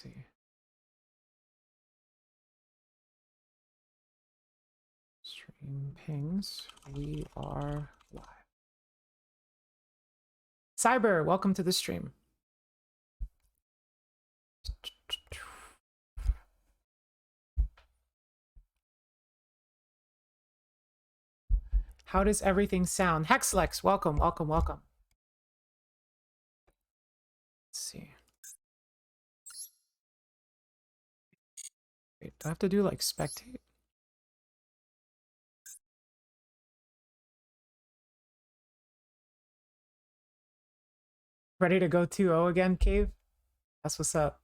see. Stream pings. We are live. Cyber, welcome to the stream. How does everything sound? Hexlex, welcome, welcome, welcome. Let's see. Wait, do I have to do like spectate? Ready to go 2-0 again, Cave? That's what's up.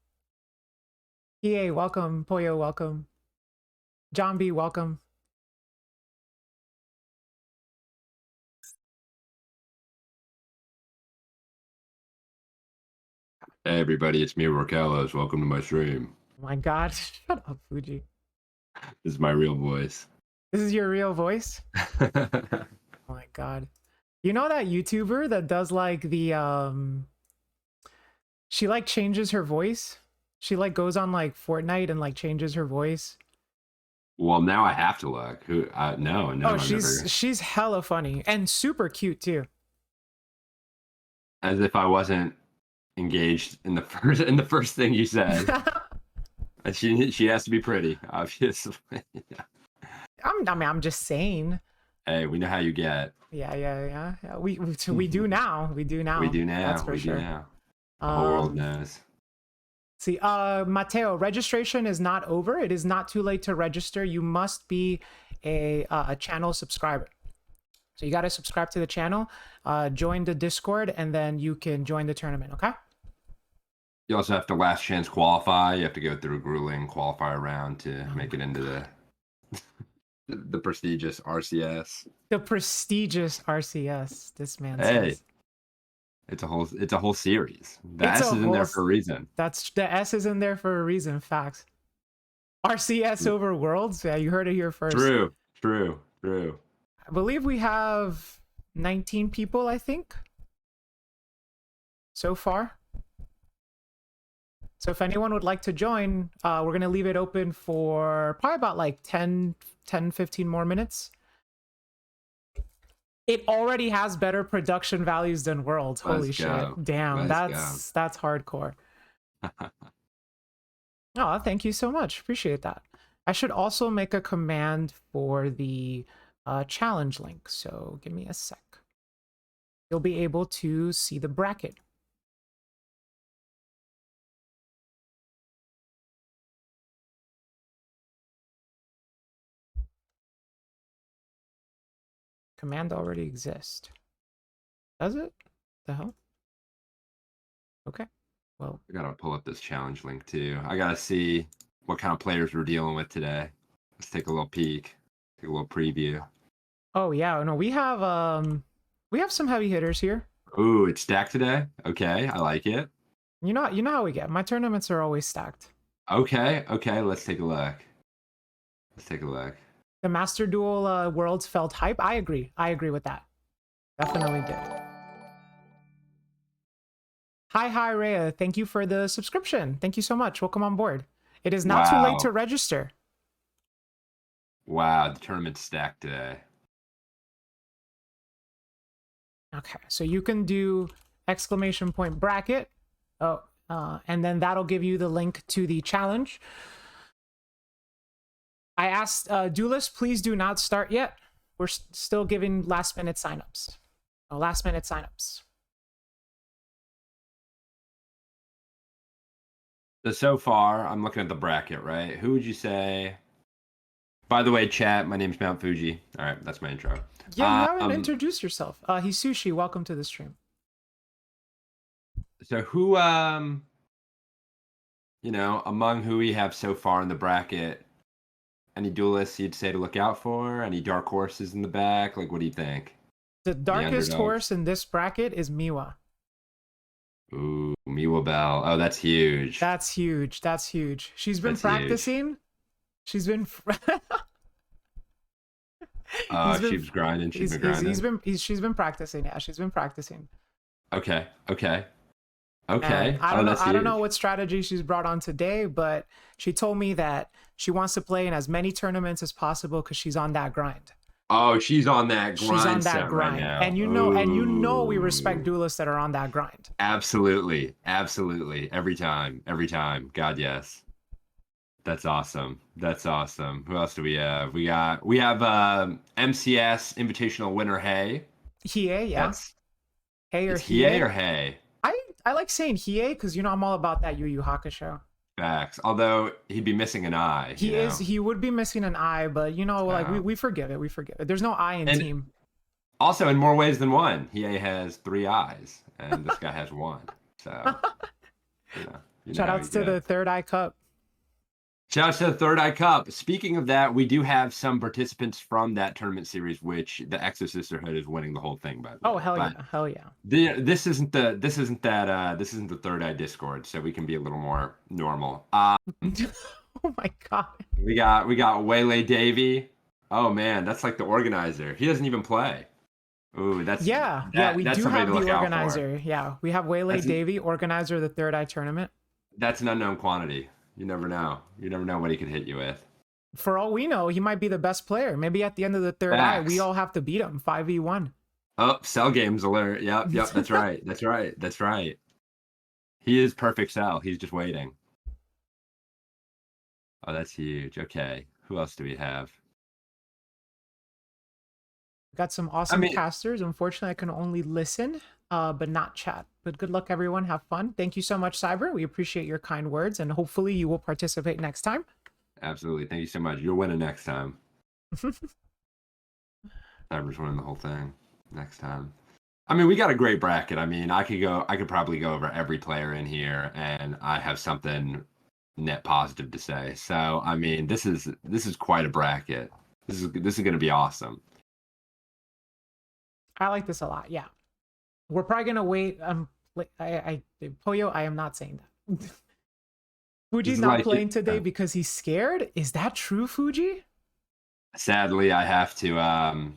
EA, welcome. Poyo, welcome. John B, welcome. Hey everybody, it's me, Roarkallos. Welcome to my stream. Oh my god, shut up, Fuji. This is my real voice. This is your real voice? Oh my god. You know that YouTuber that does like the she like changes her voice? She like goes on like Fortnite and like changes her voice. Well, now I have to look. Who? No. Oh, she's hella funny and super cute too. As if I wasn't engaged in the first thing you said. And she has to be pretty, obviously. I'm just saying. Hey, we know how you get. Yeah. We do now. We do now. That's for sure. The whole world knows. See, Mateo, registration is not over. It is not too late to register. You must be a channel subscriber. So you got to subscribe to the channel, join the Discord, and then you can join the tournament, okay? You also have to last chance qualify. You have to go through a grueling qualifier round to make it into the prestigious RCS. The prestigious RCS. This man Hey. says. It's a whole series. The S is in there for a reason. That's the S is in there for a reason. Facts. RCS over Worlds. Yeah, you heard it here first. True. I believe we have 19 people, I think, so far. So if anyone would like to join, we're going to leave it open for probably about like 10, 15 more minutes. It already has better production values than Worlds. Holy shit. Damn, that's hardcore. Oh, thank you so much. Appreciate that. I should also make a command for the challenge link. So give me a sec. You'll be able to see the bracket. Command already exists. Does it? The hell? Okay. Well, I gotta pull up this challenge link too. I gotta see what kind of players we're dealing with today. Let's take a little peek, take a little preview. Oh yeah, no, we have some heavy hitters here. Ooh, it's stacked today. Okay, I like it. You know how we get. My tournaments are always stacked. Okay, let's take a look. The Master Duel Worlds felt hype. I agree with that. Definitely did. Hi, Rhea. Thank you for the subscription. Thank you so much. Welcome on board. It is not too late to register. Wow, the tournament's stacked today. Okay, so you can do ! bracket. Oh, and then that'll give you the link to the challenge. I asked duelists, please do not start yet. We're still giving last-minute signups. So far, I'm looking at the bracket, right? Who would you say? By the way, chat, my name's Mount Fuji. All right, that's my intro. Yeah, you haven't introduced yourself. Hisushi, welcome to the stream. So who, among who we have so far in the bracket, any duelists you'd say to look out for? Any dark horses in the back? Like, what do you think? The darkest horse in this bracket is Miwa. Ooh, Miwa Bell. Oh, that's huge. That's huge. She's been practicing. She's been... she's grinding. She's been grinding. She's been practicing. Yeah, she's been practicing. Okay. And Okay. I Oh, don't know. that's I don't know huge. what strategy she's brought on today, but she told me that she wants to play in as many tournaments as possible because she's on that grind. Oh, she's on that She's on grind that set right grind, now. and we respect Ooh. duelists that are on that grind. Absolutely. Absolutely. Every time. Every time. God, yes. That's awesome. That's awesome. Who else do we have? We have MCS Invitational winner Hey. Hiei, yeah. That's Hey or it's Hiei or Hiei. Hey. I like saying Hiei because I'm all about that Yu Yu Hakusho. Facts. Although he'd be missing an eye, you know. He would be missing an eye, but like So we forgive it. We forgive it. There's no eye in and team. also in more ways than one. Hiei has 3 eyes, and this guy has one. So you know Shout how he outs to goes. the Third Eye Cup. Shout out to the Third Eye Cup. Speaking of that, we do have some participants from that tournament series, which the Exo Sisterhood is winning the whole thing, by the Oh way. hell But yeah, hell yeah. this isn't the Third Eye Discord, so we can be a little more normal. Oh my god. We got Waylay Davy. Oh man, that's like the organizer. He doesn't even play. Ooh, Yeah, we that's do somebody have to the look out for. organizer. Yeah, we have Waylay That's an, Davy, organizer of the Third Eye tournament. that's an unknown quantity. You never know. You never know what he could hit you with. For all we know, he might be the best player. Maybe at the end of the Third Eye, we Facts. all have to beat him 5v1. Oh, cell games alert. Yep, that's right. That's right. That's right. He is perfect cell. He's just waiting. Oh, that's huge. Okay. Who else do we have? Got some I awesome mean, casters. Unfortunately, I can only listen, but not chat. But good luck, everyone. Have fun. Thank you so much, Cyber. We appreciate your kind words, and hopefully you will participate next time. absolutely. Thank you so much. You're winning next time. Cyber's winning the whole thing next time. I mean, we got a great bracket. I mean, I could probably go over every player in here, and I have something net positive to say. So, I mean, this is quite a bracket. This is going to be awesome. I like this a lot. Yeah, we're probably gonna wait. Poyo, I am not saying that. This Fuji's is not like playing today because he's scared. Is that true, Fuji? sadly, I have to. I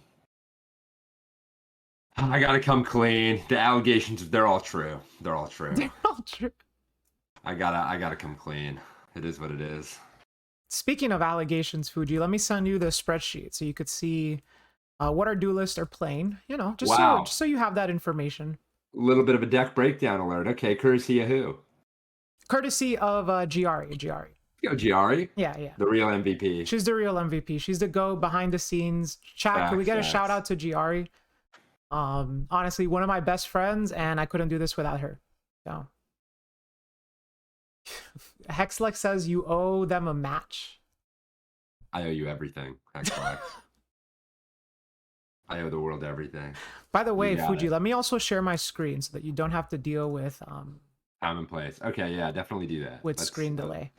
gotta come clean. The allegations, they're all true. They're all true. They're all true. I gotta come clean. It is what it is. Speaking of allegations, Fuji, let me send you the spreadsheet so you could see what our duelists are playing. Wow. Just so you have that information. A little bit of a deck breakdown alert. Okay, courtesy of who? Courtesy of Giari. Go, Giari. Yeah, yeah. The real MVP. She's the real MVP. She's the go behind the scenes. Chat, can we get a shout out to Giari? Honestly, one of my best friends, and I couldn't do this without her. So Hexlex says you owe them a match. I owe you everything, Hexlex. I owe the world everything. By the way, Fuji, it. let me also share my screen so that you don't have to deal with Commonplace. Okay, yeah, definitely do that. with screen delay.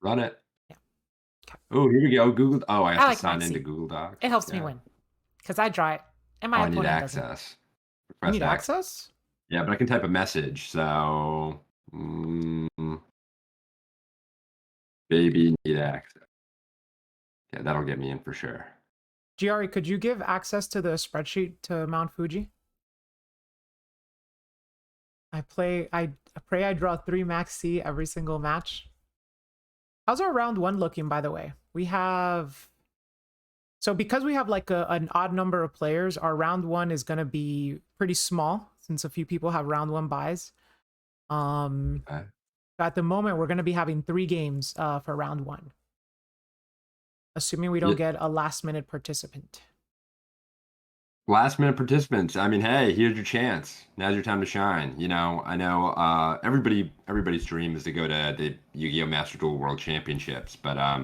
Run it. Yeah. Okay. Oh, here we go. Google. Oh, I have to like sign Maxi. into Google Docs. It helps me win because I draw it, and my I need opponent doesn't. access. You need access? Yeah, but I can type a message. So, baby need access. Yeah, that'll get me in for sure. Giari, could you give access to the spreadsheet to Mount Fuji? I pray I draw 3 max C every single match. How's our round 1 looking, by the way? We have... So because we have like an odd number of players, our round 1 is going to be pretty small since a few people have round 1 buys. Okay. At the moment, we're going to be having 3 games for round 1. Assuming we don't get a last-minute participant. Last-minute participants. I mean, hey, here's your chance. Now's your time to shine. You know, I know everybody's dream is to go to the Yu-Gi-Oh! Master Duel World Championships, but I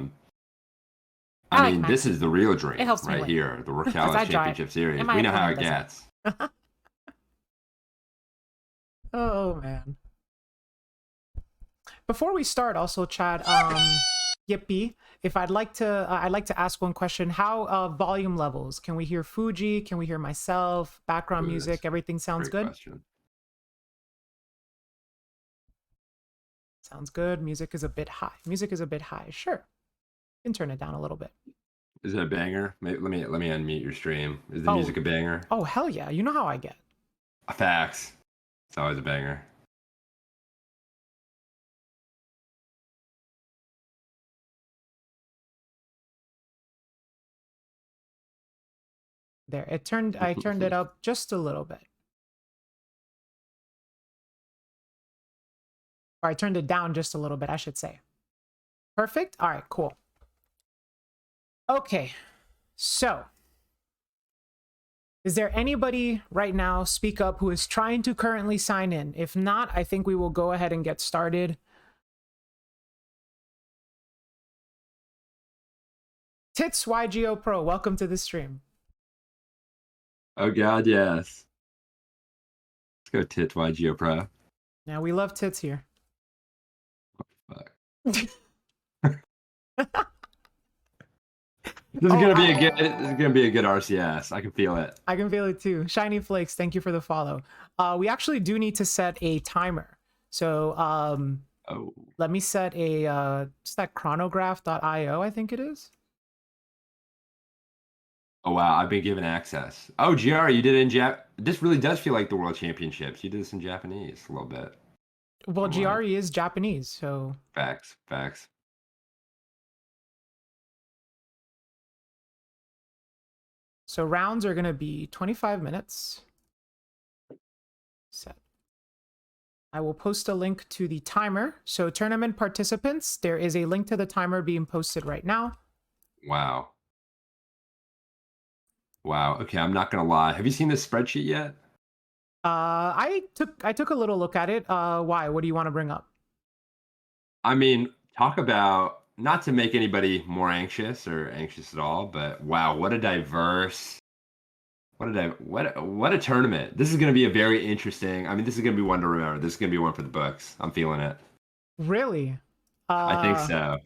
mean, this is the real dream right here, the Roarkallos Championship Series. We know how it gets. Oh man. Before we start, also chat, Yippee. If I'd like to ask one question. How volume levels? Can we hear Fuji? Can we hear myself? Background music? Everything sounds good? Question. Sounds good. Music is a bit high. Sure. You can turn it down a little bit. Is it a banger? Let me unmute your stream. Is the music a banger? Oh hell yeah. You know how I get. Facts. It's always a banger. There, I turned it up just a little bit. Or I turned it down just a little bit, I should say. Perfect. All right, cool. Okay, so is there anybody right now, speak up, who is trying to currently sign in? If not, I think we will go ahead and get started. Tits YGO Pro, welcome to the stream. Oh God, yes. Let's go Tits YGO Pro. Now we love tits here. Fuck. This is gonna be a good. This is gonna be a good RCS. I can feel it. I can feel it too. Shiny Flakes, thank you for the follow. We actually do need to set a timer. So Oh. let me set a just that chronograph.io, I think it is. Oh wow, I've been given access. Oh, GR, you did it in Jap. This really does feel like the World Championships. You did this in Japanese a little bit. Well, From what- GRE is Japanese, so Facts, facts. so rounds are gonna be 25 minutes. Set. I will post a link to the timer. So tournament participants, there is a link to the timer being posted right now. Wow. Wow. Okay, I'm not gonna lie. Have you seen this spreadsheet yet? I took a little look at it. Why? What do you want to bring up? I mean, talk about not to make anybody more anxious or anxious at all, but wow, what a diverse, what a tournament. This is going to be a very interesting. I mean, this is going to be one to remember. This is going to be one for the books. I'm feeling it. Really? I think so.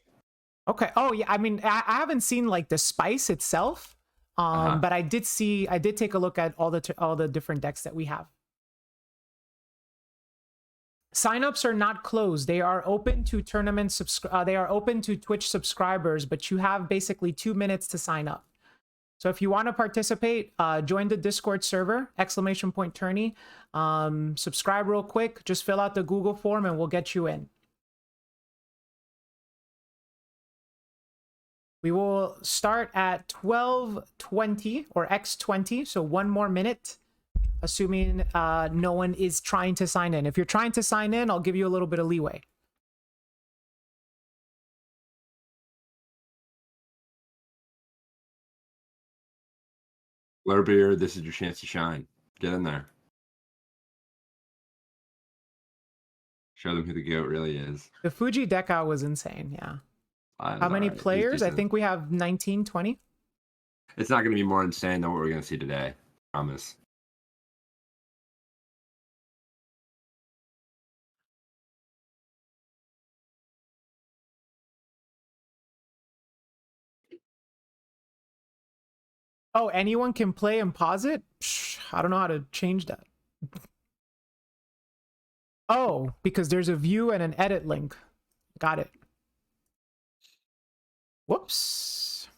Okay. Oh yeah. I mean, I haven't seen like the spice itself, but I did take a look at all the different decks that we have. Signups are not closed. They are open to they are open to Twitch subscribers, but you have basically 2 minutes to sign up. So if you want to participate, join the Discord server, !tourney. Subscribe real quick. Just fill out the Google form and we'll get you in. We will start at 12:20 or X20, so 1 more minute, assuming no one is trying to sign in. If you're trying to sign in, I'll give you a little bit of leeway. Blurbeer, this is your chance to shine. Get in there. Show them who the GOAT really is. The Fuji deck out was insane, yeah. How many Right. players? I think we have 19, 20. It's not going to be more insane than what we're going to see today. I promise. Oh, anyone can play and pause it? Psh, I don't know how to change that. Oh, because there's a view and an edit link. Got it. Whoops.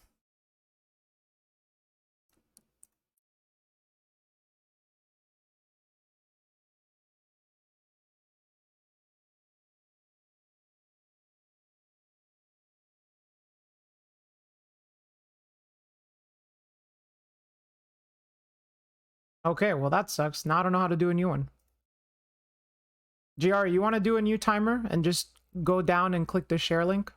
Okay, well that sucks. Now I don't know how to do a new one. GR, you want to do a new timer and just go down and click the share link?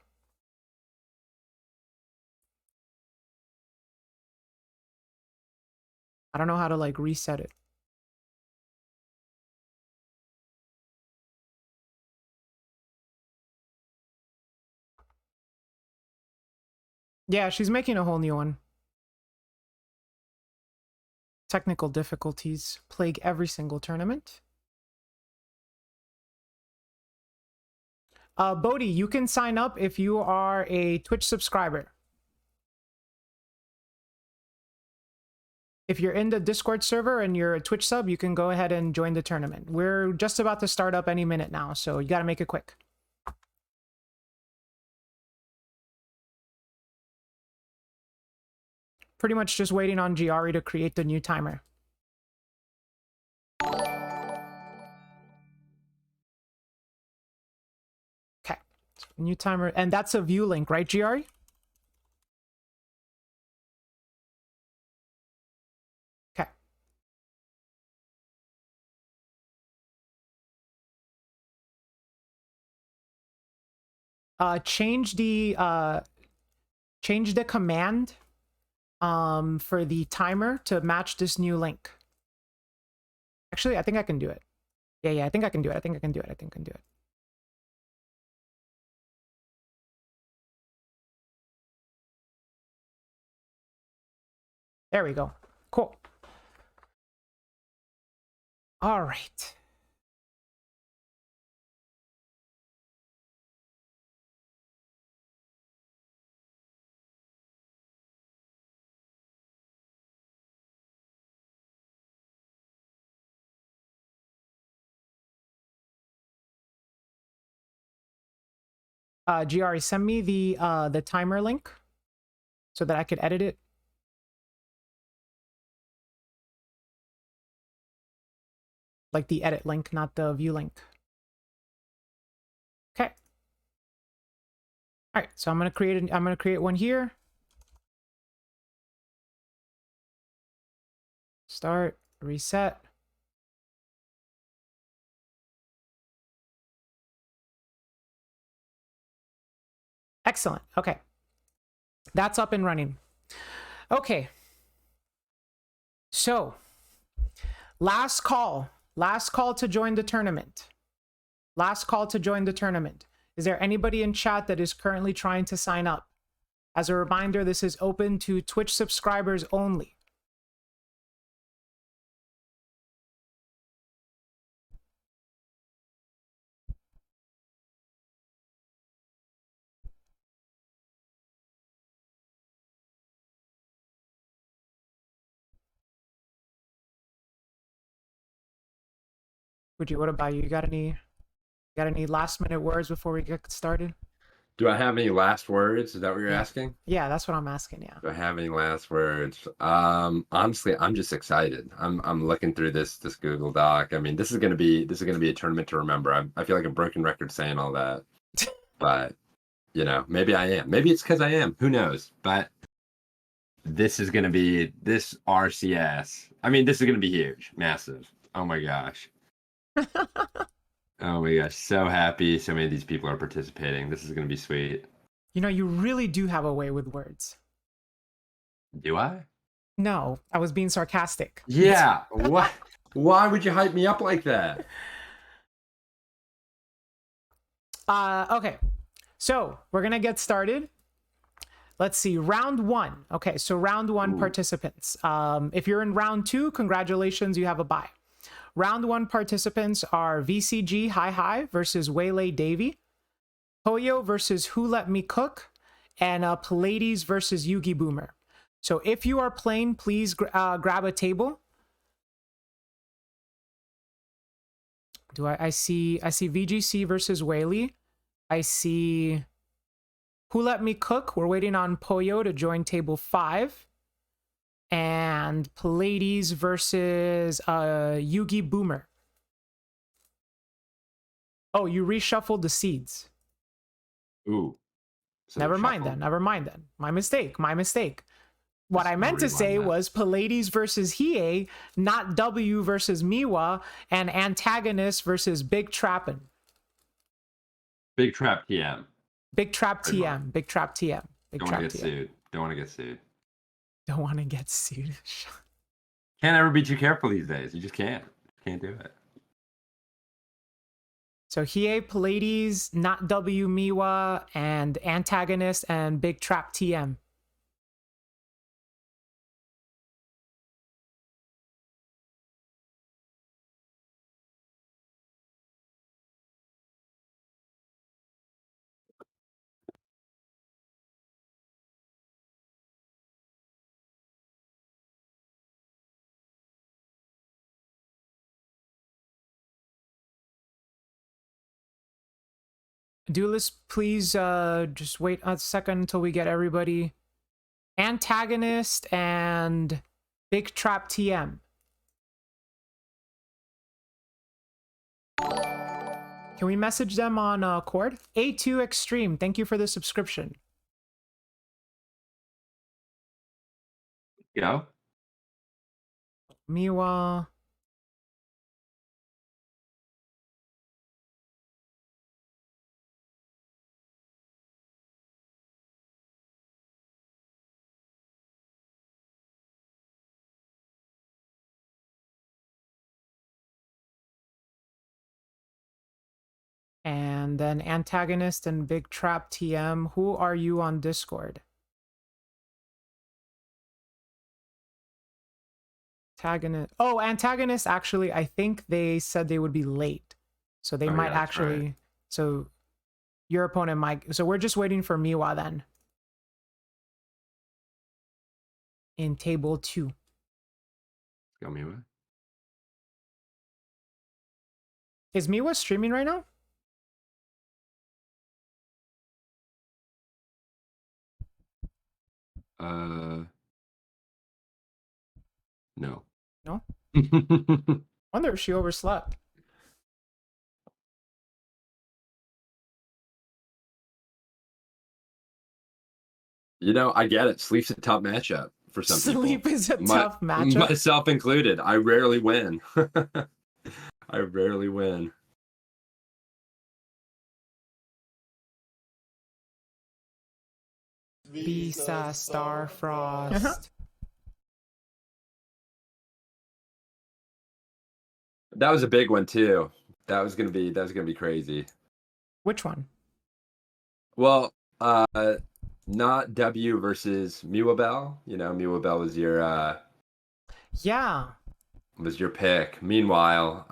I don't know how to like reset it. Yeah, she's making a whole new one. Technical difficulties plague every single tournament. Bodhi, you can sign up if you are a Twitch subscriber. If you're in the Discord server and you're a Twitch sub, you can go ahead and join the tournament. We're just about to start up any minute now, so you got to make it quick. Pretty much just waiting on Giari to create the new timer. Okay, new timer, and that's a view link, right, Giari? change the command for the timer to match this new link. Actually, I think I can do it. Yeah, I think I can do it. I think I can do it. I think I can do it. There we go. Cool. All right. Giari, send me the timer link so that I could edit it. Like the edit link, not the view link. Okay. All right, so I'm gonna create one here. Start, reset. Excellent. Okay. That's up and running. Okay. So, last call to join the tournament. Last call to join the tournament. Is there anybody in chat that is currently trying to sign up? As a reminder, this is open to Twitch subscribers only. Fuji, what about you? You got any last minute words before we get started? Do I have any last words? Is that what you're asking? Yeah, that's what I'm asking. Yeah. Do I have any last words? Honestly, I'm just excited. I'm looking through this Google Doc. I mean, this is gonna be a tournament to remember. I feel like a broken record saying all that, but you know, maybe I am. Maybe it's because I am. Who knows? But this is gonna be this RCS. I mean, this is gonna be huge, massive. Oh my gosh. Oh my gosh, so happy so many of these people are participating. This is going to be sweet. You know, you really do have a way with words. Do I? No, I was being sarcastic. Yeah. What? Why would you hype me up like that? Okay. So, we're going to get started. Let's see, round one. Okay, so round one. Ooh. Participants. If you're in round two, congratulations, you have a bye. Round one participants are VCG Hi versus Waylay Davy, Poyo versus Who Let Me Cook, and Pallades versus Yugi Boomer. So if you are playing, please grab a table. I see VGC versus Waylay. I see Who Let Me Cook. We're waiting on Poyo to join table 5. And Pallades versus Yugi Boomer. Oh, you reshuffled the seeds. Ooh. So never mind then. My mistake. What I meant to say was Pallades versus Hiya, not W versus Miwa, and Antagonist versus Big Trappin'. Big Trap TM. Big Trap TM. Don't want to get sued. Don't want to get sued. Can't ever be too careful these days. You just can't. Can't do it. So Hiya, Pallades, not W Miwa, and Antagonist, and Big Trap TM. Duelist, please just wait a second until we get everybody. Antagonist and Big Trap TM. Can we message them on Cord? A2 Extreme, thank you for the subscription. Go. Miwa. And then Antagonist and Big Trap TM. Who are you on Discord? Antagonist. Oh, Antagonist, actually, I think they said they would be late. So they might yeah, that's actually. right. So your opponent might. So we're just waiting for Miwa then. In table 2. Go Miwa. Is Miwa streaming right now? No. No. Wonder if she overslept. You know, I get it. Sleep's a tough matchup for some Sleep people. is a tough matchup. Myself included. I rarely win. I rarely win. Visa Starfrost. That was a big one too. That was gonna be crazy. Which one? Well, not W versus Miwabel. You know, Miwabel Yeah. was your pick. Meanwhile,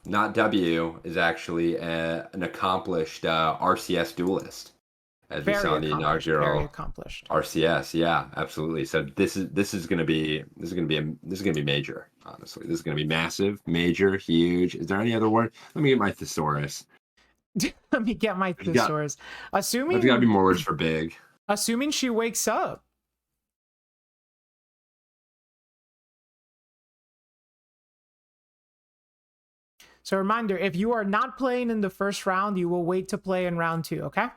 not W is actually an accomplished RCS duelist, as we saw in the Very inaugural accomplished. RCS. Yeah, absolutely. So this is gonna be major. Honestly, this is gonna be massive, major, huge. Is there any other word? Let me get my thesaurus. Let me get my thesaurus. There's got to be more words for big. Assuming she wakes up. So reminder, if you are not playing in the first round, you will wait to play in round 2, okay?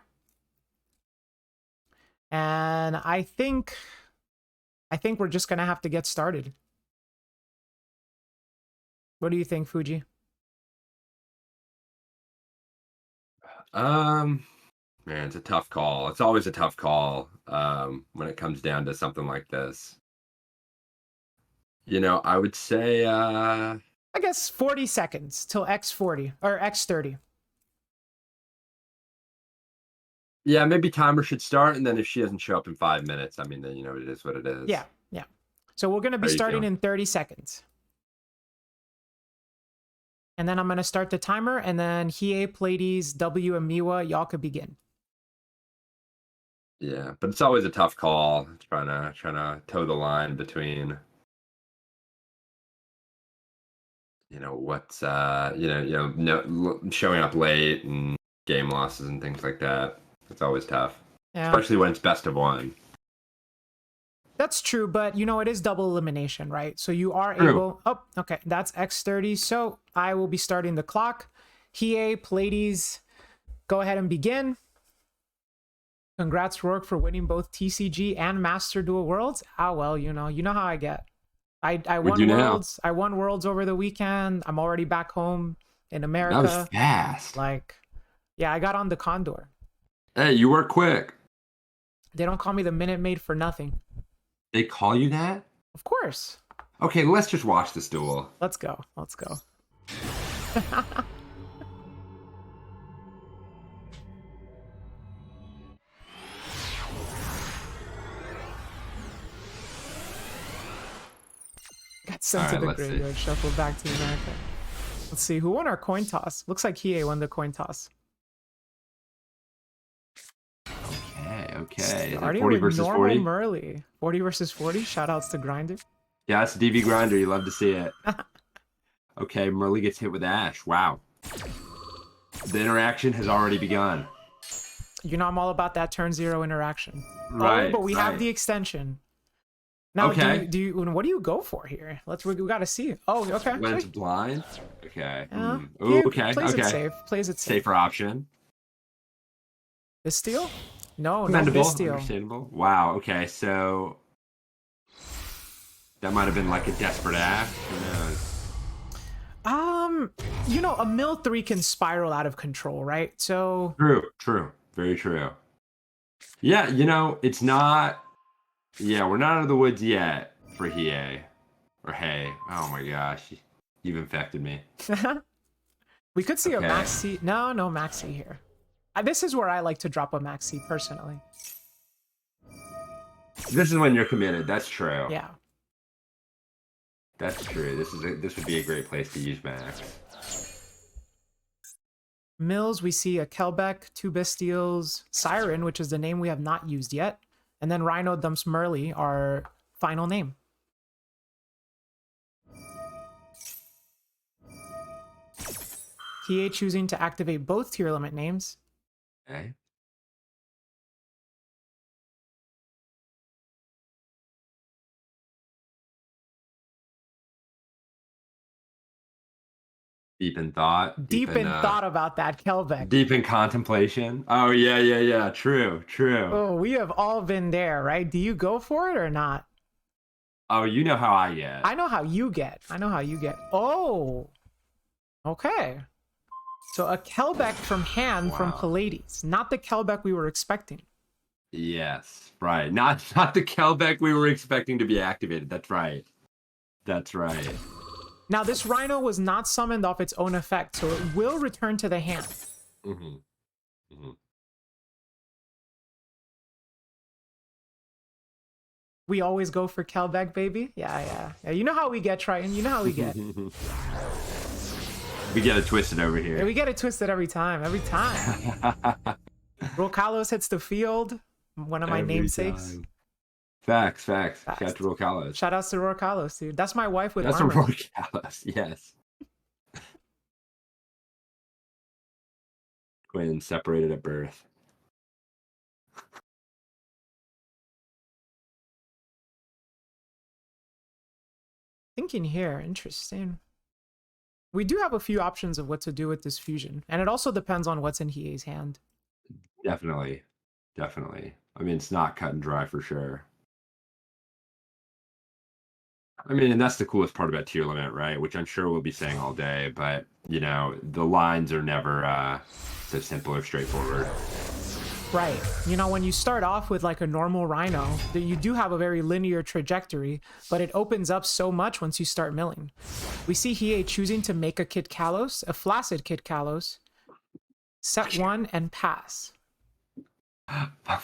And I think we're just going to have to get started. What do you think, Fuji? Man, it's a tough call. It's always a tough call when it comes down to something like this. You know, I would say I guess 40 seconds till X40 or X30. yeah, maybe timer should start, and then if she doesn't show up in 5 minutes, I mean, then you know it is what it is. Yeah. So we're going to be starting in 30 seconds. And then I'm going to start the timer, and then Hiya, Pleiades, W, and Miwa, y'all could begin. Yeah, but it's always a tough call trying to toe the line between what's showing up late and game losses and things like that. It's always tough, especially when it's best of one. That's true, but it is double elimination, right? So you are able. Oh, okay, that's X30. So I will be starting the clock. Hiya, Pleiades, go ahead and begin. Congrats, Rourke, for winning both TCG and Master Duel Worlds. Ah, well, you know how I get. I won Worlds. I won Worlds over the weekend. I'm already back home in America. That was fast. Yeah, I got on the Condor. Hey, you work quick. They don't call me the Minute Maid for nothing. They call you that? Of course. Okay, let's just watch this duel. Let's go. Got sent to the graveyard, shuffled back to America. Let's see, who won our coin toss? Looks like Hiya won the coin toss. Okay. Starting 40 with versus normal 40? Murley. 40 versus 40. Shoutouts to Grinder. Yeah, it's DV Grinder. You love to see it. Okay, Murley gets hit with Ash. Wow. The interaction has already begun. I'm all about that turn 0 interaction. Right. Oh, but we have the extension. Now, okay. What do you go for here? We gotta see. Oh, okay. Lens blind. Okay. Okay. Plays it safe. Plays it safe. Safer option. This steal? No steal. Understandable. Wow. Okay, so that might have been like a desperate act. Who knows? A mill 3 can spiral out of control, right? So true, very true. Yeah, it's not. Yeah, we're not out of the woods yet for Hiya or Hey. Oh my gosh, you've infected me. We could see a Okay. maxi. No, no maxi here. This is where I like to drop a maxi personally. This is when you're committed. That's true. Yeah. That's true. This would be a great place to use Max. Mills, we see a Kelbeck, two Bestials, Siren, which is the name we have not used yet, and then Rhino Dumps Merly, our final name. Hiya choosing to activate both tier limit names. Okay. Deep in thought. Deep in thought about that Kelbeck. Deep in contemplation. Oh yeah. True. Oh, we have all been there, right? Do you go for it or not? Oh, you know how I get. I know how you get. Oh, okay. So a Kelbeck from hand from Pallades, not the Kelbeck we were expecting. Yes, right. Not the Kelbeck we were expecting to be activated. That's right. Now this Rhino was not summoned off its own effect, so it will return to the hand. We always go for Kelbeck, baby. Yeah. You know how we get, Triton. You know how we get. We get it twisted over here. Yeah, we get it twisted every time. Roarkallos hits the field. One of my namesakes. Facts. Shout out to Roarkallos. Shout outs to Roarkallos, dude. That's my wife with That's armor. That's Roarkallos, yes. Quinn separated at birth. Thinking here, interesting. We do have a few options of what to do with this fusion, and it also depends on what's in Hiei's hand. Definitely. I mean, it's not cut and dry for sure. I mean, and that's the coolest part about tier limit, right? Which I'm sure we'll be saying all day, but you know, the lines are never so simple or straightforward. Right. You know, when you start off with like a normal Rhino, that you do have a very linear trajectory, but it opens up so much once you start milling. We see Hiei choosing to make a Kit Kalos, a flaccid Kit Kalos, set one and pass. A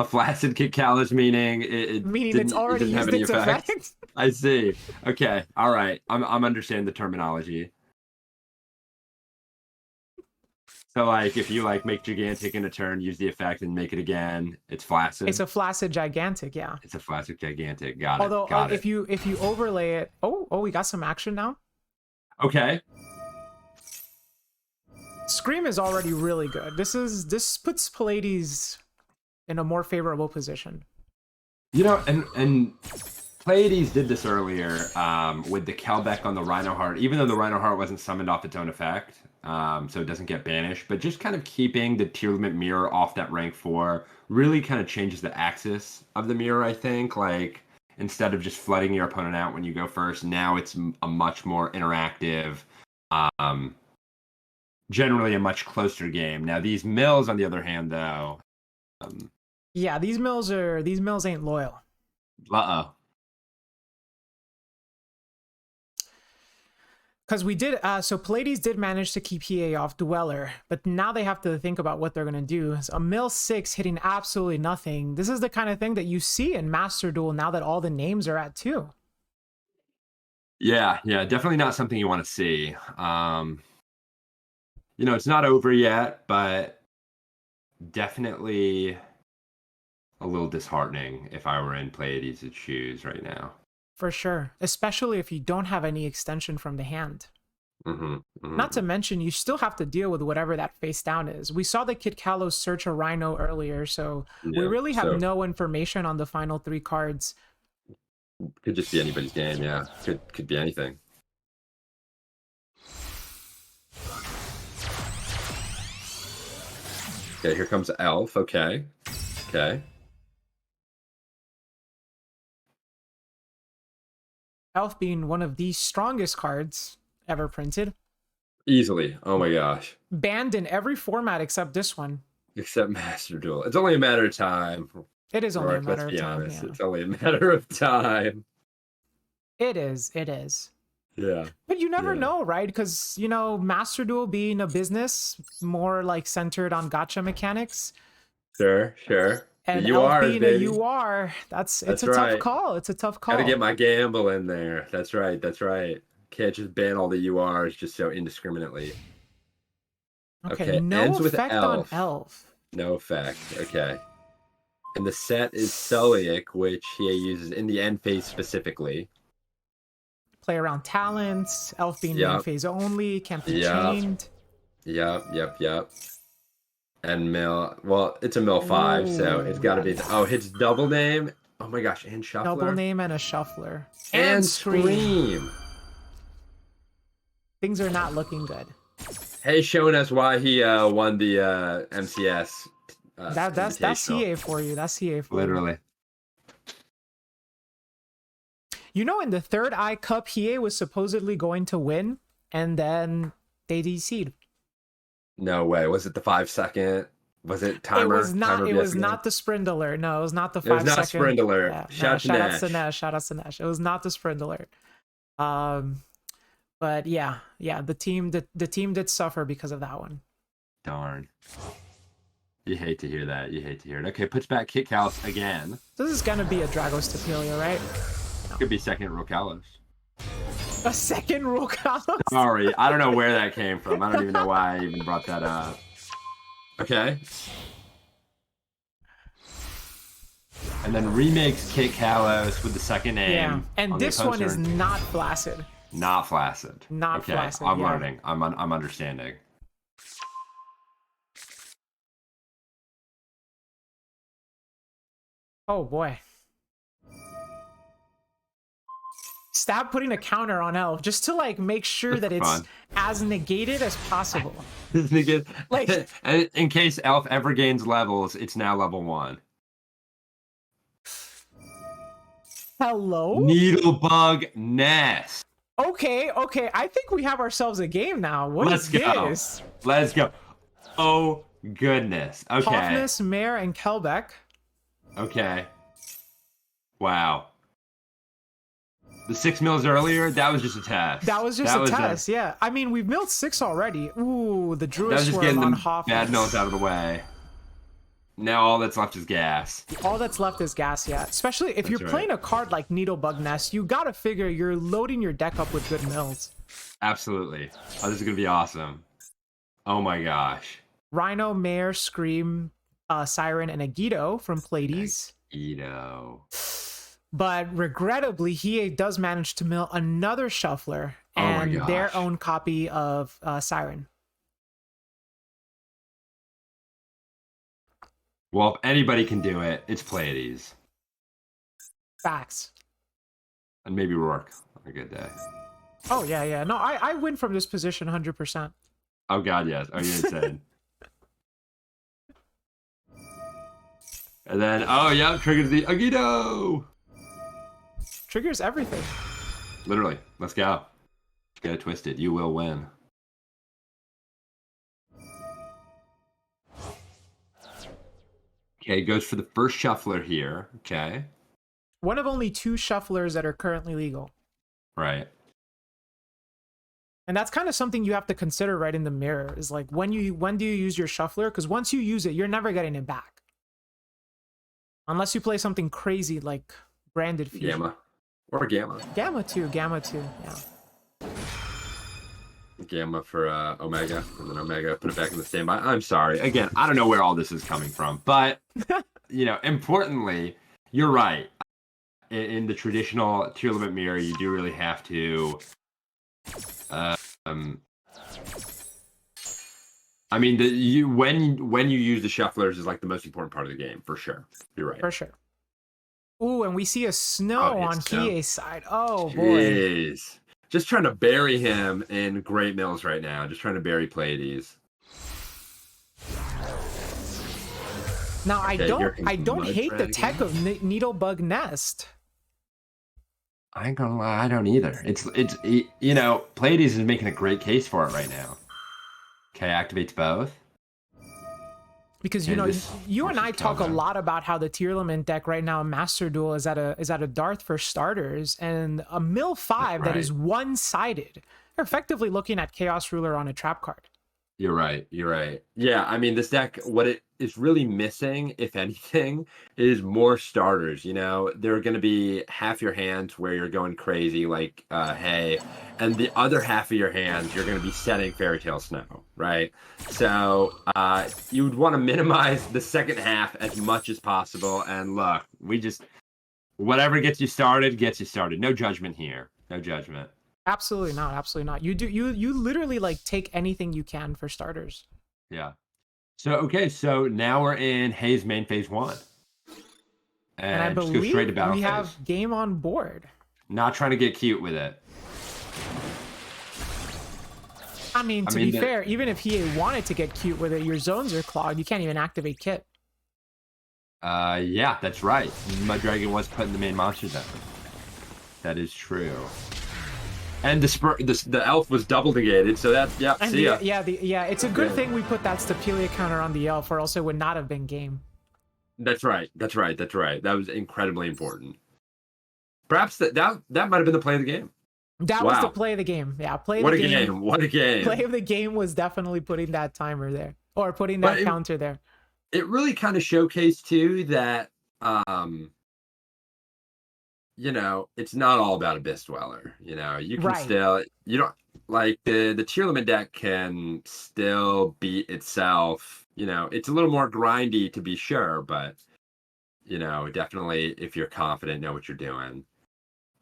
flaccid Kit Kalos meaning it's already used its effect. I see. Okay. All right. I'm understanding the terminology. So like if you like make gigantic in a turn, use the effect and make it again, it's flaccid. It's a flaccid gigantic, yeah. It's a flaccid gigantic. Got it. Although if you overlay it, oh, we got some action now. Okay. Scream is already really good. This puts Pallades in a more favorable position. You know, and Pleiades did this earlier with the Kelbeck on the Rhino Heart, even though the Rhino Heart wasn't summoned off its own effect, so it doesn't get banished, but just kind of keeping the tier limit mirror off that rank 4 really kind of changes the axis of the mirror, I think. Like, instead of just flooding your opponent out when you go first, now it's a much more interactive, generally a much closer game. Now, these mills, on the other hand, though... yeah, these mills ain't loyal. Uh-oh. Because we did, so Pallades did manage to keep Hiei off Dweller, but now they have to think about what they're going to do. So a mill 6 hitting absolutely nothing. This is the kind of thing that you see in Master Duel now that all the names are at 2. Yeah, definitely not something you want to see. You know, it's not over yet, but definitely a little disheartening if I were in Pleiades' shoes right now. For sure, especially if you don't have any extension from the hand. Not to mention, you still have to deal with whatever that face down is. We saw the Kit Kalos search a Rhino earlier, so we really have no information on the final 3 cards. Could just be anybody's game, yeah. Could be anything. Okay, here comes Elf. Okay. Elf being one of the strongest cards ever printed. Easily. Oh my gosh. Banned in every format except this one. Except Master Duel. It's only a matter of time. It is only a matter let's of be time. honest. Yeah. It's only a matter of time. It is. Yeah. But you never Yeah. know, right? Because, you know, Master Duel being a business more like centered on gacha mechanics, Sure, sure. The and Elf URs, being a baby. UR, it's That's a tough right. call. It's a tough Got to get call. my gamble in there. That's right. That's right. Can't just ban all the URs just so indiscriminately. Okay, Okay, no ends with effect on Elf. Elf. No effect. Okay. And the set is Celiac, which he uses in the end phase specifically. Play around talents, Elf being main Yep. phase only, can't be Yep. chained. Yep. And mill. Well, it's a mill 5, so it's Ooh, got to yeah. be. Oh, hits double name. Oh my gosh, and Double shuffler name and a shuffler. And and scream. scream. Things are not looking good. Hey, showing us why he won the MCS That's Invitational. CA for you. That's CA for you. Literally. You know, in the third I Cup, Hiya was supposedly going to win, and then they DC'd. No way. Was it the 5 second? Was it timer? It was not. Timer It was BS9? not the sprint alert. No, it was not the It was five not a second. sprint alert. Yeah, no. Shout to Shout outs to Nash. Nash. Shout outs to Nash. It was not the sprint alert. Um, but yeah. The team did suffer because of that one. Darn. You hate to hear that. You hate to hear it. Okay, puts back Kit Kalos again. This is gonna be a Dragos Tapilia, right? Could be second Roarkallos. A second Roarkallos? Sorry, I don't know where that came from. I don't even know why I even brought that up. Okay. And then remakes Kit Kalos with the second name. Yeah, and this one is not flaccid. Not flaccid. Not okay, flaccid. I'm yeah. learning. I'm understanding. Oh boy. Stab putting a counter on Elf just to like make sure that it's as negated as possible. Like, in case Elf ever gains levels, it's now level 1. Hello? Needlebug Nest. Okay. I think we have ourselves a game now. Let's go. This? Let's go. Oh goodness. Okay. Hoffness, Mare, and Kelbeck. Okay. Wow. The 6 mills earlier, that was just a test. That was just a test, yeah. I mean, we've milled 6 already. Ooh, the Druid That was just Swarm getting on the Hoffness. bad mills out of the way. Now all that's left is gas. All that's left is gas, yeah. Especially if you're playing a card like Needlebug Nest, you gotta figure you're loading your deck up with good mills. Absolutely. Oh, this is gonna be awesome. Oh my gosh. Rhino, Mare, Scream, Siren, and a Yugioh from Pleiades. Yugioh. But regrettably, he does manage to mill another Shuffler and their own copy of Siren. Well, if anybody can do it, it's Pleiades. Facts. And maybe Rourke on a good day. Oh, yeah. No, I win from this position 100%. Oh, God, yes. Oh, you're insane. And then, oh, yeah, triggers the Agito. Triggers everything. Literally. Let's go. Get it twisted. You will win. Okay, goes for the first shuffler here. Okay. One of only 2 shufflers that are currently legal. Right. And that's kind of something you have to consider right in the mirror is like when do you use your shuffler? Because once you use it, you're never getting it back. Unless you play something crazy like branded fusion. Gamma. Or Gamma. Gamma too, yeah. Gamma for Omega, and then Omega put it back in the standby. I'm sorry. Again, I don't know where all this is coming from, but importantly, you're right. In the traditional tier limit mirror, you do really have to. I mean, when you use the shufflers is like the most important part of the game for sure. You're right. For sure. Ooh, and we see a snow on Hiya's side. Oh boy. Jeez. Just trying to bury him in great mills right now. Just trying to bury Pleiades. Now I don't hate the tech of Needlebug Nest. I ain't gonna lie, I don't either. It's Pleiades is making a great case for it right now. Okay, activates both. Because And this you and versus I talk a Calvin. lot about how the tier limit deck right now in Master Duel is at a Darth for starters, and a mill 5 that is Right. one-sided. They're effectively looking at Chaos Ruler on a trap card. You're right. You're right. Yeah, I mean, this deck, what it is really missing, if anything, is more starters. You know, there are going to be half your hands where you're going crazy, like hey, and the other half of your hands you're going to be setting Fairy Tale Snow, right? So you would want to minimize the second half as much as possible. And look, we just whatever gets you started gets you started. No judgment here. No judgment. Absolutely not. Absolutely not. You literally like take anything you can for starters. Yeah. So okay, so now we're in Hayes main phase 1. And I And just go straight to believe battle we phase. have game on board. Not trying to get cute with it. I mean, to mean, be fair, even if he wanted to get cute with it, your zones are clogged. You can't even activate Kit. Yeah, that's right. Mud Dragon was put in the main monster deck. That is true. And the elf was double negated, so that's And see ya. it's a good thing we put that Stapelia counter on the elf, or else it would not have been game. That's right. That's right. That's right. That was incredibly important. Perhaps that might have been the play of the game. That was the play of the game. Yeah, play of What the a game. What a game. Play of the game was definitely putting that timer there, or putting that counter there. It really kind of showcased too that you know, it's not all about Abyss Dweller. You know, you can still, you don't like the tier limit deck can still beat itself. You know, it's a little more grindy to be sure, but you know, definitely if you're confident, know what you're doing,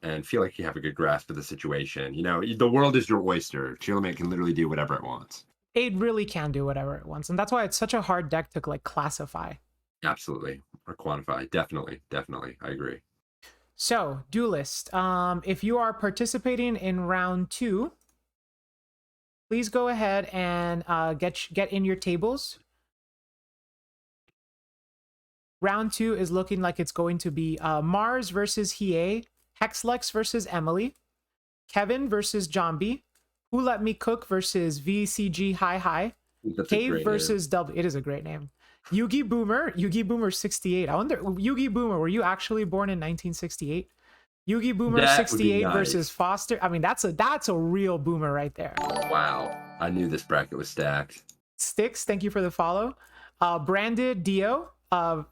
and feel like you have a good grasp of the situation. You know, the world is your oyster. Tier limit can literally do whatever it wants. It really can do whatever it wants, and that's why it's such a hard deck to like classify. Absolutely, or quantify. Definitely, I agree. So, Duelist, if you are participating in round 2, please go ahead and get in your tables. Round 2 is looking like it's going to be Mars versus Hiya, Hexlex versus Emily, Kevin versus Jambi, Who Let Me Cook versus VCG Hi, Cave versus W. It is a great name. Yugi Boomer 68. I wonder, Yugi Boomer, were you actually born in 1968? Yugi Boomer 68 versus Foster. I mean, that's a real boomer right there. Wow, I knew this bracket was stacked. Sticks, thank you for the follow. Branded Dio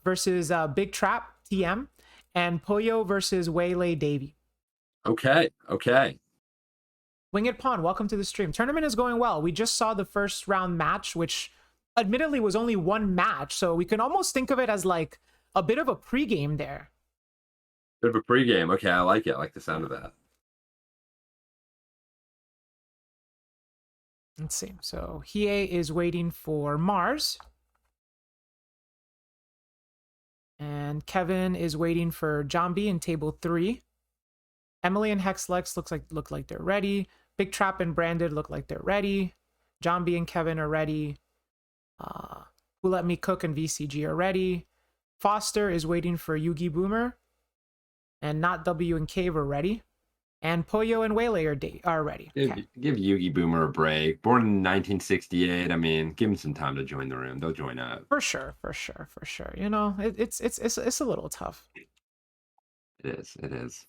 versus Big Trap TM, and Pollo versus Waylay Davy. Okay. Winged Pawn, welcome to the stream. Tournament is going well. We just saw the first round match, which admittedly was only one match, so we can almost think of it as like a bit of a pregame there. Bit of a pregame. Okay, I like it. I like the sound of that. Let's see. So Hiya is waiting for Mars. And Kevin is waiting for Jambi in table 3. Emily and Hexlex look like they're ready. Big Trap and Branded look like they're ready. Jambi and Kevin are ready. Who Let Me Cook and VCG are ready. Foster is waiting for Yugi Boomer. And Not W and Cave are ready. And Pollo and Waylay are ready. Give Yugi Boomer a break. Born in 1968. I mean, give him some time to join the room. They'll join up. For sure. You know, it's a little tough. It is.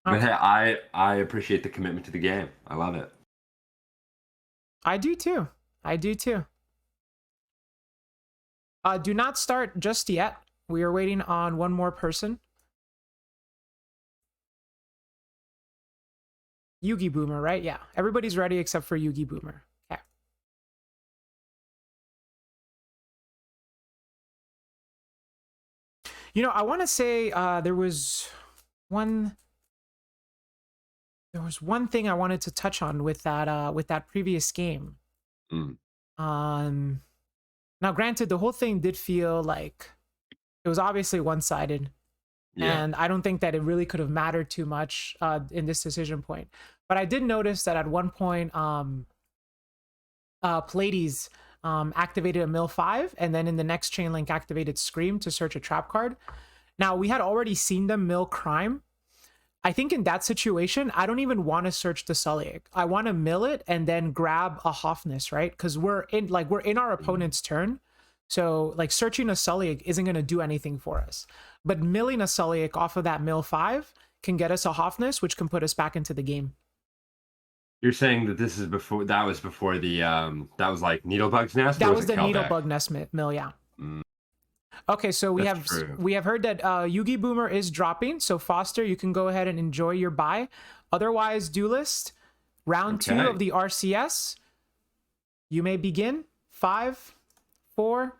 Okay. But hey, I appreciate the commitment to the game. I love it. I do too. Do not start just yet. We are waiting on one more person. Yugi Boomer, right? Yeah. Everybody's ready except for Yugi Boomer. Okay. You know, I want to say there was one thing I wanted to touch on with that previous game. Now granted, the whole thing did feel like it was obviously one-sided. Yeah. And I don't think that it really could have mattered too much in this decision point. But I did notice that at one point, Pleiades activated a Mill 5, and then in the next chain link activated Scream to search a trap card. Now, we had already seen them mill Crime, I think in that situation, I don't even want to search the Sulliek. I want to mill it and then grab a Hofness, right? Because we're in our opponent's turn. So like searching a Sulliek isn't going to do anything for us. But milling a Sulliek off of that mill 5 can get us a Hofness, which can put us back into the game. You're saying that this is before that was before the that was like Needlebug's Nest? That Or was it the Kelbeck? Needlebug Nest mill, yeah. Mm, Okay, so we that's have true. we have heard that Yugi Boomer is dropping. So Foster, you can go ahead and enjoy your buy. Otherwise, Duelist, round 2 Okay. of the RCS. You may begin. 5, 4,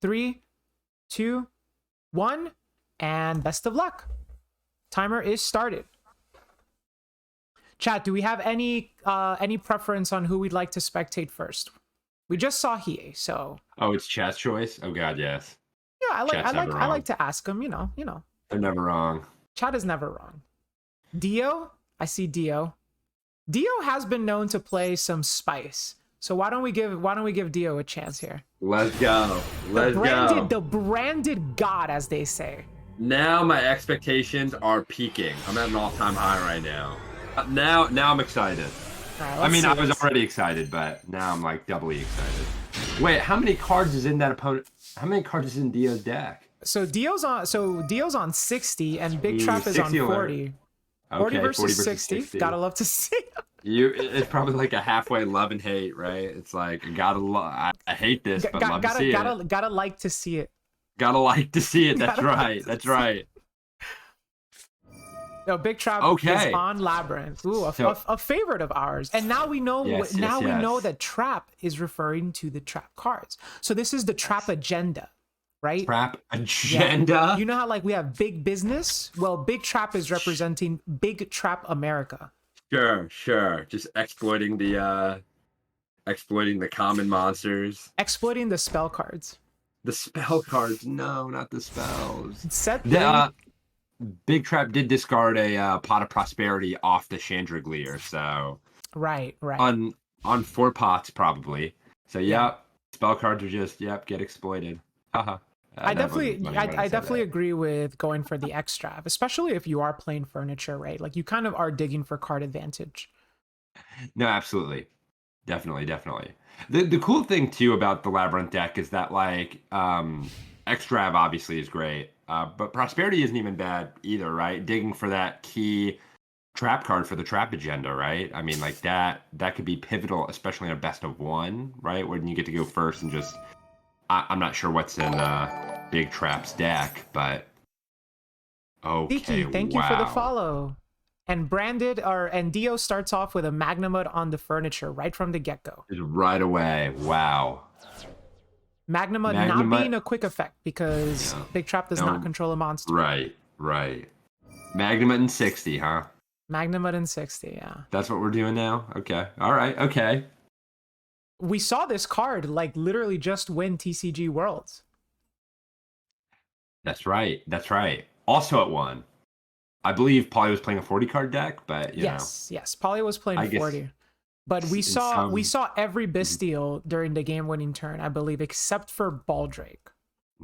3, 2, 1, and best of luck. Timer is started. Chat, do we have any preference on who we'd like to spectate first? We just saw Hiya, so Oh, it's chat's choice? Oh god, yes. yeah, Chat's never I wrong. like to ask him, you know. They're never wrong. Chat is never wrong. Dio, I see Dio. Dio has been known to play some spice. So why don't we give Dio a chance here? Let's go. Let's go. The branded god, as they say. Now my expectations are peaking. I'm at an all-time high right now. Now I'm excited. Right, I mean, I was this. already excited, but now I'm like doubly excited. Wait, how many cards is in that opponent? How many cards is in Dio's deck? So Dio's on 60 and Big Trap is on 60 alert. 40. 40 Okay, versus 60. Gotta love to see it. It's probably like a halfway love and hate, right? It's like I hate this, but love to see it. Gotta like to see it. Gotta like to see it. That's right. That's right. No, Big Trap is on Labyrinth. Ooh, a favorite of ours. And now we know. Yes, we know yes. that Trap is referring to the Trap cards. So this is the Trap agenda, right? Trap agenda. Yeah. You know how like we have big business? Well, Big Trap is representing Big Trap America. Sure. Just exploiting the common monsters. Exploiting the spell cards. The spell cards. No, not the spells. Set 3. Big Trap did discard a Pot of Prosperity off the Chandelier, so Right. on 4 pots probably. So yep, spell cards are just get exploited. Haha. I definitely agree with going for the extra, especially if you are playing furniture, right? Like you kind of are digging for card advantage. No, absolutely. Definitely. The cool thing too about the Labyrinth deck is that like Extrav obviously is great. But Prosperity isn't even bad either, right? Digging for that key trap card for the trap agenda, right? I mean, like that could be pivotal, especially in a best of 1, right? When you get to go first and just I'm not sure what's in Big Trap's deck, but okay. Tiki, thank you for the follow. And and Dio starts off with a Magnamud on the furniture right from the get-go. Just right away. Wow. Magnamud not being a quick effect because Big Trap does not control a monster. Right. Magnamud and 60, huh? Magnamud and 60, yeah. That's what we're doing now? Okay. All right. Okay. We saw this card like literally just win TCG Worlds. That's right. Also at 1. I believe Polly was playing a 40 card deck, but yes, Polly was playing 40. But we saw every Bestial during the game winning turn, I believe, except for Baldrake.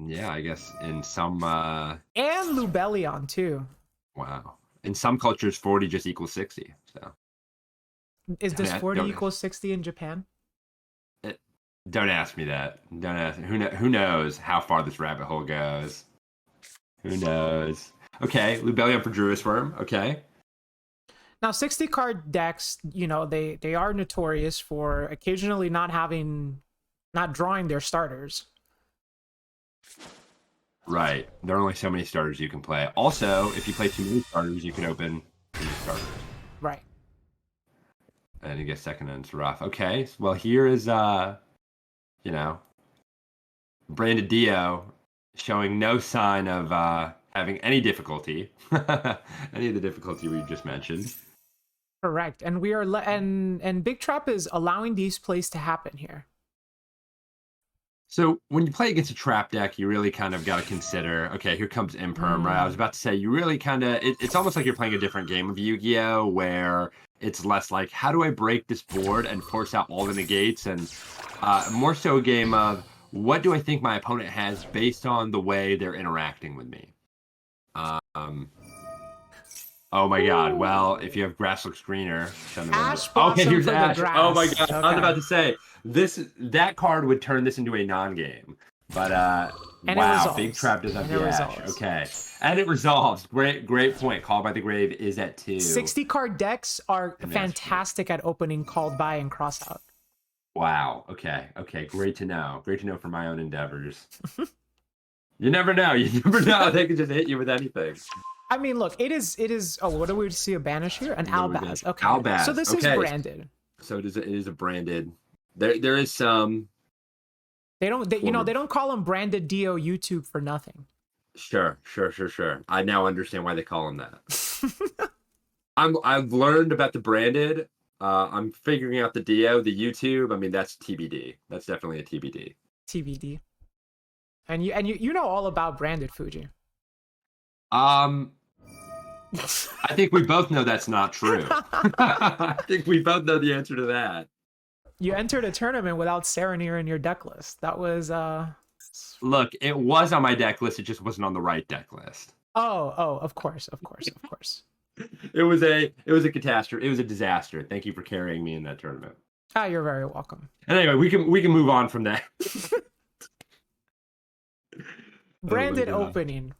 Yeah, I guess in some and Lubellion too. Wow. In some cultures 40 just equals 60. So does 40 equal 60 in Japan? Don't ask me that. Don't ask. Who knows how far this rabbit hole goes? Who knows? Okay, Lubellion for Druid Worm. Okay. Now, 60 card decks, they are notorious for occasionally not drawing their starters. Right. There are only so many starters you can play. Also, if you play too many starters, you can open too many starters. Right. And you get second and it's rough. Okay. Well, here is Branded Dio showing no sign of having any difficulty. Any of the difficulty we just mentioned. Correct. And we are and Big Trap is allowing these plays to happen here. So when you play against a trap deck, you really kind of got to consider, okay, here comes Imperm, right? I was about to say, you really kind of, it's almost like you're playing a different game of Yu-Gi-Oh! Where it's less like, how do I break this board and force out all the negates? And more so a game of, what do I think my opponent has based on the way they're interacting with me? Oh my God. Well, if you have grass looks greener, send them Ash okay, Blossom here's for the Ash. Oh my grass. God. I was Okay. about to say that card would turn this into a non-game. But And it wow, Big resolves. Trap does have And it the Ash. resolves. Okay. And it resolves. Great point. Call by the Grave is at 2. 60 card decks are And fantastic at opening called by and cross out. Wow. Okay. Great to know. Great to know for my own endeavors. You never know. You never know. They could just hit you with anything. I mean, look, it is. Oh, what do we see a banish here? An Albaz. Okay. Albaz. So this is branded. So it is a branded. There is some. They don't. They don't call them branded DO YouTube for nothing. Sure. I now understand why they call them that. I've learned about the branded. I'm figuring out the DO, the YouTube. I mean, that's TBD. That's definitely a TBD. TBD. And you know all about branded Fuji. I think we both know that's not true. I think we both know the answer to that. You entered a tournament without Serenir in your deck list. That was Look, it was on my deck list. It just wasn't on the right deck list. Oh, of course. It was a catastrophe. It was a disaster. Thank you for carrying me in that tournament. You're very welcome. And anyway, we can move on from that. Branded opening.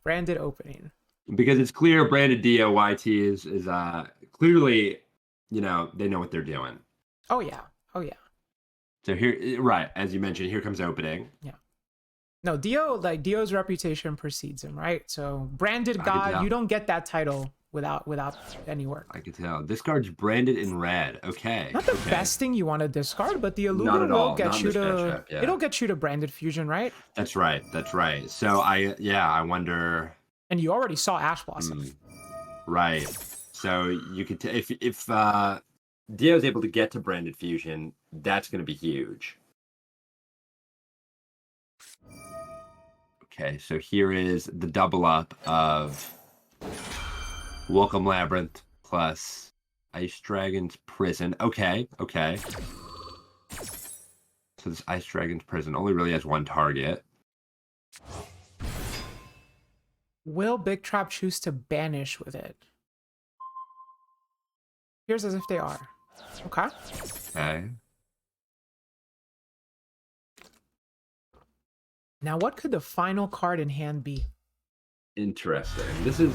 Because it's clear branded DOYT is clearly, they know what they're doing. Oh yeah. So here, right, as you mentioned, here comes opening. Yeah. No, Dio's reputation precedes him, right? So branded god, you don't get that title without any work. I can tell. This card's branded in red. Okay. Not the best thing you want to discard, but the Allure will get you to. Yeah. It'll get you to branded fusion, right? That's right. So I wonder. And you already saw Ash Blossom. Right. So you could if Dio's able to get to branded fusion, that's going to be huge. Okay, so here is the double up of Welcome Labyrinth plus Ice Dragon's Prison. Okay. So this Ice Dragon's Prison only really has one target. Will Big Trap choose to banish with it? Here's as if they are. Okay. Now, what could the final card in hand be? Interesting. This is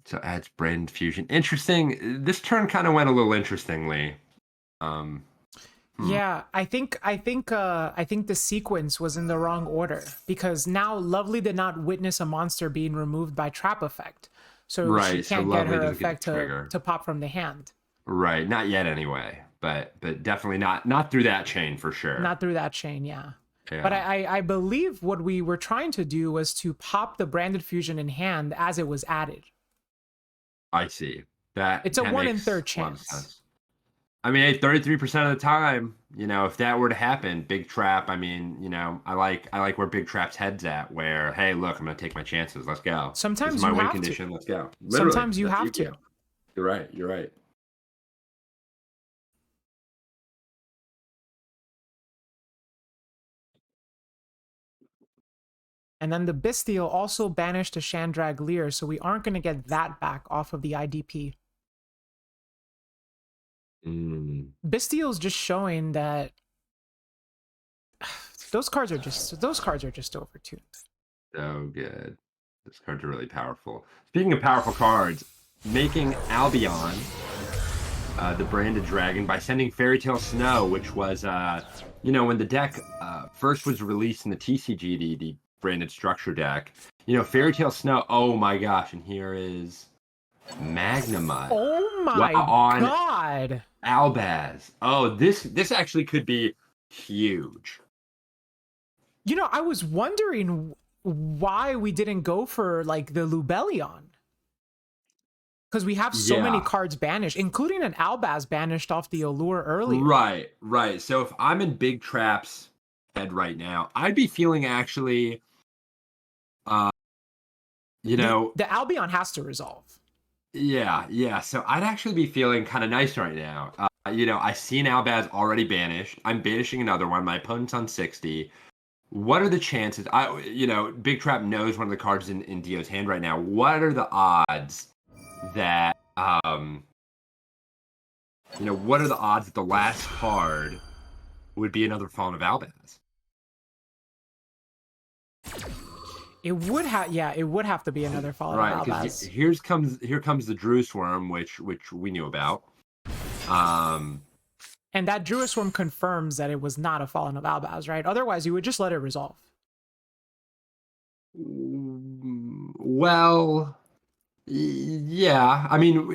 So adds brand fusion. Interesting. This turn kind of went a little interestingly. Yeah, I think the sequence was in the wrong order because now Lovely did not witness a monster being removed by trap effect, so she can't get her effect to pop from the hand. Right, not yet anyway, but definitely not through that chain for sure. Not through that chain, yeah. But I believe what we were trying to do was to pop the branded fusion in hand as it was added. I see. It's a 1 in 3 chance. I mean, 33% of the time, if that were to happen, Big Trap, I mean, I like where Big Trap's head's at, where, hey, look, I'm going to take my chances. Let's go. Sometimes this is my you win have condition. to. Let's go. Literally, sometimes you have to. You're right. And then the Bestial also banished a Shandrag Lear, so we aren't going to get that back off of the IDP. Bestial's just showing that those cards are just overtuned. So good. Those cards are really powerful. Speaking of powerful cards, making Albion the branded dragon by sending Fairy Tale Snow, which was when the deck first was released in the TCG, the branded structure deck. Fairy Tale Snow. Oh my gosh! And here is Magnemite. Oh my god! Albaz. Oh, this actually could be huge. I was wondering why we didn't go for like the Lubellion. Because we have so many cards banished, including an Albaz banished off the Allure earlier. Right. So if I'm in Big Trap's head right now, I'd be feeling actually You know, The Albion has to resolve. yeah. So I'd actually be feeling kind of nice right now. You know, I see an Albaz already banished. I'm banishing another one. My opponent's on 60. What are the chances? You know, Big Trap knows one of the cards in Dio's hand right now. What are the odds that, you know, what are the odds that the last card would be another Fallen of Albaz? It would have, yeah, it would have to be another Fallen Right, of because Albaz. here comes the Drew Swarm, which we knew about. And that Druid Swarm confirms that it was not a Fallen of Albaz, right? Otherwise, you would just let it resolve. Well, yeah. I mean,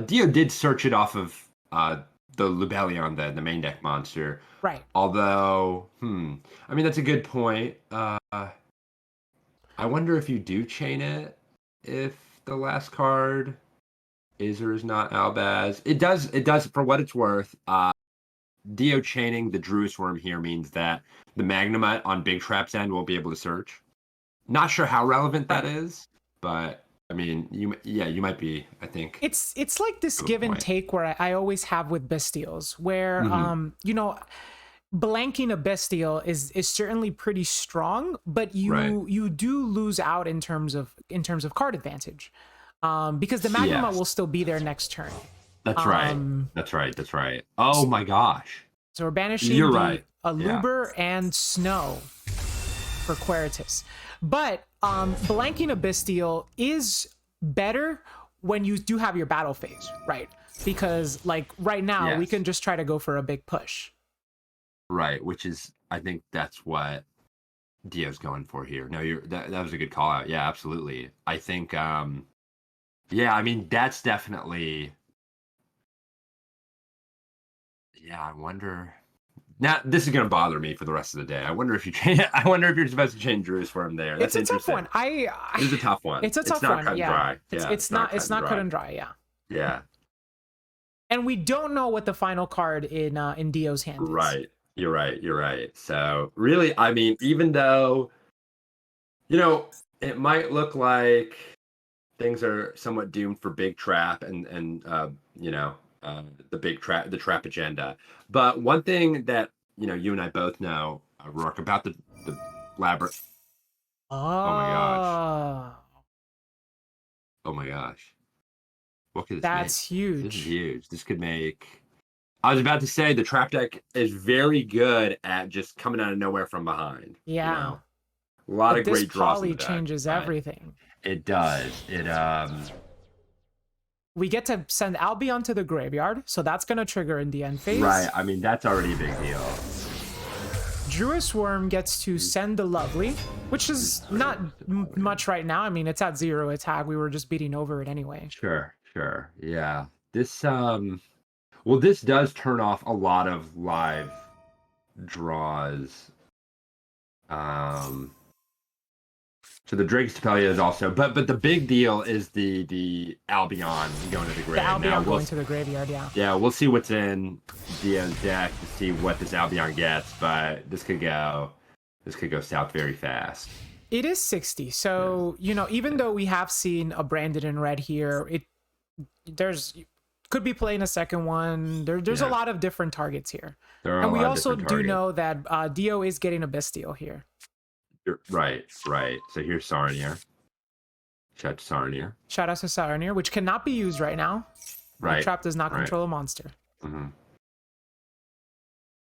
Dio did search it off of the Lubellion, the main deck monster. Right. Although, I mean, that's a good point. I wonder if you do chain it, if the last card is or is not Albaz. It does, for what it's worth. Dio chaining the Druid Swarm here means that the Magnemite on Big Trap's end will be able to search. Not sure how relevant that is, but I mean, you might be. I think It's like this give and take where I always have with Bestials, where you know, blanking a Bestial is certainly pretty strong, but you do lose out in terms of card advantage, because the Magnemite will still be there next turn. That's right. That's right. Oh my gosh. So we're banishing Aluber and Snow for Queritus. But blanking a Bestial is better when you do have your battle phase, right? Because like right now, we can just try to go for a big push. Right, which is, I think that's what Dio's going for here. No, that was a good call out. Yeah, absolutely. I think, yeah, I mean, that's definitely... Yeah, I wonder. Now this is gonna bother me for the rest of the day. I wonder if you change. I wonder if you're supposed to change Drew's for him there. That's it's a tough one. It's a tough one. It's a tough not one. Cut and dry. It's not cut and dry. Yeah. Yeah. And we don't know what the final card in Dio's hand is. Right. You're right. So really, I mean, even though, you know, it might look like things are somewhat doomed for Big Trap and you know. The trap agenda. But one thing that, you know, you and I both know, Rourke, about the labyrinth. Oh my gosh. What could this That's make? huge. This is huge. This could make... I was about to say the trap deck is very good at just coming out of nowhere from behind. Yeah. You know? A lot of great draws. This changes everything. It does. We get to send Albion to the graveyard, so that's going to trigger in the end phase. Right, I mean, that's already a big deal. Druid Swarm gets to send the Lovely, which is not much right now. I mean, it's at 0 attack. We were just beating over it anyway. Sure. Yeah. This, well, this does turn off a lot of live draws. So the Drake's Tapelia is also, but the big deal is the Albion going to the grave. The Albion going to the graveyard, yeah. Yeah, we'll see what's in Dio's deck to see what this Albion gets, but this could go south very fast. It is 60, so you know, even though we have seen a Branded in red here, could be playing a second one. There's a lot of different targets here, and we also do know that Dio is getting a Bestial here. Right. So here's Saronir. Shout out to Saronir. Shout out to Saronir, which cannot be used right now. Right. Trap does not control a monster. Mm-hmm.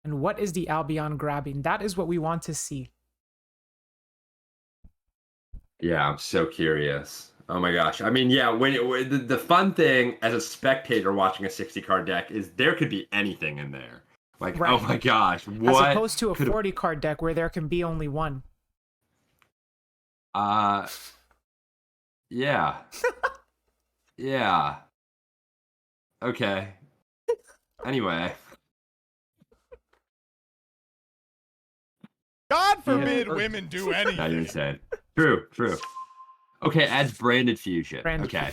And what is the Albion grabbing? That is what we want to see. Yeah, I'm so curious. Oh my gosh. I mean, yeah, when the fun thing as a spectator watching a 60 card deck is there could be anything in there. Like, oh my gosh. What? As opposed to a 40 card deck where there can be only one. Yeah. Yeah. Okay. Anyway. God forbid women do anything. Now you're insane. True. Okay, adds branded fusion. Okay.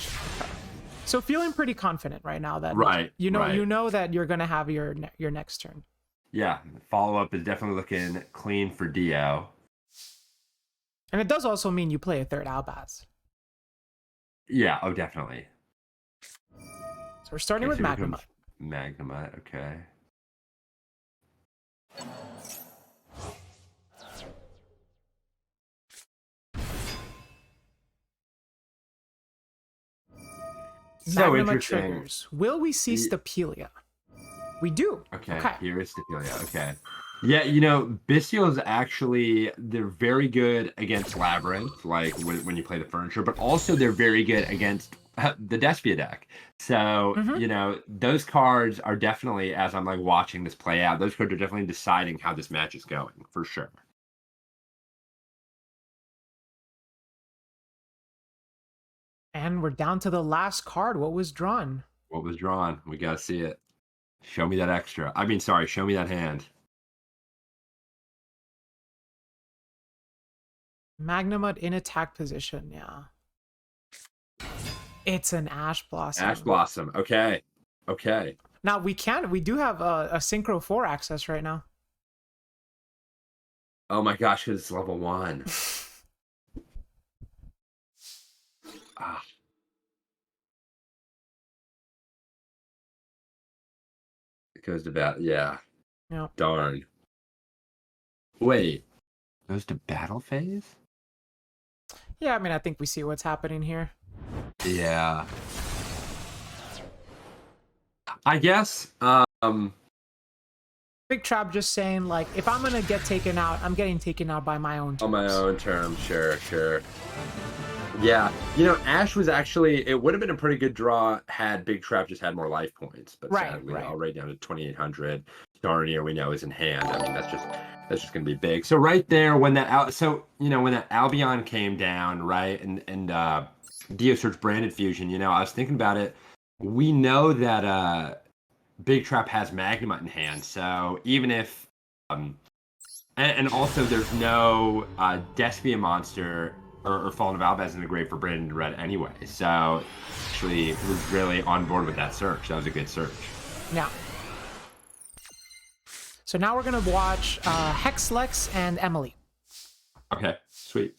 So feeling pretty confident right now that you know that you're gonna have your next turn. Yeah, follow up is definitely looking clean for Dio. And it does also mean you play a third Albaz. Yeah. Oh, definitely. So we're starting with so here Magnemite. comes Magnemite. Okay. So Magnemite interesting. triggers. Will we see Stapelia? We do. Okay, Okay. here is Stapelia. Okay. Yeah, Bestials actually, they're very good against Labyrinth, like when you play the furniture, but also they're very good against the Despia deck. So, those cards are definitely, as I'm like watching this play out, those cards are definitely deciding how this match is going, for sure. And we're down to the last card. What was drawn? What was drawn? We gotta see it. Show me that extra. I mean, sorry, show me that hand. Magnemite in attack position, yeah. It's an Ash Blossom. Ash Blossom. Okay. Okay. Now we do have a Synchro 4 access right now. Oh my gosh, because it's level 1. Ah. It goes to battle. Yeah. Yeah. Darn. Wait. Goes to battle phase? Yeah, I mean, I think we see what's happening here. Yeah. I guess. Big Trap just saying, like, if I'm gonna get taken out, I'm getting taken out by my own terms. On my own terms, sure. Yeah, Ash was actually, it would have been a pretty good draw had Big Trap just had more life points, but sadly, already down to 2,800. Darnier, we know, is in hand. I mean, that's just gonna be big. So right there, when that Albion came down, right, and Dio Search branded fusion, I was thinking about it. We know that Big Trap has Magnemite in hand, so even if and also there's no Despia monster or Fallen of Albaz in the grave for Brandon Red anyway, so actually was really on board with that search. That was a good search. Yeah. So now we're gonna watch Hexlex and Emily. Okay, sweet.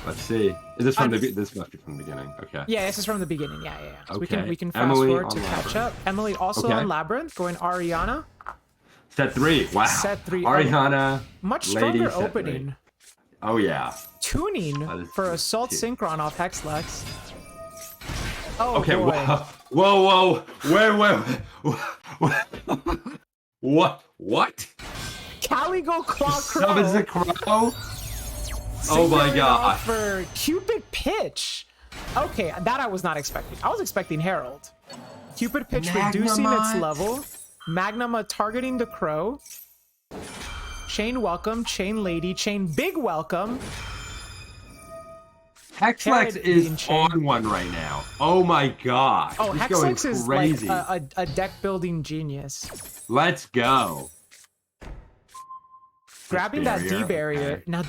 Let's see. Is this from this must be from the beginning? Okay. Yeah, this is from the beginning. Yeah. So okay. we can fast Emily forward to Labyrinth. catch up. Emily also on Labyrinth, going Ariana. Set 3. Wow. Set 3. Ariana. Much stronger Lady, opening. 3. Oh yeah. Tuning for Assault Synchron off Hexlex. Oh, okay. boy. Whoa. Wait. What? Caligo Claw Crow. Summons the crow. Oh my god. For Cupid Pitch. Okay, that I was not expecting. I was expecting Herald. Cupid Pitch reducing its level. Magnema targeting the crow. Chain Welcome, Chain Lady, Chain Big Welcome. Hexlex is on one right now. Oh my god. Oh, he's Hexlex is crazy. like a deck building genius. Let's go. Grabbing that D barrier. Okay. Now,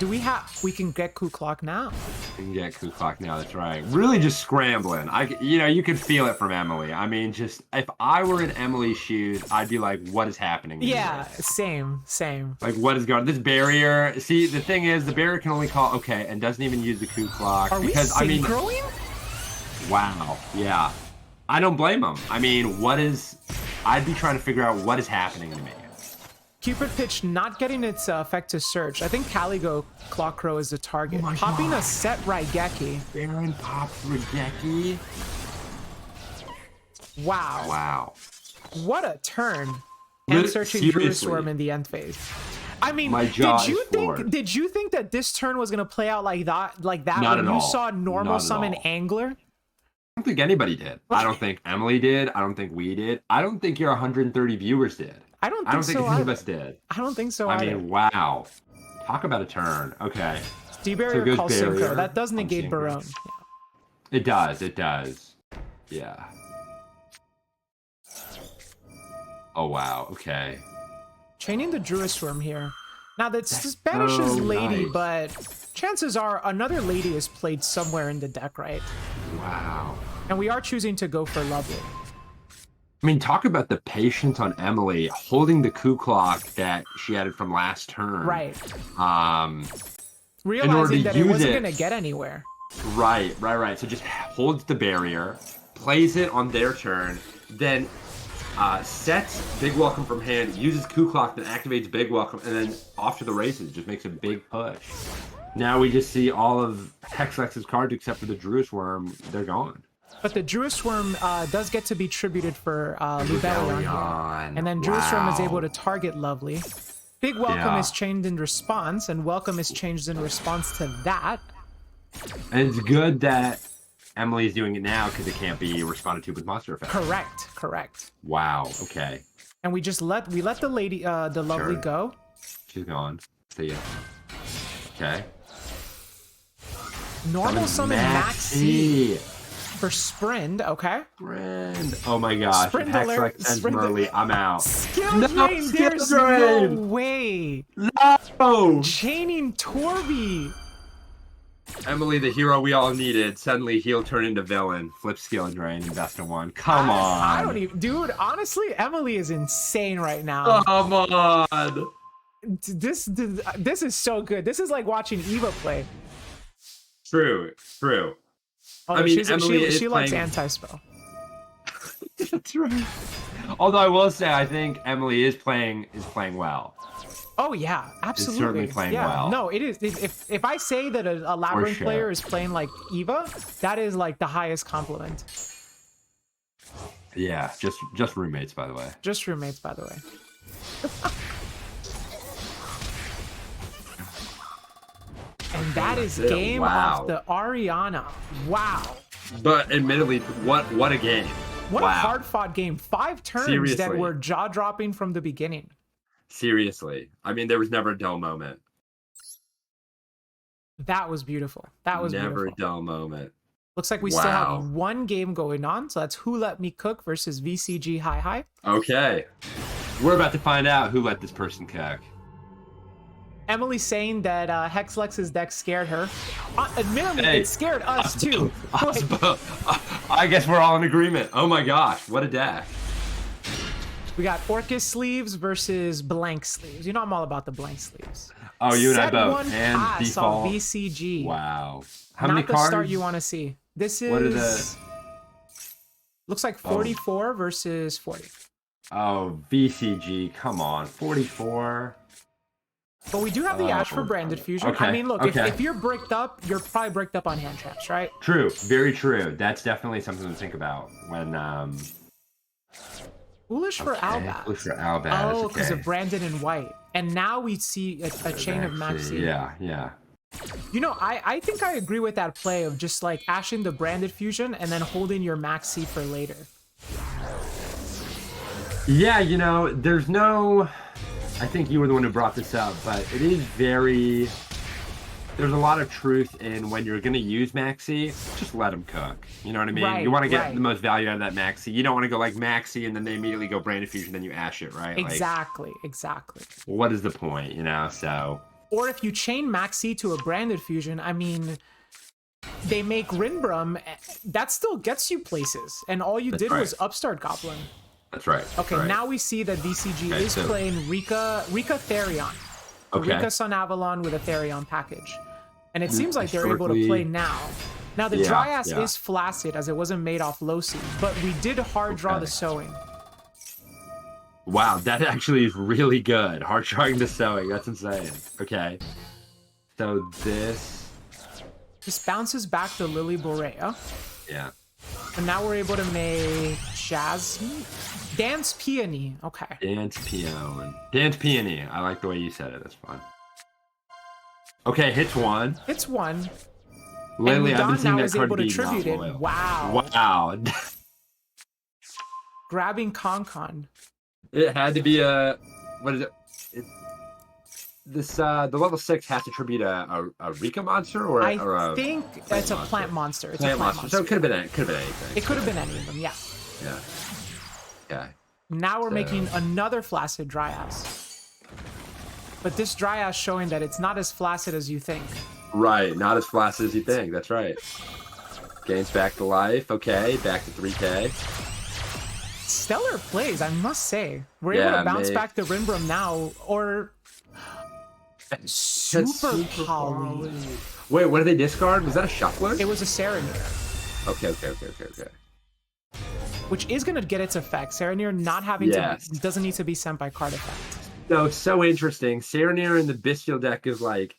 we can get Kuklok now. We can get Kuklok now, that's right. Really just scrambling. You could feel it from Emily. I mean, just, if I were in Emily's shoes, I'd be like, what is happening? Yeah, same. Like, what is going on? This barrier, see, the thing is, the barrier can only call, okay, and doesn't even use the Kuklok. Are because, we synchroing? Wow, yeah. I don't blame him. I mean, I'd be trying to figure out what is happening to me. Cupid Pitch not getting its effect to search. I think Caligo Claw Crow is the target. Oh Popping a set Raigeki. Baron pops Raigeki. Wow. What a turn. And searching Druid Swarm in the end phase. I mean, did you think that this turn was gonna play out like that? Not when at you all. saw normal summon Angler? I don't think anybody did. I don't think Emily did. I don't think we did. I don't think your 130 viewers did. I don't think any of us did. I don't think so either. I mean, wow. Talk about a turn. Okay. D-Barrier calls Synchro. That does negate Barone. Yeah. It does. Yeah. Oh, wow. Okay. Chaining the Druid Swarm here. Now, that's Spanish is Lady, nice. but chances are another Lady is played somewhere in the deck, right? Wow. And we are choosing to go for Lovely. I mean, talk about the patience on Emily holding the Kuklok that she added from last turn. Right. Realizing that it wasn't going to get anywhere. Right. So just holds the barrier, plays it on their turn, then sets Big Welcome from hand, uses Coup Clock, then activates Big Welcome, and then off to the races. Just makes a big push. Now we just see all of Hexlex's cards except for the Druis Worm. They're gone. But the Druis Worm does get to be tributed for Lubellion here. And then Druis Worm is able to target Lovely. Big Welcome is changed in response, and Welcome is changed in response to that. And it's good that Emily's doing it now because it can't be responded to with monster effect. Correct. Wow, okay. And we let the lady, the Lovely go. She's gone. See ya. Okay. Normal summon Maxi for Sprind, okay. Sprind. Oh my gosh. Sprind Hex alert. like sends Merly. I'm out. Skill Drain, there's no way. No! Chaining Torby. Emily, the hero we all needed, suddenly he'll turn into villain. Flip skill drain, invest in one. Come on. I don't even, dude, honestly, Emily is insane right now. Come on. This is so good. This is like watching Eva play. True. Oh, I mean, she likes anti-spell. That's right. Although I will say, I think Emily is playing well. Oh yeah, absolutely. It's certainly playing well. No, it is. If I say that a Labyrinth player is playing like Eva, that is like the highest compliment. Yeah, just roommates, by the way. Just roommates, by the way. And that is game off the Ariana. Wow. But admittedly, what a game. What a hard-fought game. 5 turns that were jaw-dropping from the beginning. Seriously. I mean, there was never a dull moment. That was beautiful. That was never beautiful. a dull moment. Looks like we still have one game going on. So that's Who Let Me Cook versus VCG Hi. Okay. We're about to find out who let this person cook. Emily saying that Hexlex's deck scared her. Admittedly, it scared us too. I guess we're all in agreement. Oh my gosh, what a deck. We got Orcus sleeves versus blank sleeves. You know I'm all about the blank sleeves. Oh, you and I Set both. one And pass default. on VCG. Wow. How Not many the cards? start you want to see. This is... What are the... Looks like 44 versus 40. Oh, VCG, come on. 44. But we do have the Ash for Branded Fusion. Okay, I mean, look, if you're bricked up, you're probably bricked up on hand traps, right? True, very true. That's definitely something to think about when... Foolish for Albat. Foolish for Albat. Oh, because of Branded and White. And now we see a chain of Maxi. Yeah. You know, I think I agree with that play of just like ashing the Branded Fusion and then holding your Maxi for later. Yeah, you know, there's no... I think you were the one who brought this up, but it is very... There's a lot of truth in when you're going to use Maxi, just let them cook. You know what I mean? Right, you want to get the most value out of that Maxi. You don't want to go like Maxi and then they immediately go Branded Fusion, then you ash it, right? Exactly. What is the point, you know? So... Or if you chain Maxi to a Branded Fusion, I mean... They make Rinbrum, that still gets you places. And all you did was Upstart Goblin. That's right. Okay, now we see that VCG is playing Rika Therion. Rika Sun Avalon with a Therion package. And it seems like they're able to play now. Now, the Dryas is flaccid as it wasn't made off Losi, but we did hard draw the Sowing. Wow, that actually is really good. Hard drawing the Sowing, that's insane. Okay. So this bounces back the Lily Borea. Yeah. And now we're able to make Jasmine? Dance Peony. Okay. Dance Peony. Dance Peony. I like the way you said it. That's fun. Okay, hits one. Hits one. Lately, and I've been seeing now that is card able to being tribute it. loyal. Wow. Grabbing Concon. It had to be a... What is it? The level 6 has to tribute a Rika monster or I think it's a plant monster. It's a plant monster. So it could have been anything. It could have been any of them, yeah. Yeah. Now we're making another flaccid Dryas. But this Dryas showing that it's not as flaccid as you think. Right, not as flaccid as you think. That's right. Gains back to life. Okay, back to 3K. Stellar plays, I must say. We're able to bounce back the Rinbrum now, or... That's Super poly. Wait, what did they discard? Was that a shuffler? It was a Serenir, Okay. which is going to get its effect. Serenir not having Yes. to, doesn't need to be sent by card effect. So interesting. Serenir in the Bestial deck is like,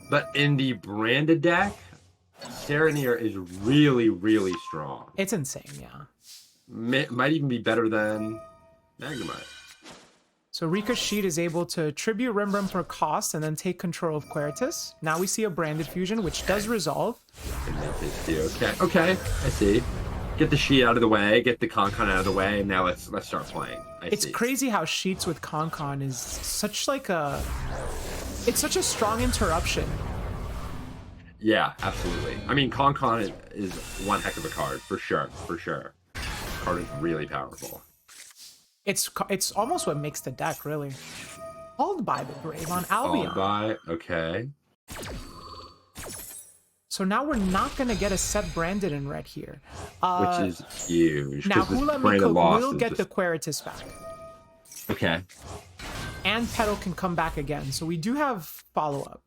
but in the branded deck, Serenir is really, really strong. It's insane, yeah. Might even be better than Magnemite. So Rika's Sheet is able to tribute Rembrandt for cost and then take control of Queritus. Now we see a branded fusion, which does resolve. Okay, I see. Get the Sheet out of the way, get the Concon out of the way, and now let's start playing. It's crazy how Sheets with Concon is such like a... It's such a strong interruption. Yeah, absolutely. I mean, Concon is one heck of a card, for sure. Card is really powerful. It's almost what makes the deck, really. Called by the Brave on Albion. Okay. So now we're not going to get a set branded in red here. Which is huge. Now, Hula Miko will get the Queritus back. Okay. And Petal can come back again. So we do have follow-up.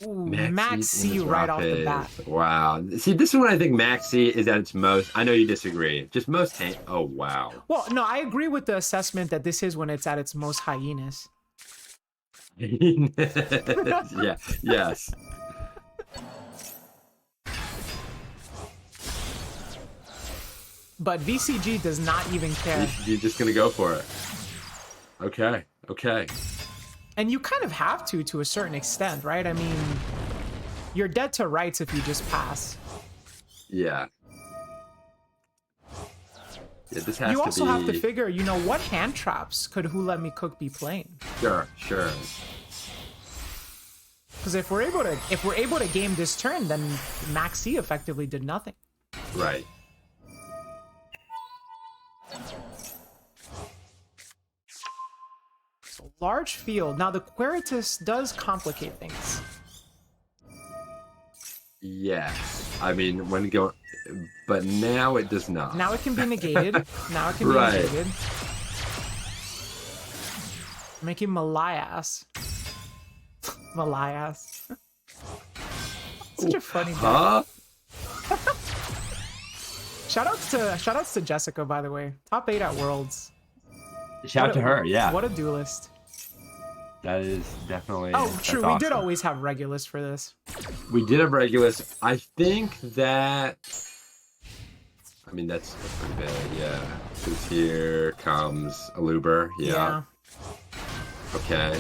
Ooh, Maxi right off the bat. Wow. See, this is when I think Maxi is at its most. I know you disagree. Just most. Oh, wow. Well, no, I agree with the assessment that this is when it's at its most hyenas. Yeah. Yes. But VCG does not even care. You're just gonna go for it. Okay. And you kind of have to a certain extent, right? I mean, you're dead to rights if you just pass. Yeah. This has to be... You also have to figure, you know, what hand traps could Who Let Me Cook be playing? Sure. Because if we're able to game this turn, then Maxi effectively did nothing. Right. Large field. Now the Queritus does complicate things. Yes. I mean, when going... But now it does not. Now it can be negated. Negated. Making Malayas. Malayas. Such a funny guy. Shoutouts to Jessica, by the way. Top 8 at Worlds. Shout out to her, yeah. What a duelist. That is definitely... Oh, true. We awesome. did always have Regulus for this. We did have Regulus. I think that... I mean, that's pretty big, yeah. Because here comes Aluber, yeah. Okay.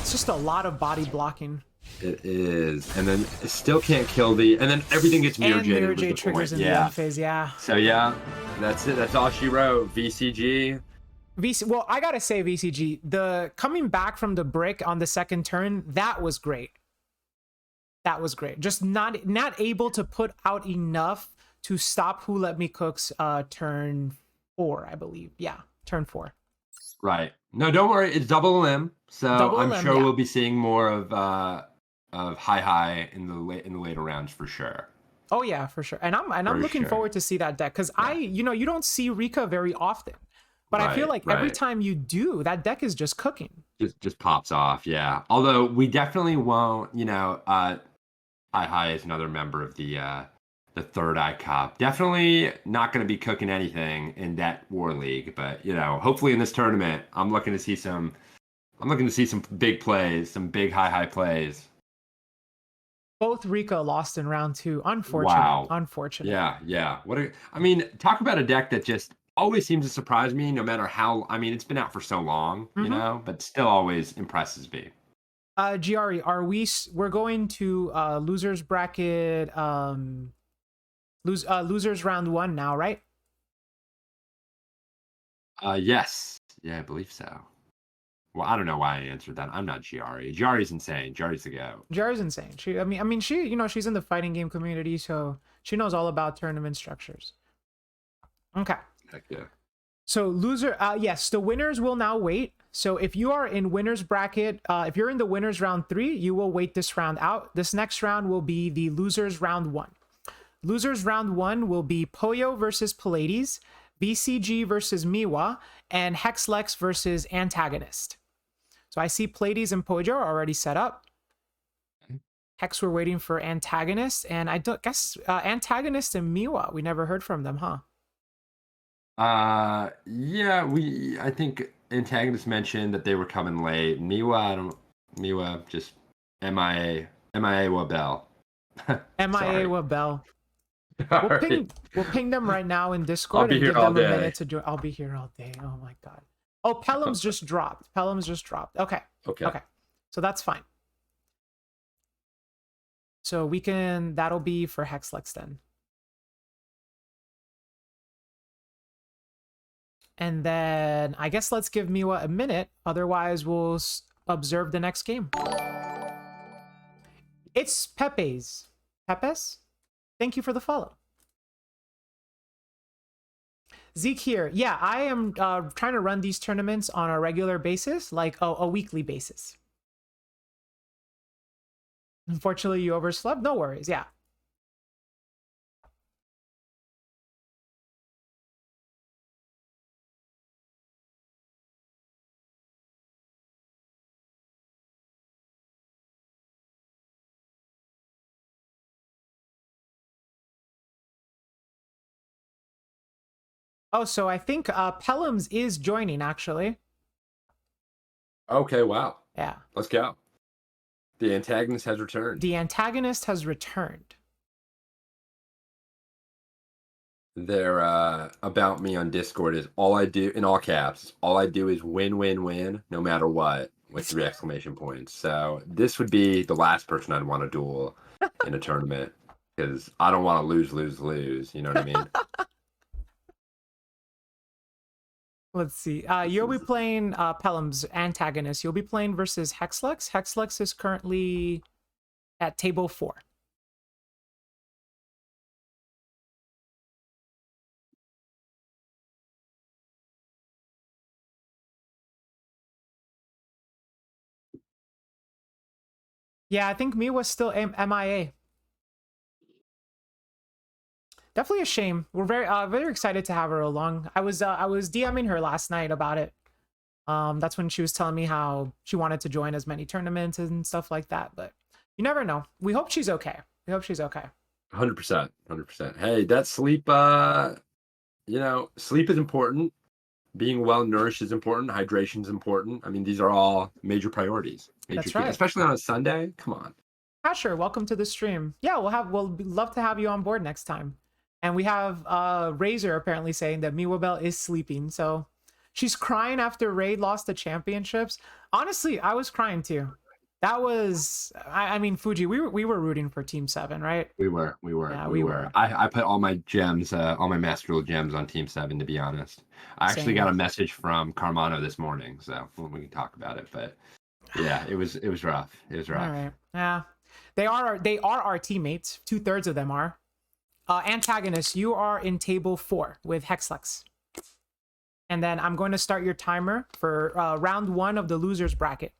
It's just a lot of body blocking. It is. And then it still can't kill the... And then everything gets Mirror Jade. Mirror Jade triggers in the end phase, yeah. So, yeah, that's it. That's all she wrote. VCG... Well, I gotta say, VCG, the coming back from the brick on the second turn, that was great. Just not able to put out enough to stop Who Let Me Cook's turn 4, I believe. Yeah, turn 4. Right. No, don't worry. It's double limb, so I'm sure we'll be seeing more of Hi in the later rounds for sure. Oh yeah, for sure. And I'm looking forward to see that deck because you don't see Rika very often. But I feel like every time you do, that deck is just cooking. Just pops off, yeah. Although we definitely won't, Hi is another member of the Third Eye Cup. Definitely not going to be cooking anything in that War League, but hopefully in this tournament, I'm looking to see some big plays, some big high plays. Both Rika lost in round 2. Unfortunate. Wow. Unfortunate. Yeah. Talk about a deck that just always seems to surprise me, no matter how. I mean, it's been out for so long, but still always impresses me. Giari, we're going to losers bracket, losers round 1 now, right? Yes. Yeah, I believe so. Well, I don't know why I answered that. I'm not Giari. Giari's insane. Giari's the go. Giari's insane. She she's in the fighting game community, so she knows all about tournament structures. Okay. Heck yeah. So yes, the winners will now wait. So if you are in winners bracket, if you're in the winners round 3, you will wait this round out. This next round will be the losers round 1. Losers round 1 will be Poyo versus Pallades, BCG versus Miwa, and Hexlex versus Antagonist. So I see Pleiades and Pojo are already set up. Hex, we're waiting for Antagonist, and I don't guess Antagonist and Miwa. We never heard from them, huh? Yeah, I think Antagonist mentioned that they were coming late. Miwa just MIA Wabell. MIA Wabell. We'll ping them right now in Discord be and here give all them a day. minute to do it. I'll be here all day. Oh my god. Oh, Pelham's just dropped. Okay. Okay. So that's fine. So that'll be for Hexlex then. And then I guess let's give Miwa a minute. Otherwise, we'll observe the next game. It's Pepe's. Pepes? Thank you for the follow. Zeke here. Yeah, I am trying to run these tournaments on a regular basis, like a weekly basis. Unfortunately, you overslept. No worries. Yeah. Oh, so I think Pelham's is joining, actually. Okay, wow. Yeah. Let's go. The antagonist has returned. The antagonist has returned. Their about me on Discord is all I do, in all caps, all I do is win, win, win, no matter what, with 3 exclamation points. So this would be the last person I'd want to duel in a tournament, because I don't want to lose, lose. You know what I mean? Let's see. You'll be playing Pelham's antagonist. You'll be playing versus Hexlex. Hexlex is currently at table 4. Yeah, I think Miwa's still MIA. Definitely a shame. We're very excited to have her along. I was DMing her last night about it. That's when she was telling me how she wanted to join as many tournaments and stuff like that. But you never know. We hope she's okay. 100%. Hey, that sleep, sleep is important. Being well nourished is important. Hydration is important. I mean, these are all major priorities. That's right. Especially on a Sunday. Come on. Asher, welcome to the stream. Yeah, we'll love to have you on board next time. And we have Razor apparently saying that Miwabel is sleeping. So she's crying after Raid lost the championships. Honestly, I was crying too. That was, I mean, Fuji, we were rooting for Team 7, right? We were. Yeah, we were. I put all my gems, all my Master Duel gems on Team 7, to be honest. I actually got a message from Carmano this morning, so we can talk about it. But yeah, it was rough. It was rough. All right. Yeah. They are our teammates. 2/3 of them are. Antagonist, you are in table 4 with Hexlex. And then I'm going to start your timer for round 1 of the losers bracket.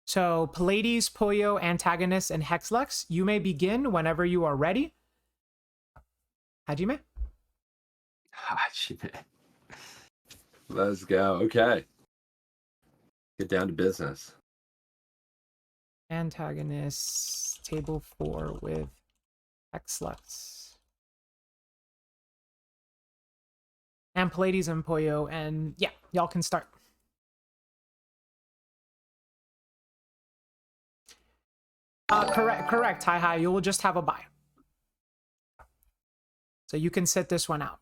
So Pleiades, Poyo, Antagonist, and Hexlex, you may begin whenever you are ready. Hajime? Hajime. Let's go. Okay. Get down to business. Antagonist, table 4 with Hexlex. And Pleiades and Poyo, and yeah, y'all can start. Correct, Hi. You will just have a bye. So you can sit this one out.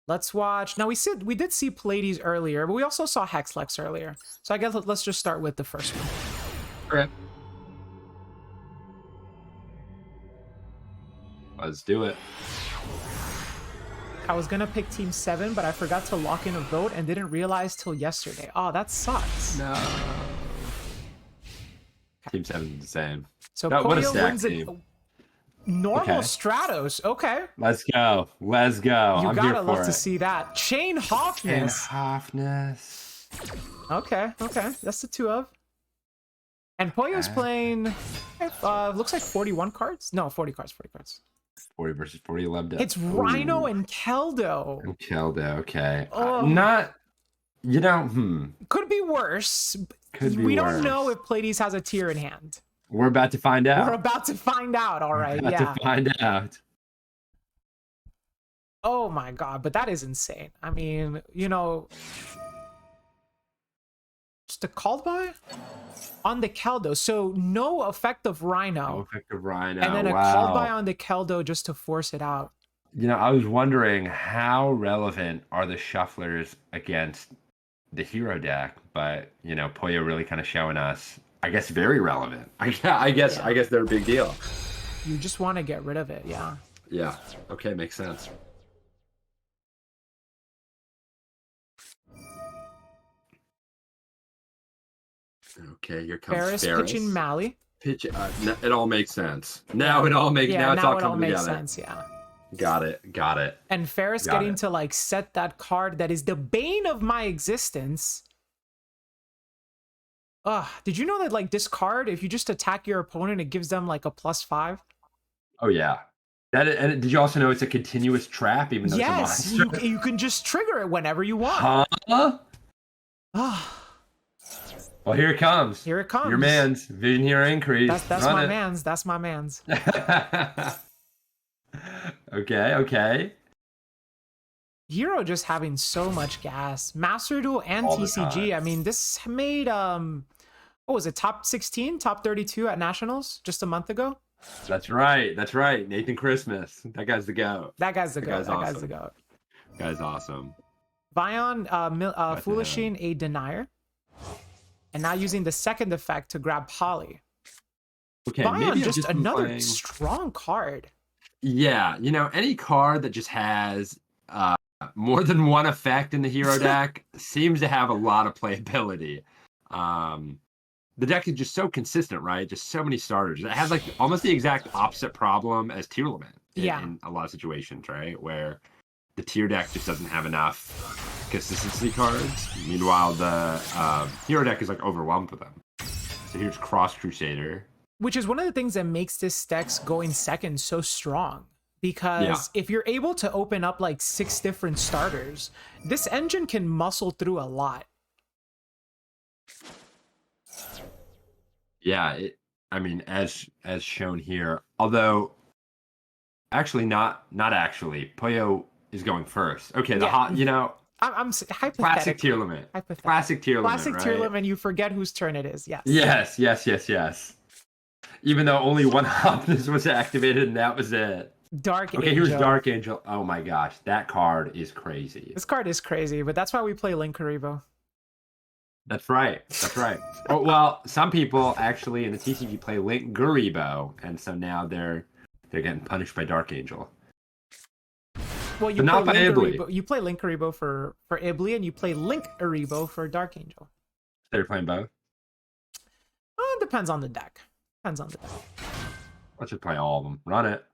Let's watch. Now we did see Pleiades earlier, but we also saw Hexlex earlier. So I guess let's just start with the first one. Okay. Let's do it. I was gonna pick Team 7, but I forgot to lock in a vote and didn't realize till yesterday. Oh, that sucks. No. Team 7 is the same. So what a Poyo stack wins team. Normal Stratos. Okay. Let's go. You I'm gotta here for love it. to see that. Chain Hoffness. Okay. That's the 2 of. And Poyo's playing, looks like 41 cards? No, 40 cards. 40 versus 40, loved it. It's Rhino and Keldo. Okay. Oh. You know, Could be worse. Could be we don't know worse. if Pleiades has a tier in hand. We're about to find out. We're about to find out. All right, We're about to find out. Oh my god, but that is insane. I mean, you know, just a called by on the Keldo. So no effect of Rhino. No effect of Rhino. And then a wow. called by on the Keldo just to force it out. You know, I was wondering how relevant are the shufflers against the hero deck, but you know, Poyo really kind of showing us, I guess, very relevant. I guess they're a big deal. You just want to get rid of it, yeah. Yeah. Okay, makes sense. Okay, here comes Ferris Ferris. pitching Mally. It all makes sense. Now it all makes now it's all coming makes together. sense, yeah. Got it. And Ferris getting to like set that card that is the bane of my existence. Did you know that like this card, if you just attack your opponent, it gives them like a +5? Oh yeah. And did you also know it's a continuous trap, even though yes, it's a monster? you can just trigger it whenever you want. Huh? Well, here it comes. Here it comes. Your man's vision here increase. That's my man's. That's my man's. Okay. Hero just having so much gas. Master Duel and All the TCG. time. I mean, this made what was it, top 16, top 32 at Nationals just a month ago? That's right. Nathan Christmas. That guy's the goat. That guy's the goat. That guy's the goat. Guy's awesome. Vion Foolishing a Denier. And now using the second effect to grab Polly. Okay, Vion, maybe just another strong card. Yeah, you know, any card that just has more than one effect in the hero deck seems to have a lot of playability. The deck is just so consistent, right? Just so many starters. It has like almost the exact opposite problem as Tier Lament in a lot of situations, right? Where the tier deck just doesn't have enough consistency cards. Meanwhile, the hero deck is like overwhelmed with them. So here's Cross Crusader. Which is one of the things that makes this deck's going second so strong. Because if you're able to open up like 6 different starters, this engine can muscle through a lot. Yeah, I mean, as shown here, although actually not actually. Poyo is going first. Okay, you know, I'm hypothetical. Classic Tier Lament. Classic Tier Lament. Classic Tier Lament. You forget whose turn it is. Yes. Yes. Even though only one Optus was activated and that was it. Dark Angel. Okay, here's Dark Angel. Oh my gosh, that card is crazy. This card is crazy, but that's why we play Link Karibo. That's right. Oh, well, some people actually in the TCG play Link Garibo, and so now they're getting punished by Dark Angel. Well, you but not by Ibli. You play Link Karibo for Ibli, and you play Link Aribo for Dark Angel. They're playing both? Depends on the deck. Let's just play all of them. Run it.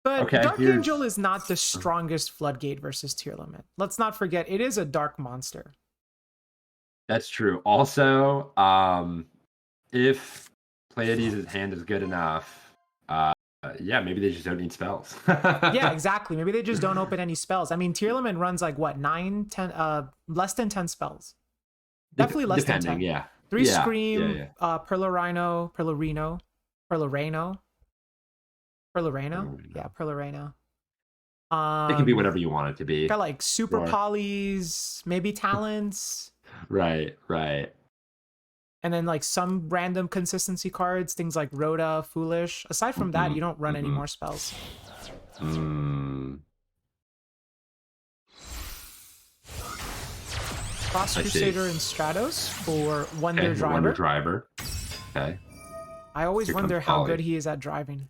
But okay, Dark Angel is not the strongest floodgate versus Tier Limit. Let's not forget, it is a dark monster. That's true. Also, if Pleiades' hand is good enough, maybe they just don't need spells. Yeah, exactly. Maybe they just don't open any spells. I mean, Tier Limit runs like what, 9, 10, less than 10 spells. Definitely less than 10. Yeah. 3 Scream, Perlorino. Yeah, Perlorino. It can be whatever you want it to be. Got like super polys, maybe talents. Right. And then like some random consistency cards, things like Rhoda, Foolish. Aside from that, you don't run any more spells. Cross Crusader and Stratos for Wonder Driver. Wonder Driver. Okay. I always wonder how good he is at driving.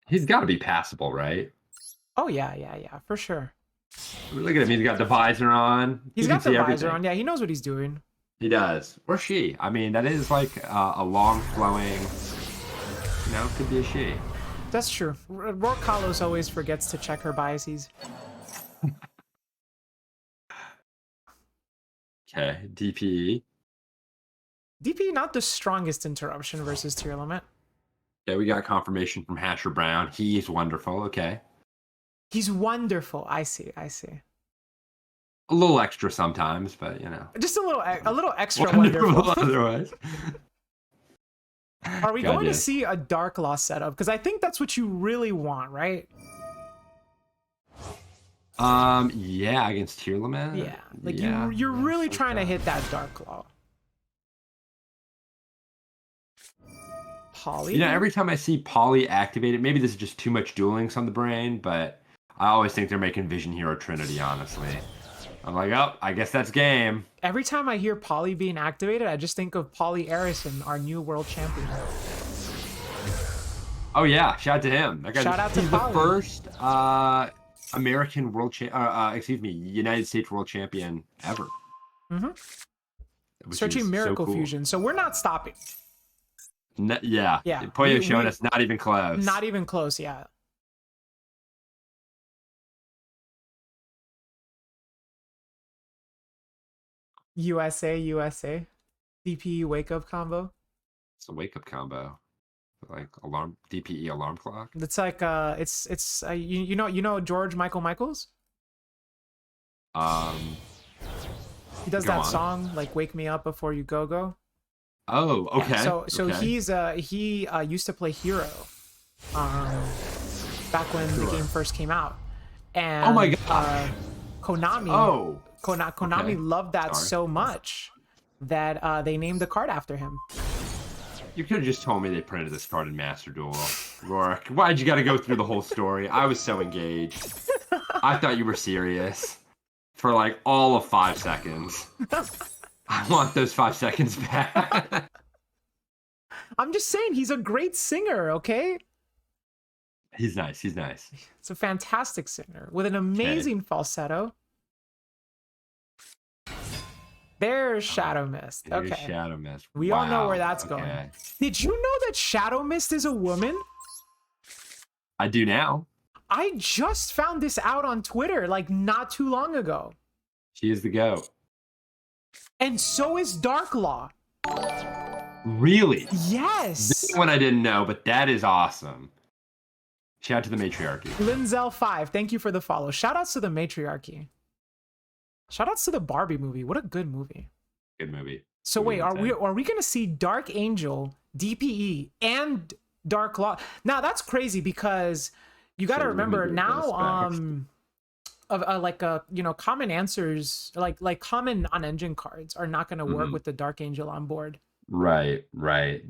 He's got to be passable, right? Oh, yeah, for sure. Look at him. He's got the visor on. He's got the visor on. Yeah, he knows what he's doing. He does. Or she. I mean, that is like a long flowing, could be a she. That's true. Roarkallos always forgets to check her biases. Okay, DPE. DPE not the strongest interruption versus Tier Limit. Okay, we got confirmation from Hasher Brown. He's wonderful. Okay. He's wonderful. I see. A little extra sometimes, but Just a little extra wonderful wonderful. otherwise. Are we God, going to yes. see a Dark Law setup? Because I think that's what you really want, right? Yeah, against Tearlament. Yeah, like yeah, you're really like trying to that. hit that Dark Law. Poly. You know, every time I see Poly activated, maybe this is just too much Duel Links on the brain, but I always think they're making Vision Hero Trinity, honestly. I'm like, oh, I guess that's game. Every time I hear Poly being activated, I just think of Poly Arison, our new world champion. Oh yeah, shout out to him. That guy, Shout out to he's the Poly. first American world United States world champion ever. Which Searching is so Miracle cool. Fusion. So we're not stopping. Yeah. Yeah, Poyo's showing us not even close. Not even close, yeah. USA. DPE wake up combo. It's a wake up combo. Like alarm DPE alarm clock. It's like it's you know George Michaels? He does Go that on. song like "Wake Me Up Before You Go." Oh, okay. Yeah, so okay. he used to play Hero, back when the game first came out, and Oh my god. Konami. Oh. Konami Okay. loved that Sorry. so much that they named the card after him. You could have just told me they printed this card in Master Duel. Rourke, why'd you gotta go through the whole story? I was so engaged. I thought you were serious. For like all of 5 seconds. I want those 5 seconds back. I'm just saying, he's a great singer, okay? He's nice. He's nice. It's a fantastic singer with an amazing falsetto. There's Shadow Mist. Here's Okay. Shadow Mist. We all know Wow, where that's okay. going. Did you know that Shadow Mist is a woman? I do now. I just found this out on Twitter like not too long ago. She is the GOAT. And so is Dark Law. Really? Yes. This is one I didn't know, but that is awesome. Shout out to the matriarchy. Linzel5, thank you for the follow. Shout outs to the matriarchy. Shout outs to the Barbie movie. What a good movie. Good movie. So wait, are we gonna see Dark Angel, DPE, and Dark Law? Now that's crazy because you got to remember now, common answers, like common on engine cards are not gonna work with the Dark Angel on board. Right.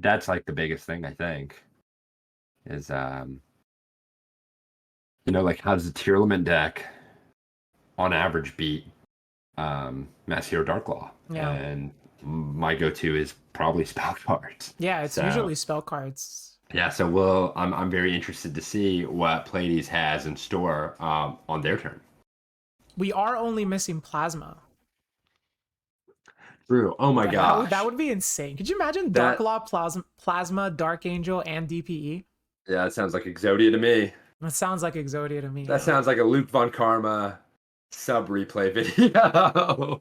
That's like the biggest thing I think. Is like how does the Tearlament deck on average beat Master Hero Dark Law? Yeah. And my go-to is probably spell cards. Yeah, it's usually spell cards. Yeah, so I'm very interested to see what Pleiades has in store on their turn. We are only missing Plasma. True. Oh my gosh. That would be insane. Could you imagine Dark Law, Plasma, Dark Angel, and DPE? Yeah, that sounds like Exodia to me. That sounds like Exodia to me. That sounds like a Luke Von Karma sub replay video.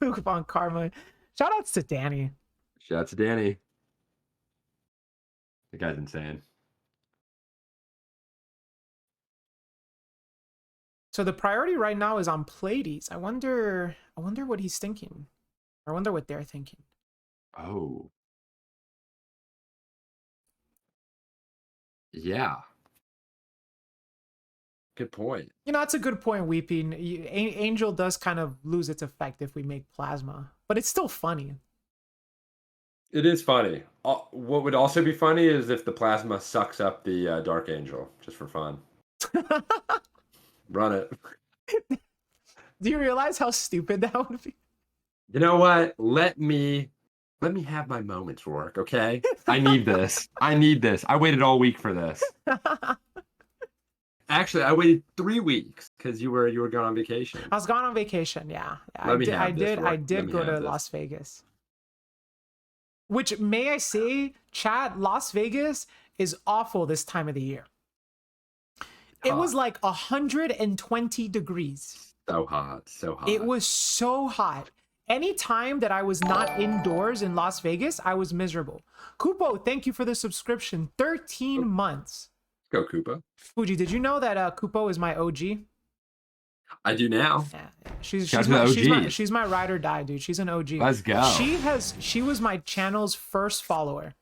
Luke Von Karma. Shout outs to Danny. Shout out to Danny. The guy's insane. So the priority right now is on Pleiades. I wonder what he's thinking. I wonder what they're thinking. Oh. Yeah. Good point. That's a good point, Weeping. Angel does kind of lose its effect if we make Plasma, but it's still funny. It is funny. What would also be funny is if the Plasma sucks up the Dark Angel, just for fun. Run it. Do you realize how stupid that would be? You know what? Let me have my moments, Rourke, okay? I need this. I waited all week for this. Actually, I waited 3 weeks because you were gone on vacation. I was gone on vacation, yeah. I did go to Las Vegas. Which, may I say, chat, Las Vegas is awful this time of the year. It was like 120 degrees. So hot. It was so hot. Any time that I was not indoors in Las Vegas, I was miserable. Kupo, thank you for the subscription. 13 months. Go, Koopa. Fuji, did you know that Kupo is my OG? I do now. Yeah, she's Shout she's out my to she's the my OGs. she's my ride or die, dude. She's an OG. Let's go. She was my channel's first follower.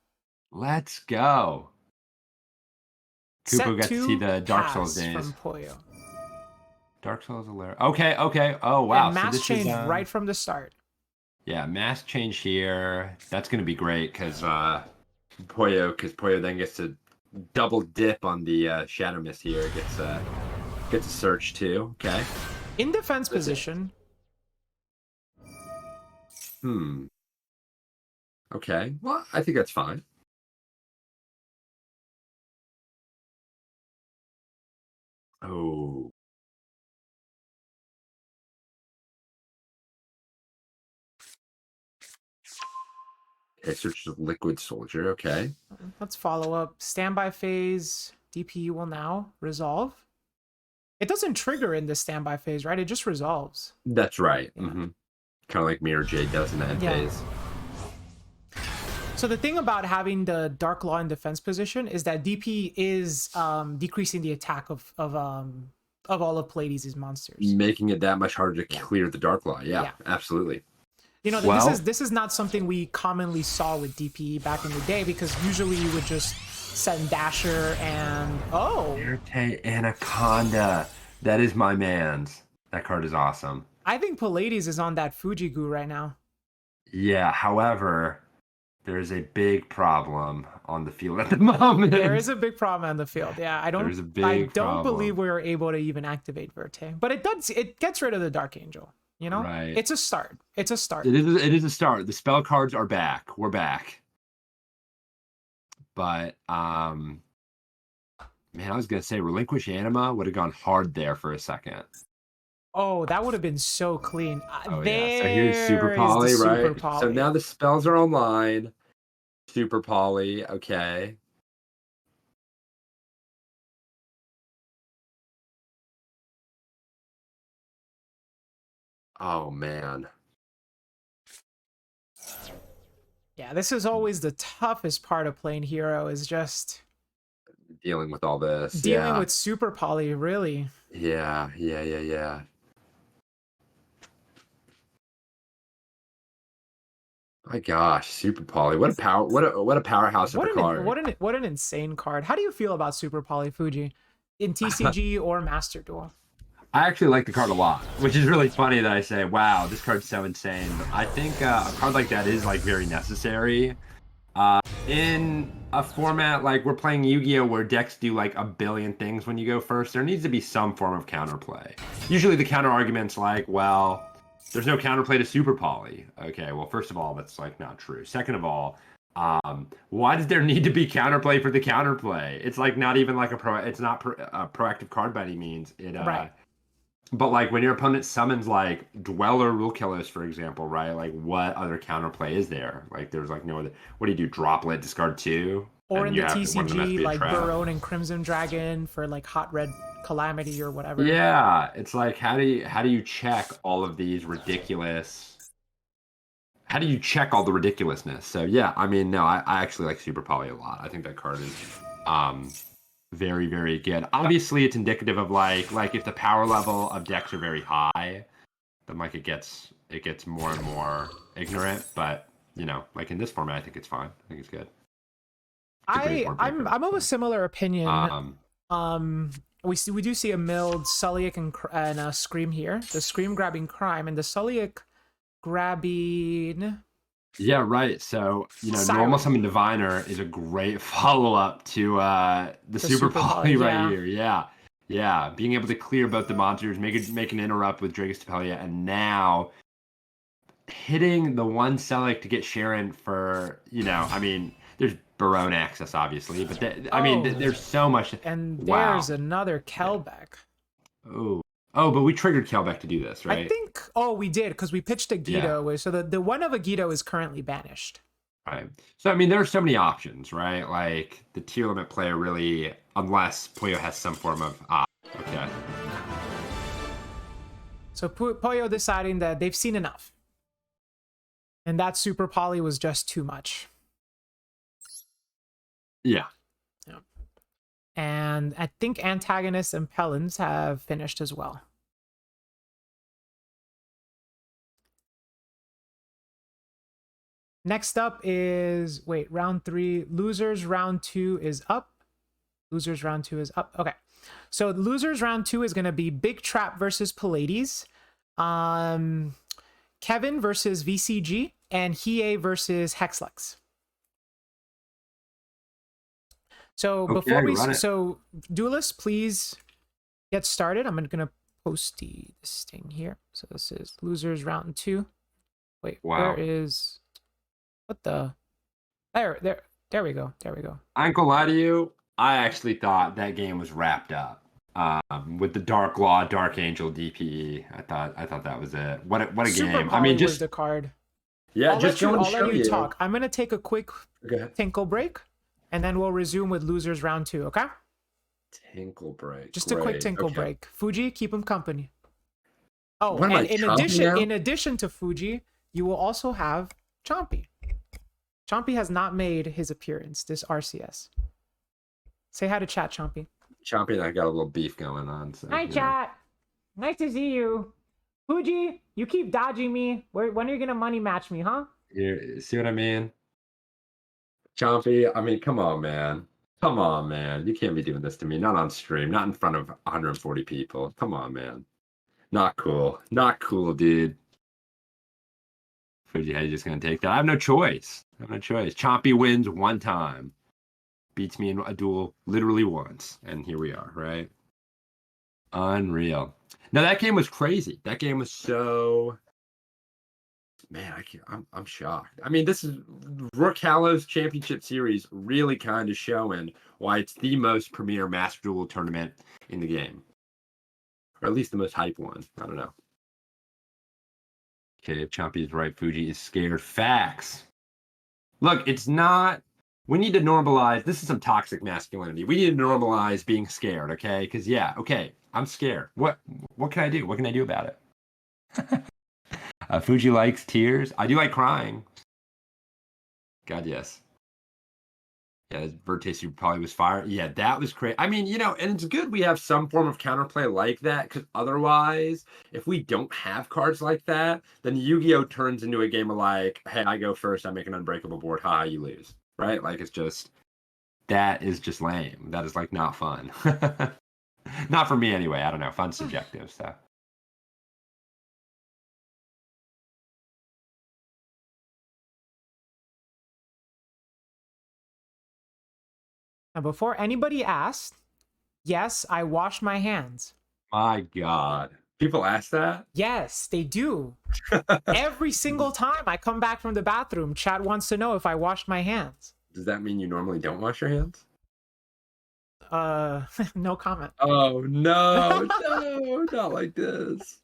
Let's go. Kupo Set got to see two the Dark Souls pass days. from Poyo. Dark Souls alert. Okay, okay. Oh wow. And So mass this is change right from the start. yeah, mass change here. That's gonna be great because Poyo then gets to double dip on the Shadow Mist here. Gets a search too. Okay. In defense That's it. position. Hmm. Okay. Well, I think that's fine. Oh. Okay, search of Liquid Soldier. Okay. Let's follow up. Standby phase. DPU will now resolve. It doesn't trigger in the standby phase, right? It just resolves. That's right. Yeah. Mm-hmm. Kind of like Mirror Jade does in the end Yeah. phase. So the thing about having the Dark Law in defense position is that DP is decreasing the attack of all of Pleiades' monsters. Making it that much harder to clear the Dark Law. Yeah, Yeah. absolutely. You know, Well- this is not something we commonly saw with DPE back in the day, because usually you would just send Dasher and Irritate Anaconda. That is my man's. That card is awesome. I think Pleiades is on that Fuji goo right now. Yeah, however, there is a big problem on the field at the moment. There is a big problem on the field. Yeah, I There's a don't big problem. believe we were able to even activate Verte. But it gets rid of the Dark Angel, you know? Right. It's a start. It's a start. It is a start. The spell cards are back. We're back. But man, I was gonna say Relinquish Anima would have gone hard there for a second. Oh, that would have been so clean. Oh yeah. So here's Super There is the Poly, right? Super Poly. So now the spells are online. Super Poly, okay. Oh man. Yeah, this is always the toughest part of playing Hero, is just Dealing with all this. dealing Yeah. with Super Poly, really. Yeah. My gosh, Super Poly. What a power what a powerhouse of a card. What an insane card. How do you feel about Super Poly Fuji in TCG or Master Duel? I actually like the card a lot, which is really funny that I say, wow, this card's so insane. But I think a card like that is like very necessary. In a format like we're playing Yu-Gi-Oh! Where decks do like a billion things when you go first, there needs to be some form of counterplay. Usually the counter argument's like, well, there's no counterplay to Super Poly. Okay, well, first of all, that's like not true. Second of all, why does there need to be counterplay for the counterplay? It's like not even like it's not a proactive card by any means. Right. But like when your opponent summons like Dweller Roarkallos, for example, right? Like what other counterplay is there? Like there's like no other. What do you do? Droplet, discard 2? Or in And the one of them has to TCG, be a like trap. Barone and Crimson Dragon for like Hot Red Calamity or whatever. Yeah, it's like how do you check all of these ridiculous? How do you check all the ridiculousness? So yeah, I mean, no, I actually like Super Poly a lot. I think that card is very, very good. Obviously, it's indicative of like if the power level of decks are very high, then like it gets more and more ignorant. But you know, like in this format, I think it's fine. I think it's good. It's a great board breaker. I'm of a similar opinion. Um, We do see a milled Sulliek and a Scream here. The Scream grabbing Crime and the Sulliek grabbing. Yeah, right. So, you know, Siren. Normal Summon Diviner is a great follow-up to the Super Super Poly Poly, right yeah. here. Yeah. Yeah. Being able to clear both the monsters, make an interrupt with Dragus Tapelia, and now hitting the one Select to get Sharon for, you know, I mean, there's Barone access, obviously, but there's so much. And Wow. there's another Kelbeck. Oh, but we triggered Kelbeck to do this, right? I think, we did, because we pitched a Guido. So the one of a Guido is currently banished. Right. So, I mean, there are so many options, right? Like, the tier limit player really, unless Puyo has some form of, okay. So Poyo deciding that they've seen enough. And that Super Poly was just too much. Yeah. And I think Antagonists and Pelins have finished as well. Next up is, wait, round 3. Losers round 2 is up. Losers round 2 is up. Okay. So losers round 2 is going to be Big Trap versus Pallades. Kevin versus VCG, and Hiya versus Hexlex. So before we, so duelists, please get started. I'm gonna post this thing here. So this is losers round 2. Wait, where is, what the? There we go. There we go. I ain't gonna lie to you. I actually thought that game was wrapped up. With the Dark Law, Dark Angel DPE, I thought that was it. What a game! I mean, just the card. Yeah, I'll just let you talk. I'm gonna take a quick tinkle break, and then we'll resume with losers round 2. Okay? Tinkle break. Just a quick tinkle break. Fuji, keep him company. Oh, and in addition to Fuji, you will also have Chompy. Chompy has not made his appearance this RCS. Say hi to chat, Chompy. Chompy and I got a little beef going on. So, hi, chat. Nice to see you. Fuji, you keep dodging me. When are you gonna money match me, huh? You see what I mean? Chompy, I mean, come on, man. Come on, man. You can't be doing this to me. Not on stream. Not in front of 140 people. Come on, man. Not cool. Not cool, dude. Fuji, how you just gonna take that? I have no choice. Chompy wins one time. Beats me in a duel literally once. And here we are, right? Unreal. Now that game was crazy. That game was so, man, I'm shocked. I mean, this is Roarkallos Championship Series really kind of showing why it's the most premier Master Duel tournament in the game. Or at least the most hype one. I don't know. Okay, if Chompy is right, Fuji is scared. Facts. Look, it's not, we need to normalize, this is some toxic masculinity. We need to normalize being scared, okay? Because yeah, okay, I'm scared. What can I do? What can I do about it? Fuji likes tears. I do like crying. God, yes. Yeah, Vertex probably was fire. Yeah, that was crazy. I mean, and it's good we have some form of counterplay like that, because otherwise, if we don't have cards like that, then Yu-Gi-Oh! Turns into a game of like, hey, I go first, I make an unbreakable board, ha, you lose. Right? Like, it's just, that is just lame. That is, like, not fun. Not for me, anyway. I don't know. Fun's subjective, so. Now, before anybody asks, yes, I wash my hands. My God. People ask that? Yes, they do. Every single time I come back from the bathroom, chat wants to know if I washed my hands. Does that mean you normally don't wash your hands? No comment. Oh, no, no, not like this.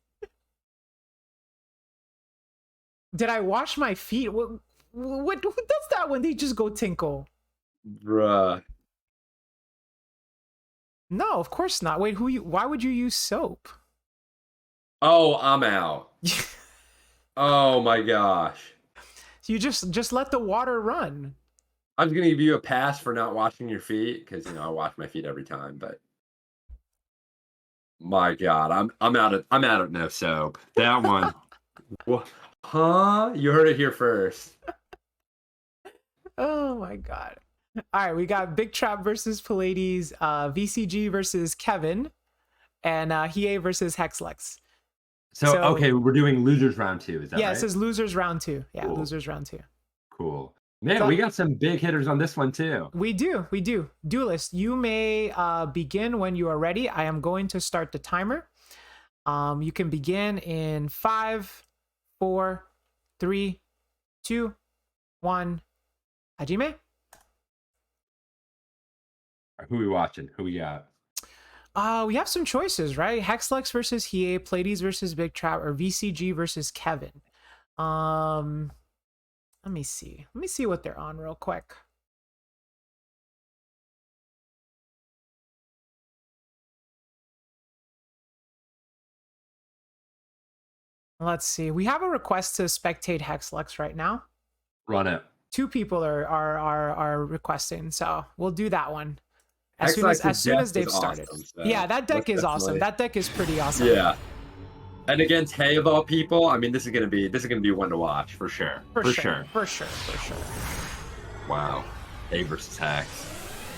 Did I wash my feet? What does that when they just go tinkle? Bruh. No, of course not. Wait, why would you use soap? Oh, I'm out. Oh my gosh. You just let the water run. I'm just gonna give you a pass for not washing your feet, because I wash my feet every time, but my God, I'm out of no soap. That one. Huh? You heard it here first. Oh my God. All right, we got Big Trap versus Pallades, VCG versus Kevin, and Hiya versus Hexlex. So okay, we're doing losers round 2. Is that right? Yeah, it says losers round 2. Yeah, cool. Losers round 2. Cool. Man, we got some big hitters on this one too. We do. Duelist, you may begin when you are ready. I am going to start the timer. You can begin in 5, 4, 3, 2, 1. Hajime? Who we watching? Who we got? We have some choices, right? Hexlex versus Hiya, Pallades versus Big Trap, or VCG versus Kevin. Let me see what they're on real quick. Let's see. We have a request to spectate Hexlex right now. Run it. 2 people are requesting, so we'll do that one as soon as they've started. Awesome, so yeah, that deck is awesome. That deck is pretty awesome. Yeah. And against Hay of all people, I mean, this is gonna be one to watch for sure. For sure. Wow, Hay versus Hex.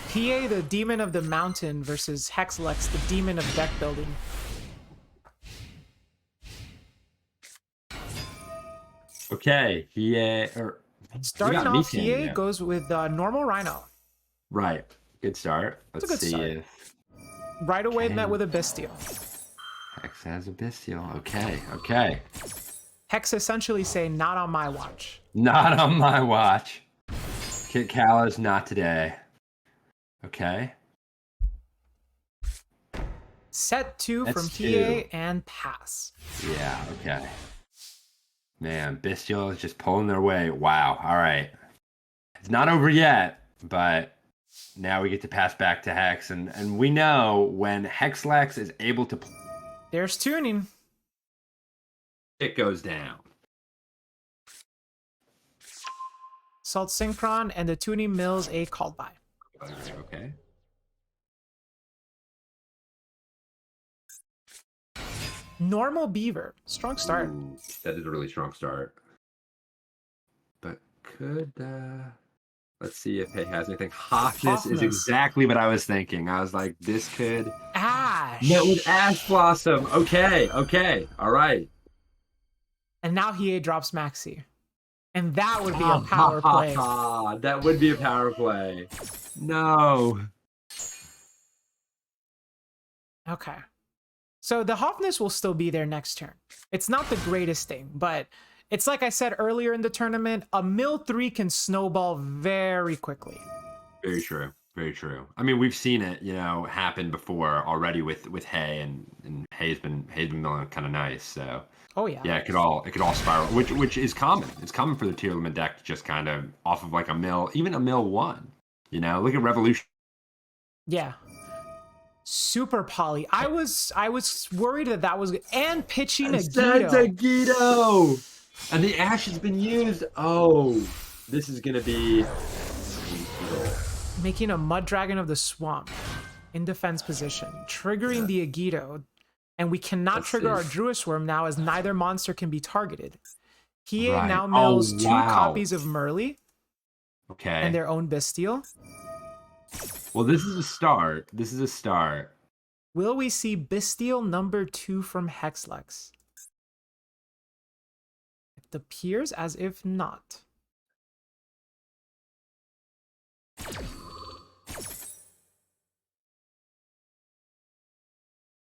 Hiya, the demon of the mountain, versus Hexlex, the demon of deck building. Okay, Hiya. Starting off, Hiya goes with normal Rhino. Right, good start. Let's good see start. if Right away met with a Bestial. Hex has a Bestial. Okay. Hex essentially saying, not on my watch. Not on my watch. Kit Kalos, not today. Okay. Set 2 That's from 2. Hiya and pass. Yeah, okay. Man, Bestial is just pulling their way. Wow, all right. It's not over yet, but now we get to pass back to Hex, and we know when Hexlex is able to play, There's tuning. it goes down. Salt Synchron, and the tuning mills a called by. Okay. Normal Beaver. Strong start. Ooh, that is a really strong start. But could let's see if Hay has anything. Hoffness is exactly what I was thinking. I was like, this could Ash. met with Ash Blossom. Okay, all right. And now Hiya drops Maxi. And that would be a power play. That would be a power play. No. Okay. So the Hoffness will still be there next turn. It's not the greatest thing, but it's like I said earlier in the tournament, a mill 3 can snowball very quickly. Very true. I mean, we've seen it, happen before already with Hay, and Hay's been milling kind of nice. So oh yeah. Yeah, it could all spiral, which is common. It's common for the tier limit deck to just kind of off of like a mill, even a mill 1. Look at Revolution. Yeah. Super poly. I was worried that was and pitching a Gito. And the Ash has been used. Oh, this is gonna be making a Mud Dragon of the Swamp in defense position, triggering the Agito, and we cannot trigger our Druid Worm now as neither monster can be targeted. Hiya now mills 2 copies of Merly. Okay. And their own Bestial. Well, this is a start. Will we see Bestial number 2 from Hexlex? It appears as if not.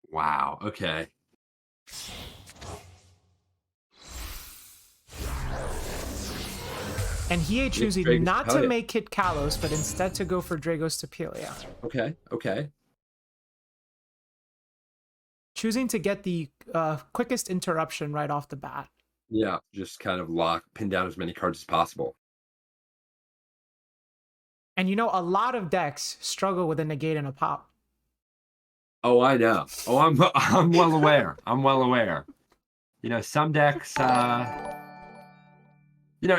Wow, okay. And Hiya choosing not to make Kit Kalos, but instead to go for Dragos Tapelia. Okay. Choosing to get the quickest interruption right off the bat. Yeah, just kind of pin down as many cards as possible. And a lot of decks struggle with a negate and a pop. Oh, I know. Oh, I'm well aware. Some decks,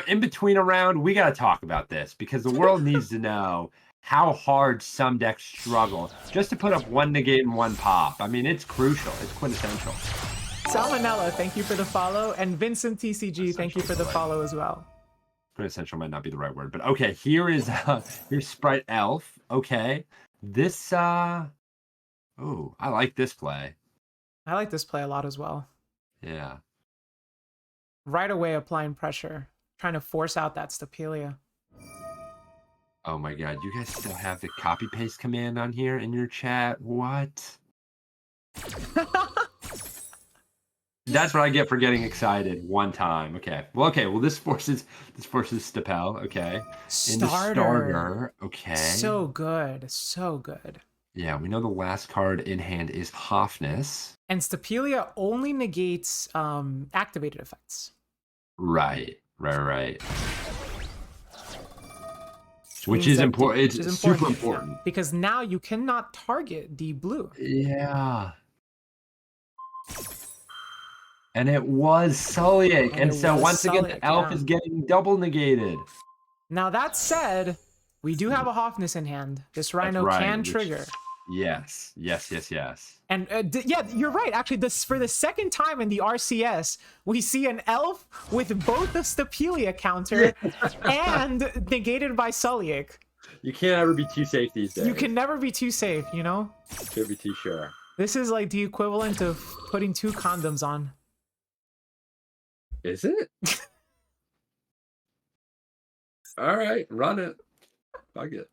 in between a round, we got to talk about this because the world needs to know how hard some decks struggle just to put up 1 negate and 1 pop. I mean, it's crucial. It's quintessential. Salmonella, thank you for the follow. And Vincent TCG, thank you for the follow as well. Quintessential might not be the right word, but okay, here's Sprite Elf. Okay. This, I like this play. I like this play a lot as well. Yeah. Right away applying pressure. Trying to force out that Stapelia. Oh my god, you guys still have the copy paste command on here in your chat? What? That's what I get for getting excited one time. Okay. Well, this forces Stapel, okay. Starter. Okay. So good. Yeah, we know the last card in hand is Hoffness. And Stapelia only negates activated effects. Right. Which is important. It's super important. Because now you cannot target the blue. Yeah. And it was Sulliek. And so once again, the elf is getting double negated. Now that said, we do have a Hoffness in hand. This Rhino can trigger. Yes, yes, yes, yes. And yeah, you're right. Actually, this for the second time in the RCS, we see an elf with both the Stapelia counter and negated by Sulliek. You can't ever be too safe these days. You can never be too safe, you know? Can't be too sure. This is like the equivalent of putting 2 condoms on. Is it? All right, run it. Fuck it.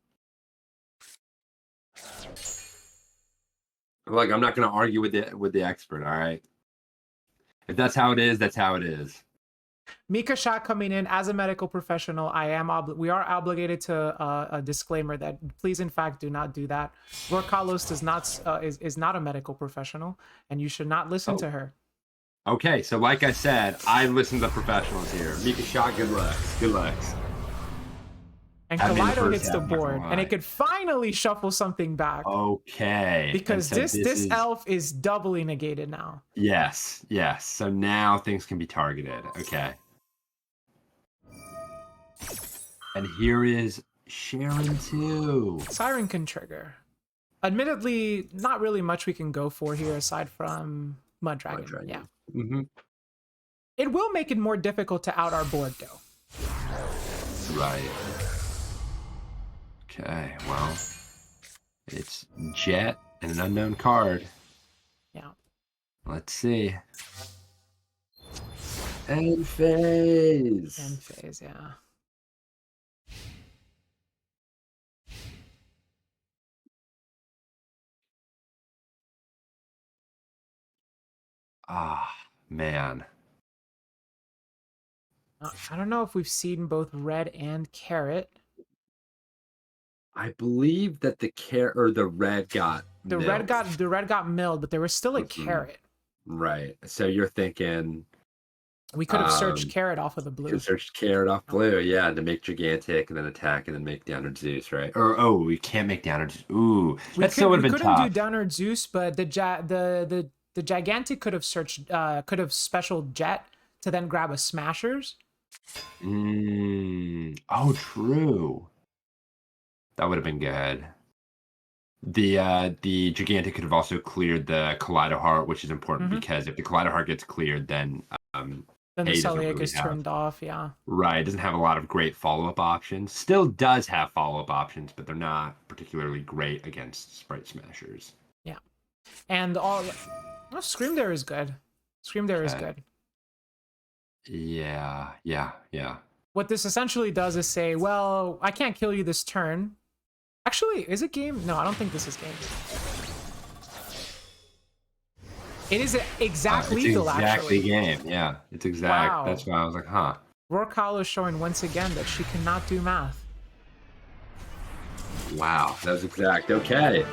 Like, I'm not going to argue with the expert. All right. If that's how it is, that's how it is. Mika Shah coming in as a medical professional. We are obligated to a disclaimer that please, in fact, do not do that. Roarkallos does not is not a medical professional, and you should not listen to her. Okay, so like I said, I listen to the professionals here. Mika Shah, good looks. Good looks. And Kaleido hits the board, and it could finally shuffle something back. Okay. Because so this elf is doubly negated now. Yes, yes. So now things can be targeted. Okay. And here is Sharon too. Siren can trigger. Admittedly, not really much we can go for here aside from Mud Dragon. Yeah. Mm-hmm. It will make it more difficult to out our board, though. Right. Okay, well, it's Jet and an unknown card. Yeah. Let's see. End phase. End phase, yeah. Ah, man. I don't know if we've seen both red and carrot. I believe that the red got the red got milled, but there was still a carrot. Right. So you're thinking we could have searched carrot off of the blue. Searched carrot off blue, yeah, to make gigantic and then attack and then make Downward Zeus, right? Or we can't make Downward Zeus. Ooh, that still would have been tough. We couldn't do Downward Zeus, but the gigantic could have searched could have special jet to then grab a smashers. Oh, true. That would have been good. The gigantic could have also cleared the Kaleido Heart, which is important because if the Kaleido Heart gets cleared, then the Sulliek is turned off. Yeah. Right. It doesn't have a lot of great follow-up options. Still does have follow-up options, but they're not particularly great against Sprite Smashers. Yeah. And Scream Dare is good. Scream Dare is good. Yeah. What this essentially does is say, well, I can't kill you this turn. Actually, is it game? No, I don't think this is game. It is exact lethal, actually. Exactly game, yeah. It's exact. Wow. That's why I was like, huh. Roarkallos showing once again that she cannot do math. Wow, that was exact. Okay.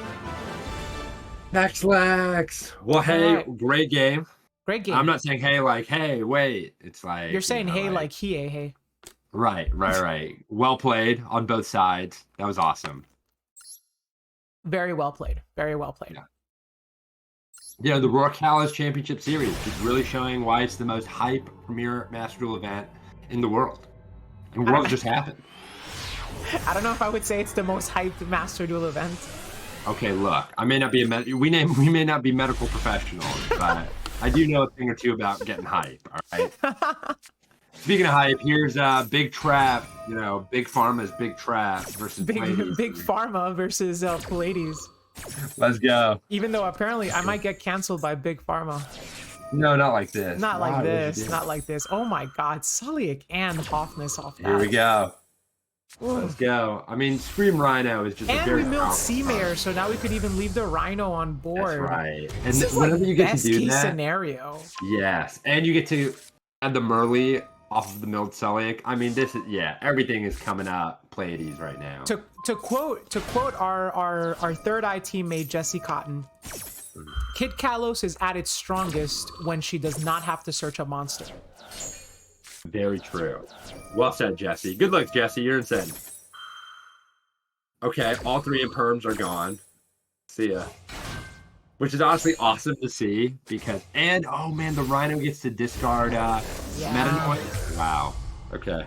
Next Lex. Well, hey, great game. Great game. I'm not saying hey like, hey, wait. It's like... You're saying hey like Hiya, hey. Right. Well played on both sides. That was awesome. Very well played. Very well played. Yeah, the Roarkallos Championship Series is really showing why it's the most hype premier Master Duel event in the world. And the world just happened. I don't know if I would say it's the most hyped Master Duel event. Okay, look, I may not be we may not be medical professionals, but I do know a thing or two about getting hype. All right. Speaking of hype, here's Big Trap. You know, Big Pharma's Big Trap versus Big Pharma versus Pallades. Let's go. Even though apparently I might get canceled by Big Pharma. No, not like this. Not like this. Not like this. Oh my God, Sulliek and Hoffness off that. Here we go. Ooh. Let's go. I mean, Scream Rhino is just and a very we milled Seamare, so now we could even leave the Rhino on board. That's right. And this is whenever like you get best to do case that, scenario. Yes, and you get to add the Merly off of the milled Sulliek. I mean, this is everything is coming up Pleiades right now. To quote our third eye teammate Jessie Cotton, Kid Kalos is at its strongest when she does not have to search a monster. Very true. Well said, Jesse. Good luck, Jesse. You're insane. Okay, all three imperms are gone. See ya. Which is honestly awesome to see because oh man, the Rhino gets to discard Meta Noise. Wow. Okay.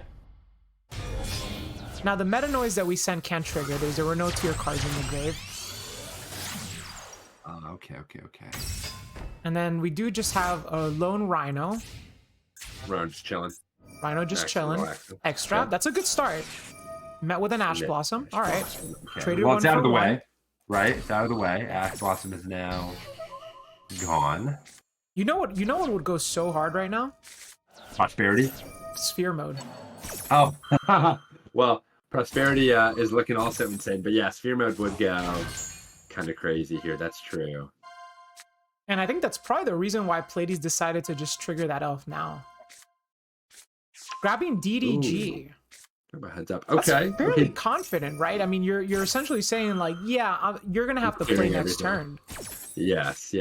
Now the Meta Noise that we sent can't trigger. There were no tier cards in the grave. Okay. And then we do just have a lone Rhino. Rhino just chilling. Rhino just chilling. Relaxing. Extra. Yeah. That's a good start. Met with an Ash Blossom. All right. Okay. Traded Well, one it's out for of the one. way. Right? It's out of the way. Ash Blossom is now gone. You know what would go so hard right now? Prosperity? Sphere mode. Oh. Well, Prosperity is looking also insane. But yeah, Sphere mode would go kind of crazy here. That's true. And I think that's probably the reason why Pleiades decided to just trigger that elf now. Grabbing DDG. Ooh. Give a heads up. Okay. That's fairly confident, right? I mean, you're essentially saying like, yeah, you're gonna have to play next turn. Yes.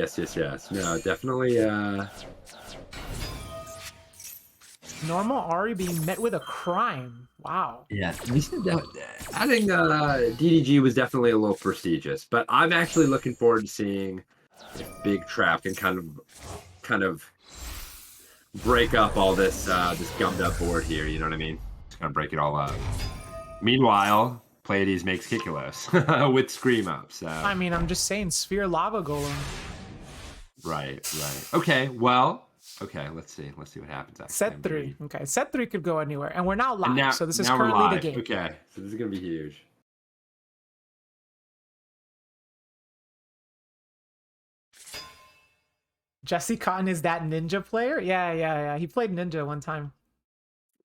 No, definitely. Normal Ari being met with a crime. Wow. Yeah, I think DDG was definitely a little prestigious, but I'm actually looking forward to seeing if Big Trap can kind of break up all this gummed up board here. You know what I mean? It's gonna break it all up. Meanwhile, Pleiades makes Kikulos with Scream Up. So I mean, I'm just saying, Sphere Lava Golem. right. Okay, well, let's see what happens. Actually. Set 3. Okay, set 3 could go anywhere, and we're now live, Now, so this is now we're currently the live. game. Okay, so this is gonna be huge. Jesse Cotton is that ninja player? Yeah. He played ninja one time.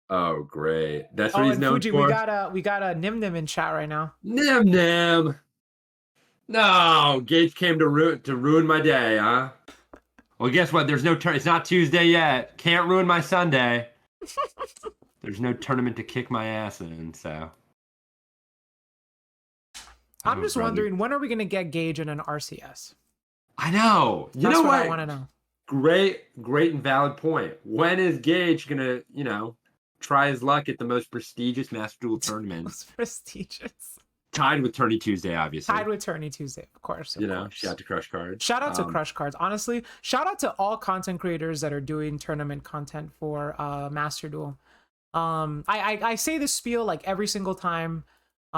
Oh, great! That's what he's and known Fuji, for. we got a Nim Nim in chat right now. Nim. No, Gage came to ruin my day, huh? Well, guess what? There's no turn. It's not Tuesday yet. Can't ruin my Sunday. There's no tournament to kick my ass in, so. I'm just wondering, when are we gonna get Gage in an RCS? I know. You That's know what what? I want to know. Great and valid point. When is Gage gonna, try his luck at the most prestigious Master Duel tournament? Most prestigious. Tied with Tourney Tuesday, obviously. Tied with Tourney Tuesday, of course. Shout out to Crush Cards. Shout out to Crush Cards. Honestly, shout out to all content creators that are doing tournament content for Master Duel. I say this spiel like every single time. We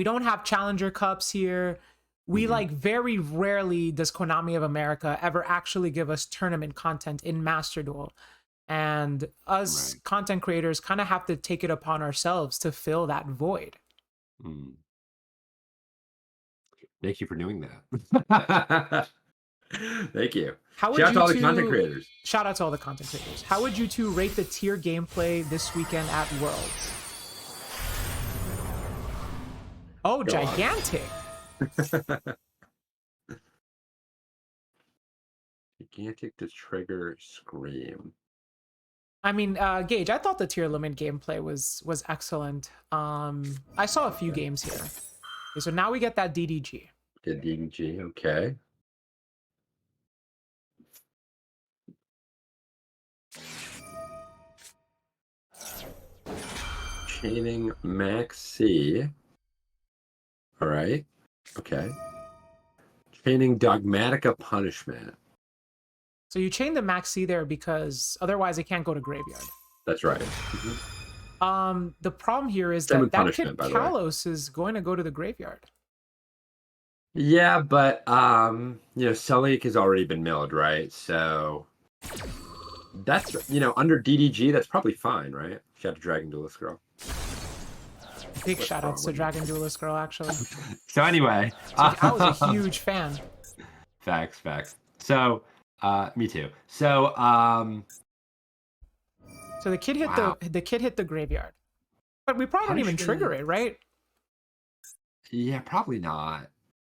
don't have Challenger Cups here. We like very rarely does Konami of America ever actually give us tournament content in Master Duel. And us content creators kind of have to take it upon ourselves to fill that void. Thank you for doing that. Thank you. Shout out to all the content creators. Shout out to all the content creators. How would you two rate the tier gameplay this weekend at Worlds? Oh, Go on. gigantic. Gigantic to trigger Scream. I mean, Gage, I thought the tier limit gameplay was excellent. I saw a few games here. Okay, so now we get that DDG. Get DDG, okay. Chaining Max C. All right. Okay. Chaining Dogmatica Punishment. So you chain the Max C there because otherwise it can't go to Graveyard. That's right. The problem here is Same with that kid Punishment, by the way. Kalos is going to go to the Graveyard. Yeah, but Sullik has already been milled, right? So that's under DDG, that's probably fine, right? Shout out to Dragon Duelist Girl. Big shout outs to Dragon Duelist Girl, actually. So anyway, I was a huge fan. Facts. So, me too. So, so the kid hit the Graveyard, but we probably don't even trigger it, right? Yeah, probably not.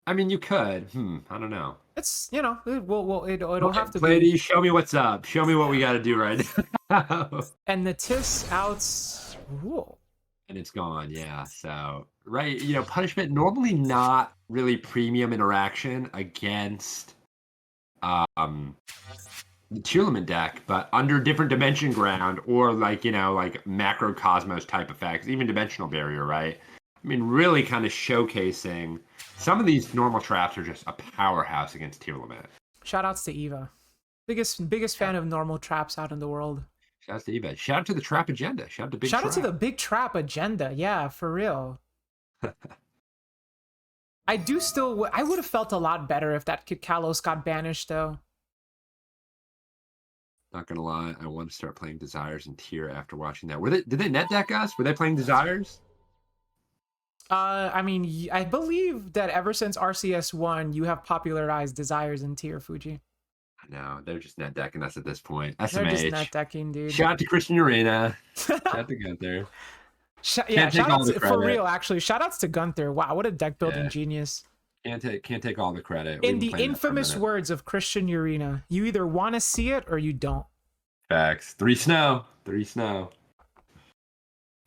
I mean, you could. I don't know. It's it'll have to Pleiades, be. show me what's up. Show me what we got to do right now. And the Tis outs. Ooh. And it's gone, yeah. So, right, punishment normally not really premium interaction against the tier limit deck, but under different dimension ground or like macro cosmos type effects, even dimensional barrier, right? I mean, really kind of showcasing some of these normal traps are just a powerhouse against tier limit. Shout outs to Eva. Biggest fan of normal traps out in the world. Shout out to Eva. Shout out to the Trap Agenda. Shout out to Big Shout Trap. out to the Big Trap Agenda. Yeah, for real. I do still. I would have felt a lot better if that Kid Kalos got banished, though. Not gonna lie, I want to start playing Desires and Tier after watching that. Did they net deck us? Were they playing Desires? I mean, I believe that ever since RCS1, you have popularized Desires in Tier, Fuji. No, they're just net decking us at this point. SMH. They're just net decking, dude. Shout out to Christian Urena. Shout out to Gunther. Yeah, shout outs for real. Actually, shout outs to Gunther. Wow, what a deck building genius. Can't take all the credit. In the infamous words of Christian Urena, you either want to see it or you don't. Facts. 3 snow. 3 snow.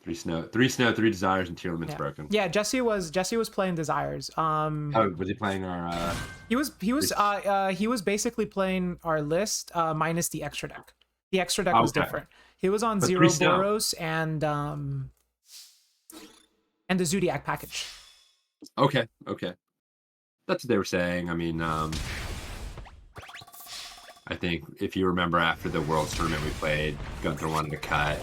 3 snow. 3 snow. 3 Desires and Tier limits broken. Yeah, Jesse was playing Desires. Oh, was he playing our? He was basically playing our list minus the extra deck. The extra deck was different. He was on 0 Boros and the Zodiac package. Okay. That's what they were saying. I mean, I think if you remember after the Worlds tournament we played, Gunther wanted to cut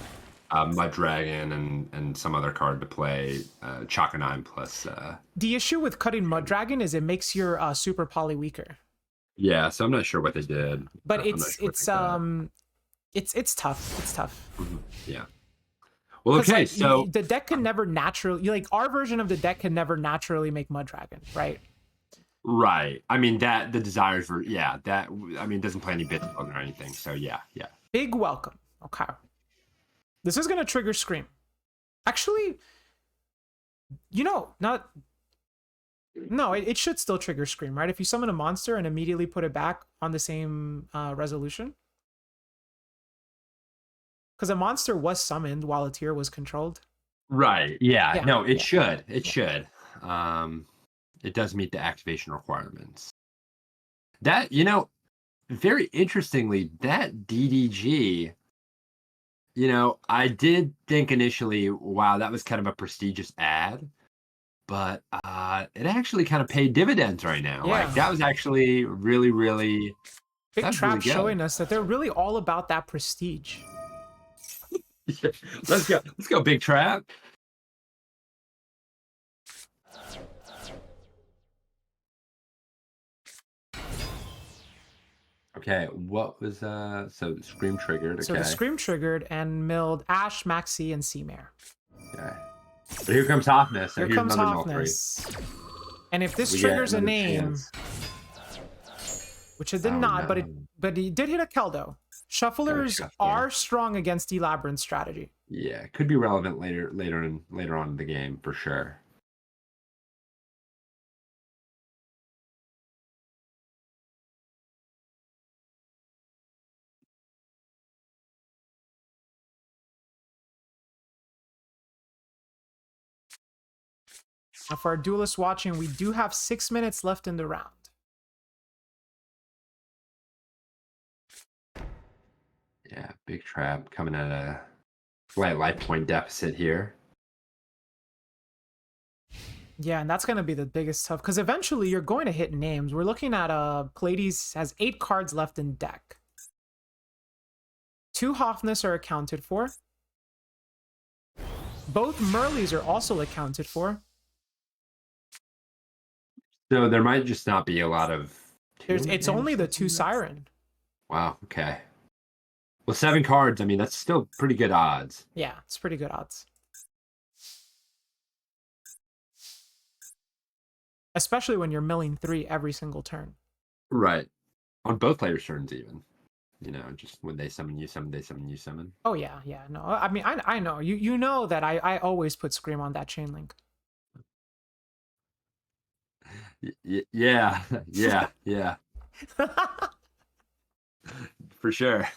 Mud Dragon and some other card to play Chaka 9 plus. The issue with cutting Mud Dragon is it makes your super poly weaker. Yeah, so I'm not sure what they did. But it's tough. It's tough. Mm-hmm. Yeah. Well, okay, like, so the deck can never naturally, like, our version of the deck can never naturally make Mud Dragon, right? Right. I mean that the Desires were that I mean doesn't play any bit or anything. So yeah. Big welcome. Okay. This is gonna trigger Scream. Actually, it should still trigger Scream, right? If you summon a monster and immediately put it back on the same resolution. Because a monster was summoned while a tier was controlled. Right. Yeah. No, it should. It should. It does meet the activation requirements. That, very interestingly, that DDG, I did think initially, wow, that was kind of a prestigious ad, but it actually kind of paid dividends right now. Yeah. Like that was actually really, really Big Trap showing us that they're really all about that prestige. Yeah. Let's go, Big Trap. Okay, what was so Scream triggered? Okay. So the Scream triggered and milled Ash, Maxi, and Seamare. Okay. But here comes Hoffness. So here comes Hoffness. And if this triggers a name, which it did not, no. but he did hit a Keldo. Shufflers are strong against the Labyrinth strategy. Yeah, could be relevant later on in the game for sure. Now for our duelists watching, we do have 6 minutes left in the round. Yeah, Big Trap coming at a slight life point deficit here. Yeah, and that's going to be the biggest tough, because eventually you're going to hit names. We're looking at Pleiades has 8 cards left in deck. 2 Hoffness are accounted for. Both Merleys are also accounted for. So there might just not be a lot of... It's only the 2 Siren. Wow, okay. Well, 7 cards, I mean, that's still pretty good odds. Yeah, it's pretty good odds. Especially when you're milling 3 every single turn. Right. On both players' turns even. Just when they summon, you summon, they summon, you summon. Oh, yeah. No, I mean, I know. You know that I always put Scream on that chain link. Yeah. For sure.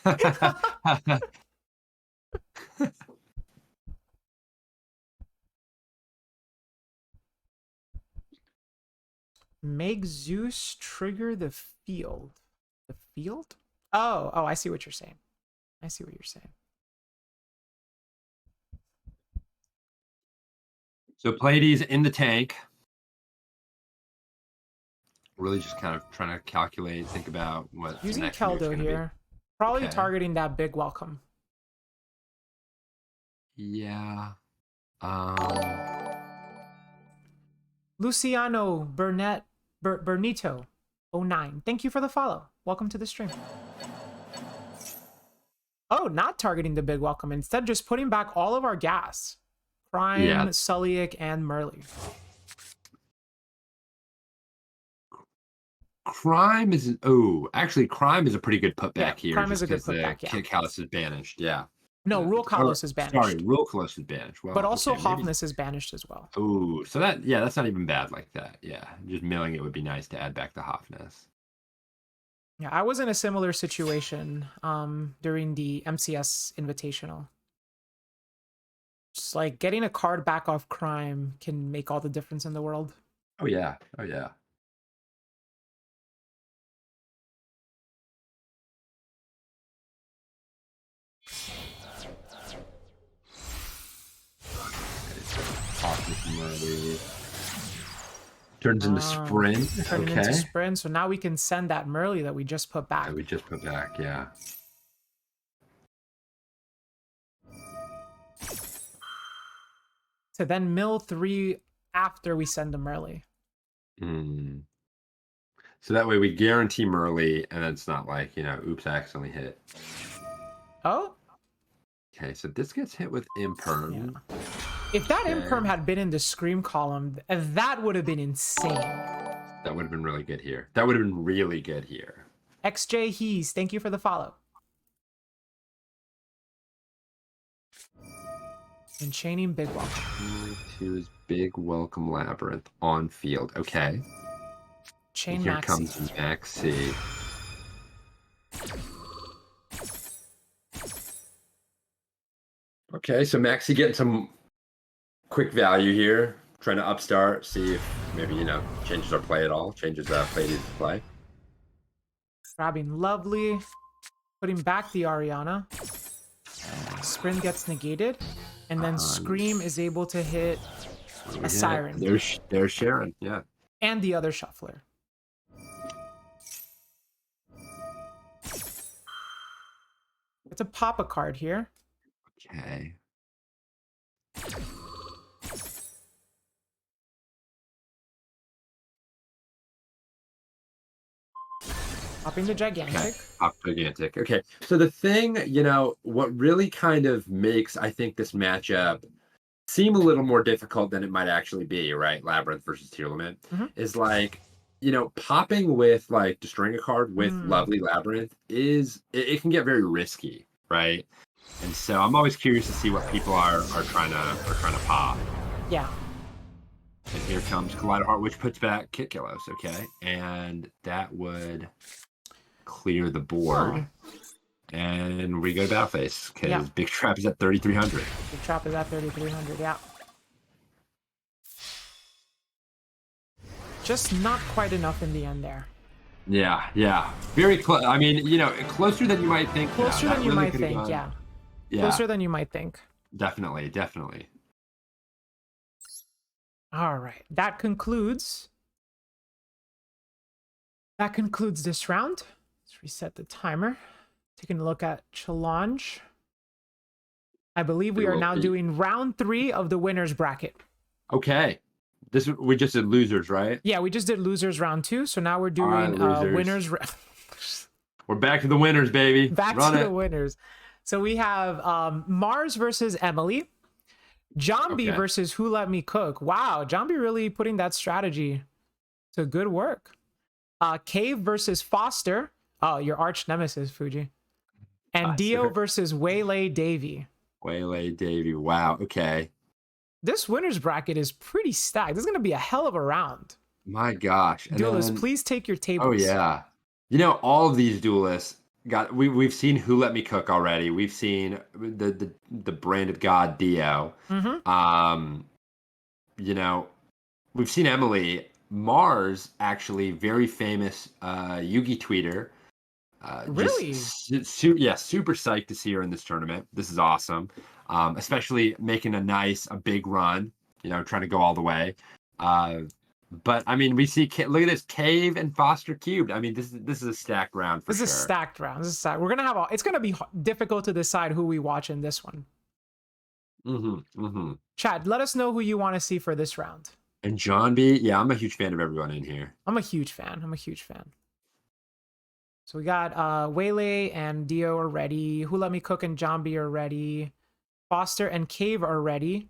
Make Zeus trigger the field. The field? Oh, I see what you're saying. So Pleiades in the tank. Really just kind of trying to calculate, think about what using next Keldo here. Probably targeting that big welcome. Yeah. Luciano Bernito 09. Thank you for the follow. Welcome to the stream. Oh, not targeting the big welcome. Instead, just putting back all of our gas. Crime, Yeah. Sulliak, and Murley. Crime is actually Crime is a pretty good putback here. Crime is just a good 'cause the putback, yeah. Callus is banished. Yeah. No, Yeah. Roarkallos is banished. Sorry, Roarkallos is banished. Well, But also okay, maybe- Hoffness is banished as well. Oh, so that's not even bad like that. Yeah, just milling it would be nice to add back the Hoffness. Yeah, I was in a similar situation during the MCS Invitational. Just like getting a card back off Crime can make all the difference in the world. Oh yeah. Oh yeah. Hoffness Murley. Turns into sprint. Turning Okay. into sprint. So now we can send that Murley that we just put back. That we just put back. Yeah. To then mill 3 after we send the Murley. Hmm. So that way we guarantee Murley, and it's not like, oops, I accidentally hit. Oh? Okay, so this gets hit with Imperm. Yeah. If that Okay. Imperm had been in the Scream column, that would have been insane. That would have been really good here. That would have been really good here. XJ Hees, thank you for the follow. And chaining Big Welcome. To his Big Welcome Labyrinth on field. Okay. Chain And here Maxi. comes Maxi. Okay, so Maxi getting some quick value here. Trying to upstart, see if maybe, changes our play at all. Changes play to play. Grabbing Lovely. Putting back the Ariana. Sprint gets negated. And then Scream is able to hit a Siren. There's Sharon, yeah. And the other Shuffler. It's a pop a card here. Okay. Popping the Gigantic. Okay. Pop gigantic. Okay. So the thing, what really kind of makes, I think, this matchup seem a little more difficult than it might actually be, right? Labyrinth versus Tier Limit is like, popping with like destroying a card with Lovely Labyrinth it can get very risky, right? And so I'm always curious to see what people are trying to pop. Yeah. And here comes Collider Heart, which puts back Kit Killos, okay? And that would clear the board. And we go to Battle Phase, because Big Trap is at 3,300. Big Trap is at 3,300, yeah. Just not quite enough in the end there. Yeah. Very close. I mean, closer than you might think. Closer than you might think, yeah. Closer than you might think. Definitely. All right. That concludes this round. Let's reset the timer. Taking a look at challenge. I believe we are now doing round 3 of the winner's bracket. Okay. We just did losers, right? Yeah, we just did losers round 2, so now we're doing winners. We're back to the winners, baby. Back to the winners. So we have Mars versus Emily. Zombie versus Who Let Me Cook. Wow, Zombie really putting that strategy to good work. Cave versus Foster. Oh, your arch nemesis, Fuji. And Dio versus Waylay Davy. Wow, okay. This winner's bracket is pretty stacked. This is going to be a hell of a round. My gosh. Duelists, please take your tables. Oh, yeah. All of these duelists we've seen Who Let Me Cook already. We've seen the branded god Dio. We've seen Emily. Mars, actually, very famous Yugi tweeter. Really? Super psyched to see her in this tournament. This is awesome. Especially making a big run, trying to go all the way. But I mean, we see look at this Cave and Foster cubed. I mean, this is a stacked round for sure. This is a stacked round. We're gonna have it's gonna be difficult to decide who we watch in this one. Chad, let us know who you want to see for this round. And John B. Yeah, I'm a huge fan of everyone in here. I'm a huge fan. So we got Waylay and Dio are ready. Who Let Me Cook and Jambi are ready. Foster and Cave are ready.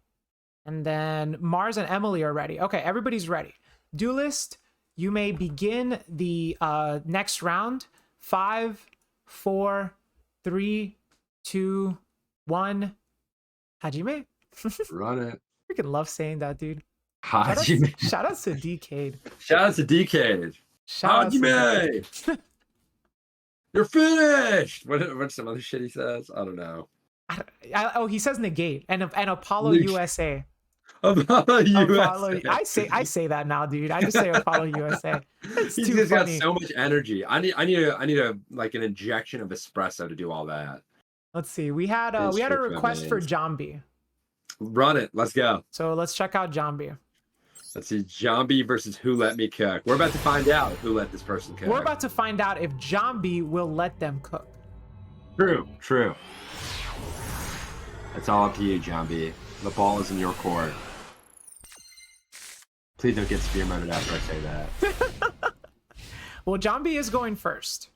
And then Mars and Emily are ready. Okay, everybody's ready. Duelist, you may begin the next round. 5, 4, 3, 2, 1. Hajime. Run it. Freaking love saying that, dude. Hajime. Shout out to Decade. Shout out to DK. Shout out to Hajime. You're finished. What's some other shit he says? I don't know. Oh, he says negate and Apollo Neg- USA. Apollo Apollo, USA. I say that now, dude. I just say Apollo USA. It's He's too just got funny. so much energy. I need a like an injection of espresso to do all that. Let's see. We had a request for Jambi. Run it. Let's go. So let's check out Jambi. Let's see. Jambi versus Who Let Me Cook. We're about to find out who let this person cook. We're about to find out if Jambi will let them cook. True. It's all up to you, Jambi. The ball is in your court. Please don't get spear murdered after I say that. Well, Jambi is going first.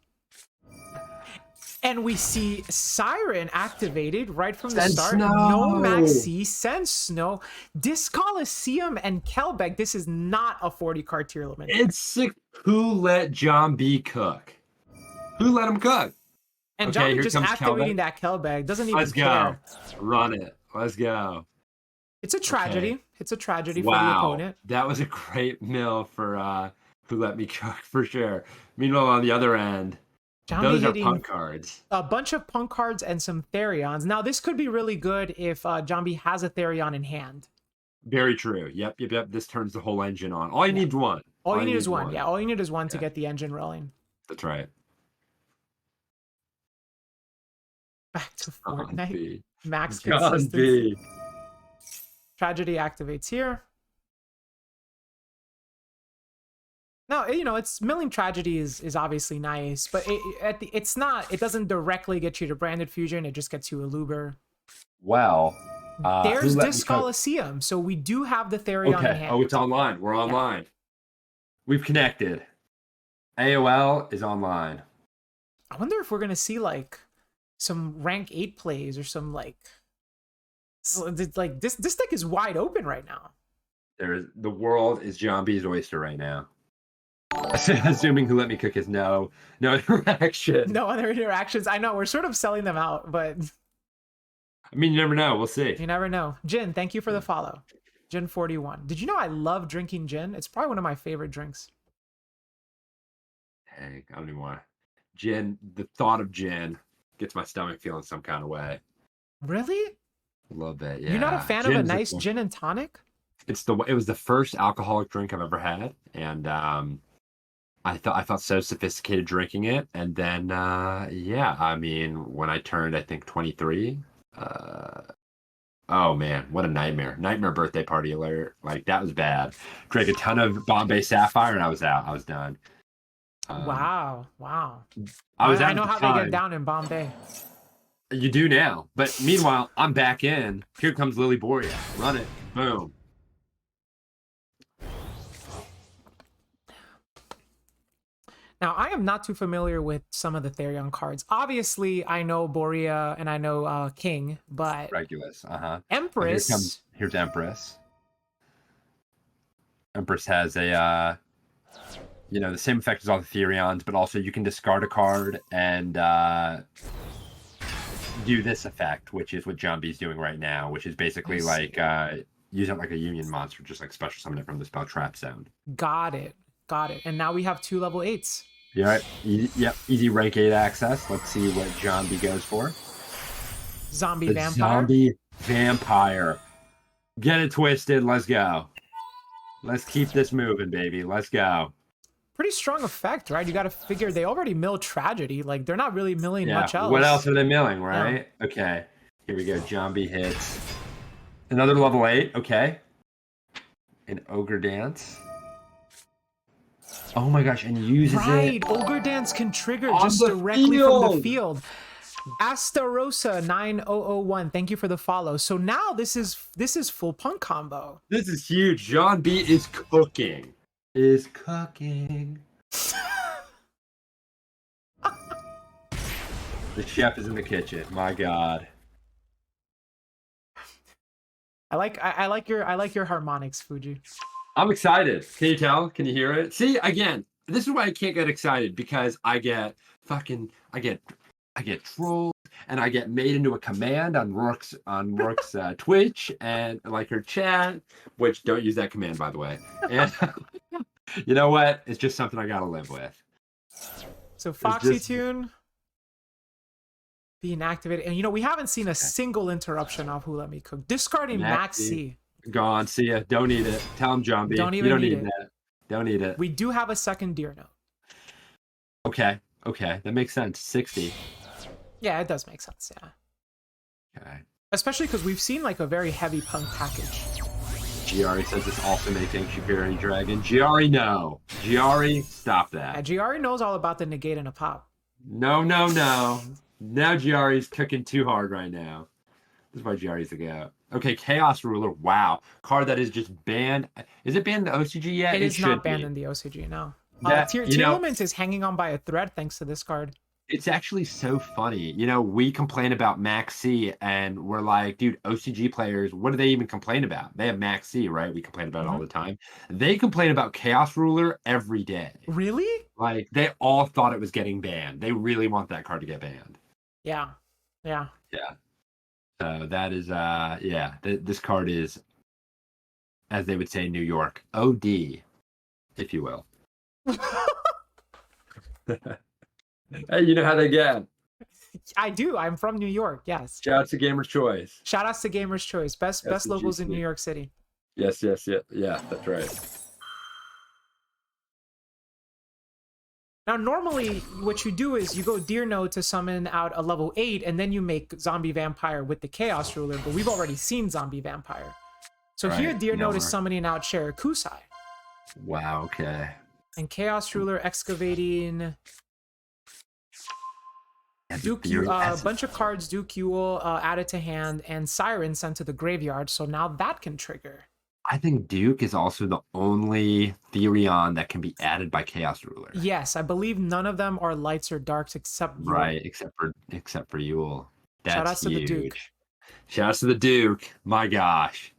And we see Siren activated right from the start. No Maxi, Sense Snow, Discoliseum, and Kelbeck. This is not a 40 card tier limit. It's sick. Who let Jambi cook? Who let him cook? And Okay, Jambi here just comes activating Kelbeck. that Kelbeck. Doesn't even Let's care. go. Run it. Let's go. It's a tragedy. Okay. It's a tragedy for the opponent. That was a great mill for Who Let Me Cook for sure. Meanwhile, on the other end, Jambi those are hitting punk cards. a bunch of punk cards and some Therions. Now, this could be really good if Jambi has a Therion in hand. Very true. Yep. This turns the whole engine on. All you need is one. All you need is one. Yeah, all you need is one to get the engine rolling. That's right. Back to John Fortnite. B. Max John consistency. B. Tragedy activates here. Now, it's milling tragedy is obviously nice, but it's not. It doesn't directly get you to branded fusion. It just gets you a Luber. Well, There's Discoliseum, so we do have the Therion in hand. Oh, it's online. We're online. We've connected. AOL is online. I wonder if we're gonna see like some rank 8 plays or some like this deck is wide open right now. The world is John B's oyster right now. Assuming Who Let Me Cook is no interaction. No other interactions. I know we're sort of selling them out, but I mean, you never know. We'll see. you never know. Jin, thank you for the follow. Jin 41. Did you know I love drinking gin? It's probably one of my favorite drinks. Dang, I don't even want gin. The thought of gin gets my stomach feeling some kind of way. Really? A little bit, yeah. You're not a fan of a nice gin and tonic? It was the first alcoholic drink I've ever had, and I felt so sophisticated drinking it. And then I mean, when I turned, I think 23, oh man, what a nightmare birthday party alert. Like, that was bad. Drank a ton of Bombay Sapphire and I was out. I was done. Wow. I know how they get down in Bombay. You do now. But meanwhile, I'm back in. Here comes Lily Boria. Run it. Boom. Now, I am not too familiar with some of the Therion cards. Obviously, I know Borea and I know King, but Regulus. Empress. Here's Empress. Empress has a the same effect as all the Therions, but also you can discard a card and do this effect, which is what John B's doing right now, which is basically like using it like a union monster, just like special summon it from the spell Trap Zone. Got it. And now we have 2 level 8s. Yeah, yep, easy rank 8 access. Let's see what John B goes for. Zombie vampire. Zombie vampire. Get it twisted. Let's go. Let's keep this moving, baby. Let's go. Pretty strong effect, right? You got to figure they already mill tragedy. Like, they're not really milling much else. What else are they milling, right? Yeah. Okay. Here we go. John B hits. Another level 8. Okay. An Ogre Dance. Oh my gosh, and uses it. Right, Ogre Dance can trigger just directly from the field. Astarosa 9001, thank you for the follow. So now this is full punk combo. This is huge. John B is cooking. Is cooking. The chef is in the kitchen. My God. I like your harmonics, Fuji. I'm excited. Can you tell? Can you hear it? See, again, this is why I can't get excited, because I get trolled, and I get made into a command on Rourke's Twitch and like her chat, which don't use that command, by the way. And you know what? It's just something I gotta live with. So Foxy Tune being activated, and we haven't seen a single interruption off Who Let Me Cook. Discarding Max C. Gone. See ya. Don't need it. Tell him, John B. You don't need that. Don't need it. We do have a second deer note. Okay. That makes sense. 60. Yeah, it does make sense. Yeah. Okay. Especially because we've seen like a very heavy punk package. Giari says this also may think Shibari Dragon. Giari, no. Giari, stop that. Yeah, Giari knows all about the negate and a pop. No. Now Giari's cooking too hard right now. This is why Giari's the go. Okay, Chaos Ruler. Wow. Card that is just banned. Is it banned in the OCG yet? It is not banned in the OCG, no. Tier Element is hanging on by a thread thanks to this card. It's actually so funny. We complain about Max C, and we're like, dude, OCG players, what do they even complain about? They have Max C, right? We complain about it all the time. They complain about Chaos Ruler every day. Really? Like, they all thought it was getting banned. They really want that card to get banned. Yeah. So that is, this card is, as they would say in New York, OD, if you will. Hey, you know how they get. I do. I'm from New York. Yes. Shout out to Gamer's Choice. Shout outs to Gamer's Choice. Best locals in New York City. Yes. Yeah, that's right. Now, normally, what you do is you go Deer Node to summon out a level 8, and then you make Zombie Vampire with the Chaos Ruler, but we've already seen Zombie Vampire. So here, Deer Node is summoning out Shirakusai. Wow, okay. And Chaos Ruler excavating Duke, a bunch of cards, Duke Yule added to hand, and Siren sent to the graveyard, so now that can trigger. I think Duke is also the only Therion that can be added by Chaos Ruler. Yes, I believe none of them are lights or darks except Yule. Right, except for Yule. That's shout outs to huge. the Duke. Shout outs to the Duke. My gosh.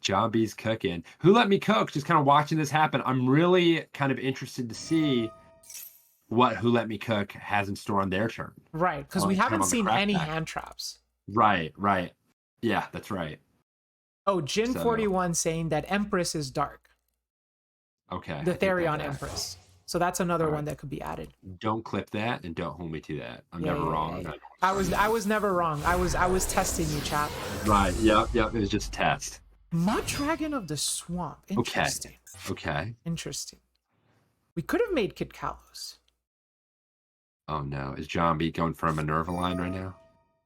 John B's cooking. Who Let Me Cook? Just kind of watching this happen. I'm really kind of interested to see what Who Let Me Cook has in store on their turn. Right, because we haven't seen any hand traps. Right. Yeah, that's right. Oh, Jin41 saying that Empress is dark. Okay. The Therion Empress. So that's another one that could be added. Don't clip that and don't hold me to that. I'm never wrong. Yeah. I was never wrong. I was testing you, chap. Right. Yep. It was just a test. Mud Dragon of the Swamp. Interesting. Okay. Interesting. We could have made Kid Kalos. Oh no. Is John B going for a Minerva line right now?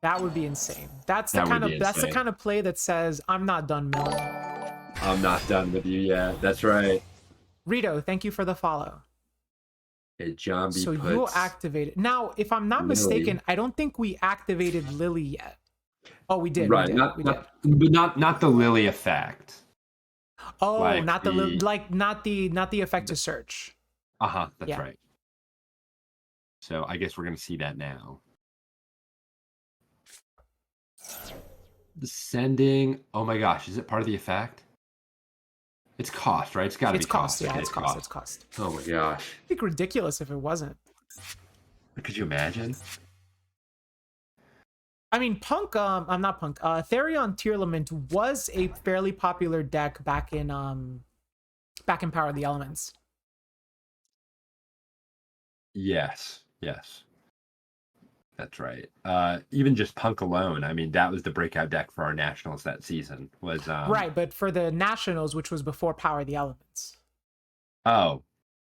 That would be insane. That's the kind of play that says, I'm not done milling. I'm not done with you yet. That's right. Rito, thank you for the follow. Hey, John B. So you'll activate it. Now, if I'm not mistaken, I don't think we activated Lily yet. Oh, we did. Right. We did. Not the Lily effect. Oh, like not the effect to search. That's right. So I guess we're gonna see that now. Descending. Oh my gosh, is it part of the effect? It's cost, right? It's got to be cost. Yeah, it's cost. Oh my gosh. It'd be ridiculous if it wasn't. Could you imagine? I mean, I'm not Punk. Therion Tearlament was a fairly popular deck back in Power of the Elements. Yes. That's right. Even just Punk alone, I mean, that was the breakout deck for our Nationals that season. Was right, but for the Nationals, which was before Power of the Elements. Oh.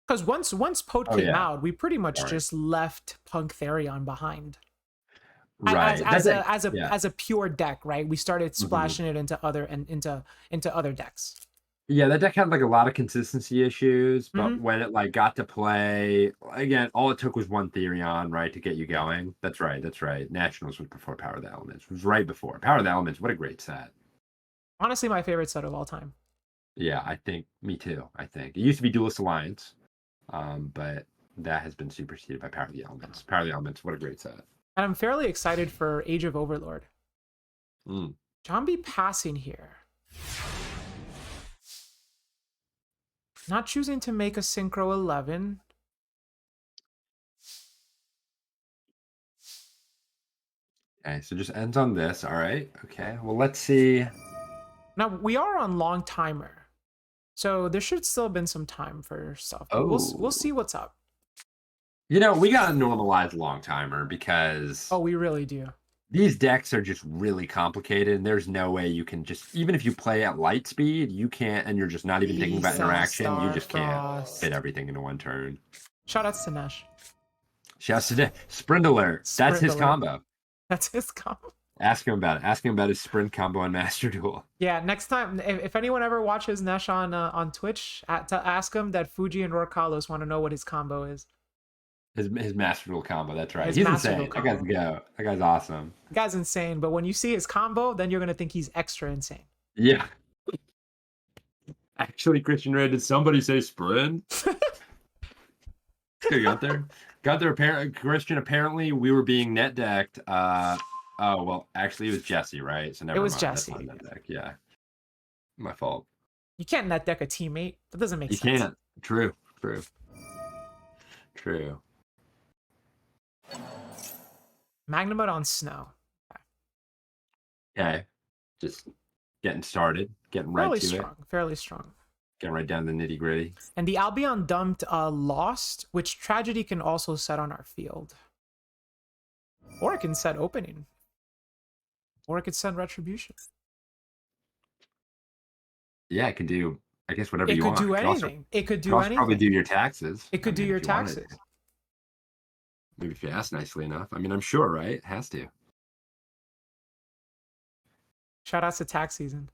Because once Pote came out, we pretty much just left Punk Therion behind. Right. As a pure deck, right? We started splashing it into other decks. Yeah, that deck had like a lot of consistency issues, but Hmm. when it like got to play again, all it took was one Therion, right, to get you going. That's right. That's right. Nationals was before Power of the Elements. It was right before Power of the Elements. What a great set. Honestly, my favorite set of all time. Yeah, I think me too. I think it used to be Duelist Alliance, but that has been superseded by Power of the Elements. Power of the Elements. What a great set. And I'm fairly excited for Age of Overlord. Mm. John B passing here. Not choosing to make a Synchro 11. Okay, so just ends on this. All right. Okay. Well, let's see. Now, we are on long timer. So there should still have been some time for stuff. But we'll Oh, see what's up. you know, we gotta normalize long timer because Oh, we really do. these decks are just really complicated, and there's no way you can just even if you play at light speed, you can't, and you're just not even thinking about Lisa interaction. You just can't Starfrost. fit everything into one turn. Shoutouts to Nesh. Shouts to Sprint Alert. That's Sprint his Alert. combo. That's his combo. Ask him about it. Ask him about his sprint combo on Master Duel. Yeah, next time, if anyone ever watches Nesh on Twitch, to ask him that Fuji and Roarkallos want to know what his combo is. His Master Duel combo. That's right. His He's Master insane. Duel That guy's combo. go. That guy's awesome. The guy's insane, but when you see his combo, then you're gonna think he's extra insane. Yeah. Actually, Christian Red, did somebody say sprint? Good, got there. Got there. Apparently, Christian. Apparently, we were being net decked. Oh well, actually, it was Jesse, right? So never It was mind. Jesse. That's not net deck. Yeah, my fault. You can't net deck a teammate. That doesn't make You sense. can't. True. True. True. Magnamud on Snow. Okay. Just getting started. Getting right Fairly to strong. it. Fairly strong. Getting right down to the nitty gritty. And the Albion dumped Lost, which Tragedy can also set on our field. Or it can set Opening. Or it could set Retribution. Yeah, it can do. I guess whatever It you could want. do It could also- anything. It could it do could also probably do anything. your taxes. It could do mean, your if you wanted taxes. to. Maybe if you ask nicely enough. I mean, I'm sure, right? It has to. Shout outs to tax season.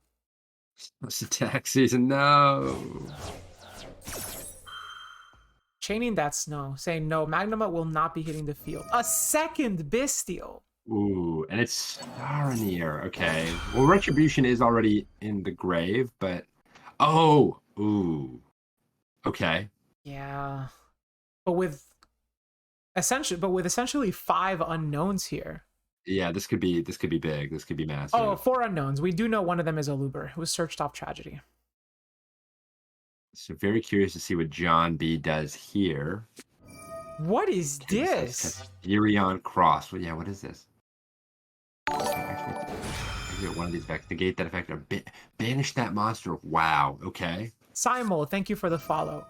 It's the tax season. No. Chaining that Snow, saying no, Magnamut will not be hitting the field. A second Bestial. Ooh, and it's Saranir. Okay. Well, Retribution is already in the grave, but oh, ooh. Okay. Yeah. But with essentially 5 unknowns here. Yeah, this could be big. This could be massive. Oh, 4 unknowns. We do know one of them is Aluber, who was searched off Tragedy. So very curious to see what John B does here. What is Okay, this? Irion Cross. Well, yeah, what is this? Actually, one of these effects. Negate that effect or banish that monster. Wow. Okay. Simul, thank you for the follow.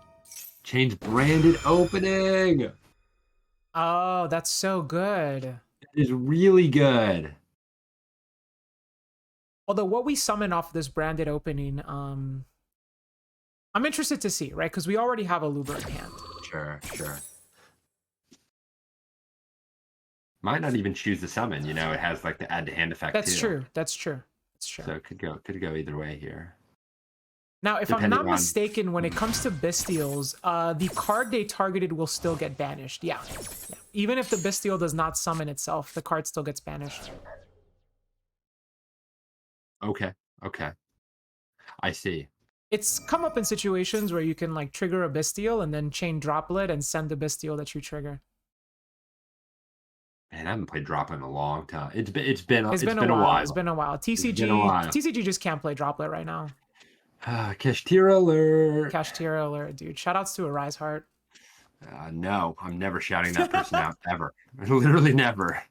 Change branded opening. Oh, that's so good. It is really good. Although what we summon off this branded opening, I'm interested to see, right? Because we already have a Luber in hand. Sure, sure. Might not even choose the summon. You know, it has like the add to hand effect. That's too. true. That's true. That's true. So it could go either way here. Now, if I'm depending not on- mistaken, when it comes to Bestials, the card they targeted will still get banished. Yeah. Even if the Bestial does not summon itself, the card still gets banished. Okay. Okay. I see. It's come up in situations where you can like trigger a Bestial and then chain Droplet and send the Bestial that you trigger. Man, I haven't played Droplet in a long time. It's been a while. It's been a while. TCG just can't play Droplet right now. Kashtira alert. Kashtira alert, dude. Shoutouts to Arise Heart. No, I'm never shouting that person out ever. Literally never.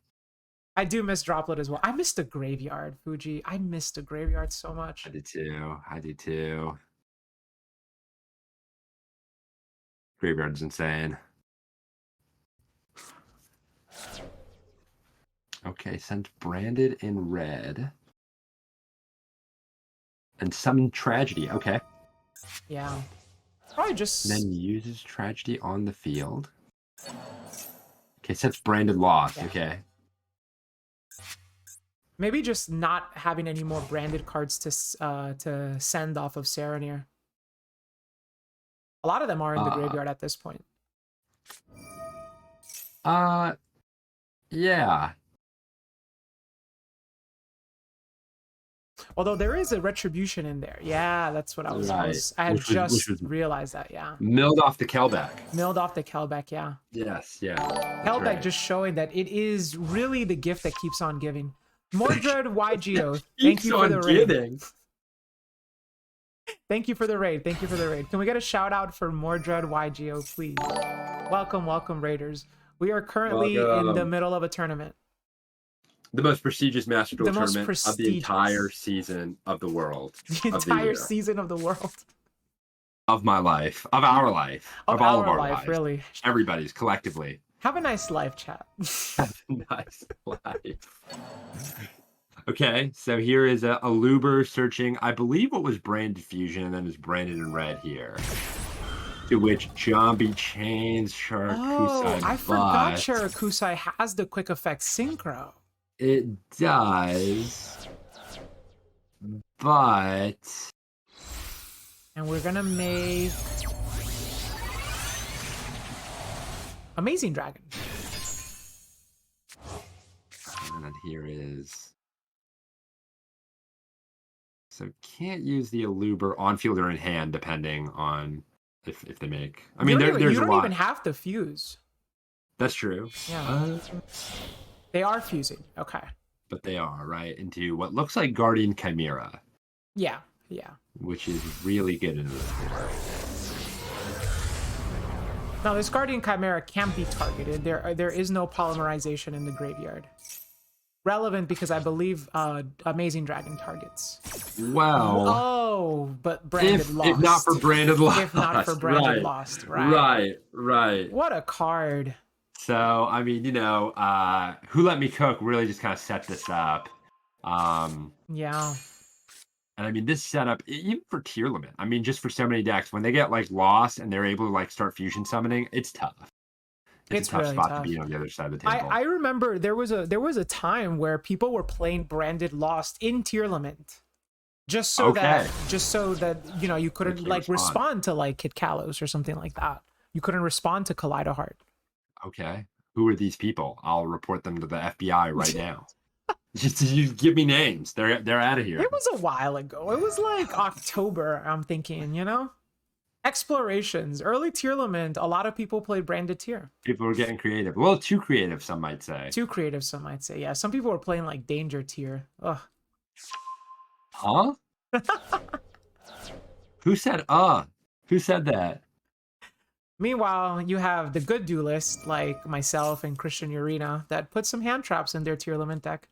I do miss Droplet as well. I missed the graveyard, Fuji. I missed the graveyard so much. I did too. Graveyard's insane. Okay, sent branded in red. And summon tragedy. Okay. Yeah. Probably just... And then uses tragedy on the field. Okay, sets branded lost. Yeah. Okay. Maybe just not having any more branded cards to send off of Saranir. A lot of them are in the graveyard at this point. Yeah. Although there is a retribution in there. Yeah, that's what I was. I had Which was realized that. Yeah. milled off the Kelbeck. Milled off the Kelbeck. Yeah. Yes. Yeah. Kelbeck right. just showing that it is really the gift that keeps on giving. Mordred yugioh, thank you for the raid. Thank you for the raid. Thank you for the raid. Can we get a shout out for Mordred yugioh, please? Welcome, welcome, raiders. We are currently in the middle of a tournament. The most prestigious Master Duel tournament of the entire season of the world. The entire season of the world. Of my life. Of our life. Of all of our lives. Really. Everybody's, collectively. Have a nice life, chat. Have a nice life. Okay, so here is a Luber searching, I believe what was branded Fusion, and then is branded in red here. To which Zombie chains Sharakusai. I forgot Sharakusai has the quick effect synchro. It does, but... And we're gonna make... Amazing Dragon. And here is... So can't use the Aluber on field or in hand, depending on if they make... I mean, there's a lot. You don't even have to fuse. That's true. Yeah. They are fusing. Okay. But they are, right? Into what looks like Guardian Chimera. Yeah, yeah. Which is really good in this board. No, this Guardian Chimera can't be targeted. There is no polymerization in the graveyard. Relevant because I believe Amazing Dragon targets. Wow. Oh, but branded lost. If not for branded lost. If not for branded lost. Right. Right. What a card. So, I mean, you know, Who Let Me Cook really just kind of set this up. Yeah. And I mean, this setup, even for tier limit, I mean, just for so many decks, when they get like lost and they're able to like start fusion summoning, it's tough. It's a tough really spot tough. to be on the other side of the table. I remember there was a time where people were playing branded lost in tier limit. Just so that you know you couldn't like respond to like Kit Kalos or something like that. You couldn't respond to Kaleido Heart. Okay. Who are these people? I'll report them to the FBI right now. You give me names. They're out of here. It was a while ago. It was like October, I'm thinking, you know? Explorations, early tier limit, a lot of people played branded tier. People were getting creative. Well, too creative, some might say. Too creative, some might say. Yeah, some people were playing like danger tier. Ugh. Huh? Who said Who said that? Meanwhile, you have the good duelist like myself and Christian Urena that put some hand traps in their tier limit deck.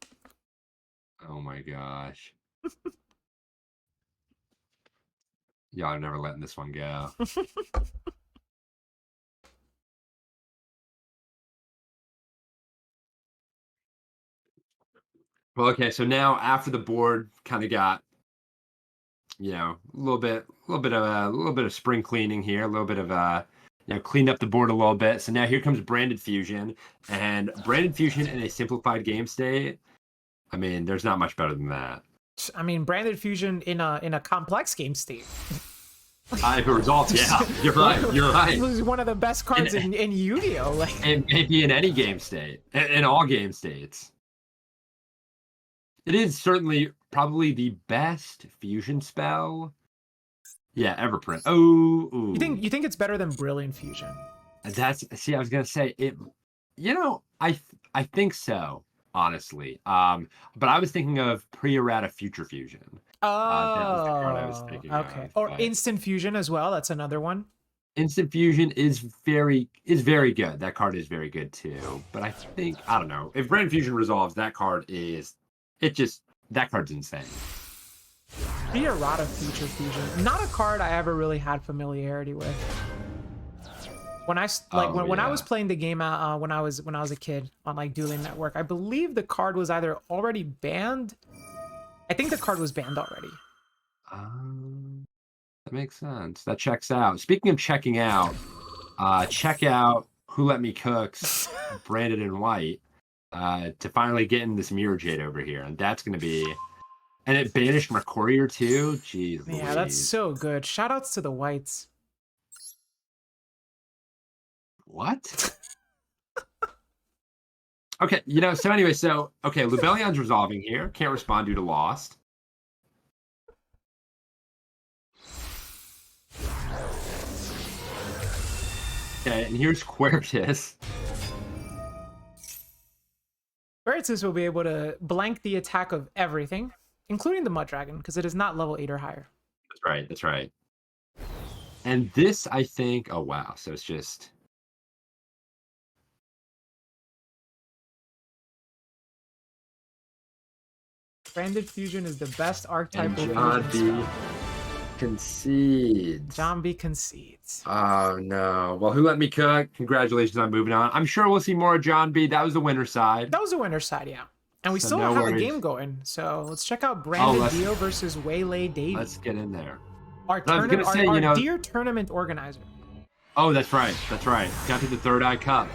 Oh my gosh. Y'all are never letting this one go. Well, okay, so now after the board kind of got, you know, a little bit of spring cleaning here, a little bit of you know, cleaned up the board a little bit. So now here comes branded fusion, and branded fusion in a simplified game state. I mean, there's not much better than that. I mean, branded fusion in a complex game state. If it resolves, yeah, you're right. You're right. It was one of the best cards in Yu-Gi-Oh! Like, and maybe in any game state, in all game states. It is certainly probably the best fusion spell. Yeah, ever print. Oh, ooh. You think it's better than Brilliant Fusion? See, I was gonna say it. You know, I think so, honestly. But I was thinking of pre-errata Future Fusion. Oh, that was the card I was thinking okay. of, Or but... Instant Fusion as well. That's another one. Instant Fusion is very good. That card is very good too. But I don't know. If Brand Fusion resolves, that card is that card's insane. Pre-errata Future Fusion. Not a card I ever really had familiarity with. When I when I was playing the game when I was a kid on like Dueling Network, I believe the card was either already banned. I think the card was banned already. That makes sense. That checks out. Speaking of checking out, check out Who Let Me Cook's branded in white to finally get in this Mirror Jade over here, and that's gonna be. And it banished Mercurier too. Jeez. Yeah, that's so good. Shoutouts to the whites. What? Okay, so anyway, okay, Lubellion's resolving here. Can't respond due to lost. Okay, and here's Quertus. Quertus will be able to blank the attack of everything, including the Mud Dragon, because it is not level 8 or higher. That's right. And this, I think, oh wow, so it's just... Branded Fusion is the best archetype. And John B concedes. John B concedes. Oh no. Well, who let me cook? Congratulations on moving on. I'm sure we'll see more of John B. That was the winner's side. That was the winner's side, yeah. And we So still no have a worries. game going. So let's check out Branded Dio versus Waylay Davey. Let's get in there. Our, I was gonna say, our dear tournament organizer. Oh, that's right. Got to the Third Eye Cup.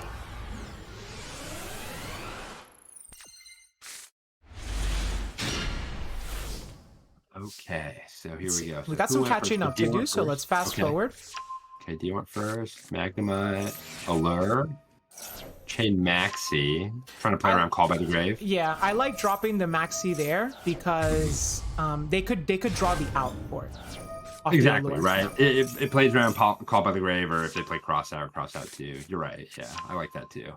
Okay, so here we go. We got some catching up to do, so let's fast forward. Okay, do you want first? Magnemite, Allure, Chain Maxi. Trying to play around Call by the Grave. Yeah, I like dropping the Maxi there because they could draw the out for it. Exactly, right? It plays around Call by the Grave, or if they play Cross Out too. You're right, yeah. I like that too.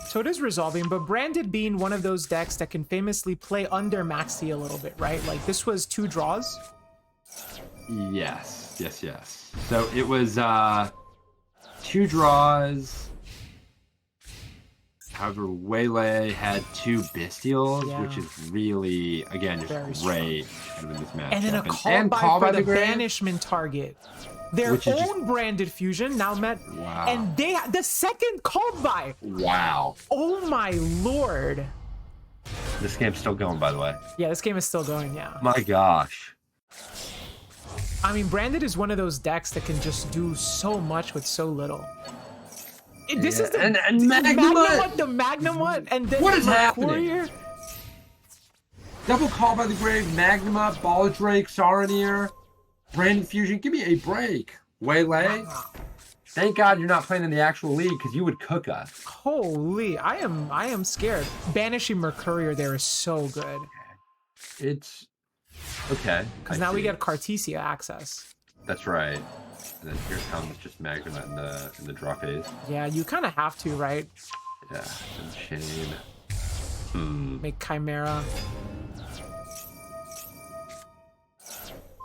So it is resolving, but Branded being one of those decks that can famously play under Maxi a little bit, right? Like this was 2 draws. Yes. So it was 2 draws. However, Waylay had 2 Bestials, which is really, again, just great in this matchup. And then a call by the banishment target. Their own Branded Fusion now met, and they the second called by. Wow. Oh my lord. This game's still going, by the way. Yeah, this game is still going, yeah. My gosh. I mean, Branded is one of those decks that can just do so much with so little. This is the Magnum one, and then what is happening? Courier. Double Call by the Grave, Magnuma, Baldrake, Saronir, Branded Fusion. Give me a break. Waylay. Thank God you're not playing in the actual league, because you would cook us. Holy, I am scared. Banishing Mercurier there is so good. It's okay. Because now we get Cartesia access. That's right. And then here comes just Magnuma in the draw phase. Yeah, you kind of have to, right? Yeah, and Chain. Make Chimera.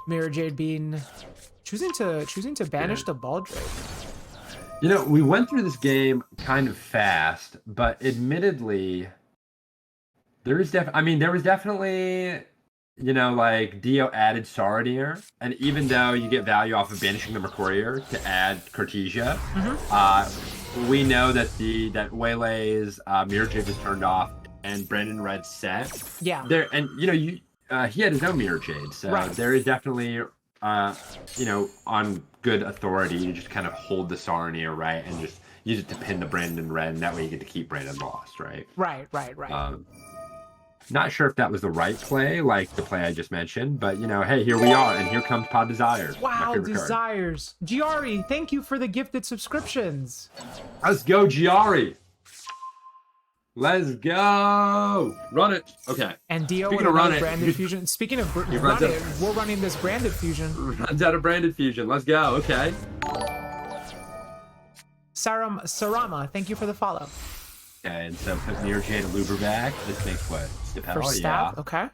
Mirror Jade Bean. Choosing to banish the Baldrake. We went through this game kind of fast, but admittedly, there was definitely, like Dio added Saronir, and even though you get value off of banishing the Mercurier to add Cartesia, we know that Waylay's Mirror Jade was turned off and Brandon Red set. Yeah. There and he had his own Mirror Jade, so there is definitely on good authority to just kind of hold the Saronir, right, and just use it to pin the Brandon Red, and that way you get to keep Brandon Lost, right? Right. Not sure if that was the right play, like the play I just mentioned, but hey, here we are, and here comes Pod Desires. Wow, Desires. Giari, thank you for the gifted subscriptions. Let's go, Giari. Let's go. Run it. Okay. And Dio with another Branded Fusion. Speaking of run it, we're running this Branded Fusion. Runs out of Branded Fusion. Let's go. Okay. Sarama, thank you for the follow. Okay, and so put Mirror Jade and Luber back. This makes what? First stab, okay.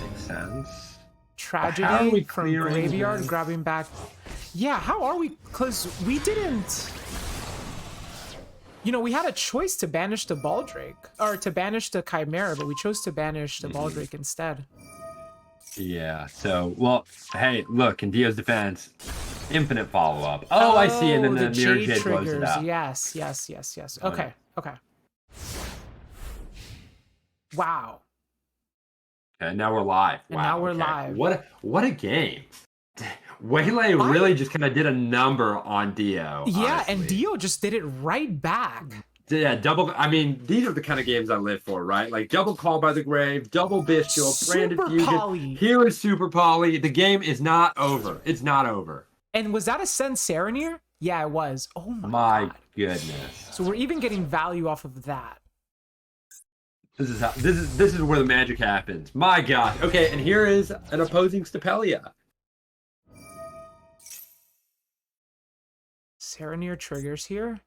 Makes sense. Tragedy from Graveyard, this? Grabbing back. Yeah, how are we? Because we didn't... we had a choice to banish the Baldrake, or to banish the Chimera, but we chose to banish the Baldrake instead. Yeah, so, well, hey, look, in Dio's defense, infinite follow-up. Oh, I see, and then the Mirror Jade blows it out. Yes. Okay. Wow. Okay, now we're live. And now we're live. What a game. Waylay really just kind of did a number on Dio. Yeah, honestly. And Dio just did it right back. Yeah, these are the kind of games I live for, right? Like double Call by the Grave, double Bestial, Branded Fusion. Here is Super Poly. The game is not over. It's not over. And was that a Sen Serenir? Yeah, it was. Oh My god. goodness. So we're even getting value off of that. This is where the magic happens. My gosh. Okay, and here is an opposing Stapelia. Serenir triggers here.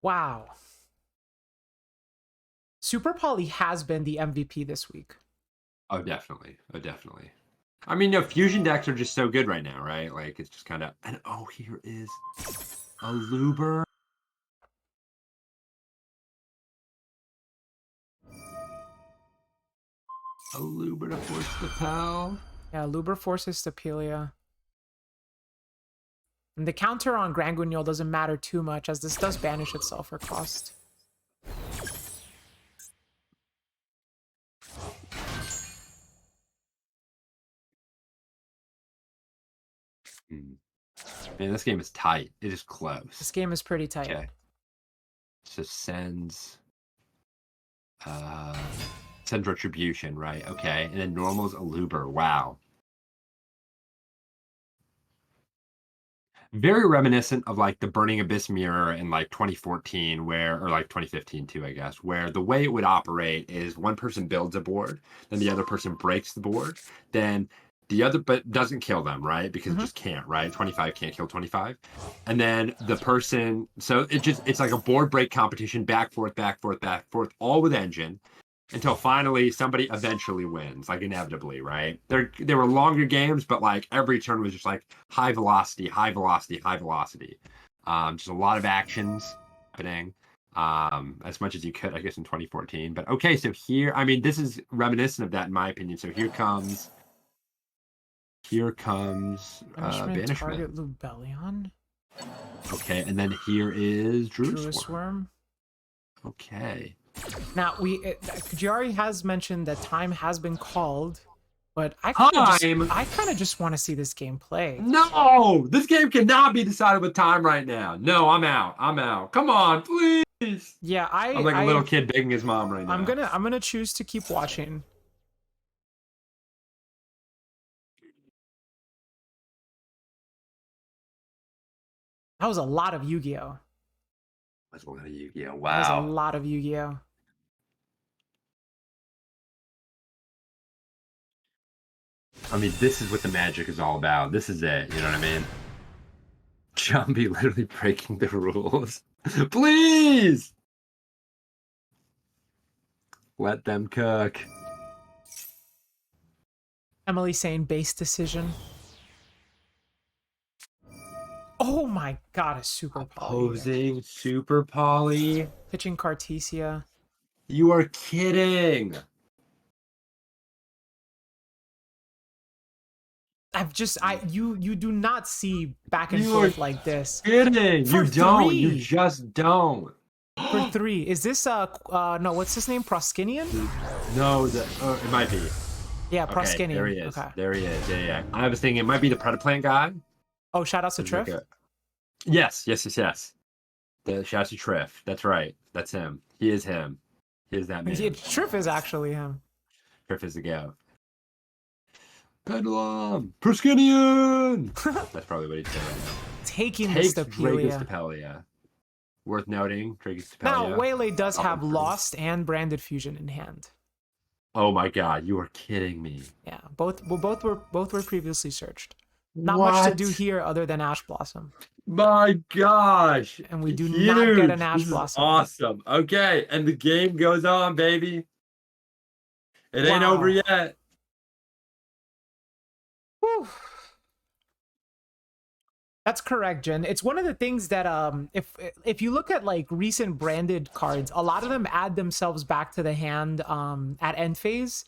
Wow. Super Poly has been the MVP this week. Oh, definitely. Oh, definitely. I mean, no, fusion decks are just so good right now, right? Like, it's just kind of... And, oh, here is a Luber. A Luber to force the Pal. Yeah, Luber forces Stapelia. And the counter on Grand Guignol doesn't matter too much, as this does banish itself for cost. Man, this game is tight. It is close. This game is pretty tight. Okay. So sends Retribution, right? Okay. And then normal's a Luber. Wow. Very reminiscent of like the Burning Abyss mirror in like 2014 or like 2015 too, I guess, where the way it would operate is one person builds a board, then the other person breaks the board, then the other but doesn't kill them, right? Because it just can't, right? 25 can't kill 25. And then the person, so it's like a board break competition, back forth, all with engine. Until finally somebody eventually wins, like inevitably, right? There were longer games, but like every turn was just like high velocity. Just a lot of actions happening, as much as you could, I guess, in 2014. But okay, so here, I mean, this is reminiscent of that in my opinion. So here comes Banishment. Target Lubellion. Okay, and then here is Druid Worm. Okay. Now Kajari has mentioned that time has been called, but I kind of just want to see this game play. No, this game cannot be decided with time right now. No, I'm out. Come on, please. Yeah, I'm like a little kid begging his mom right now. I'm gonna choose to keep watching. That was a lot of Yu-Gi-Oh. That's a lot of Yu-Gi-Oh. That was a Wow. lot of Yu-Gi-Oh. I mean, this is what the magic is all about. This is it. You know what I mean? Jumpy literally breaking the rules. Please! Let them cook. Emily saying base decision. Oh my god, a super poly. Opposing Super Poly. Pitching Cartesia. You are kidding. You do not see back and forth like this. Kidding. For You don't. three. You just don't. For 3. Is this no, what's his name? Proskinian? No, it might be. Yeah, Okay, Proskinian. there he is. Okay. There he is. Yeah. I was thinking it might be the Predaplant guy. Oh, shout out to Like Triff. Yes. The shout out to Triff. That's right. That's him. He is him. He is that man. Yeah, Triff is actually him. Triff is the go. Pendulum! Proskinian! That's probably what he's saying right now. Taking Takes the Dragus Stapelia. Stapelia. Worth noting, Dragus Stapelia. Now, Waylay does have Improved. Lost and Branded Fusion in hand. Oh my god, you are kidding me. Yeah, both were previously searched. Not much to What? do here other than Ash Blossom. My gosh. And we do not get an Ash This is Blossom. awesome. Okay, and the game goes on, baby. It ain't Wow. over yet. Whew. That's correct, Jen. It's one of the things that if you look at like recent branded cards, a lot of them add themselves back to the hand at end phase.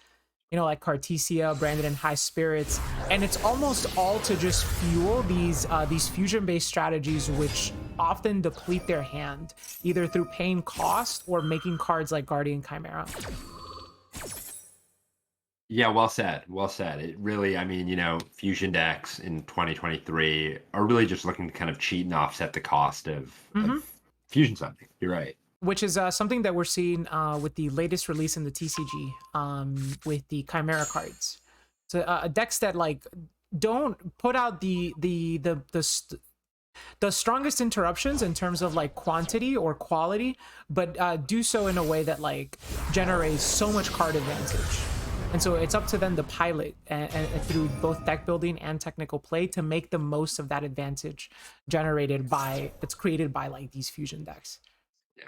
You know, like Cartesia, branded in High Spirits, and it's almost all to just fuel these fusion-based strategies, which often deplete their hand, either through paying cost or making cards like Guardian Chimera. Yeah, well said. Well said. It really, I mean, fusion decks in 2023 are really just looking to kind of cheat and offset the cost of fusion something. You're right. Which is something that we're seeing with the latest release in the TCG with the Chimera cards. So decks that like don't put out the strongest interruptions in terms of like quantity or quality, but do so in a way that like generates so much card advantage. And so it's up to them to pilot and through both deck building and technical play to make the most of that advantage that's created by like these fusion decks. Yeah.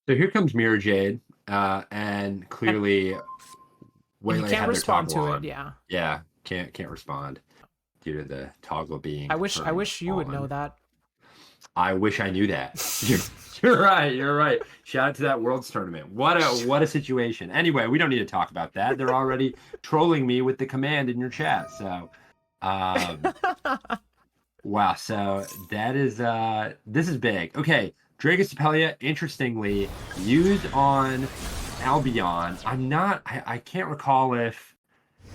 So here comes Mirror Jade, and clearly And you Waylay can't had their respond toggle to on. it, yeah. Yeah, can't respond due to the toggle being. I wish you would know that. I wish I knew that. You're right. You're right. Shout out to that Worlds tournament. What a situation. Anyway, we don't need to talk about that. They're already trolling me with the command in your chat. So, wow. So that is this is big. Okay, Dragus Apelia, interestingly used on Albion. I can't recall if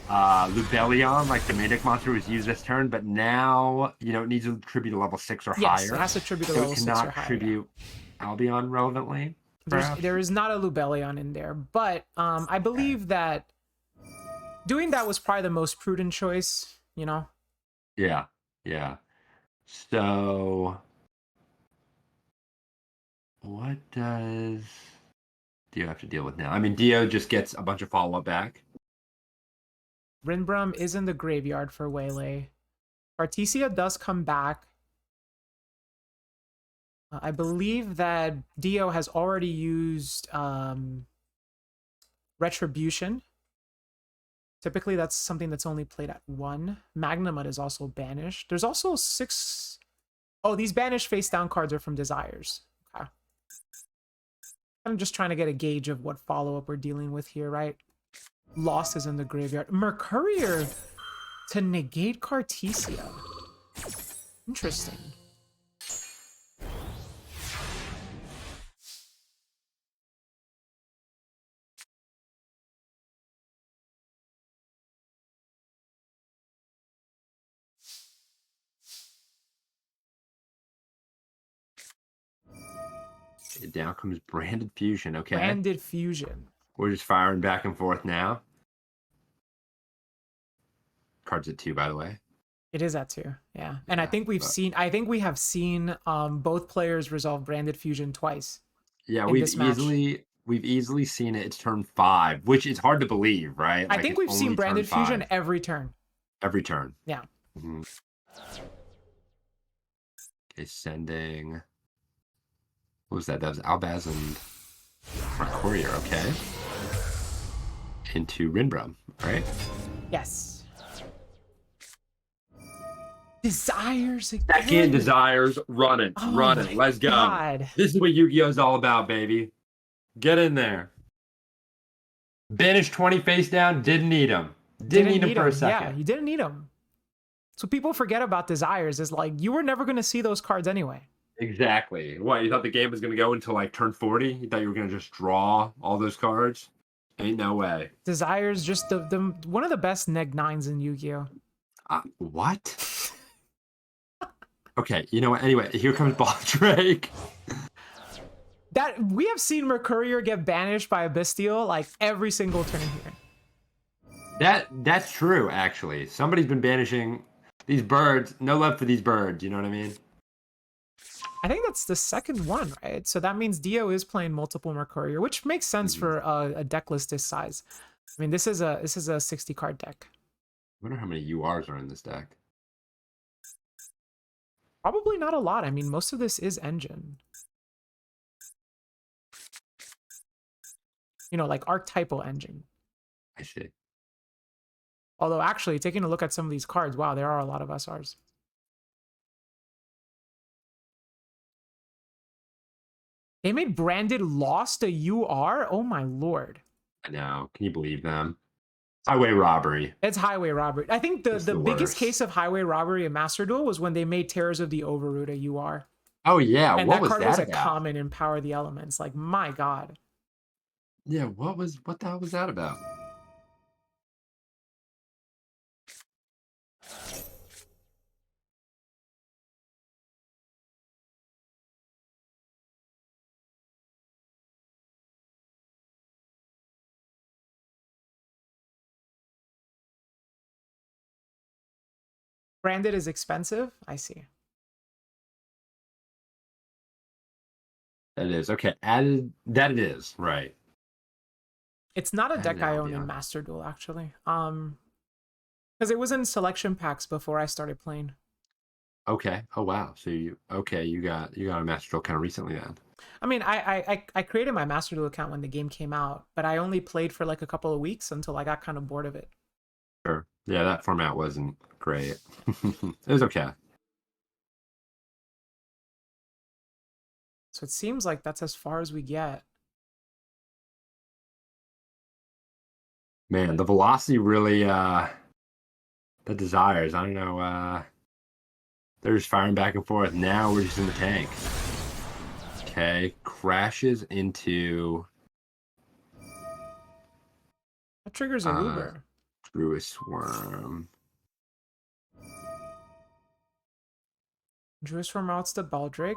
Lubellion, like the Manic monster, was used this turn, but now it needs to tribute to level 6 or Yes, higher. it has to tribute to So level it 6 cannot or higher. tribute Albion relevantly. There is not a Lubellion in there, but I believe that doing that was probably the most prudent choice, you know? Yeah. So what does Dio have to deal with now? I mean, Dio just gets a bunch of follow-up back. Rinbrum is in the graveyard for Waylay. Artesia does come back. I believe that Dio has already used Retribution. Typically, that's something that's only played at 1. Magnamut is also banished. There's also 6... Oh, these banished face-down cards are from Desires. Okay. I'm just trying to get a gauge of what follow-up we're dealing with here, right? Lost is in the graveyard. Mercurier to negate Cartesia. Interesting. Down comes Branded Fusion. Okay. Branded Fusion. We're just firing back and forth now. Cards at 2, by the way. It is at 2, yeah. And I think we have seen both players resolve Branded Fusion twice. Yeah, we've easily seen it. It's turn 5, which is hard to believe, right? I think we've seen Branded Fusion every turn. Every turn. Yeah. Mm-hmm. Okay, sending. What was that? That was Albaz and Mercurier, okay. Into Rinbrum, right? Yes. Desires again. Second Desires, running. Let's go. God. This is what Yu-Gi-Oh is all about, baby. Get in there. Banish 20 face down, didn't need him. Didn't need him for a second. Yeah, you didn't need him. So people forget about Desires is like, you were never going to see those cards anyway. Exactly. What, you thought the game was going to go until like turn 40? You thought you were going to just draw all those cards? Ain't no way. Desires just the one of the best neg 9s in Yu-Gi-Oh. What? Okay, you know what? Anyway, here comes Ball Drake. That we have seen Mercurier get banished by a Bestial like every single turn here. That's true, actually. Somebody's been banishing these birds. No love for these birds, you know what I mean? I think that's the second one, right? So that means Dio is playing multiple Mercurier, which makes sense for a deck list this size. I mean, this is a 60 card deck. I wonder how many URs are in this deck. Probably not a lot. I mean, most of this is engine. You know, like archetypal engine. I see. Although actually, taking a look at some of these cards, wow, there are a lot of SRs. They made Branded Lost a UR? Oh my lord. I know. Can you believe them? Highway robbery. It's highway robbery. I think the biggest worst. case of highway robbery in Master Duel was when they made Terrors of the Overroot a UR. Oh yeah, And what that was card that was about? a common in Power of the Elements. Like, my god. Yeah, what the hell was that about? Branded is expensive. I see. That it is. Okay, added that it is. Right. It's not a Added deck I own in Albion. Master Duel actually. Because it was in selection packs before I started playing. Okay. Oh wow. So you got a Master Duel kind of recently then. I mean, I created my Master Duel account when the game came out, but I only played for like a couple of weeks until I got kind of bored of it. Sure. Yeah, that format wasn't great. It was okay. So it seems like that's as far as we get. Man, the velocity really the desires. I don't know, they're just firing back and forth. Now we're just in the tank. Okay, crashes into That triggers a Luber. through a swarm. Drew from routes to Baldrake.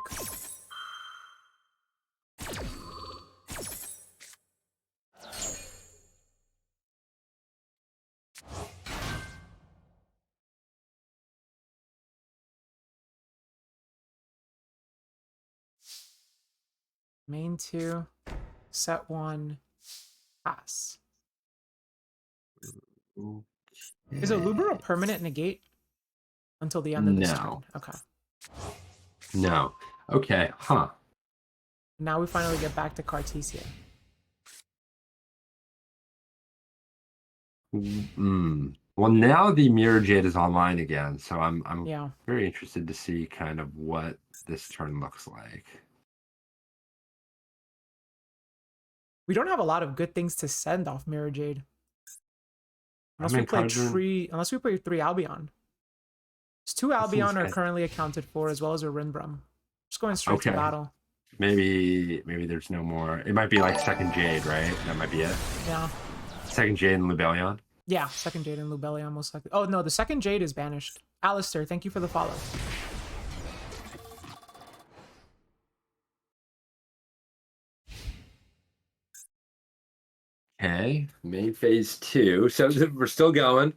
Main 2, set 1, pass. Is a Luber a permanent negate until the end of this turn? Okay. No. Okay, huh. Now we finally get back to Cartesia. Well, now the Mirror Jade is online again, so I'm Yeah. very interested to see kind of what this turn looks like. We don't have a lot of good things to send off Mirror Jade. Unless I we mean, play Cardroom- unless we play 3 Albion. There's 2 Albion are okay. currently accounted for, as well as a Rinbrum. Just going straight to Okay. battle. Maybe there's no more. It might be like second Jade, right? That might be it. Yeah. Second Jade and Lubellion. Yeah, second Jade and Lubellion most likely. Oh no, the second Jade is banished. Alistair, thank you for the follow. Okay, main phase 2. So we're still going.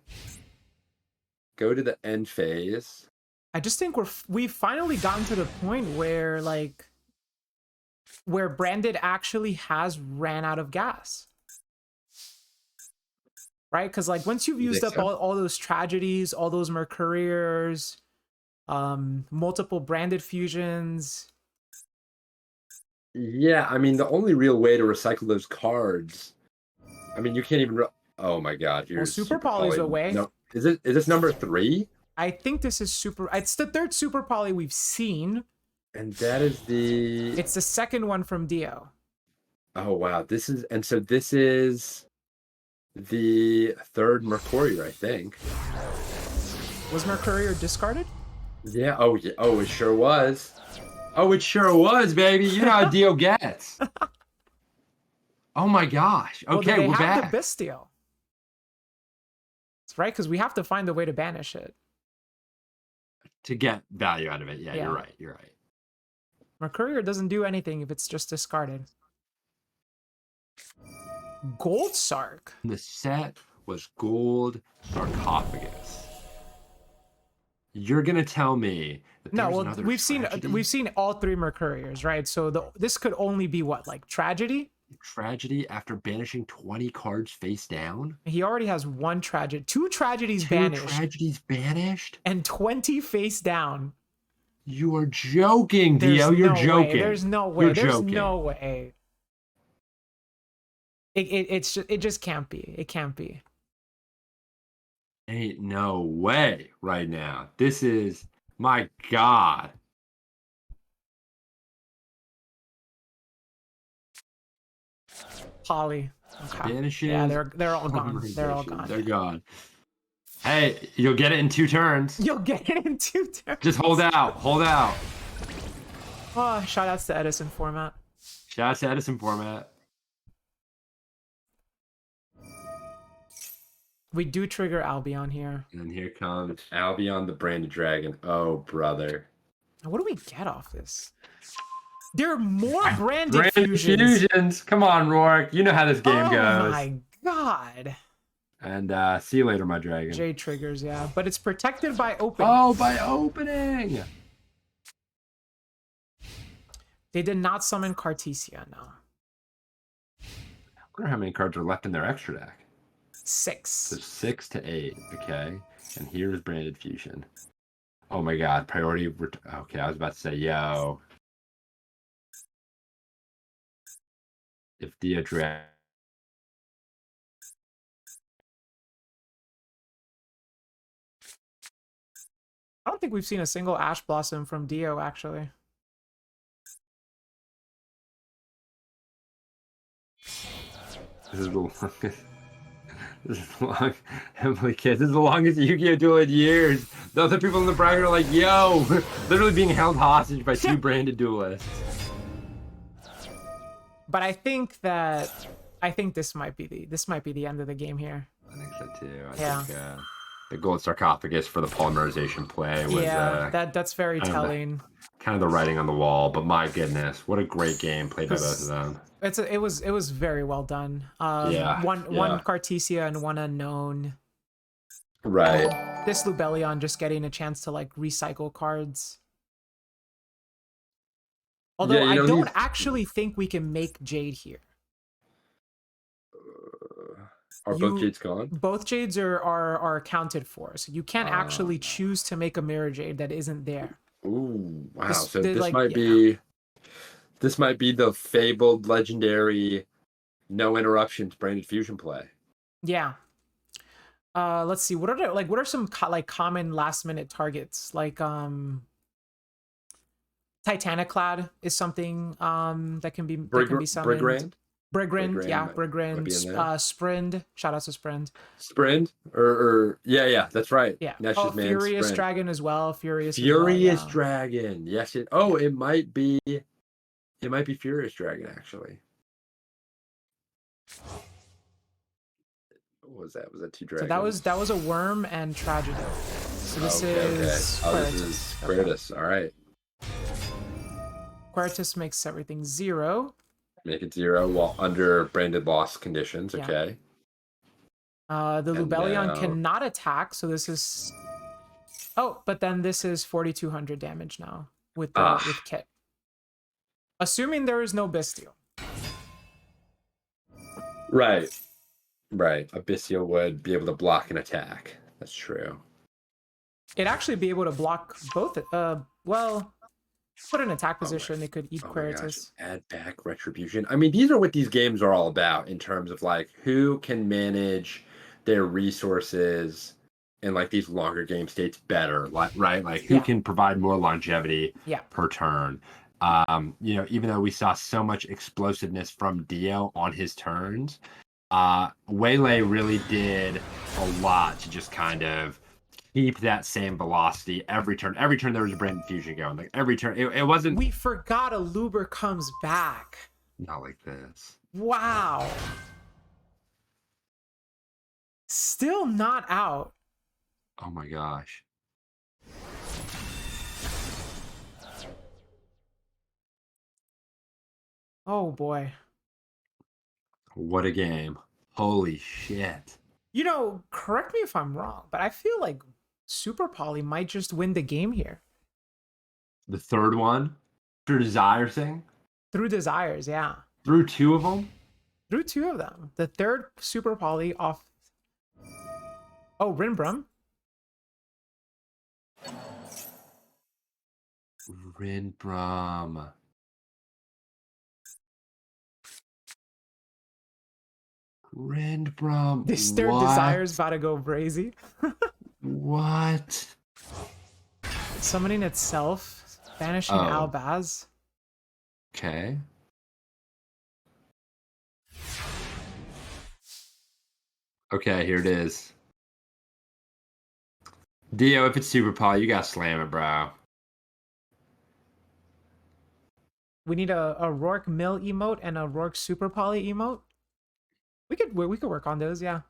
Go to the end phase. I just think we've finally gotten to the point where where Branded actually has ran out of gas. Right? Because like once you've used up all those tragedies, all those Mercuriers, multiple Branded fusions. Yeah, I mean the only real way to recycle those cards. I mean you can't even. Oh my God! Here's Super Poly's away. No, is this number 3? I think this is it's the 3rd Super Poly we've seen. And that is the. It's the 2nd one from Dio. Oh wow! This is the 3rd Mercurier, I think. Was Mercurier discarded? Yeah. Oh yeah. Oh, it sure was. Oh, it sure was, baby. You know how Dio gets. Oh my gosh. Okay, well, we're back. The Bestial. That's right, because we have to find a way to banish it. To get value out of it. Yeah, you're right. You're right. Mercurier doesn't do anything if it's just discarded. Gold Sark. The set was gold sarcophagus. You're gonna tell me that No, well, we've seen all 3 Mercuriers, right? So this could only be what, like tragedy? Tragedy after banishing 20 cards face down? He already has 1 tragedy, 2 tragedies 2 banished. tragedies banished? And 20 face down. You are joking, Dio. You're joking. There's no way. You're There's joking. no way. It just can't be. It can't be. Ain't no way right now. This is my God. Poly. Okay. Banishes. Yeah, they're all gone. They're all gone. They're gone. Hey, you'll get it in 2 turns. You'll get it in 2 turns. Just hold out. Hold out. Oh, shout outs to Edison format. Shout out to Edison format. We do trigger Albion here. And here comes Albion the Branded Dragon. Oh, brother. What do we get off this? There are more branded fusions. Come on, Rourke. You know how this game goes. Oh my God. And see you later, my dragon. Jade triggers, yeah. But it's protected by opening. Oh, by opening! I They did not summon Cartesia, no. wonder how many cards are left in their extra deck. 6. So 6 to 8, okay. And here's Branded Fusion. Oh my god, priority. Okay, I was about to say, yo. If the address. I don't think we've seen a single Ash Blossom from Dio, actually. This is the longest. This is the long. Emily Kids. This is the longest Yu-Gi-Oh duel in years. The other people in the bracket are like, yo, literally being held hostage by 2 branded duelists. But I think this might be the end of the game here. I think so too. I Yeah. think the gold sarcophagus for the polymerization play was that's very telling. Kind of the writing on the wall, but my goodness, what a great game played by both of them. It was very well done. One Cartesia and one unknown. Right. This Lubellion just getting a chance to like recycle cards. Although I don't actually think we can make Jade here. Are both Jades gone? Both Jades are accounted for, so you can't actually choose to make a Mirror Jade that isn't there. Ooh, wow! This might be the fabled, legendary, no interruptions branded fusion play. Yeah. Let's see. What are some common last minute targets? Like Titaniclad is something that can be summoned. Brigand, yeah, Brigand. Sprind, shout out to Sprind. Sprind, yeah, that's right. Yeah. Nash's man, Furious Sprind. Dragon as well. Furious Dragon. Yes. It might be. It might be Furious Dragon actually. What was that? Was that 2 dragons? So that was a worm and tragedy. So this is Quiritus. All right. Quiritus makes everything 0. Make it 0 while under branded loss conditions. Okay. The Lubellion cannot attack, so this is. Oh, but then this is 4,200 damage now with Kit. Assuming there is no Bestial. Right. A Bestial would be able to block an attack. That's true. It'd actually be able to block both. Well, put an attack position. It could eat Quiritus. Add back Retribution. I mean, these are what these games are all about in terms of like who can manage their resources in like these longer game states better, right? Like who can provide more longevity per turn. Even though we saw so much explosiveness from Dio on his turns, Waylay really did a lot to just kind of keep that same velocity every turn. Every turn there was a branded fusion going. Like every turn, it wasn't. We forgot a Luber comes back. Not like this. Wow. Still not out. Oh my gosh. Oh boy. What a game. Holy shit. Correct me if I'm wrong, but I feel like Super Poly might just win the game here. The third one? Through Desire thing? Through Desires, yeah. Through 2 of them? Through 2 of them. The third Super Poly off. Oh, Rinbrum. Rinbrum. This third Desire's about to go crazy. What? Summoning itself. Banishing Albaz. Okay. Okay, here it is. Dio, if it's Super Poly, you gotta slam it, bro. We need a Rourke Mill emote and a Rourke Super Poly emote. We could work on those, yeah.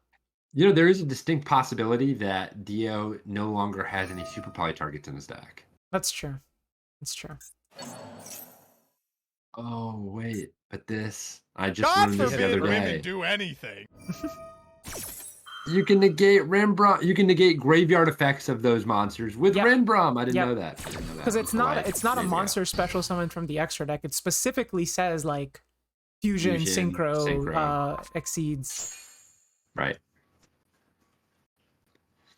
There is a distinct possibility that Dio no longer has any Super Poly targets in his deck. That's true. It's true. Oh wait, but this I just learned this the other day. Women do anything. You can negate Rembrandt. You can negate graveyard effects of those monsters with Rembrandt. I didn't know that. Because it's not a monster special summon from the extra deck. It specifically says like fusion synchro. Exceeds. Right.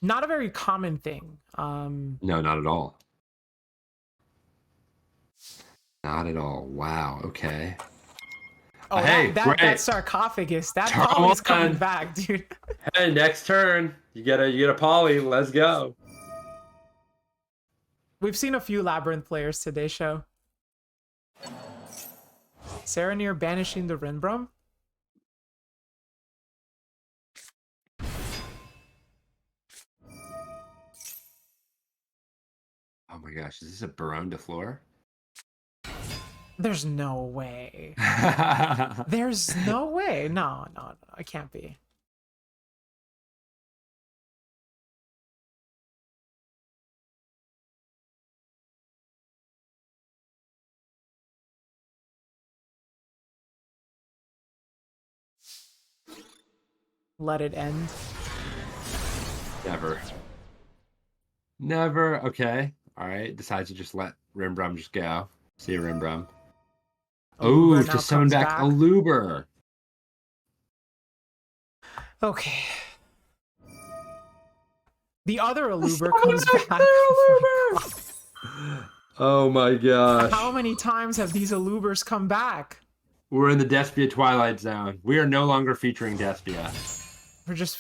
Not a very common thing. No, not at all. Not at all. Wow. Okay. Oh, hey, that sarcophagus. That poly's coming back, dude. Hey, next turn. You get a poly. Let's go. We've seen a few Labyrinth players today's show. Saranir banishing the Renbrum. Oh my gosh, is this a Baron de Fleur? There's no way. There's no way. No, it can't be. Let it end. Never. Never. Okay. All right. Decides to just let Rembrandt just go. See you, Rembrandt. Oh, to summon back Aluber. Okay. The other Aluber comes back. Oh my gosh. How many times have these Alubers come back? We're in the Despia Twilight Zone. We are no longer featuring Despia. We're just...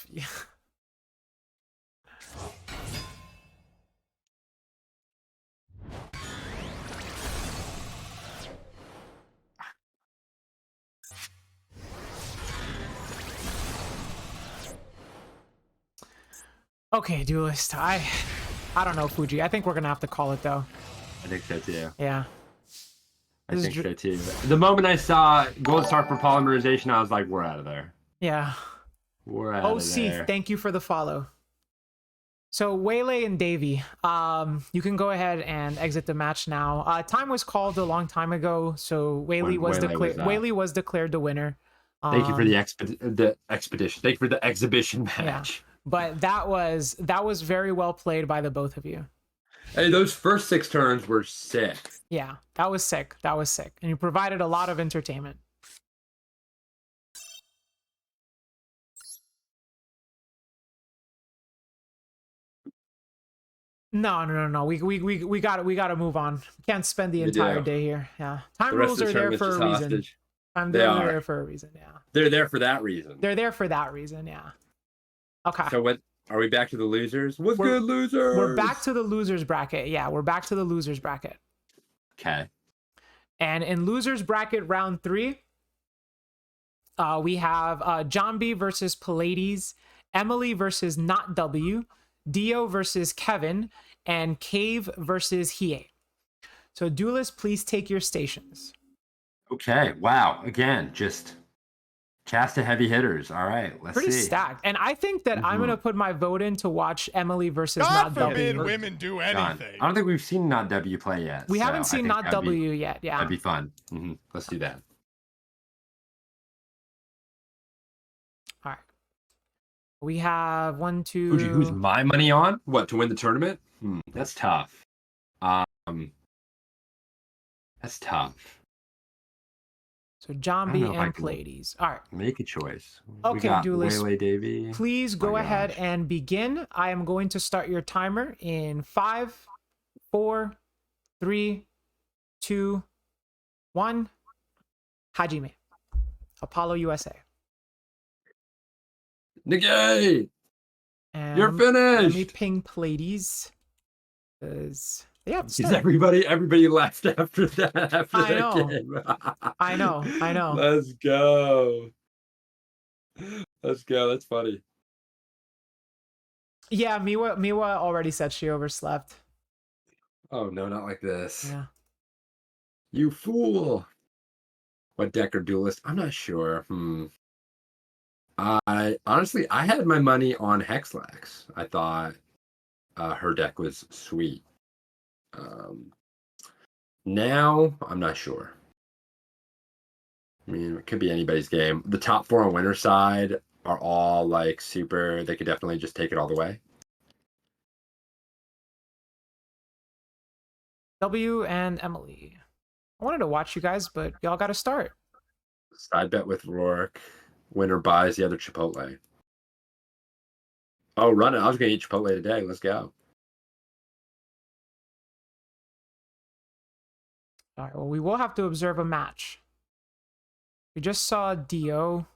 Okay, Duelist. I don't know, Fuji. I think we're gonna have to call it though. I think so too. Yeah. I think so too. The moment I saw Gold Star for polymerization, I was like, we're out of there. Yeah. We're out of there. OC, thank you for the follow. So Waylay and Davey, you can go ahead and exit the match now. Time was called a long time ago, so Waylay was declared the winner. Thank you for the expedition. Thank you for the exhibition match. Yeah. But that was very well played by the both of you. Hey, those first 6 turns were sick. Yeah, that was sick. That was sick. And you provided a lot of entertainment. No. We gotta move on. Can't spend the entire day here. Yeah. Time rules are there for a reason. They're there for a reason, yeah. They're there for that reason. They're there for that reason, yeah. Okay. So what are we back to the losers? What's good, losers? We're back to the losers bracket. Yeah, we're back to the losers bracket. Okay. And in losers bracket round 3, we have John B versus Pallades, Emily versus Not W, Dio versus Kevin, and Cave versus Hiya. So Duelist, please take your stations. Okay. Wow. Again, just cast of heavy hitters. All right, let's see. Pretty stacked. And I think that I'm going to put my vote in to watch Emily versus Not W. God forbid women do anything. I don't think we've seen Not W play yet. We haven't seen Not W yet, yeah. That'd be fun. Let's do that. All right. We have 1, 2... Fuji, who's my money on? What, to win the tournament? That's tough. That's tough. So John B and Pallades. All right. Make a choice. Okay, Duelist. Waylay Davey. Please go ahead and begin. I am going to start your timer in 5, 4, 3, 2, 1. Hajime. Apollo USA. Negate! And You're finished! Let me ping Pallades. Because everybody left after that. Game. I know. Let's go. That's funny. Yeah, Miwa already said she overslept. Oh no, not like this. Yeah. You fool. What deck or Duelist? I'm not sure. I honestly had my money on Hexlax. I thought her deck was sweet. Now I'm not sure. I mean, it could be anybody's game. The top 4 on winner side, are all like super. They could definitely just take it all the way. W and Emily. I wanted to watch you guys, but y'all got to start. Side bet with Rourke. Winner buys the other Chipotle. Oh, run it! I was gonna eat Chipotle today. Let's go. All right. Well, we will have to observe a match. We just saw Dio.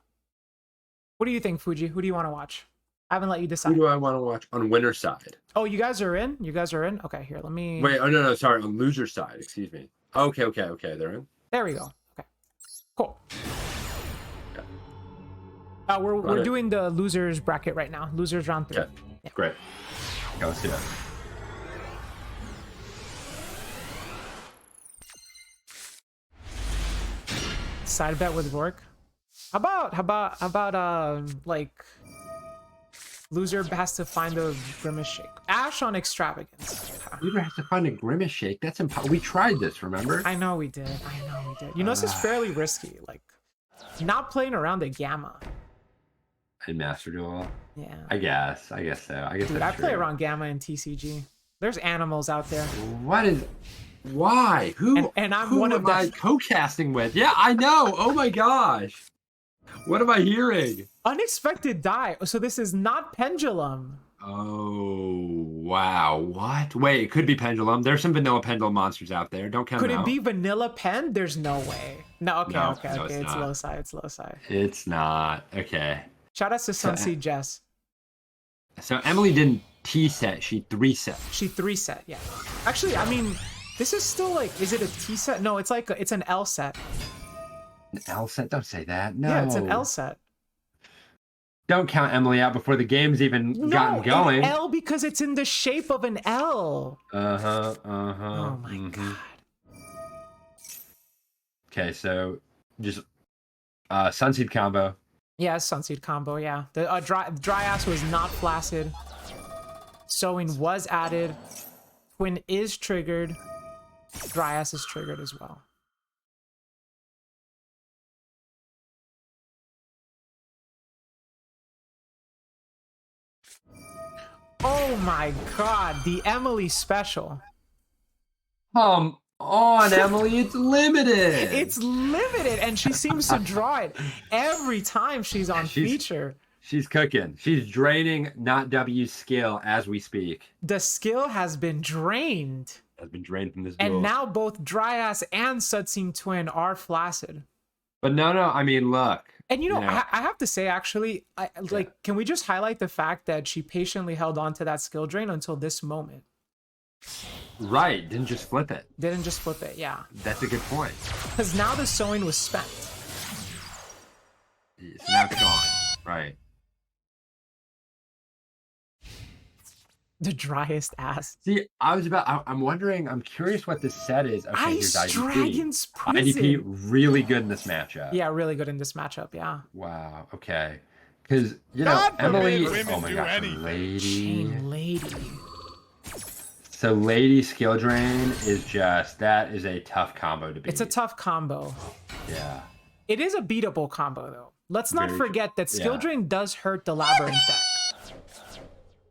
What do you think, Fuji? Who do you want to watch? I haven't let you Who decide. do I want to watch on winner side? Oh, you guys are in? You guys are in? Okay, here, let me... Wait, oh no, sorry, on loser side, excuse me. Okay, they're in. There we go. Okay, cool. Okay. We're doing the losers bracket right now. Losers round 3. Okay, Yeah. great. Okay, let's do that. Side bet with Rourke. How about like loser has to find a grimace shake. Ash on extravagance. Loser has to find a grimace shake. That's impossible. We tried this, remember? I know we did. You know, this is fairly risky. Like, not playing around the gamma. In Master Duel? Yeah. I guess so. I guess Dude, I that's play true. around gamma in TCG. There's animals out there. Why? Who? And I'm who one of am I them. co-casting with? Yeah, I know. Oh my gosh. What am I hearing? Unexpected die. So this is not Pendulum. Oh, wow. What? Wait, it could be Pendulum. There's some vanilla Pendulum monsters out there. Don't count Could them it out. be Vanilla Pen? There's no way. No, okay. No, Okay. it's It's not. low side. It's low side. It's not. Okay. Shout out to Sunseed Jess. So Emily didn't T set. She 3 set. She 3 set. Yeah. Actually, I mean, this is still like, is it a T set? No, it's like, it's an L set. An L set? Don't say that. No. Yeah, it's an L set. Don't count Emily out before the game's even gotten going. An L because it's in the shape of an L. Oh my god. Okay, so just Sunseed combo. Yeah, Sunseed combo, yeah. The dry ass was not flaccid. Sowing was added. Twin is triggered. Dry ass is triggered as well. Oh my god, the Emily special. Come on, Emily, it's limited. It's limited, and she seems to draw it every time she's on feature. She's cooking. She's draining Not W's skill as we speak. The skill has been drained. Has been drained from this And duel. now both Dry Ass and Sudsing Twin are flaccid. But no, I mean, look. And you know, I have to say, actually, can we just highlight the fact that she patiently held on to that skill drain until this moment? Right, didn't just flip it. Didn't just flip it, yeah. That's a good point. Because now the sowing was spent. So now it's gone. Right. The driest ass. See, I'm wondering, I'm curious what this set is. Okay, here's Ice IDP. Dragon's Prison. IDP really good in this matchup. Yeah, really good in this matchup, yeah. Wow, okay. Because, you know, God Emily, forbid women oh my do gosh, anything. Lady. Chain Lady. So Lady skill drain is just, that is a tough combo to beat. It's a tough combo. Yeah. It is a beatable combo, though. Let's not Very forget that skill yeah. drain does hurt the Labyrinth deck.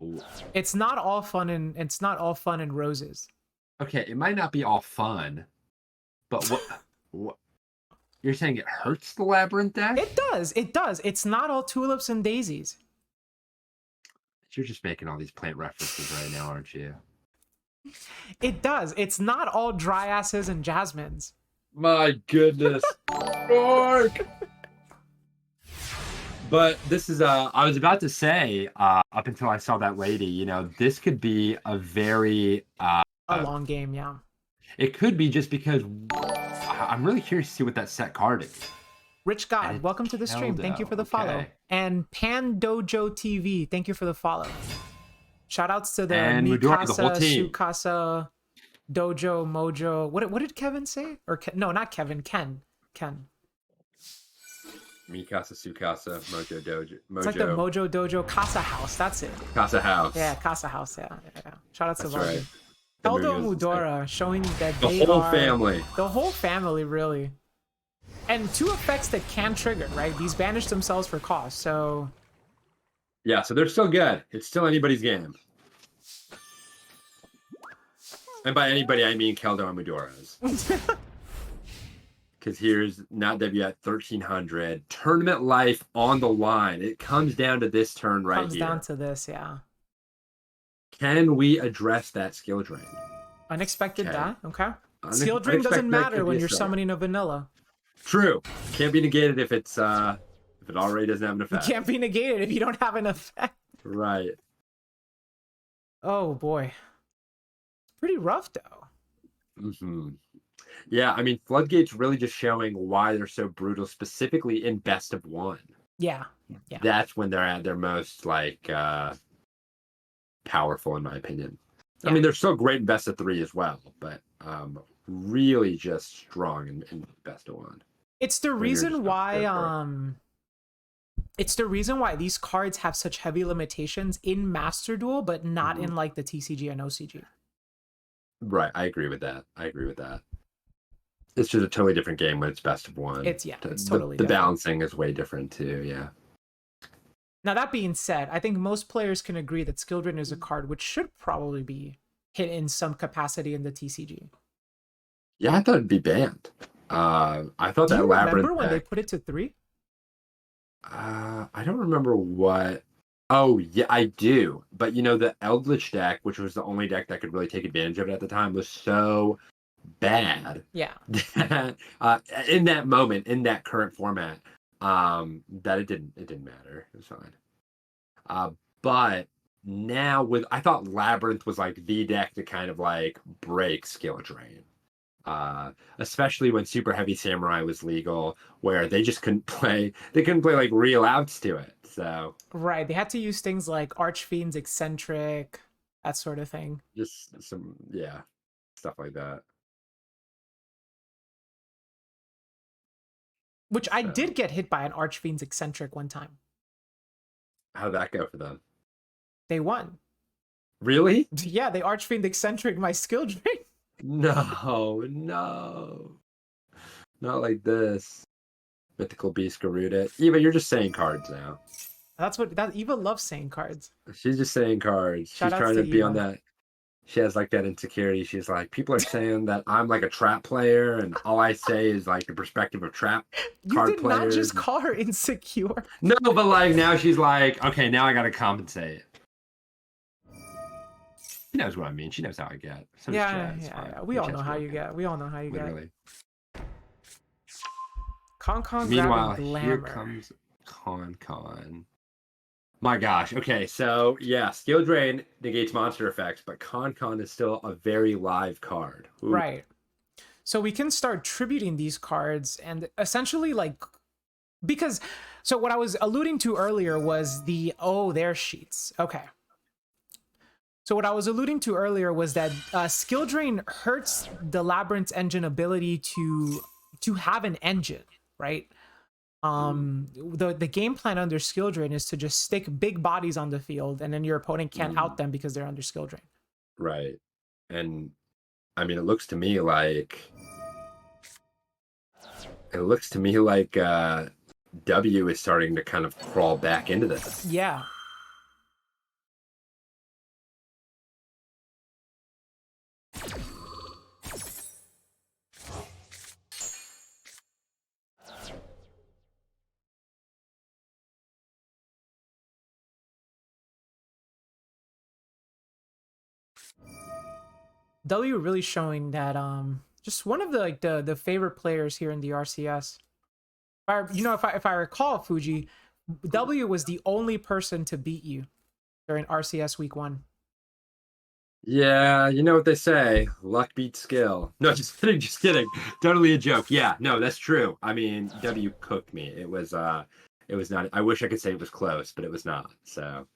Ooh. It's not all fun and roses. Okay, it might not be all fun, but what you're saying it hurts the Labyrinth deck? It does. It's not all tulips and daisies. You're just making all these plant references right now, aren't you? It does. It's not all dry asses and jasmines. My goodness. Mark! But this is I was about to say, up until I saw that lady, you know, this could be a very A long game, yeah. it could be just because I'm really curious to see what that set card is. Rich God, welcome to the stream. Thank you for the follow. Okay. And Pan Dojo TV, thank you for the follow. Shout outs to the And Midori, the whole Mikasa, team. Sukasa, Dojo, Mojo. What did Kevin say? Or no, not Kevin. Ken. Mikasa, Sukasa, Mojo Dojo. It's like the Mojo Dojo Casa House. That's it. Casa House. Yeah, Casa House. Yeah. Shout out to That's Vargas. right. The Eldo movie was- Mudora showing that The they whole are family. the whole family, really. And 2 effects that can trigger, right? These banish themselves for cost. So Yeah, so they're still good. It's still anybody's game. And by anybody, I mean Keldo and Maduro's. Because here's now W at 1300. Tournament life on the line. It comes down to this turn right Comes here. down to this, yeah. Can we address that skill drain? Unexpected Okay. die, okay. Skill drain Unexpected doesn't matter could when be a you're start. summoning a vanilla. True. Can't be negated if it's if it already doesn't have an It effect. can't be negated if you don't have an effect. Right. Oh boy. Pretty rough though. Yeah, I mean, Floodgate's really just showing why they're so brutal, specifically in best of one. Yeah. That's when they're at their most like powerful, in my opinion. Yeah. I mean, they're still great in best of three as well, but really just strong in best of one. It's the reason why it's the reason why these cards have such heavy limitations in Master Duel, but not in like the TCG and OCG. Right, I agree with that. It's just a totally different game when it's best of one. It's totally the different. balancing is way different too. Yeah. Now that being said, I think most players can agree that Skill Drain is a card which should probably be hit in some capacity in the TCG. Yeah, I thought it'd be banned. I thought Do that you Labyrinth remember when they deck- put it to 3? I don't remember what. Oh yeah, I do. But you know, the Eldritch deck, which was the only deck that could really take advantage of it at the time, was so bad. Yeah. That, in that moment, in that current format, that it didn't matter. It was fine. But now I thought Labyrinth was like the deck to kind of like break Skill Drain. Especially when Super Heavy Samurai was legal, where they just couldn't play like real outs to it. So Right. They had to use things like Archfiend's Eccentric, that sort of thing. just some stuff like that. Which I did get hit by an Archfiend's Eccentric one time. How'd that go for them? They won. Really? Yeah, they Archfiend Eccentric my Skill Drain. No. Not like this. Mythical Beast Garuda. Eva, you're just saying cards now. That's what Eva loves saying cards. She's just saying cards. Shout She's outs trying to to be on Eva. that. She has like that insecurity. She's like, people are saying that I'm like a trap player, and all I say is like the perspective of trap You card did players. not just call her insecure. No, but like now she's like, okay, now I gotta compensate. She knows what I mean. She knows how I get. So does Yeah. Chad. It's fine. We all Chad's know how you working. get. We all know how you get. Literally. Con Meanwhile, grabbing here Glamour. comes Con. My gosh. Okay, so yeah, Skill Drain negates monster effects, but Con is still a very live card. Ooh. Right. So we can start tributing these cards and essentially like because so what I was alluding to earlier was their sheets. Okay. So what I was alluding to earlier was that Skill Drain hurts the Labyrinth's engine ability to have an engine, right? The game plan under Skill Drain is to just stick big bodies on the field, and then your opponent can't out them because they're under Skill Drain. Right. And I mean, it looks to me like W is starting to kind of crawl back into this. Yeah. W really showing that just one of the favorite players here in the RCS. If I recall, Fuji, W was the only person to beat you during RCS week 1. Yeah, you know what they say, luck beats skill. No, just kidding. Totally a joke. Yeah, no, that's true. I mean, W cooked me. It was not. I wish I could say it was close, but it was not. So,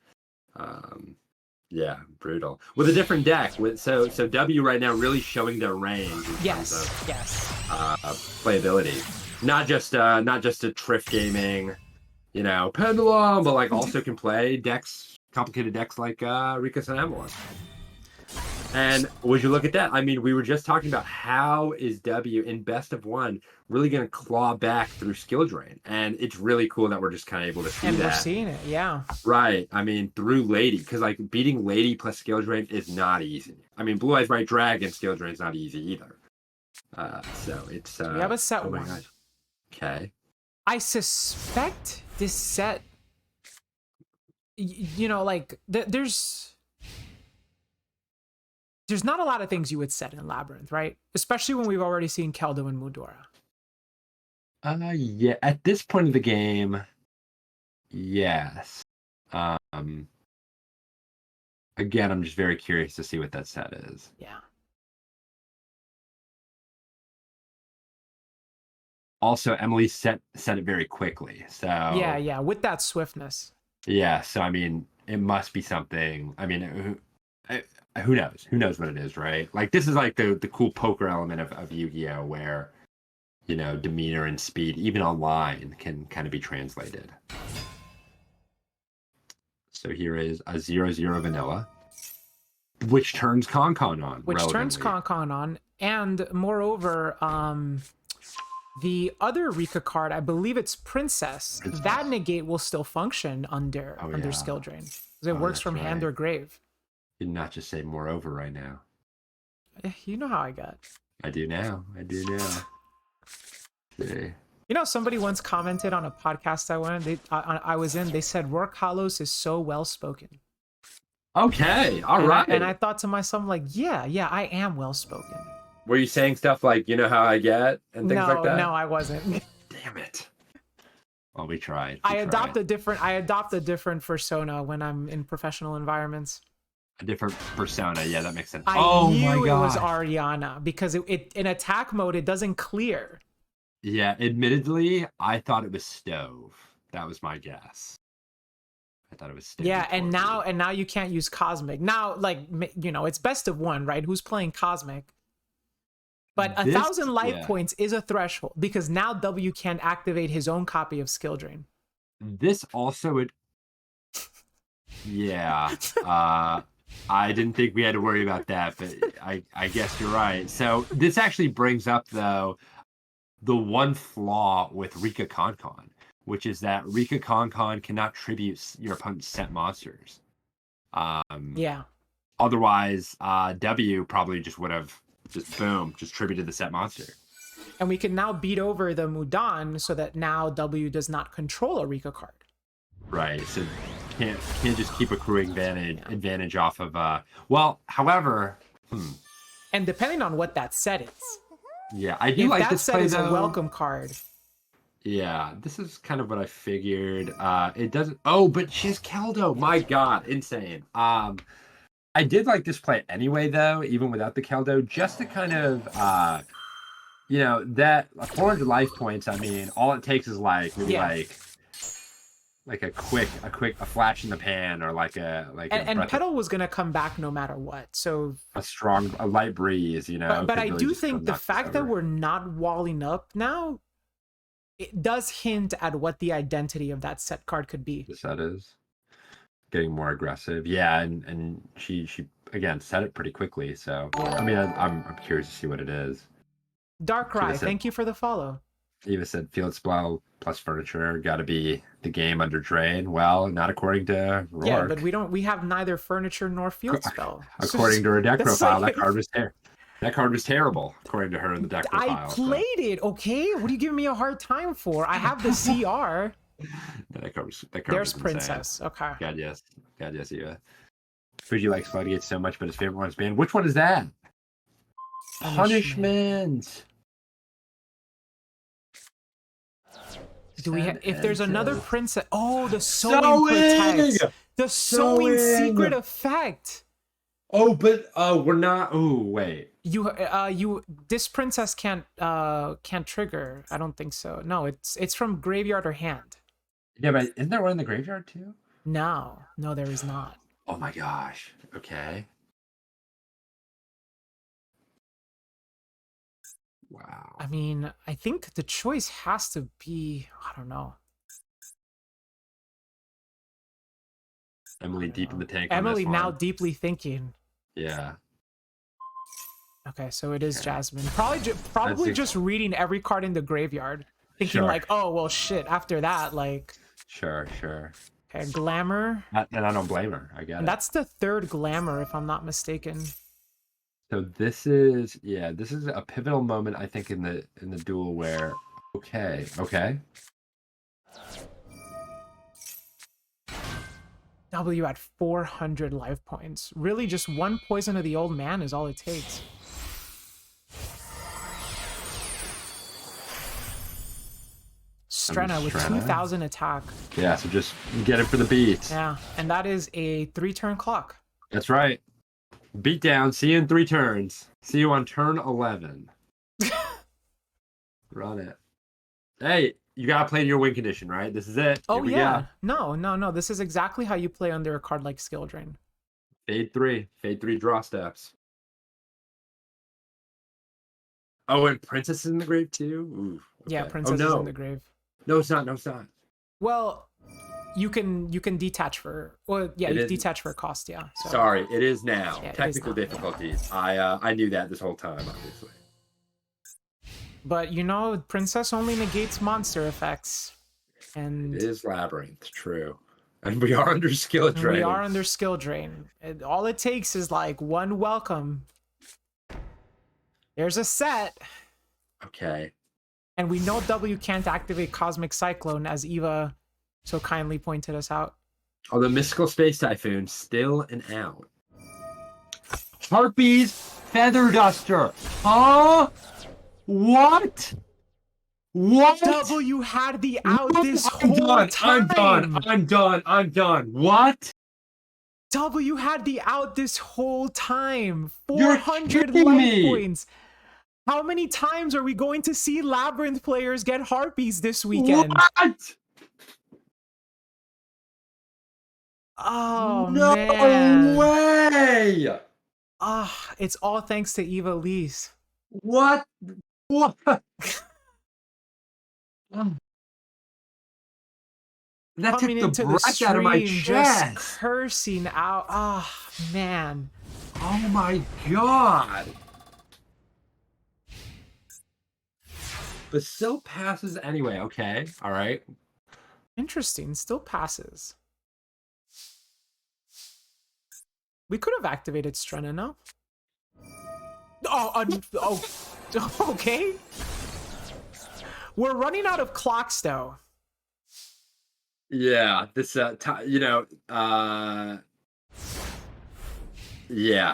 yeah, brutal. With a different deck. So W right now really showing their range in terms of playability. Not just a Triff gaming, pendulum, but like also can play decks, complicated decks like Ricos and Avalon. And would you look at that? I mean, we were just talking about how is W in best of one really going to claw back through skill drain, and it's really cool that we're just kind of able to see And that. we're seeing it, yeah. Right. I mean, through Lady, because like beating Lady plus skill drain is not easy. I mean, Blue Eyes White Dragon skill drain is not easy either. So it's So we have a set oh my one. gosh. Okay. I suspect this set, you know, like there's not a lot of things you would set in Labyrinth, right? Especially when we've already seen Keldo and Mudora. Yeah. At this point of the game, yes. Again, I'm just very curious to see what that set is. Yeah. Also, Emily set it very quickly. So Yeah, with that swiftness. yeah. So I mean, it must be something. I mean, who knows? Who knows what it is, right? Like this is like the cool poker element of Yu-Gi-Oh, where you know demeanor and speed, even online, can kind of be translated. So here is a 0/0 vanilla, which turns Con on. Which turns relevantly. Con on, and moreover, the other Rika card, I believe it's Princess. That negate will still function under yeah. skill drain. Because it works That's from hand right. or grave. You did not just say moreover right now. You know how I got. I do now. See. You know, somebody once commented on a podcast I was in. They said Roarkallos is so well spoken. Okay, all right. And I thought to myself, like, yeah, I am well spoken. Were you saying stuff like, you know how I get and things like that? No, I wasn't. Damn it. Well, we tried. I adopt a different persona when I'm in professional environments. A different persona. Yeah, that makes sense. I knew it was Ariana because it in attack mode it doesn't clear. Yeah, admittedly, I thought it was Stove. That was my guess. I thought it was Stove. Yeah, and now you can't use Cosmic. Now, like, you know, it's best of one, right? Who's playing Cosmic? But 1,000 life points is a threshold because now W can activate his own copy of Skill Drain. This also would. Yeah. I didn't think we had to worry about that, but I guess you're right. So this actually brings up, though, the one flaw with Rika Con, which is that Rika Con cannot tribute your opponent's set monsters. Yeah. Otherwise, W probably just would have just tributed the set monster. And we can now beat over the Mudan so that now W does not control a Rika card. Right. So can't just keep accruing advantage off of well, however, And depending on what that set is. Yeah, I do like this play, if that set is though. a welcome card. Yeah, this is kind of what I figured. It doesn't. Oh, but she's Keldo. My God, insane. I did like this play anyway, though, even without the Keldo, just to kind of, you know, that 400 life points. I mean, all it takes is like maybe like a flash in the pan, or and Petal was gonna come back no matter what. So a light breeze, you know. But I do think the fact that we're not walling up now, it does hint at what the identity of that set card could be. The set is getting more aggressive. Yeah, and she again set it pretty quickly. So I mean, I'm curious to see what it is. Darkrai, thank you for the follow. Eva said field spell plus furniture got to be the game under drain. Well, not according to Rourke. Yeah, but we have neither furniture nor field spell. According to her deck profile, that card was terrible, according to her in the deck profile. I played it, okay? What are you giving me a hard time for? I have the CR. That card There's was Princess. Insane. Okay. God yes, Eva. Fuji likes Floodgates so much, but his favorite one is banned. Which one is that? Punishment. Do we if there's another princess? Oh, the sewing protects. The sewing secret effect. Oh, but we're not. Oh, wait. This princess can't trigger. I don't think so. No, it's from graveyard or hand. Yeah, but isn't there one in the graveyard too? No, there is not. Oh my gosh. Okay. Wow. I mean, I think the choice has to be, I don't know. Emily deep in the tank. Emily now deeply thinking. Yeah. Okay, so it is Jasmine. Probably just reading every card in the graveyard, thinking Sure. like, oh well, shit. After that, like, Sure. okay, glamour, And I don't blame her. I get and it. that's the third glamour, if I'm not mistaken. So this is a pivotal moment, I think, in the duel where okay. W at 400 life points. Really, just one poison of the old man is all it takes. Strenna with 2,000 attack. Yeah, so just get it for the beat. Yeah, and that is a 3-turn clock. That's right. Beat down. See you in 3 turns. See you on turn 11. Run it. Hey, you gotta play in your win condition, right? This is it. Oh Here we yeah. go. No. This is exactly how you play under a card like Skill Drain. Fade 3 draw steps. Oh, and Princess is in the grave too? Ooh, okay. Yeah, Princess is in the grave. No, it's not. Well, you can detach for, well, yeah, you is- detach for cost, yeah. So. Sorry, it is now. Yeah, it is Technical now. difficulties. I knew that this whole time, obviously. But you know, Princess only negates monster effects. And It is Labyrinth, true. And we are under skill drain. we are under Skill Drain. All it takes is like one welcome. There's a set. Okay. And we know W can't activate Cosmic Cyclone, as Eva so kindly pointed us out. Oh, the Mystical Space Typhoon, still an out. Harpy's Feather Duster. Huh? What? W had the out this I'm whole done. time. I'm done. What? W had the out this whole time. You're 400 kidding life me. points. How many times are we going to see Labyrinth players get Harpies this weekend? What? Oh, No man. way. Ah, it's all thanks to Eva Lise. What? That Coming took into the the breath out of my stream, chest. just cursing out. Ah, man. Oh my god. But still passes anyway. Okay. All right. Interesting. Still passes. We could have activated Strenna, no? Oh, okay. We're running out of clocks, though. Yeah. This, yeah,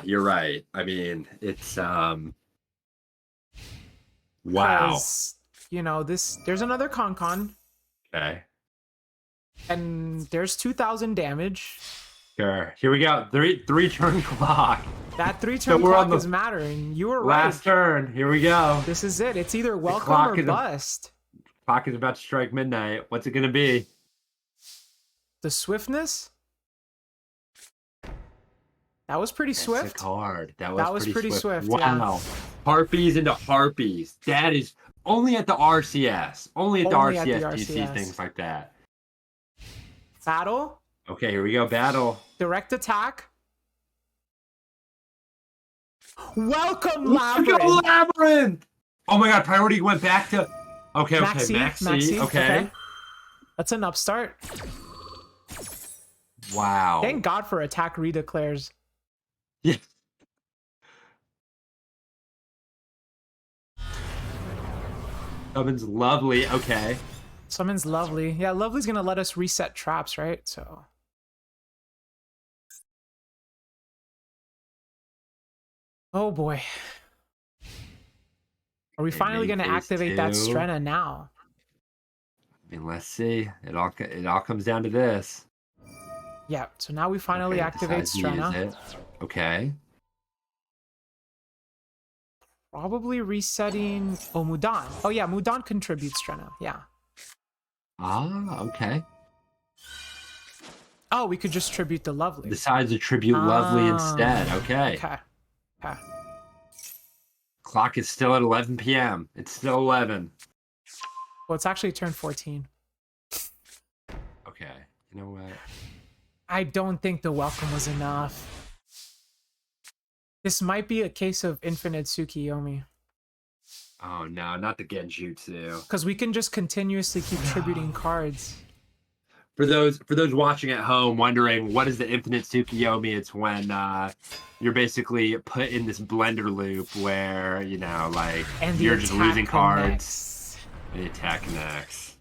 you're right. I mean, it's, wow. 'Cause, you know, there's another Con. Okay. And there's 2,000 damage. Sure. Here we go. Three turn clock. That 3-turn we're on clock the is mattering. You were Last right. turn. Here we go. This is it. It's either welcome clock or is bust. Clock is about to strike midnight. What's it gonna be? The swiftness? That was pretty swift. That's a card. That was pretty swift, Wow. yeah. Harpies into Harpies. That is only at the RCS. Only at the Only at the RCS do you see RCS. things like that. Battle. Okay, here we go. Battle. Direct attack. Welcome, Let's go, Labyrinth. Labyrinth! Oh my god, priority went back to... Okay, Maxi. Okay. That's an upstart. Wow. Thank God for attack redeclares. Yeah. Summon's lovely. Okay. Summon's lovely. Yeah, lovely's gonna let us reset traps, right? So. Oh boy. Are we finally gonna phase activate that 2. Strenna now? I mean, let's see. It all comes down to this. Yeah, so now we finally Okay, activate decides to use Strenna. it. Okay. Probably resetting... Oh, Mudan. Oh yeah, Mudan contributes Strenna. Yeah. Ah, okay. Oh, we could just tribute the lovely. Decides to tribute lovely instead. Okay. Okay. Okay. Clock is still at 11 p.m. It's still 11. Well, it's actually turned 14. Okay. You know what? I don't think the welcome was enough. This might be a case of infinite Tsukiyomi. Oh no, not the Genjutsu. Because we can just continuously keep tributing cards. For those watching at home wondering what is the infinite Tsukiyomi, it's when you're basically put in this blender loop where, you know, like And you're just losing cards. connects. And the attack connects.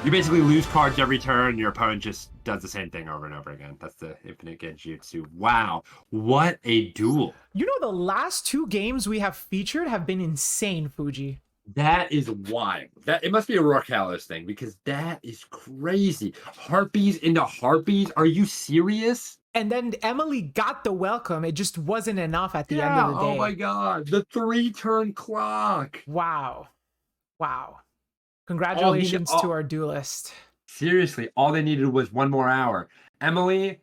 You basically lose cards every turn, your opponent just does the same thing over and over again. That's the infinite Genjutsu. Wow. What a duel. You know, the last 2 games we have featured have been insane, Fuji. That is wild. That it must be a Roarkallos thing because that is crazy. Harpies into harpies? Are you serious? And then Emily got the welcome. It just wasn't enough at the end of the day. Oh my god. The 3-turn clock. Wow. Wow. Congratulations to our duelist. Seriously, all they needed was 1 more hour. Emily,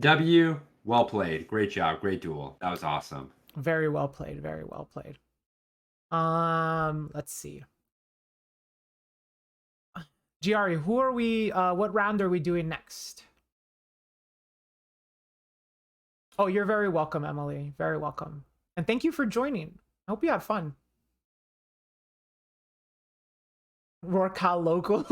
W, well played. Great job. Great duel. That was awesome. Very well played. Very well played. Let's see. Giari, who are we? What round are we doing next? Oh, you're very welcome, Emily. Very welcome. And thank you for joining. I hope you had fun. Roarkall local.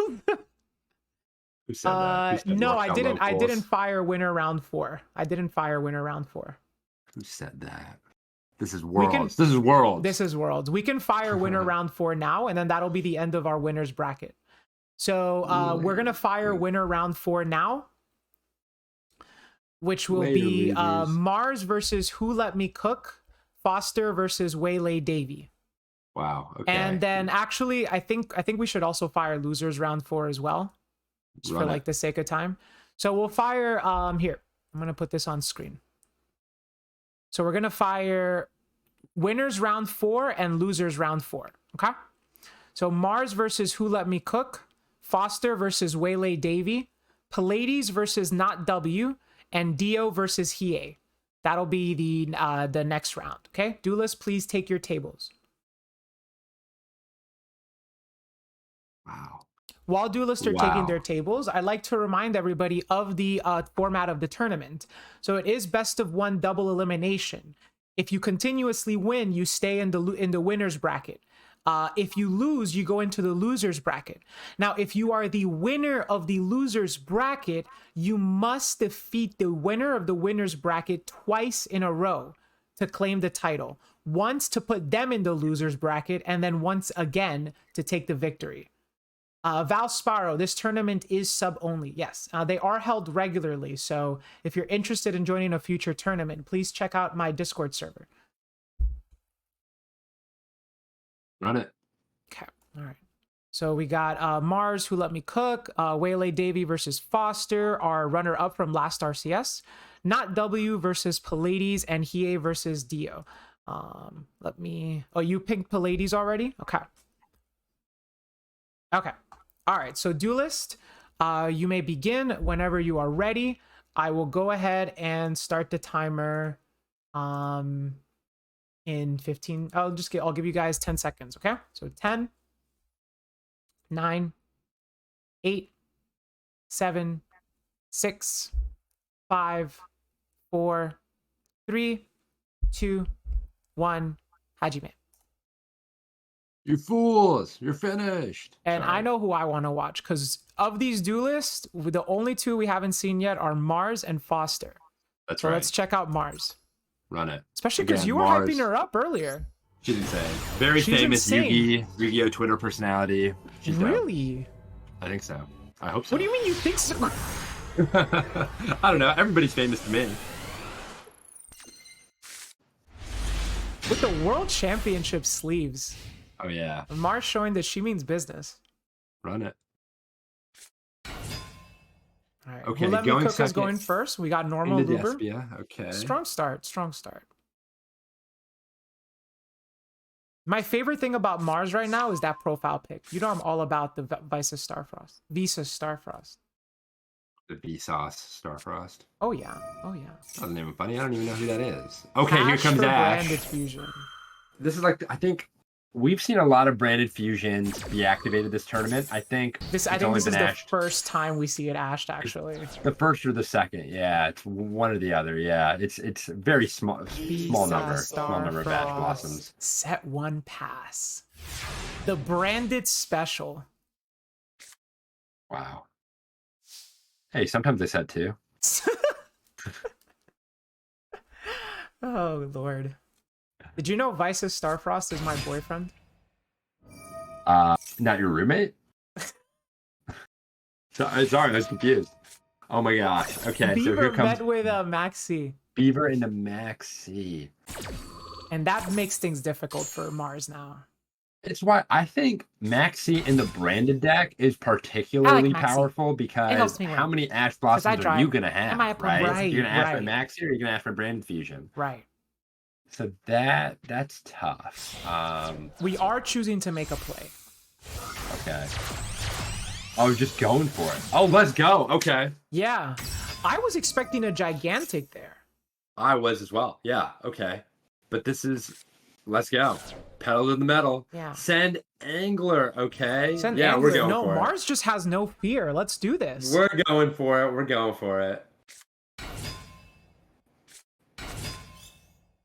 Who said that? Who said No, Roarkall I didn't. I locals? didn't fire winner round 4. I didn't fire winner round 4. Who said that? This is Worlds. This is Worlds. This is Worlds. We can fire winner round 4 now, and then that'll be the end of our winners bracket. So we're gonna fire winner round 4 now, which will be Mars versus Who Let Me Cook, Foster versus Waylay Davy. Wow. Okay. And then actually, I think we should also fire losers round 4 as well, just for like the sake of time. So we'll fire here. I'm gonna put this on screen. So we're gonna fire winners round 4 and losers round 4. Okay. So Mars versus Who Let Me Cook, Foster versus Waylay Davy, Pallades versus Not W, and Dio versus Hiya. That'll be the next round. Okay. Duelists, please take your tables. Wow. While duelists are taking their tables, I'd like to remind everybody of the format of the tournament. So it is best of 1 double elimination. If you continuously win, you stay in the winner's bracket. If you lose, you go into the loser's bracket. Now, if you are the winner of the loser's bracket, you must defeat the winner of the winner's bracket twice in a row to claim the title. Once to put them in the loser's bracket, and then once again to take the victory. Val Sparrow, this tournament is sub only. Yes, they are held regularly. So if you're interested in joining a future tournament, please check out my Discord server. Run it. Okay. All right. So we got Mars, Who Let Me Cook, Waylay Davy versus Foster, our runner up from last RCS. Not W versus Pallades, and Hiya versus Dio. Let me. Oh, you picked Pallades already? Okay. Okay. All right. So duelist, you may begin whenever you are ready. I will go ahead and start the timer in 15. I'll give you guys 10 seconds. Okay. So 10, 9, 8, 7, 6, 5, 4, 3, 2, 1. Hajime. You fools! You're finished. And Sorry. I know who I want to watch, because of these duelists, the only 2 we haven't seen yet are Mars and Foster. That's so right. Let's check out Mars. Run it. Especially because you were hyping her up earlier. She's insane. Very She's famous insane. Yu-Gi-Oh Twitter personality. She's Really? dope. I think so. I hope so. What do you mean you think so? I don't know. Everybody's famous to me. With the World Championship sleeves. Oh yeah. Mars showing that she means business. Run it. All right. Okay, Who Let Me going Cook is second. going first. We got normal Into Luber. Despia. Okay. Strong start. Strong start. My favorite thing about Mars right now is that profile pic. You know I'm all about the Visa Starfrost. The Vsauce Starfrost. Oh yeah. Oh yeah. That doesn't even funny. I don't even know who that is. Okay, here Ash comes for Ash. brand diffusion. This is like, I think we've seen a lot of branded fusions be activated this tournament. I think I it's think only this is been the ashed. first time we see it ashed, actually. The first or the second, yeah, it's one or the other. Yeah, it's very small number small number of ash blossoms. Set 1 pass. The branded special. Wow. Hey, sometimes they set 2. Oh Lord. Did you know Vice's Starfrost is my boyfriend? Not your roommate? Sorry, I was confused. Oh my gosh. Okay, Beaver so here comes met with Maxi. Beaver into Maxi. And that makes things difficult for Mars now. It's why I think Maxi in the branded deck is particularly Maxi. powerful It because helps me how win. many Ash 'Cause I Blossoms are drive. you going to have, Am I- right? right, You're going to ask for right. Maxi or you're going to ask for Branded Fusion. Right. So that's tough. We are choosing to make a play. Okay. Oh, just going for it. Oh, let's go. Okay. Yeah. I was expecting a gigantic there. I was as well. Yeah. Okay. But this is, let's go. Pedal to the metal. Yeah. Send Angler. Okay. Send yeah, Angler. we're going no, for Mars just has no fear. Let's do this. We're going for it. We're going for it.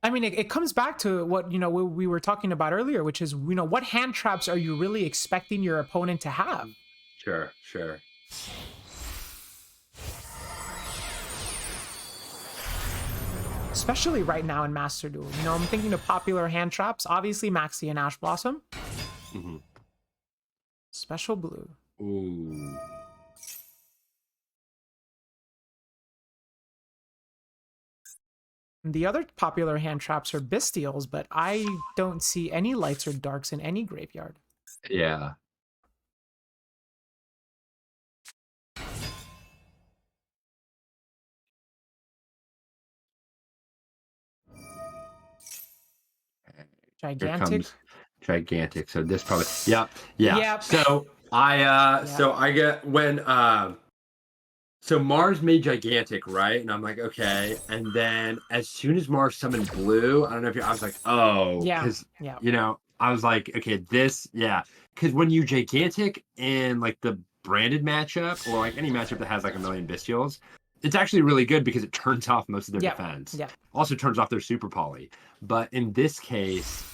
I mean, it comes back to what, we were talking about earlier, which is, what hand traps are you really expecting your opponent to have? Sure, sure. Especially right now in Master Duel. I'm thinking of popular hand traps. Obviously, Maxi and Ash Blossom. Mm-hmm. Special Blue. Ooh. The other popular hand traps are Bestials, but I don't see any lights or darks in any graveyard. Yeah. Gigantic. Gigantic. So this probably yeah. Yep. So I get when so Mars made Gigantic, right? And I'm like, okay. And then as soon as Mars summoned Blue, I don't know if I was like, oh, because I was like, okay, this, yeah. Because when you Gigantic in like the branded matchup or like any matchup that has like a million Bestials, it's actually really good because it turns off most of their defense. Yeah. Also turns off their Super Poly. But in this case,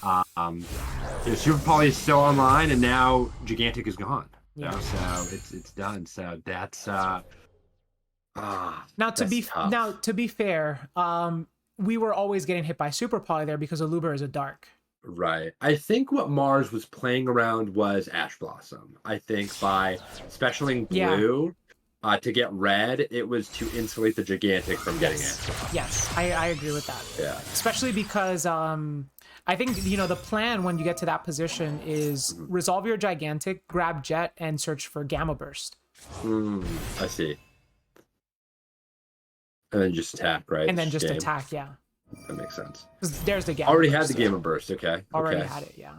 Super Poly is still online and now Gigantic is gone. Yeah. So it's done. So that's now to be fair, we were always getting hit by Super Poly there because Aluber is a dark. Right. I think what Mars was playing around was Ash Blossom. I think by specialing blue to get red, it was to insulate the Gigantic from getting Ash Blossom. Yes, I agree with that. Yeah. Especially because I think, the plan when you get to that position is resolve your Gigantic, grab Jet, and search for Gamma Burst. I see. And then just attack, right? And then just attack, yeah. That makes sense. There's the Gamma Already Burst. had the Gamma Burst, okay. Already had it, yeah.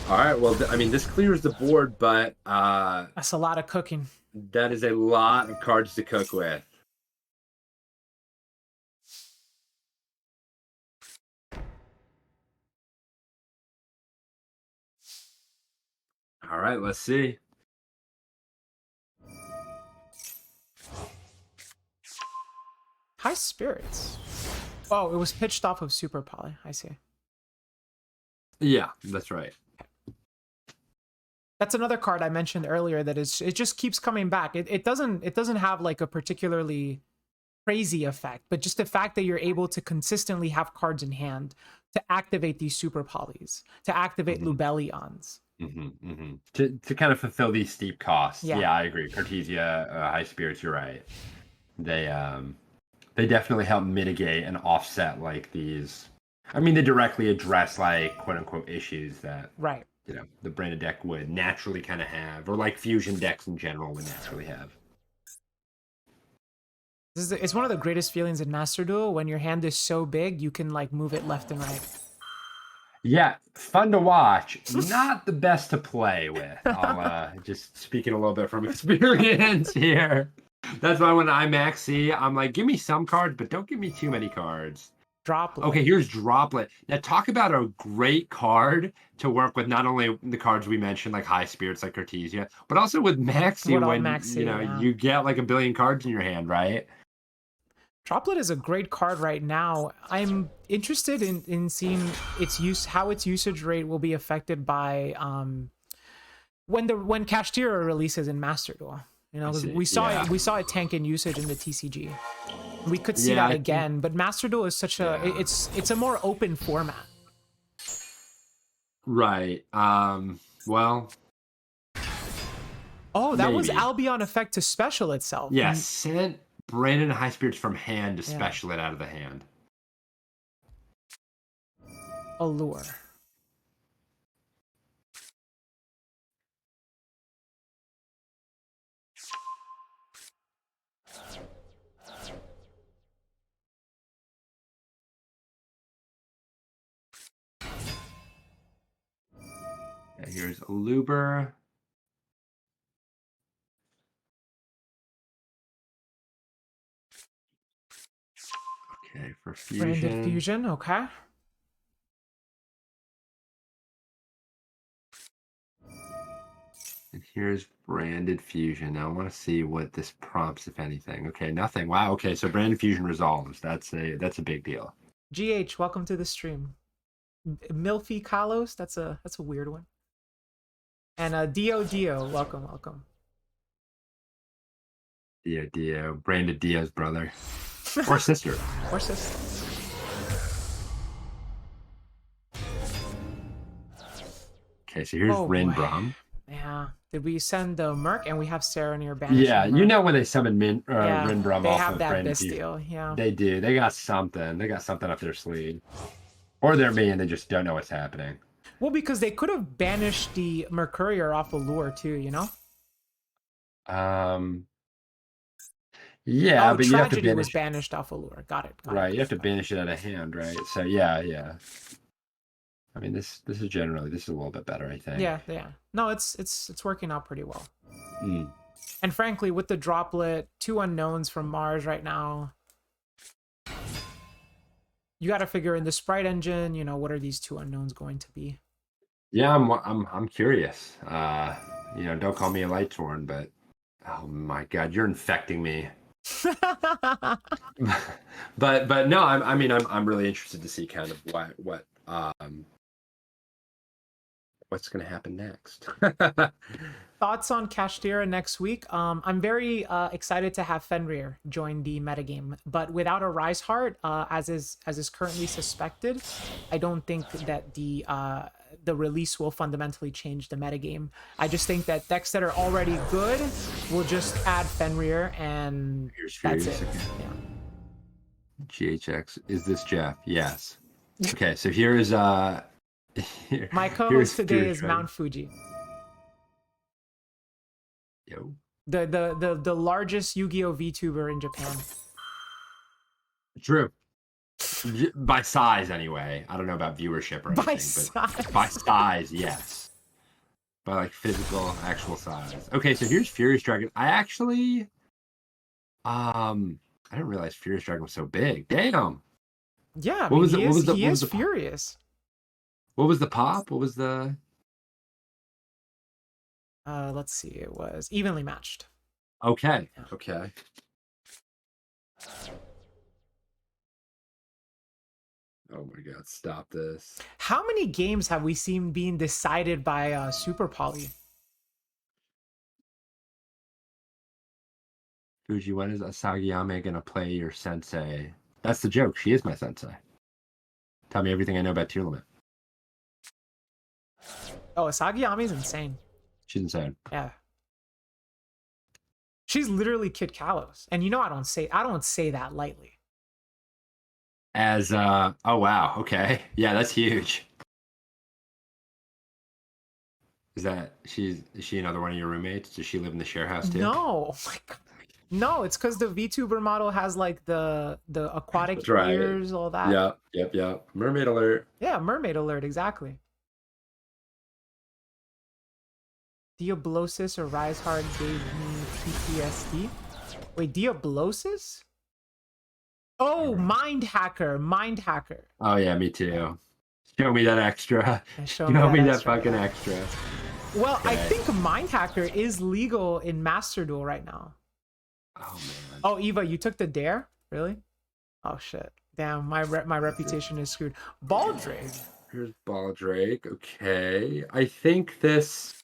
All right, well, I mean, this clears the board, but that's a lot of cooking. That is a lot of cards to cook with. All right, let's see. High Spirits. Oh, it was pitched off of Super Poly. I see. Yeah, that's right. That's another card I mentioned earlier that it just keeps coming back. It doesn't have like a particularly crazy effect, but just the fact that you're able to consistently have cards in hand to activate these Super Polys, to activate Lubellions. To kind of fulfill these steep costs. Yeah, I agree. Cartesia, High Spirits, you're right. They definitely help mitigate and offset like these. I mean, they directly address like quote unquote issues that the branded deck would naturally kind of have, or like fusion decks in general would naturally have. It's one of the greatest feelings in Master Duel when your hand is so big you can like move it left and right. Yeah, fun to watch. Not the best to play with. I'll just speaking a little bit from experience here. That's why when I max C, I'm like, give me some cards, but don't give me too many cards. Droplet. Okay, here's Droplet. Now talk about a great card to work with not only the cards we mentioned, like High Spirits, like Cartesia, but also with Maxi What all when Maxi, yeah. you get like a billion cards in your hand, right? Droplet is a great card right now. I'm interested in seeing its use, how its usage rate will be affected by when Kashtira releases in Master Duel. You know, 'cause we saw it tank in usage in the TCG. We could see that again, but Master Duel is such a it's a more open format. Right. Well. Oh, that was Albion effect to special itself. Yeah, sent Brandon High Spirits from hand to special it out of the hand. Allure. Yeah, here's Aluber. Okay, for Fusion. Branded Fusion, okay. And here's Branded Fusion. Now I want to see what this prompts, if anything. Okay, nothing. Wow. Okay, so Branded Fusion resolves. That's a big deal. GH, welcome to the stream. Milfy Kalos, that's a weird one. And Dio, welcome. Dio, Branded Dio's brother. Or sister. Or sister. Okay, so here's Rinbrom. Yeah. Did we send the Merc and we have Sarah near Banishing Yeah, Merc. You know when they summon Rinbrom they off have of that Branded Bestial, yeah. They do. They got something. They got something up their sleeve. Or they're me and they just don't know what's happening. Well, because they could have banished the Mercurier off Allure too, you know? Yeah, but you have to Tragedy banish. was banished off Allure. Got it. Right, you have to banish it out of hand, right? So yeah. I mean, this is a little bit better, I think. Yeah. No, it's working out pretty well. Mm. And frankly, with the Droplet, 2 unknowns from Mars right now, you got to figure in the Sprite engine, you know, what are these 2 unknowns going to be? Yeah, I'm curious. Don't call me a light torn, but oh my God, you're infecting me. but no, I'm really interested to see kind of what's going to happen next. Thoughts on Kashtira next week? I'm very excited to have Fenrir join the metagame, but without a Rise Heart, as is currently suspected, I don't think that the release will fundamentally change the metagame. I just think that decks that are already good will just add Fenrir, and that's it. Yeah. GHX, is this Jeff? Yes. Okay, so here is my co-host today is Mount Fuji. Yo. The largest Yu-Gi-Oh VTuber in Japan. True. By size, anyway. I don't know about viewership or anything, but by size, yes. By like physical, actual size. Okay, so here's Furious Dragon. I didn't realize Furious Dragon was so big. Damn. Yeah, he is furious. What was the pop? What was the? Let's see. It was evenly matched. Okay. Okay. Oh my God! Stop this. How many games have we seen being decided by Super Poly? Fuji, when is Asagiyame gonna play your sensei? That's the joke. She is my sensei. Tell me everything I know about Tier Limit. Oh, Asagiyame's insane. She's insane. Yeah. She's literally Kid Kalos. And you know I don't say that lightly. As oh wow, okay. Yeah, that's huge. Is she another one of your roommates? Does she live in the share house too? No. Oh my God. No, it's because the VTuber model has like the aquatic ears, all that. Yep. Mermaid alert. Yeah, mermaid alert, exactly. Diablosis or Rise Hard gave me PTSD. Wait, Diablosis? Oh, Mind Hacker. Mind Hacker. Oh yeah, me too. Show me that extra. Yeah, show Show me that extra. fucking extra. Well, I Okay. think Mind Hacker is legal in Master Duel right now. Oh man. Oh, Eva, you took the dare? Really? Oh shit. Damn, my reputation is screwed. Baldrake. Here's Baldrake. Okay. I think this.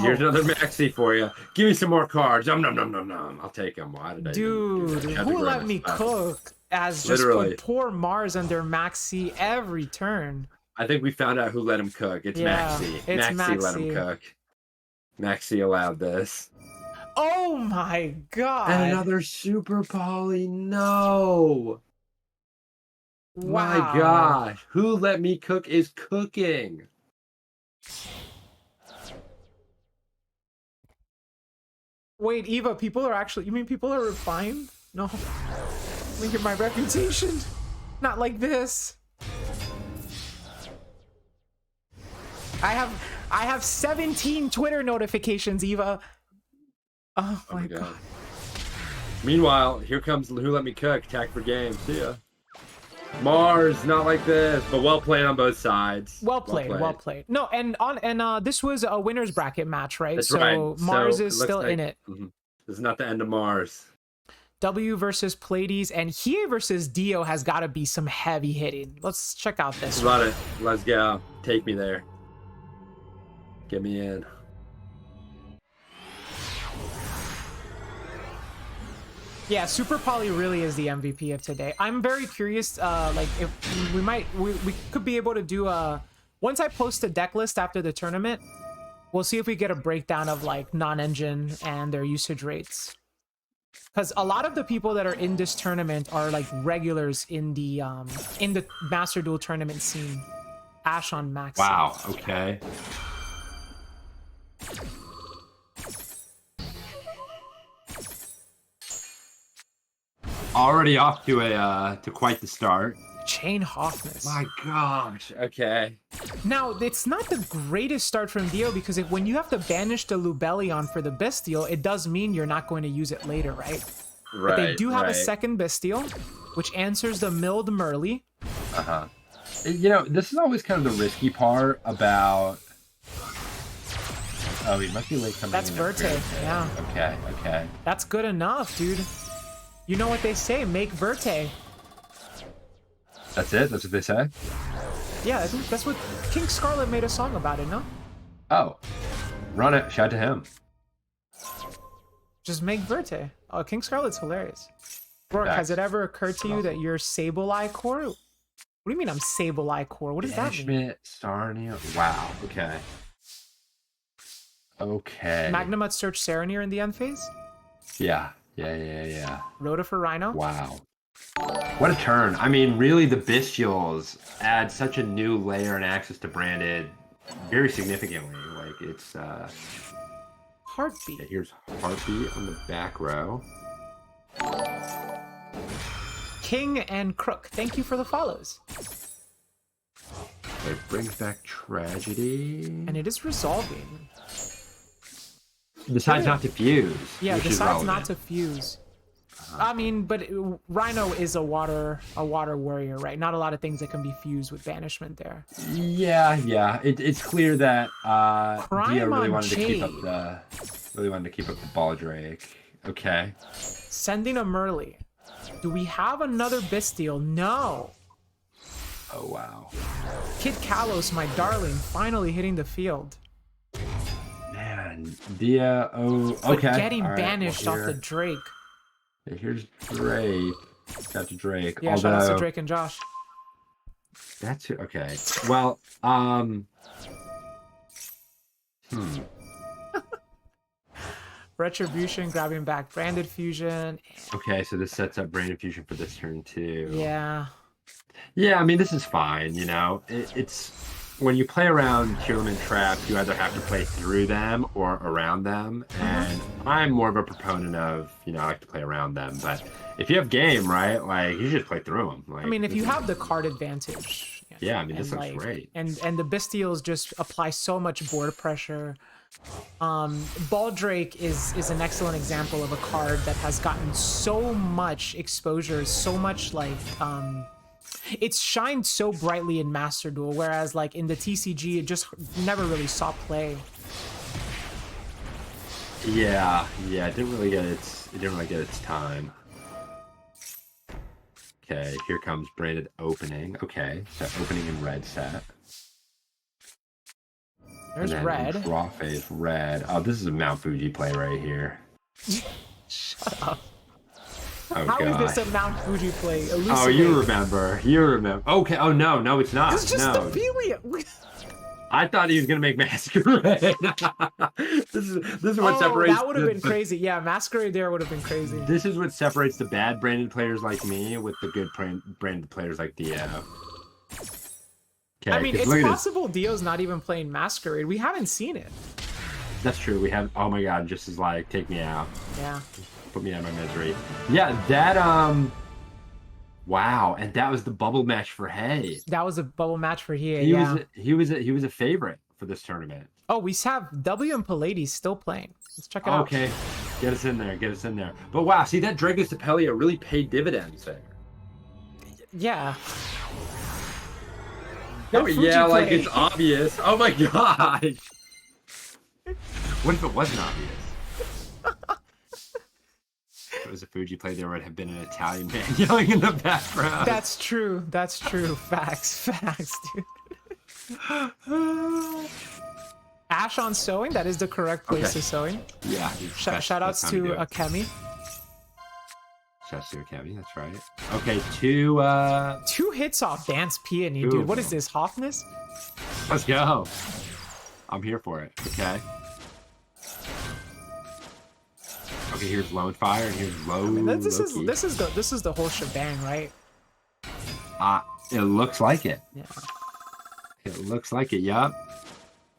Here's Oh, another maxi for you. Give me some more cards. Nom nom nom nom nom. I'll take them. Why did I even do dude, that? who let me cook? As just Literally. put poor Mars under Maxi every turn. I think we found out who let him cook. It's Yeah, Maxi. it's Maxi let him Maxi. cook. Maxi allowed this. Oh my god. And another super poly. No. Wow. My gosh. Who let me cook is cooking. Wait, Eva, people are actually, you mean people are replying? No. Look at my reputation. Not like this. I have 17 Twitter notifications, Eva. Oh my god. Meanwhile, here comes Who Let Me Cook. Attack for game. See ya. Mars, not like this, but well played on both sides. Well played, well played. No, and this was a winner's bracket match, right? That's so right. Mars So is it looks still like- in it. Mhm. This is not the end of Mars. W versus Pleiades, and Hiya versus Dio has got to be some heavy hitting. Let's check out this one. Love it. Let's go. Take me there. Get me in. Yeah, Super Poly really is the MVP of today. I'm very curious, like if we could be able to do once I post a deck list after the tournament, we'll see if we get a breakdown of like non-engine and their usage rates. Because a lot of the people that are in this tournament are like regulars in the Master Duel tournament scene. Ash on Max. Wow. Okay. Already off to quite the start. Chain Hoffness. My gosh. Okay. Now, it's not the greatest start from Dio because when you have to banish the Lubellion for the Bestial, it does mean you're not going to use it later, right? Right. But they do have a second Bestial, which answers the milled Merly. Uh-huh. You know, this is always kind of the risky part about... Oh, he must be late coming That's in. Verte, yeah. Okay, okay. That's good enough, dude. You know what they say, make Verte. That's it? That's what they say? Yeah, I think that's what King Scarlet made a song about it, no? Oh. Run it. Shout to him. Just make Verte. Oh, King Scarlet's hilarious. Rourke, has it ever occurred to you that you're Sableye core? What do you mean I'm Sableye core? What does that mean? Banishment, Sarnia. Wow, okay. Okay. Magnamut search Serenir in the end phase? Yeah. Rhoda for Rhino? Wow. What a turn. I mean, really, the Bestials add such a new layer and access to Branded very significantly. Like, it's, Heartbeat. yeah, here's Heartbeat on the back row. King and Crook, thank you for the follows. It brings back Tragedy. And it is resolving. Decides not to fuse. Yeah, which is decides relevant. not to fuse. I mean, but Rhino is a water warrior, right? Not a lot of things that can be fused with banishment there. Yeah. It's clear that Crime Dio really on wanted to keep up Jade. the Baldrake. Okay. Sending a Merly. Do we have another Bestial? No. Oh wow. Kid Kalos, my darling, finally hitting the field. Man, Dio. Oh, But okay. getting All right, banished well, off the Drake. Here's Drake. Got to Drake. Yeah, Although, shout out to Drake and Josh. That's okay. Well, Retribution, grabbing back Branded Fusion. Okay, so this sets up Brain Infusion for this turn too. Yeah. Yeah, I mean, this is fine, you know. It's when you play around Tearlament traps, you either have to play through them or around them. And I'm more of a proponent of, you know, I like to play around them. But if you have game, right, like, you just play through them. Like, I mean, if you have the card advantage. Yeah, I mean, this and looks great. And the Bestials just apply so much board pressure. Baldrake is an excellent example of a card that has gotten so much exposure, so much like it's shined so brightly in Master Duel, whereas like in the TCG it just never really saw play. Yeah, it didn't really get its time. Okay, here comes branded opening. Okay, so opening in red set. There's and then red. Draw phase red. Oh, this is a Mount Fuji play right here. Shut up. Oh, How is God. this a Mount Fuji play? Oh, Elucidate. you remember. Okay. Oh, no, it's not. It's just no. Ophelia. I thought he was gonna make Masquerade. this is what separates. That would have been crazy. Yeah, Masquerade there would have been crazy. This is what separates the bad branded players like me with the good branded players like Dio. Okay, I mean, it's possible Dio's not even playing Masquerade. We haven't seen it. That's true. We have. Oh my God! Just as like, take me out. Yeah. Put me out of my misery. Yeah, that Wow, and that was the bubble match for Hay. That was a bubble match for Hiya. He was a favorite for this tournament. Oh, we have W and Pallades still playing. Let's check it out. Okay, get us in there. But wow, see that Drago Stapelia really paid dividends there. Yeah. Oh yeah, like it's obvious. Oh my God. What if it wasn't obvious? If it was a Fuji play, there would have been an Italian man yelling in the background. That's true. Facts, dude. Ash on sewing. That is the correct place to sewing. Yeah. Shout outs to Akemi. Shouts to Akemi. That's right. Okay, two hits off Dance Peony, dude. What is this, Hoffness? Let's go. I'm here for it. Okay. Okay, here's Lone Fire and here's Low. This is the whole shebang, right? It looks like it. Yeah. It looks like it. Yup.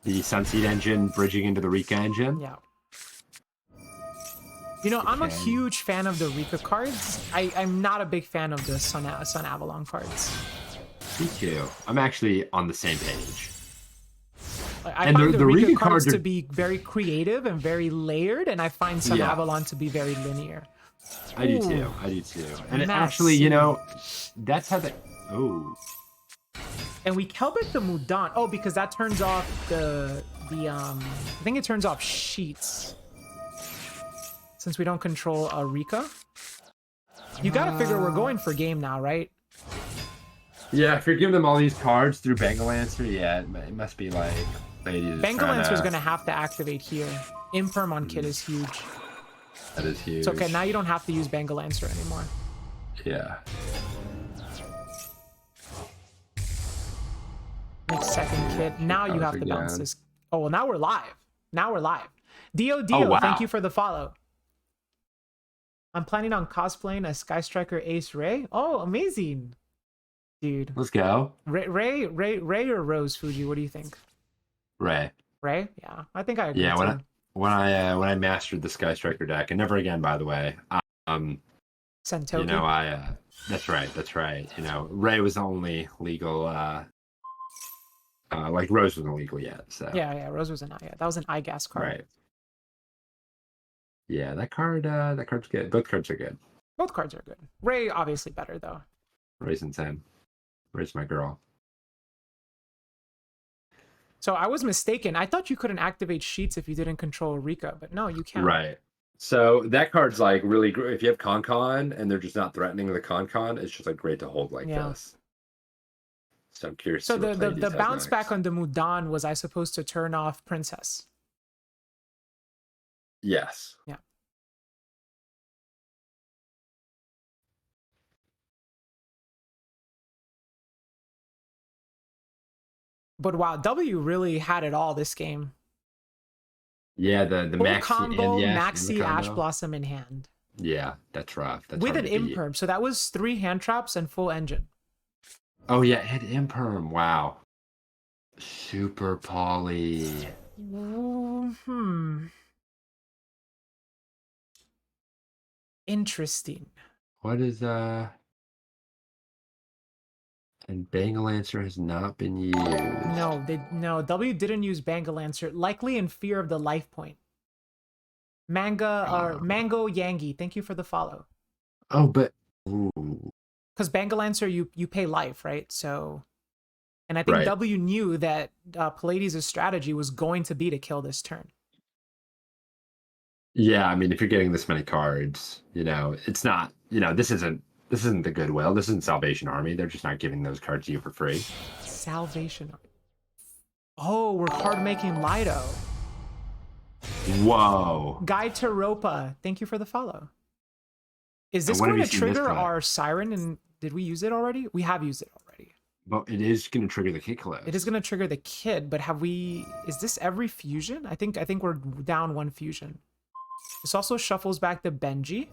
The Sunseed engine bridging into the Rika engine. Yeah. You know, I'm a huge fan of the Rika cards. I'm not a big fan of the Sun Avalon cards. Me too. I'm actually on the same page. I find the Rika cards to be very creative and very layered, and I find Sun Avalon to be very linear. I do too. And it actually, you know, that's how And we Kelbit the Mudan. Oh, because that turns off the I think it turns off sheets. Since we don't control Rika. You gotta figure we're going for game now, right? Yeah, if you're giving them all these cards through Bangalancer, yeah, it must be like... Bangalancer is gonna have to activate here. Imperm on Kid is huge. That is huge. It's okay, now you don't have to use Bangalancer anymore. Yeah. Next second kit. Now you have to bounce this. Oh, well, now we're live. Dio, thank you for the follow. I'm planning on cosplaying as Sky Striker Ace Ray. Oh, amazing. Dude. Let's go. Ray or Rose Fuji, what do you think? Ray? Yeah, I think I agree. Yeah, when I mastered the Sky Striker deck, and never again, by the way. Sentoki. You know, that's right. You know, Ray was the only legal like Rose wasn't illegal yet, so yeah, Rose wasn't out yet. That was an iGas card. Right. Yeah, that card's good. Both cards are good. Both cards are good. Ray obviously better though. Ray's insane. Ray's my girl. So I was mistaken. I thought you couldn't activate sheets if you didn't control Rika, but no, you can. Right. So that card's like really great if you have Con and they're just not threatening the Con. It's just like great to hold like this. So I'm curious. So the bounce back on the Mudan was I supposed to turn off Princess? Yes. Yeah. But wow, W really had it all this game. Yeah, the Maxi combo, Maxi Ash Blossom in hand. Yeah, that's rough. That's with an imperm. So that was 3 hand traps and full engine. Oh yeah, it had imperm. Wow. Super poly. Interesting. What is And Bangalancer has not been used. No, W didn't use Bangalancer, likely in fear of the life point. Mango Yangi, thank you for the follow. Oh, but ooh. Because Bangalancer, you pay life, right? So, and I think Right. W knew that Pallades' strategy was going to be to kill this turn. Yeah, I mean, if you're getting this many cards, it's not, this isn't the Goodwill. This isn't Salvation Army. They're just not giving those cards to you for free. Salvation. Oh, we're card making Lido. Whoa. Guide to Ropa, thank you for the follow. Is this when going have to you seen this trigger play? our Siren? And did we use it already? We have used it already. But it is going to trigger the Kid Collapse. It is going to trigger the Kid, but have we? Is this every fusion? I think we're down one fusion. This also shuffles back the Benji.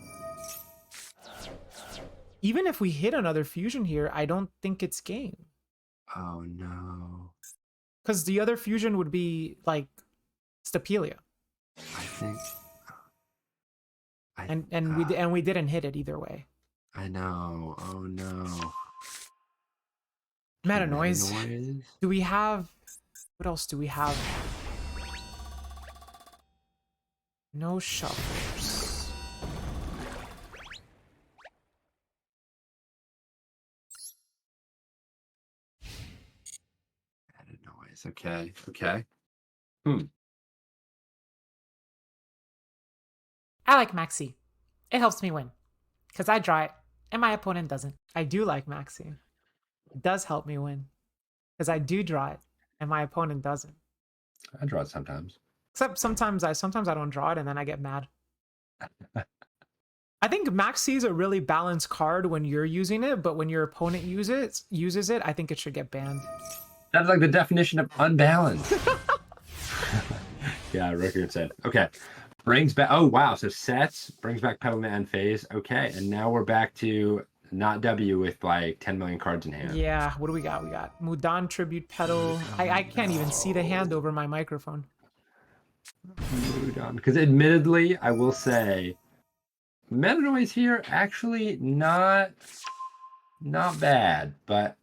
Even if we hit another fusion here, I don't think it's game. Oh no. Because the other fusion would be like Stapelia. I think. And we didn't hit it either way. I know. Oh no. Meta noise. Do we have? What else do we have? No shufflers. Meta noise. Okay. I like Maxi. It helps me win. Because I draw it, and my opponent doesn't. I do like Maxi. It does help me win. Because I do draw it, and my opponent doesn't. I draw it sometimes. Except sometimes I don't draw it, and then I get mad. I think Maxi is a really balanced card when you're using it, but when your opponent uses it, I think it should get banned. That's like the definition of unbalanced. Yeah, record said. Okay. Brings back, oh wow, so sets, brings back Petal Man phase. Okay, and now we're back to not W with like 10 million cards in hand. Yeah, what do we got? We got Mudan Tribute Petal. I can't even see the hand over my microphone. Mudan, because admittedly, I will say, Meta Noise here actually not bad, but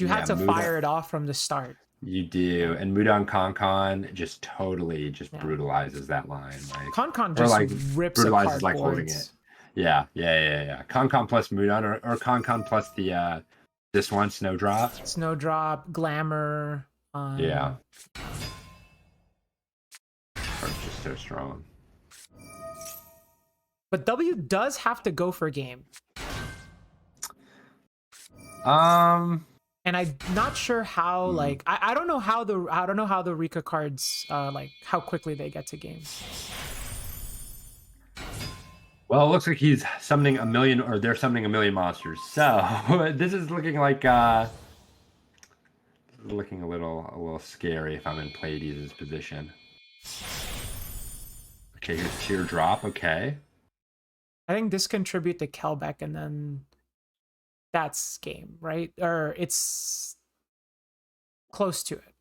you had to fire it off from the start. You do, and Mudan Concon just totally brutalizes that line. Like Concon just like rips brutalizes like holding it. Yeah. Concon plus Mudan, or Concon plus the this one Snowdrop. Snowdrop, Glamour. Yeah. It's just so strong. But W does have to go for game. And I'm not sure how, like, I don't know how the Rika cards, like, how quickly they get to game. Well, it looks like he's summoning a million, or they're summoning a million monsters. So this is looking like, looking a little scary if I'm in Pleiades' position. Okay, here's Teardrop. Okay. I think this contribute to Kelbeck, and then that's game, right? Or it's close to it.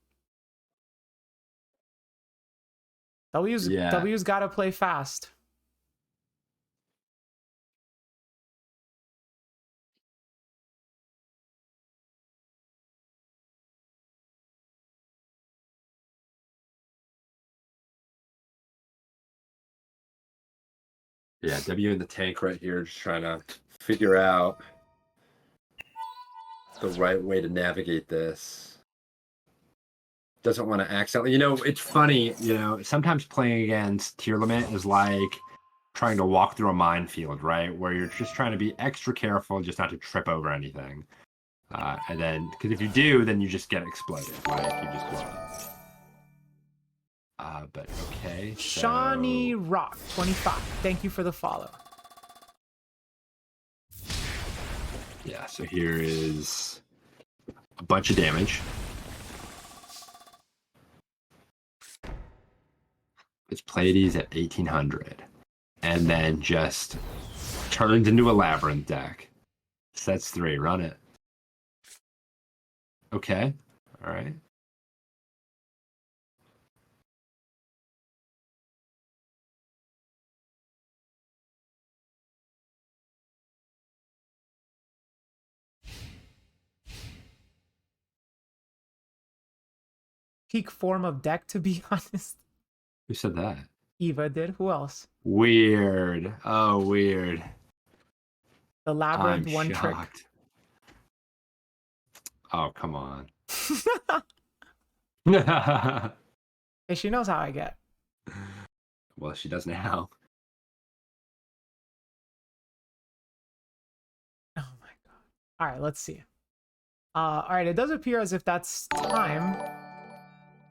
W's got to play fast. Yeah, W in the tank right here, just trying to figure out the right way to navigate this. Doesn't want to accidentally, it's funny, sometimes playing against Tier Limit is like trying to walk through a minefield, right? Where you're just trying to be extra careful just not to trip over anything. And then, because if you do, then you just get exploded. Like, you just blow up. But okay. Shawnee Rock 25. Thank you for the follow. Yeah, so here is a bunch of damage. It's Pleiades at 1800. And then just turns into a Labyrinth deck. Sets 3, run it. Okay. All right. peak form of deck, to be honest. Who said that? Eva did. Who else? Weird. Oh, weird. The labyrinth I'm one shocked. Oh, come on. trick. Hey, she knows how I get. Well, she does now. Oh my god. All right, let's see. All right, it does appear as if that's time.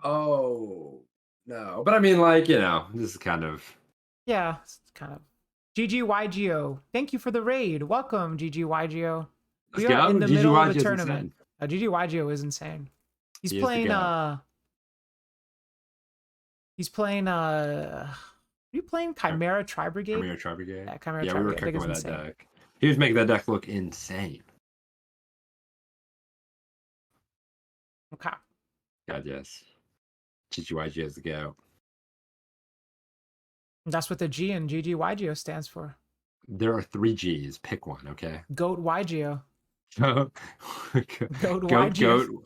Oh, no. But I mean, like, you know, this is kind of... Yeah, it's kind of. GGYGO, thank you for the raid. Welcome, GGYGO. Let's We are go. in the middle of a GGYG is tournament. GGYGO is insane. He's He is the playing goat. he's playing are you playing Chimera Tri Brigade? Chimera Tri Brigade. Yeah, Chimera Yeah, Tri we were Brigade. I think cooking it's with that insane. deck. He was making that deck look insane. Okay. God, yes. GGYG has the go. That's what the G in GGYGO stands for. There are 3 G's. Pick one, okay? Goat YGO. Goat, Goat goat, YGO.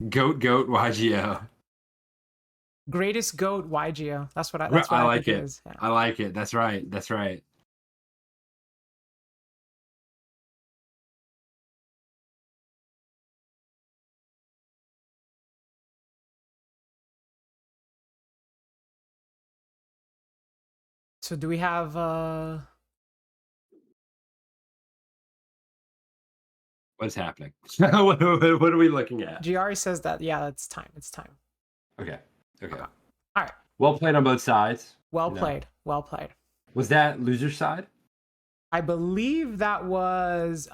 goat, YGO. Greatest goat YGO. That's what I like think it it. is. Yeah. I like it. That's right. That's right. So do we have What's happening? what are we looking at? Giari says that it's time. It's time. Okay. Okay. All right. Well played on both sides. Well You know. played. Well played. Was that loser side? I believe that was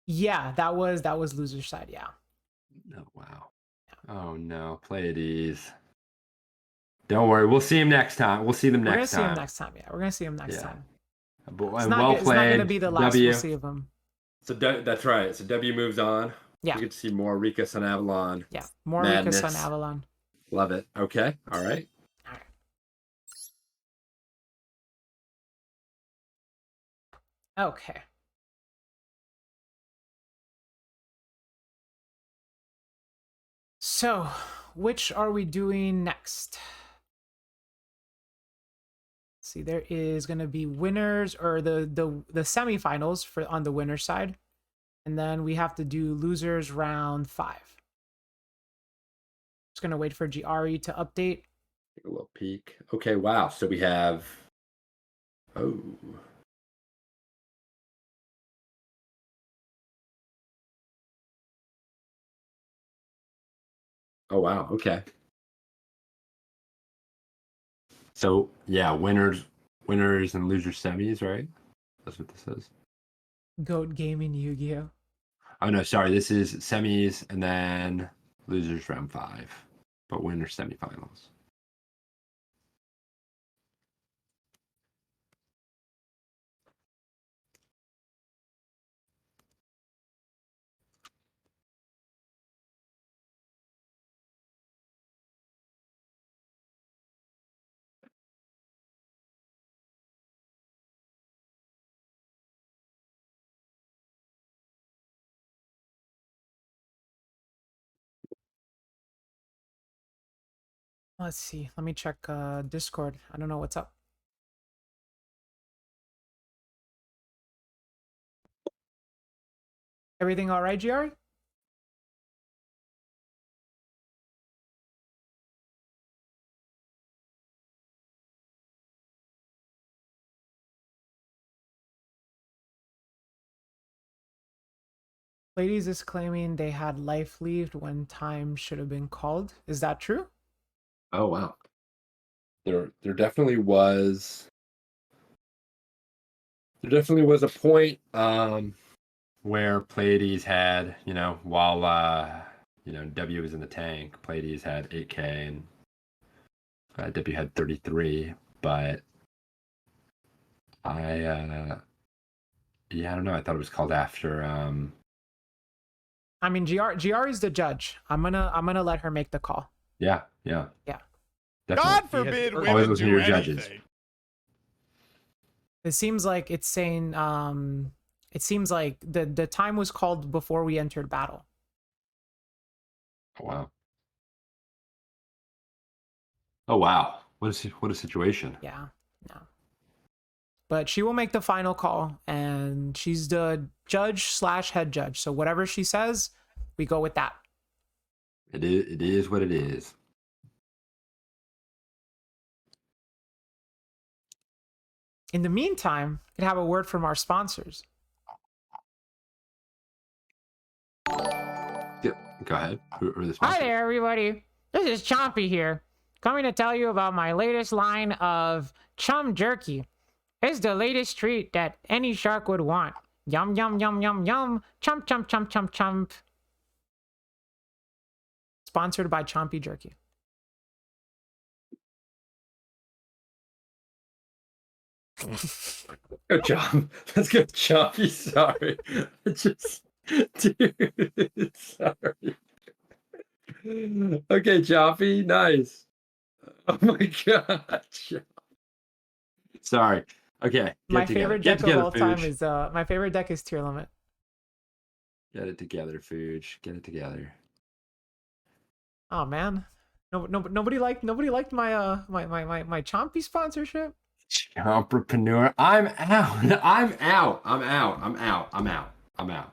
yeah, that was loser side, yeah. No, wow. Oh no, play it ease. Don't worry, we'll see him next time. We'll see them We're next gonna see time. him next time, yeah. We're gonna see him next time. But, It's and not, well it's played. not gonna be the last W. we'll see of him. So that's right. So W moves on. Yeah. You get to see more Rika Sun Avalon. Yeah. More Madness. Rika Sun Avalon. Love it. Okay. All right. All right. Okay. So, which are we doing next? Let's see, there is going to be winners or the semifinals for on the winner side, and then we have to do losers round 5. Just going to wait for GRE to update. Take a little peek. Okay. Wow. So we have. Oh. Oh wow. Okay. So yeah, winners and losers semis, right? That's what this is. Goat Gaming Yu-Gi-Oh. Oh no, sorry. This is semis and then losers round 5, but winners semifinals. Let's see. Let me check Discord. I don't know what's up. Everything all right, GRE? Ladies is claiming they had life leaved when time should have been called. Is that true? Oh wow. There definitely was a point where Pleiades had, while W was in the tank, Pleiades had 8K and W had 33, but I don't know. I thought it was called after I mean, GR is the judge. I'm gonna let her make the call. Yeah. Yeah. Definitely. God forbid Always women listen to do your judges. anything. It seems like it's saying it seems like the time was called before we entered battle. Oh, wow. Oh wow. What a situation. Yeah, no. But she will make the final call, and she's the judge slash head judge. So whatever she says, we go with that. It is what it is. In the meantime, we can have a word from our sponsors. Yep. Go ahead. Who are the Hi sponsors? there, everybody. This is Chompy here, coming to tell you about my latest line of chum jerky. It's the latest treat that any shark would want. Yum, yum, yum, yum, yum. Chump, chump, chump, chump, chump. Sponsored by Chompy Jerky. Good job. That's good job. Sorry. Just, dude. Sorry. Okay, Choppy. Nice. Oh my god. Sorry. Okay. My favorite deck of all time is my favorite deck is Tier Limit. Get it together, Fuge. Get it together. Oh man, nobody liked my my Chompy sponsorship. Entrepreneur. I'm out. I'm out. I'm out. I'm out. I'm out. I'm out.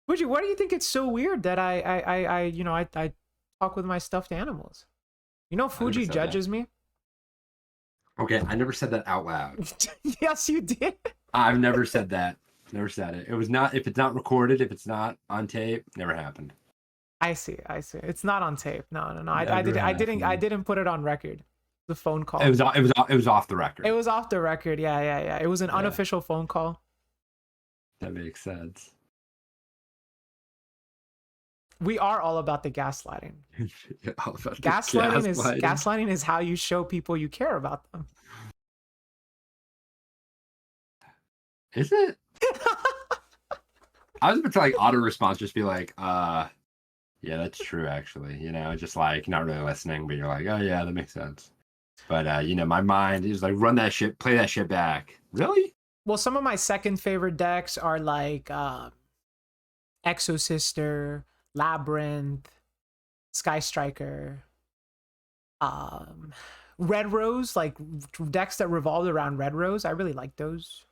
Fuji, why do you think it's so weird that I talk with my stuffed animals? You know, Fuji judges me. Okay, I never said that out loud. Yes, you did. I've never said that. Never said it. It was not. If it's not recorded, if it's not on tape, never happened. I see. It's not on tape. No. I didn't put it on record. The phone call. It was off the record. It was off the record. Yeah. It was an unofficial phone call. That makes sense. We are all about the gaslighting. All about Gaslighting is how you show people you care about them. Is it? I was about to like auto response, just be like, yeah, that's true, actually. You know, just like not really listening, but you're like, oh yeah, that makes sense. But you know, my mind is like, run that shit, play that shit back. Really? Well, some of my second favorite decks are like Exo Sister, Labyrinth, Sky Striker, Red Rose, like decks that revolved around Red Rose. I really like those.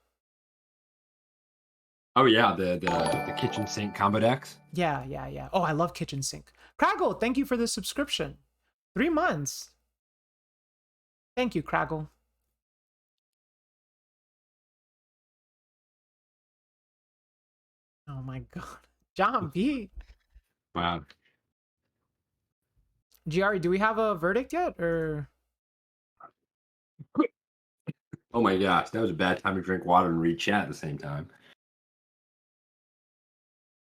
Oh yeah, the kitchen sink combo decks. Yeah. Oh, I love Kitchen Sink. Craggle, thank you for the subscription. 3 months. Thank you, Craggle. Oh my god. John B. Wow. Giari, do we have a verdict yet? Or Oh my gosh, that was a bad time to drink water and read chat at the same time.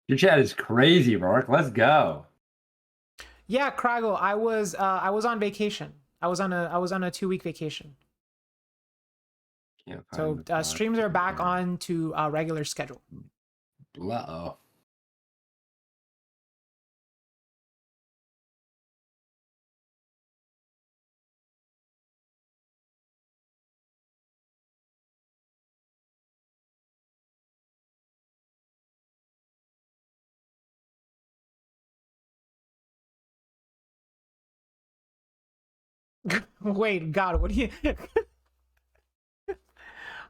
Your chat is crazy, Rourke. Let's go. yeah, Craggle, I was on vacation. I was on a 2-week vacation. So streams are back on to regular schedule. Uh-oh. Wait, God, what do you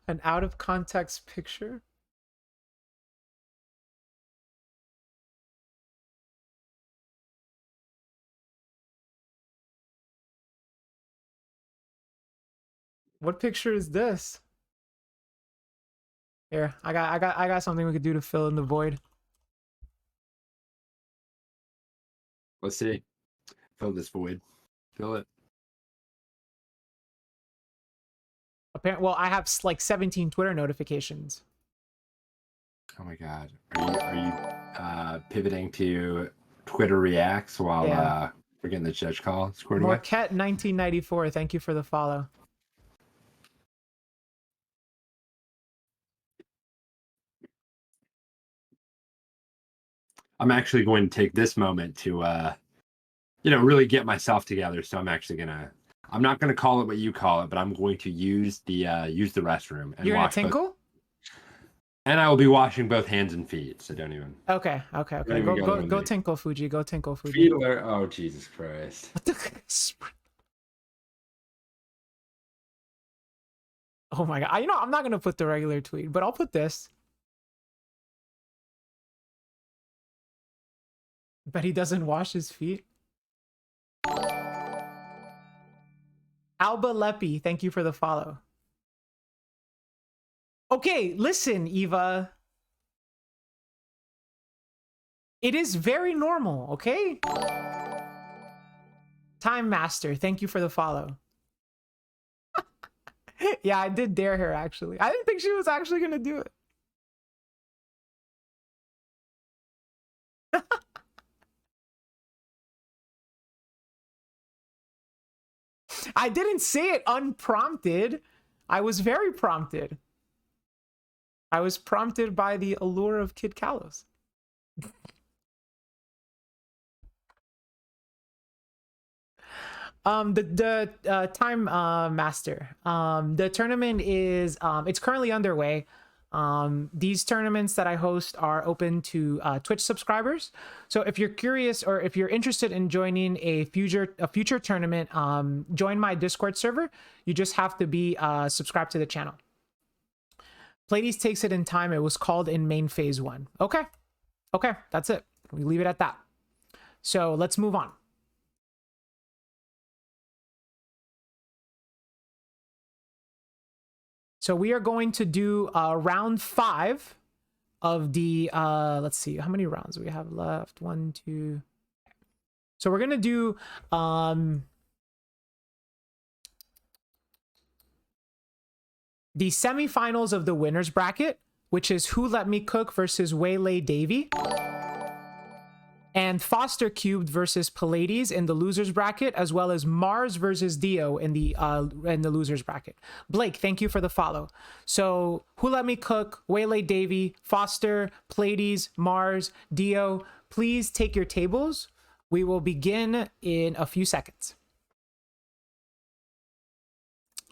an out of context picture? What picture is this? Here, I got something we could do to fill in the void. Let's see. Fill this void. Fill it. Apparently, well, I have like 17 Twitter notifications. Oh my god. Are you pivoting to Twitter reacts while we're getting the judge call scored away? Marquette 1994, thank you for the follow. I'm actually going to take this moment to really get myself together. So I'm actually I'm not gonna call it what you call it, but I'm going to use the restroom and You're gonna watch tinkle? And I will be washing both hands and feet, so don't even. Okay. Don't Go even go to go me. tinkle Fuji. Go tinkle Fuji. Feet alert. Oh, Jesus Christ. What the? Oh my god. You know, I'm not gonna put the regular tweet, but I'll put this. But he doesn't wash his feet. Alba Lepi, thank you for the follow. Okay, listen, Eva. It is very normal, okay? Time Master, thank you for the follow. Yeah, I did dare her, actually. I didn't think she was actually going to do it. I didn't say it unprompted. I was very prompted. I was prompted by the allure of Kid Kalos. The time master. The tournament is it's currently underway. These tournaments that I host are open to Twitch subscribers. So if you're curious or if you're interested in joining a future tournament, join my Discord server. You just have to be subscribed to the channel. Pleiades takes it in time. It was called in main phase 1. Okay, that's it. We leave it at that. So let's move on. So we are going to do round 5 of the, let's see, how many rounds do we have left? 1, 2. So we're going to do the semifinals of the winner's bracket, which is Who Let Me Cook versus Waylay Davy. And Foster Cubed versus Pleiades in the losers bracket, as well as Mars versus Dio in the losers bracket. Blake, thank you for the follow. So Who Let Me Cook, Waylay Davy, Foster, Pleiades, Mars, Dio, please take your tables. We will begin in a few seconds.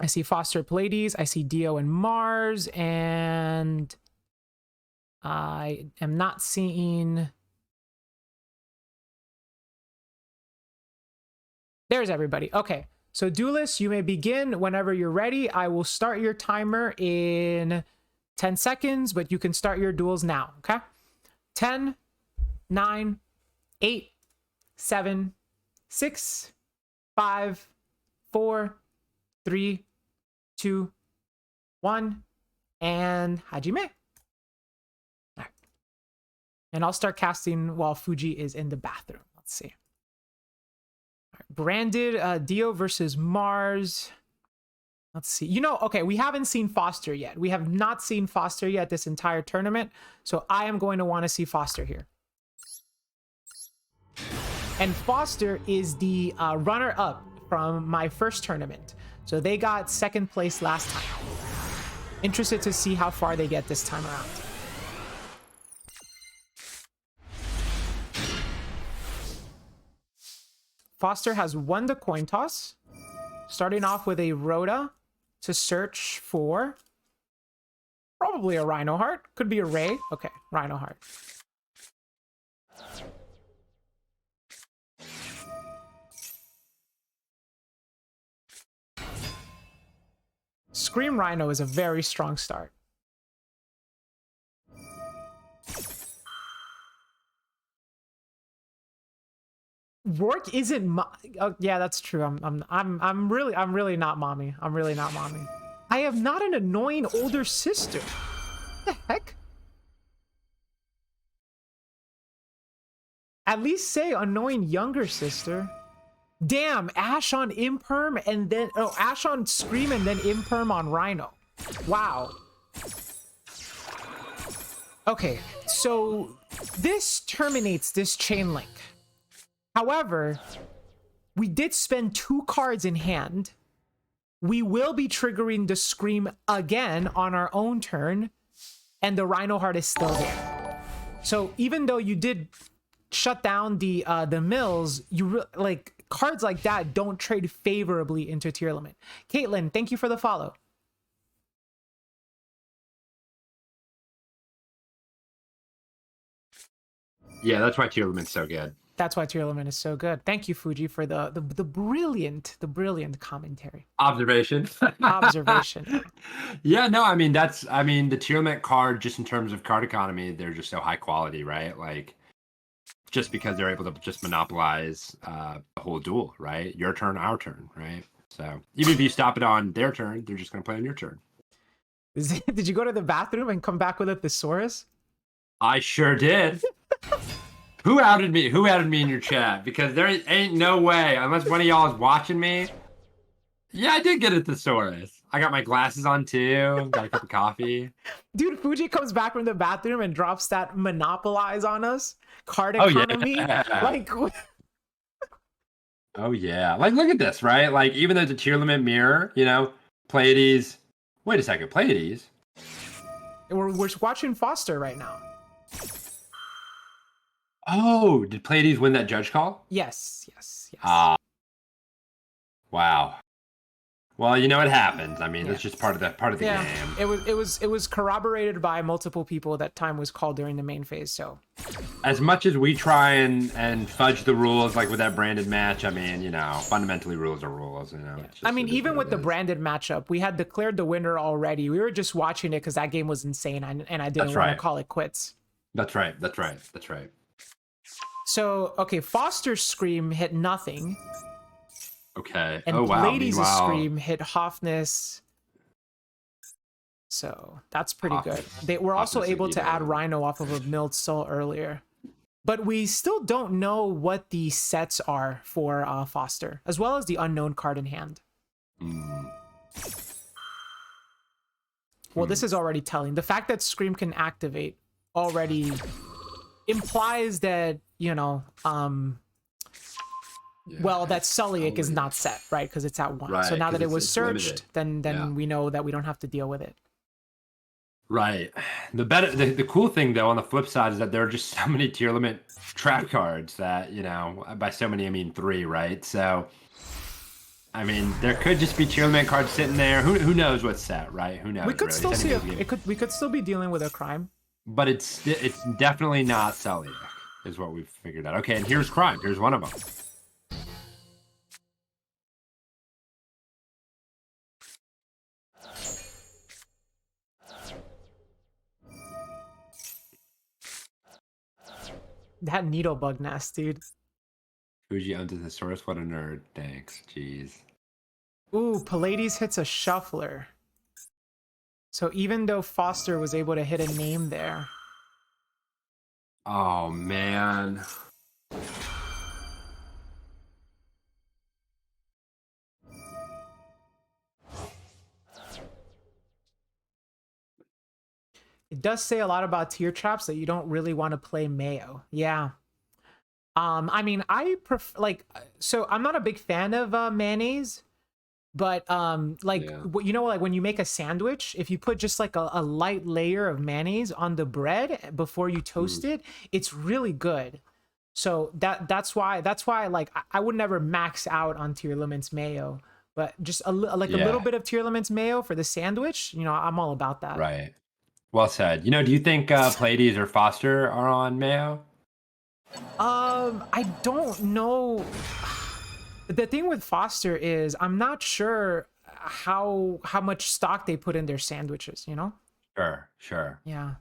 I see Foster, Pleiades, I see Dio and Mars, and I am not seeing... There's everybody. Okay, so Duelist, you may begin whenever you're ready. I will start your timer in 10 seconds, but you can start your duels now, okay? 10, 9, 8, 7, 6, 5, 4, 3, 2, 1, and Hajime. All right. And I'll start casting while Fuji is in the bathroom. Let's see. Branded Dio versus Mars. Let's see. You know, okay, we haven't seen Foster yet. We have not seen Foster yet this entire tournament. So I am going to want to see Foster here. And Foster is the runner-up from my first tournament. So they got 2nd place last time. Interested to see how far they get this time around. Foster has won the coin toss, starting off with a Rhoda to search for probably a Rhino Heart. Could be a Ray. Okay, Rhino Heart. Scream Rhino is a very strong start. Rourke isn't oh, yeah, that's true. I'm really not mommy. I'm really not mommy. I am not an annoying older sister. What the heck? At least say annoying younger sister. Damn, Ash on Imperm and then Ash on Scream and then Imperm on Rhino. Wow. Okay, so this terminates this chain link. However, we did spend 2 cards in hand. We will be triggering the Scream again on our own turn, and the Rhino Heart is still there. So even though you did shut down the mills, like cards like that don't trade favorably into tier limit. Caitlin, thank you for the follow. Yeah, that's why tier limit's so good. That's why tier limit is so good. Thank you, Fuji, for the brilliant commentary. Observation. Observation. Yeah, no, I mean the tier limit card, just in terms of card economy, they're just so high quality, right? Like, just because they're able to just monopolize the whole duel, right? Your turn, our turn, right? So even if you stop it on their turn, they're just gonna play on your turn. Did you go to the bathroom and come back with a thesaurus? I sure did. Who outed me? Who outed me in your chat? Because there ain't no way, unless one of y'all is watching me. Yeah, I did get a thesaurus. I got my glasses on too. Got a cup of coffee. Dude, Fuji comes back from the bathroom and drops that monopolize on us. Card Oh economy. yeah. Like, Oh yeah. Like, look at this, right? Like, even though it's a tier limit mirror, you know, Pleiades. Wait a second, Pleiades. we're watching Foster right now. Oh, did Pleiades win that judge call? Yes. Wow. Well, you know, it happens. I mean, Yeah. it's just part of the game. It was corroborated by multiple people that time was called during the main phase. So As much as we try and fudge the rules, like with that branded match, I mean, you know, fundamentally rules are rules. You know, it's just, I mean, it is even what with it the is. branded matchup, we had declared the winner already. We were just watching it because that game was insane, and I didn't That's want to right. call it quits. That's right. That's right. That's right. So okay, Foster's scream hit nothing, Okay. and Oh wow. Ladies' Meanwhile, scream hit Hoffness. So that's pretty good. They were also Hoffness and able to add Guido. Rhino off of a milled soul earlier. But we still don't know what the sets are for Foster, as well as the unknown card in hand. Well, this is already telling. The fact that Scream can activate already implies that, you know, well, that Sulliak is not set, right? Because it's at 1. Right, so now 'cause that it was it's searched, limited. then Yeah. we know that we don't have to deal with it. Right. The cool thing though on the flip side is that there are just so many tier limit trap cards that, you know, by so many I mean 3, right? So I mean, there could just be tier limit cards sitting there. Who knows what's set, right? Who knows? We could really? still It's see anybody's game. we could still be dealing with a crime. But it's definitely not Celiac, is what we've figured out. Okay, and here's crime. Here's one of them. That needle bug nest, dude. Fuji owns the source. What a nerd. Thanks. Jeez. Ooh, Pallades hits a shuffler. So even though Foster was able to hit a name there. Oh man. It does say a lot about tier traps that you don't really want to play Mayo. Yeah. I mean, I prefer, like, so I'm not a big fan of mayonnaise, but like, Yeah. you know, like when you make a sandwich, if you put just like a light layer of mayonnaise on the bread before you toast it, it's really good. So that's why like I would never max out on tier limits mayo, but just a little bit of tier limits mayo for the sandwich, you know, I'm all about that. Right. Well said. You know, do you think Pleiades or Foster are on Mayo? I don't know. The thing with Foster is I'm not sure how much stock they put in their sandwiches, you know? Sure. Yeah.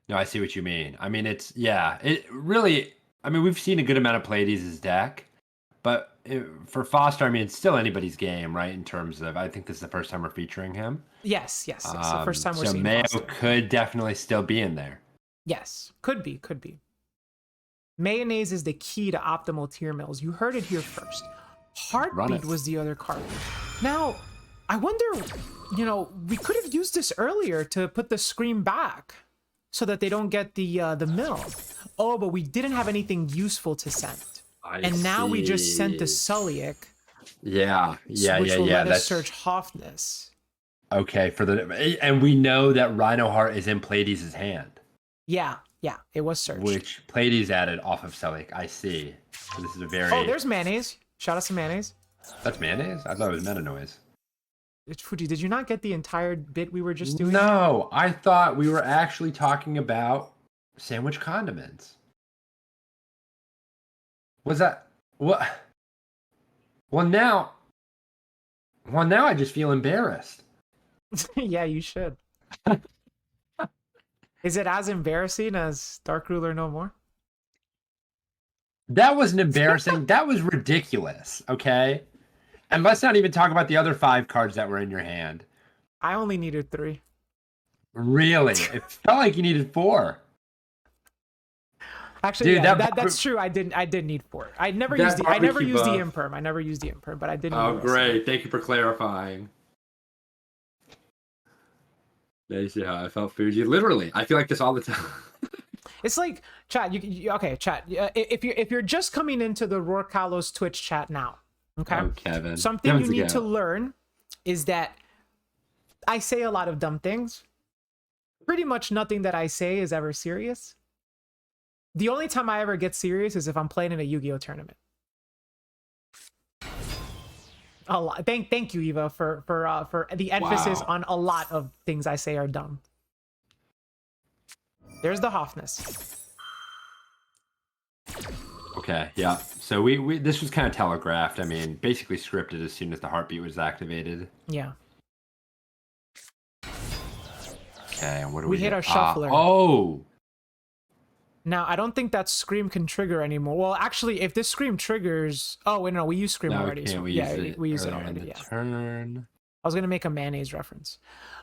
No, I see what you mean. I mean, it really, I mean, we've seen a good amount of Pleiades' deck, but for Foster, I mean, it's still anybody's game, right? In terms of, I think this is the first time we're featuring him. Yes. The first time we're so seeing Mayo Foster. could definitely still be in there. Yes, could be. Mayonnaise is the key to optimal tier mills. You heard it here first. Heartbeat was the other card. Now, I wonder, you know, we could have used this earlier to put the Scream back so that they don't get the mill. Oh, but we didn't have anything useful to send. And now we just sent the Sulliak. Which will let us search Hoffness. Okay, and we know that Rhino Heart is in Pleiades' hand. Yeah, it was searched. Which Pleiades added off of Celic. I see. So this is a very... Oh, there's mayonnaise. Shout out some mayonnaise. That's mayonnaise? I thought it was meta noise. Fuji, did you not get the entire bit we were just doing? No, I thought we were actually talking about sandwich condiments. Was that what? Well now, I just feel embarrassed. Yeah, you should. Is it as embarrassing as Dark Ruler No More? That wasn't embarrassing. That was ridiculous. Okay, and let's not even talk about the other 5 cards that were in your hand. I only needed 3. Really, it felt like you needed 4. Actually, Dude, yeah, that that's true. I did need 4. I never That used the I never barbecue used the buff. imperm. I never used the imperm, but I did. Oh, great! Thank you for clarifying. Nice, yeah. I felt Fuji. Literally, I feel like this all the time. It's like chat. Okay, chat. If you're just coming into the Roarkallos Twitch chat now, okay. Oh, Kevin. Something Kevin's you need again. to learn is that I say a lot of dumb things. Pretty much nothing that I say is ever serious. The only time I ever get serious is if I'm playing in a Yu-Gi-Oh tournament. A lot. Thank you, Eva, for the emphasis on a lot of things I say are dumb. There's the Hoffness. Okay, yeah. So we this was kind of telegraphed. I mean, basically scripted as soon as the heartbeat was activated. Yeah. Okay, and what do We we hit get? our shuffler. Oh, Now, I don't think that Scream can trigger anymore. Well, actually, if this Scream triggers... Oh, wait, no, we used Scream no, already. can't So, we yeah, use it we used it earlier in already, the yeah. turn? I was going to make a mayonnaise reference.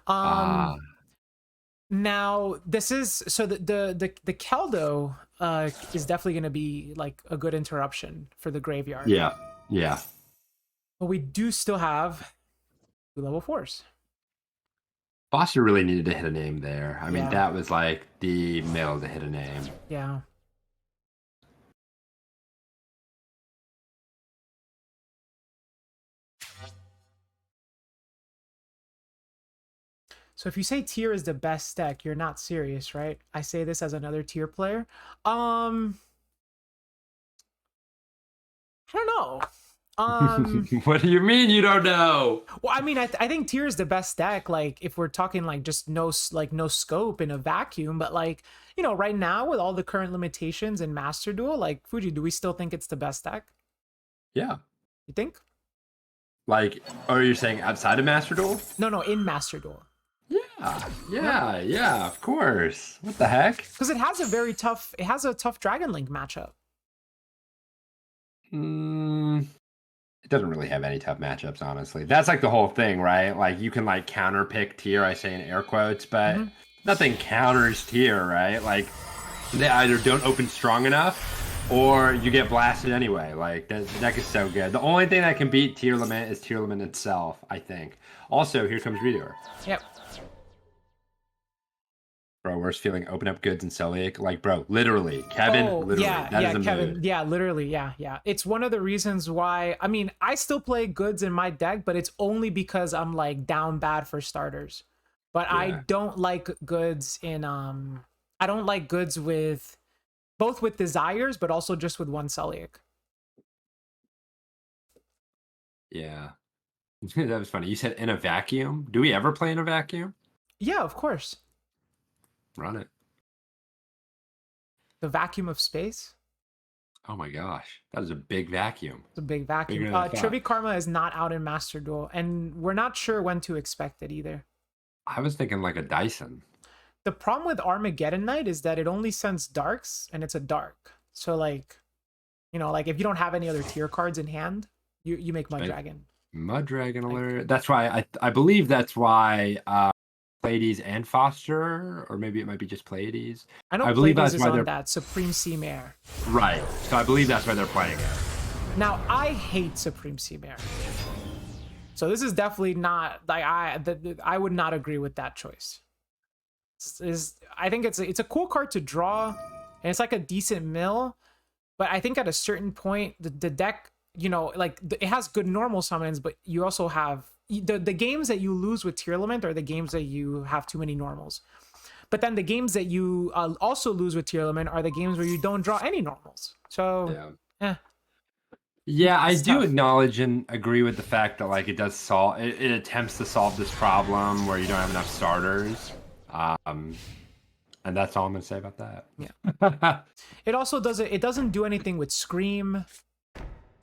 Ah, Now, this is... So, the Keldo is definitely going to be, like, a good interruption for the graveyard. yeah, yeah. But we do still have 2 level 4s. Foster really needed to hit a name there. I mean, Yeah. that was like the middle to hit a name. Yeah. So if you say tier is the best deck, you're not serious, right? I say this as another tier player. I don't know. What do you mean you don't know? Well, I mean, I think tier is the best deck. Like, if we're talking like just no scope in a vacuum, but like, you know, right now with all the current limitations in Master Duel, like Fuji, do we still think it's the best deck? Yeah. You think? Like, are you saying outside of Master Duel? No, in Master Duel. Yeah, of course. What the heck? Because it has a tough Dragon Link matchup. It doesn't really have any tough matchups, honestly. That's like the whole thing, right? Like, you can like counter pick tier, I say in air quotes, but nothing counters tier, right? Like, they either don't open strong enough or you get blasted anyway. Like, the deck is so good. The only thing that can beat tier limit is tier limit itself, I think. Also, here comes Redoer. Yep. Bro, worst feeling, open up goods and Celiac. Like, bro, literally, Kevin, literally. Yeah, that is a Kevin. mood. Yeah, literally, yeah. It's one of the reasons why, I mean, I still play goods in my deck, but it's only because I'm like down bad for starters. But I don't like goods in I don't like goods with both with desires, but also just with one Celiac. Yeah. That was funny. You said in a vacuum. Do we ever play in a vacuum? Yeah, of course. Run it. The vacuum of space. Oh my gosh. That is a big vacuum. It's a big vacuum. Bigger than I thought. Trivia Karma is not out in Master Duel, and we're not sure when to expect it either. I was thinking like a Dyson. The problem with Armageddon Knight is that it only sends darks, and it's a dark. So like, you know, like if you don't have any other tier cards in hand, you make Mud Dragon. Mud Dragon alert. That's why I believe that's why Pleiades and Foster, or maybe it might be just Pleiades. I know believe Pleiades that's is why on that Supreme Sea Mare. Right. So I believe that's why they're playing it. Now I hate Supreme Sea Mare. So this is definitely not like I would not agree with that choice. I think it's a cool card to draw, and it's like a decent mill, but I think at a certain point the deck, you know, like it has good normal summons, but you also have the games that you lose with tier element are the games that you have too many normals. But then the games that you also lose with tier element are the games where you don't draw any normals. So Yeah, I It's do tough. acknowledge and agree with the fact that like it does solve it attempts to solve this problem where you don't have enough starters. And that's all I'm gonna say about that. Yeah. It also doesn't do anything with Scream.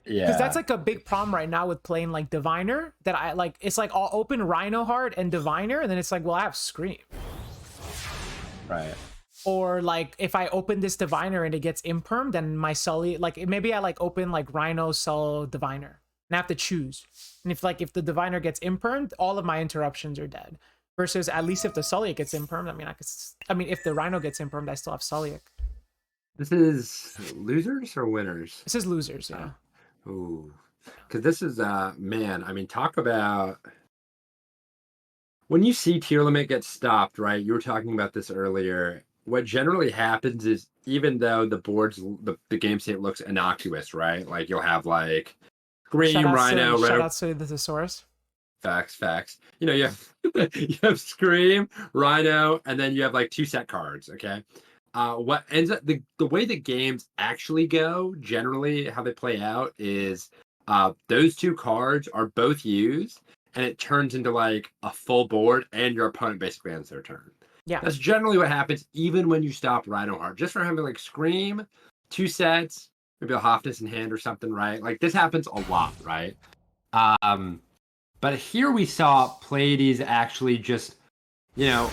Yeah. Because that's like a big problem right now with playing like Diviner. That I like, it's like I'll open Rhino Heart and Diviner, and then it's like, well, I have Scream. Right. Or like if I open this Diviner and it gets imperm, then my Sully, like maybe I like open like Rhino, Sull, Diviner, and I have to choose. And if the Diviner gets impermed, all of my interruptions are dead. Versus at least if the Sully gets impermed, I mean if the Rhino gets impermed, I still have Sully. This is losers or winners? This is losers, yeah. Ooh, because this is man. I mean, talk about when you see tier limit get stopped, right? You were talking about this earlier. What generally happens is even though the game state looks innocuous, right? Like you'll have like Scream, Rhino, shout out to the Thesaurus. Facts. You know, you have you have Scream, Rhino, and then you have like 2 set cards. Okay. What ends up the way the games actually go, generally how they play out is those 2 cards are both used, and it turns into like a full board, and your opponent basically ends their turn. Yeah. That's generally what happens, even when you stop Rhino Heart. Just for having like Scream, 2 sets, maybe a Hofness in hand or something, right? Like this happens a lot, right? But here we saw Pleiades actually just, you know,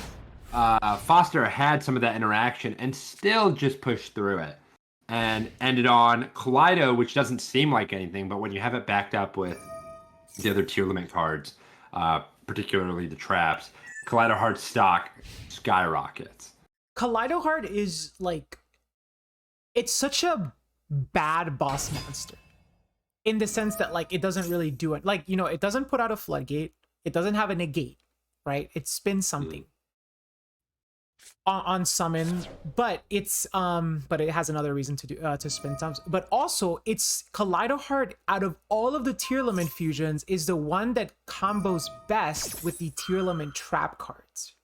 Foster had some of that interaction and still just pushed through it and ended on Kaleido, which doesn't seem like anything, but when you have it backed up with the other tier limit cards, particularly the traps, Kaleido Heart's stock skyrockets. Kaleido Heart is like, it's such a bad boss monster. In the sense that like it doesn't really do it, like, you know, it doesn't put out a floodgate, it doesn't have a negate, right? It spins something on summon, but it's but it has another reason to spin something. But also it's Kaleido Heart, out of all of the tier limit fusions, is the one that combos best with the tier limit trap cards.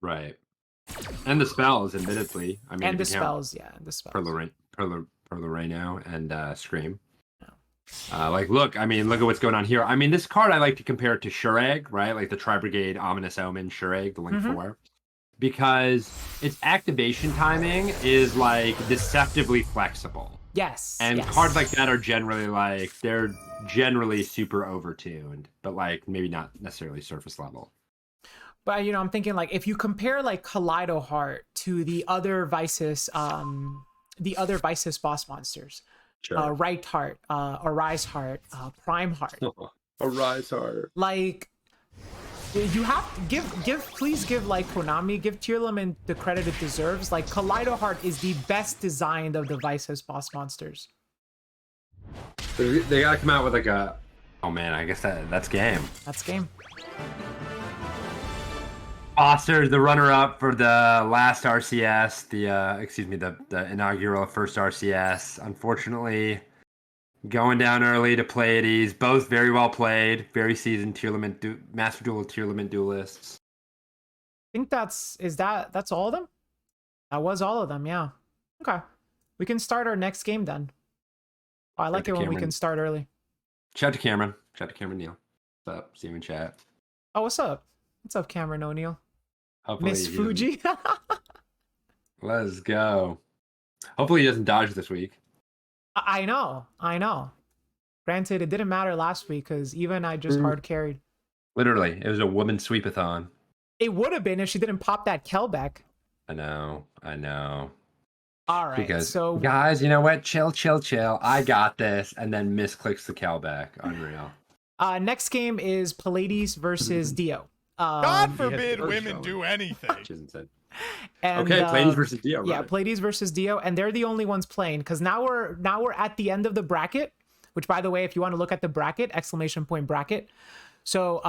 Right. And the spells, admittedly. I mean, and the spells, yeah, and the spells. Perloreno and Scream. Like, look at what's going on here. I mean, this card I like to compare it to Shurag, right? Like the Tri-Brigade Ominous Omen Shurag, the Link 4. Because its activation timing is like deceptively flexible. Yes. And cards like that are generally like, they're generally super overtuned, but like maybe not necessarily surface level. But, you know, I'm thinking like if you compare like Kaleido Heart to the other Vices boss monsters. Sure. Right Heart, Arise Heart, Prime Heart. Arise Heart. Like, you have to please give like Konami, give tier limit the credit it deserves. Like Kaleido Heart is the best designed of the Vices boss monsters. They gotta come out with like a, oh man, I guess that's game. That's game. Foster's the runner-up for the last RCS, the inaugural first RCS. Unfortunately, going down early to Pleiades. Both very well played, very seasoned Master Duel tier limit duelists. I think that's all of them? That was all of them, yeah. Okay. We can start our next game then. Oh, I like it when we can start early. Shout out to Cameron. Shout out to Cameron Neal. What's up? See you in chat. Oh, what's up? What's up, Cameron O'Neill? Hopefully Miss Fuji. Let's go. Hopefully he doesn't dodge this week. I know. Granted, it didn't matter last week because even I just hard carried. Literally, it was a woman sweepathon. It would have been if she didn't pop that Kelbeck. I know. All right, because, so guys, you know what? Chill. I got this, and then misclicks the Kelbeck. Unreal. Next game is Pleiades versus Dio. God forbid women do anything. And, okay, Pleiades versus Dio. Yeah, Pleiades versus Dio, and they're the only ones playing because now we're at the end of the bracket. Which, by the way, if you want to look at the bracket, ! Bracket. So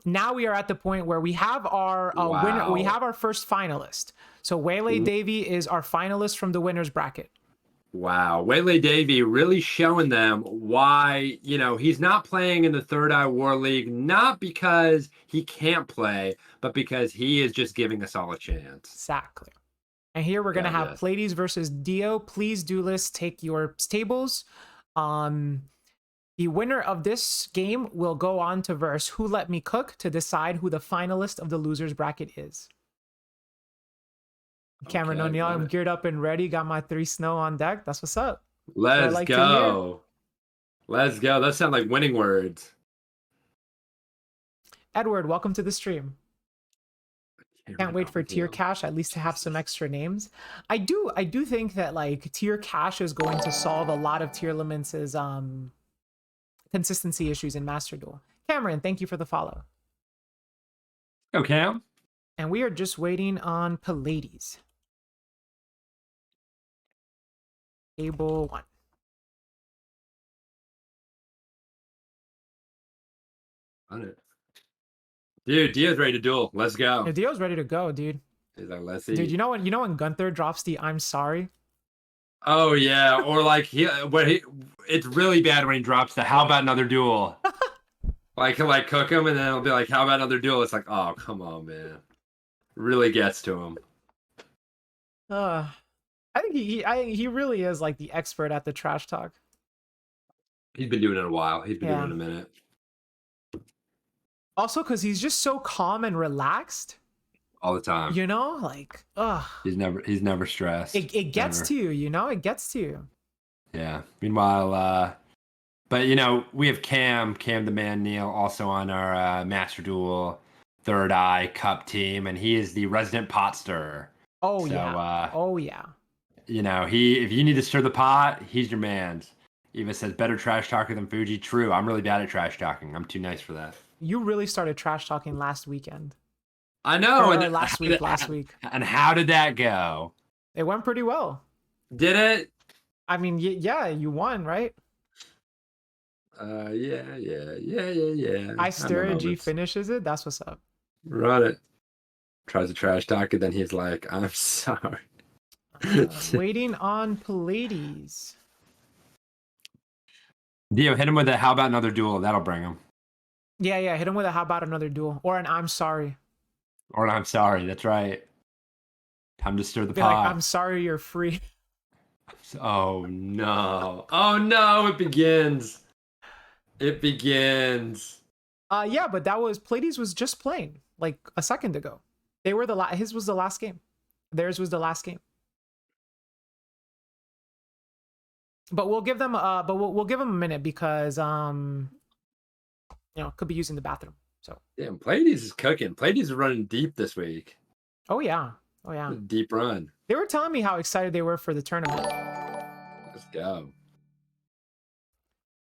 now we are at the point where we have our winner. We have our first finalist. So Waylay Davy is our finalist from the winners bracket. Wow, Waylay Davy really showing them why, you know, he's not playing in the Third Eye War League, not because he can't play, but because he is just giving us all a chance. Exactly. And here we're gonna have Pleiades versus Dio. Please, duelists, take your tables. The winner of this game will go on to verse Who Let Me Cook to decide who the finalist of the losers bracket is. Cameron Okay, O'Neill, got I'm it. geared up and ready. Got my 3 snow on deck. That's what's up. What I Let's like to hear. go. Let's go. Those sound like winning words. Edward, welcome to the stream. Can't wait for tier O'Neill. cash, at least to have some extra names. I do think that like tier cash is going to solve a lot of tier limits' consistency issues in Master Duel. Cameron, thank you for the follow. Go Cam. And we are just waiting on Pallades. Table 1. On it. Dude, Dia's ready to duel. Let's go. Nadio's ready to go, dude. He's like, let's see. Dude, you know when Gunther drops the I'm sorry? Oh yeah, or like it's really bad when he drops the how about another duel? Like he'll like cook him and then he'll be like, how about another duel? It's like, oh come on, man. Really gets to him. I think he really is like the expert at the trash talk. He's been doing it a while. He's been Yeah. doing it a minute. Also, because he's just so calm and relaxed. All the time. You know, like, He's never stressed. It gets Never. to you, you know? It gets to you. Yeah. Meanwhile, but you know, we have Cam the Man Neil, also on our Master Duel Third Eye Cup team, and he is the resident pot stirrer. Oh So, yeah. Oh yeah. You know, if you need to stir the pot, he's your man. Eva says better trash talker than Fuji. True. I'm really bad at trash talking. I'm too nice for that. You really started trash talking last weekend. I know. Or last week. And how did that go? It went pretty well. Did it? I mean, yeah, you won, right? Yeah. I stir it, G moments. finishes it. That's what's up. Run it. Tries to trash talk it, then he's like, I'm sorry. Waiting on Pallades. Dio, hit him with a how about another duel? That'll bring him. Yeah, hit him with a how about another duel? Or an I'm sorry. Or an I'm sorry, that's right. Time to stir the Be pot. like, I'm sorry you're free. Oh no. Oh no, it begins. It begins. Yeah, but Pallades was just playing like a second ago. They were his was the last game. Theirs was the last game. But we'll give them we'll give them a minute because could be using the bathroom. So Damn, Pallades is cooking. Pallades is running deep this week. Oh yeah. Deep run. They were telling me how excited they were for the tournament. Let's go.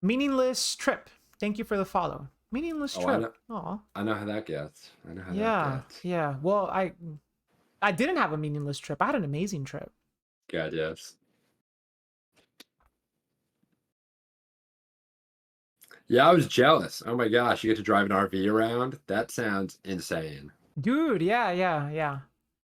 Meaningless trip. Thank you for the follow. Meaningless trip. I know how that gets. Yeah. Well, I didn't have a meaningless trip. I had an amazing trip. God, yes. Yeah, I was jealous. Oh my gosh, you get to drive an RV around? That sounds insane. Dude, yeah.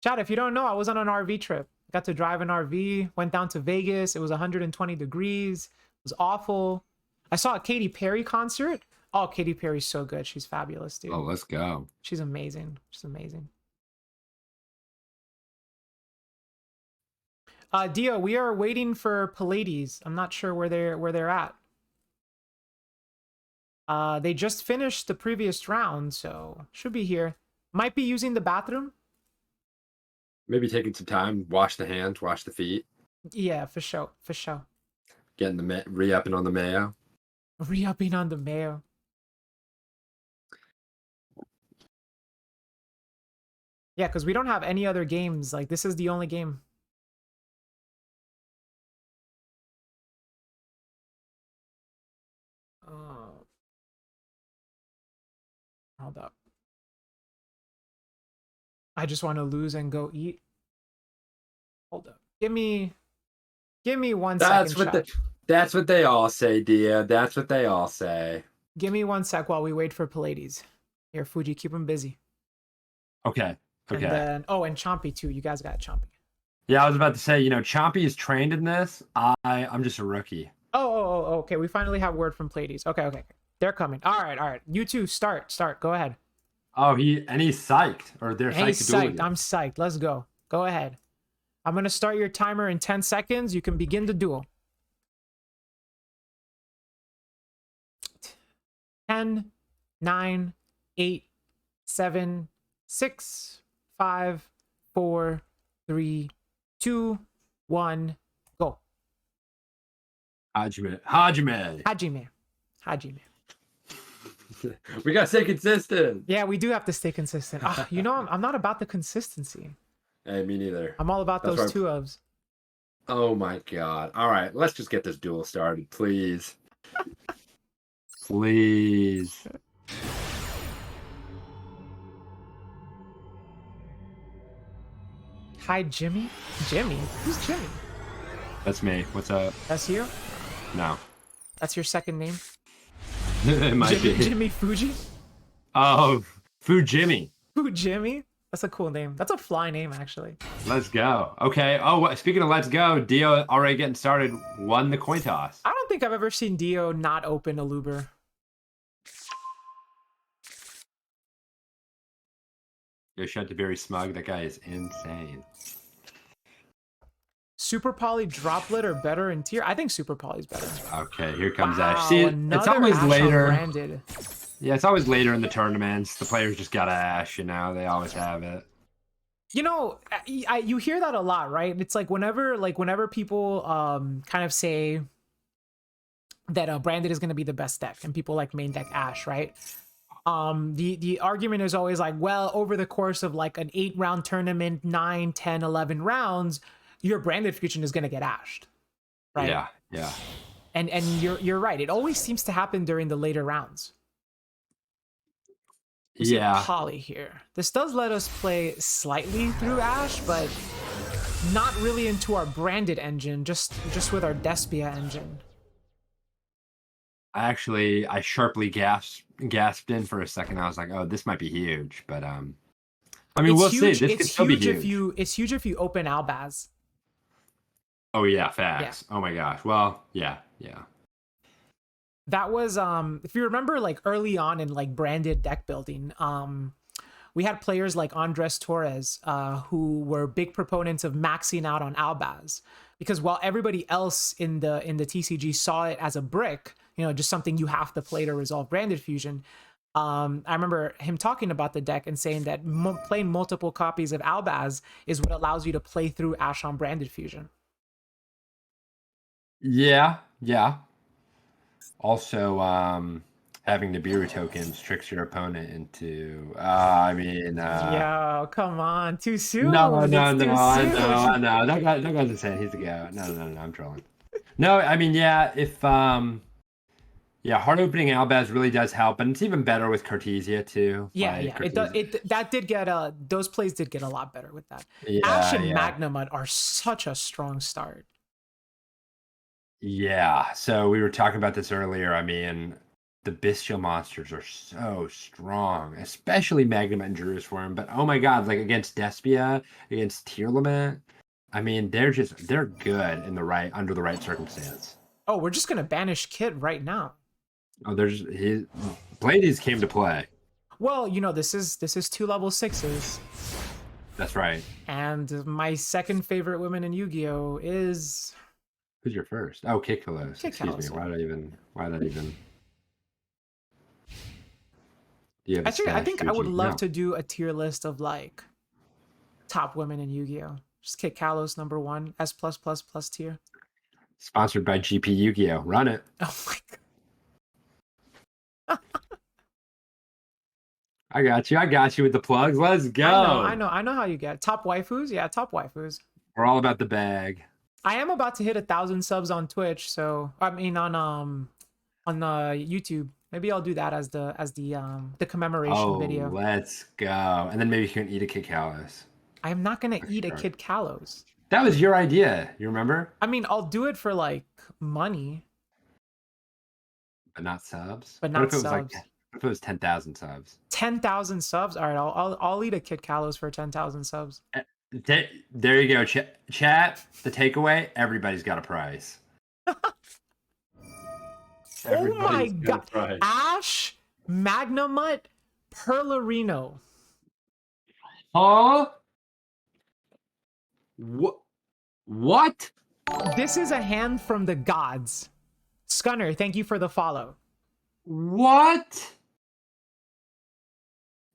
Chad, if you don't know, I was on an RV trip. Got to drive an RV, went down to Vegas. It was 120 degrees. It was awful. I saw a Katy Perry concert. Oh, Katy Perry's so good. She's fabulous, dude. Oh, let's go. She's amazing. Dio, we are waiting for Pallades. I'm not sure where they're at. They just finished the previous round, so should be here. Might be using the bathroom. Maybe taking some time, wash the hands, wash the feet. Yeah, for sure. Getting the re-upping on the mayo. Re-upping on the mayo. Yeah, because we don't have any other games. Like, this is the only game. Hold up. I just want to lose and go eat. Hold up. Give me 1 second. That's what they all say, Dia. That's what they all say. Give me 1 sec while we wait for Pallades. Here, Fuji, keep him busy. Okay. And then, and Chompy too. You guys got Chompy. Yeah, I was about to say, Chompy is trained in this. I'm just a rookie. Oh, okay. We finally have word from Pallades. Okay. They're coming. All right. You two, start. Go ahead. Oh, he's psyched, or they're psyched. He's psyched. I'm psyched. Let's go. Go ahead. I'm gonna start your timer in 10 seconds. You can begin the duel. 10, 9, 8, 7, 6, 5, 4, 3, 2, 1, go. Hajime. Hajime. Hajime. We gotta stay consistent. Yeah, we do have to stay consistent. You know, I'm not about the consistency. Hey, me neither. I'm all about That's those right. 2 ofs. Oh my god. All right, let's just get this duel started, please. Please. Hi, Jimmy. Jimmy? Who's Jimmy? That's me. What's up? That's you? No. That's your second name? It might be. Jimmy Fuji? Oh, Fujimi. Jimmy? That's a cool name. That's a fly name, actually. Let's go. Okay. Oh, speaking of let's go, Dio already getting started. Won the coin toss. I don't think I've ever seen Dio not open a Luber. Yo, shut to very smug. That guy is insane. Super Poly Droplet or better in tier? I think Super Poly's better. Okay, here comes Wow, Ash. See, it's another always Ash later. unbranded. Yeah, it's always later in the tournaments. The players just got Ash, you know. They always have it. You know, you hear that a lot, right? It's like whenever people kind of say that branded is going to be the best deck, and people like main deck Ash, right? The argument is always like, well, over the course of like an 8-round tournament, 9, 10, 11 rounds, your branded fusion is going to get ashed, right? Yeah. And you're right. It always seems to happen during the later rounds. We see Poly here. This does let us play slightly through Ash, but not really into our branded engine, just with our Despia engine. I sharply gasped in for a second. I was like, oh, this might be huge. But I mean, we'll see. This could still be huge. It's huge if you open Albaz. Oh yeah, facts. Yeah. Oh my gosh. Well, yeah. That was if you remember, like early on in like branded deck building, we had players like Andres Torres who were big proponents of maxing out on Albaz, because while everybody else in the TCG saw it as a brick, you know, just something you have to play to resolve branded fusion. I remember him talking about the deck and saying that playing multiple copies of Albaz is what allows you to play through Ash on branded fusion. Yeah. Also, having Nibiru tokens tricks your opponent into. Yo, come on, too soon. No. I know. That guy's insane. He's a go. No. I'm trolling. No, I mean, yeah. If hard opening Albaz really does help, and it's even better with Cartesia too. Yeah. Those plays did get a lot better with that. Ash and Magnemite are such a strong start. Yeah, so we were talking about this earlier. I mean, the bestial monsters are so strong, especially Magnemite and Druid's Form. But oh my god, like against Despia, against Tearlament, I mean, they're good under the right circumstance. Oh, we're just gonna banish Kit right now. Oh, Blades came to play. Well, you know, this is 2 level 6s. That's right. And my second favorite women in Yu-Gi-Oh is. Who's your first? Oh, Kit Kalos. Excuse me. Why did I even? Actually, I think I would love to do a tier list of like top women in Yu-Gi-Oh. Just Kit Kalos #1, S++ tier. Sponsored by GP Yu-Gi-Oh. Run it. Oh my god. I got you with the plugs. Let's go. I know how you get top waifus. Yeah, top waifus. We're all about the bag. I am about to hit 1,000 subs on Twitch, so I mean on YouTube. Maybe I'll do that as the commemoration video. Let's go. And then maybe you can eat a Kid Kalos. I'm not gonna eat a Kid Kalos. That was your idea. You remember? I mean, I'll do it for like money, but not subs. But not subs. What if it was 10,000 subs? 10,000 subs. All right, I'll eat a Kid Kalos for 10,000 subs. There you go, chat. The takeaway: everybody's got a prize. Oh my god! Ash, Magnemite, Perlarino. Huh? What? This is a hand from the gods. Scunner, thank you for the follow. What?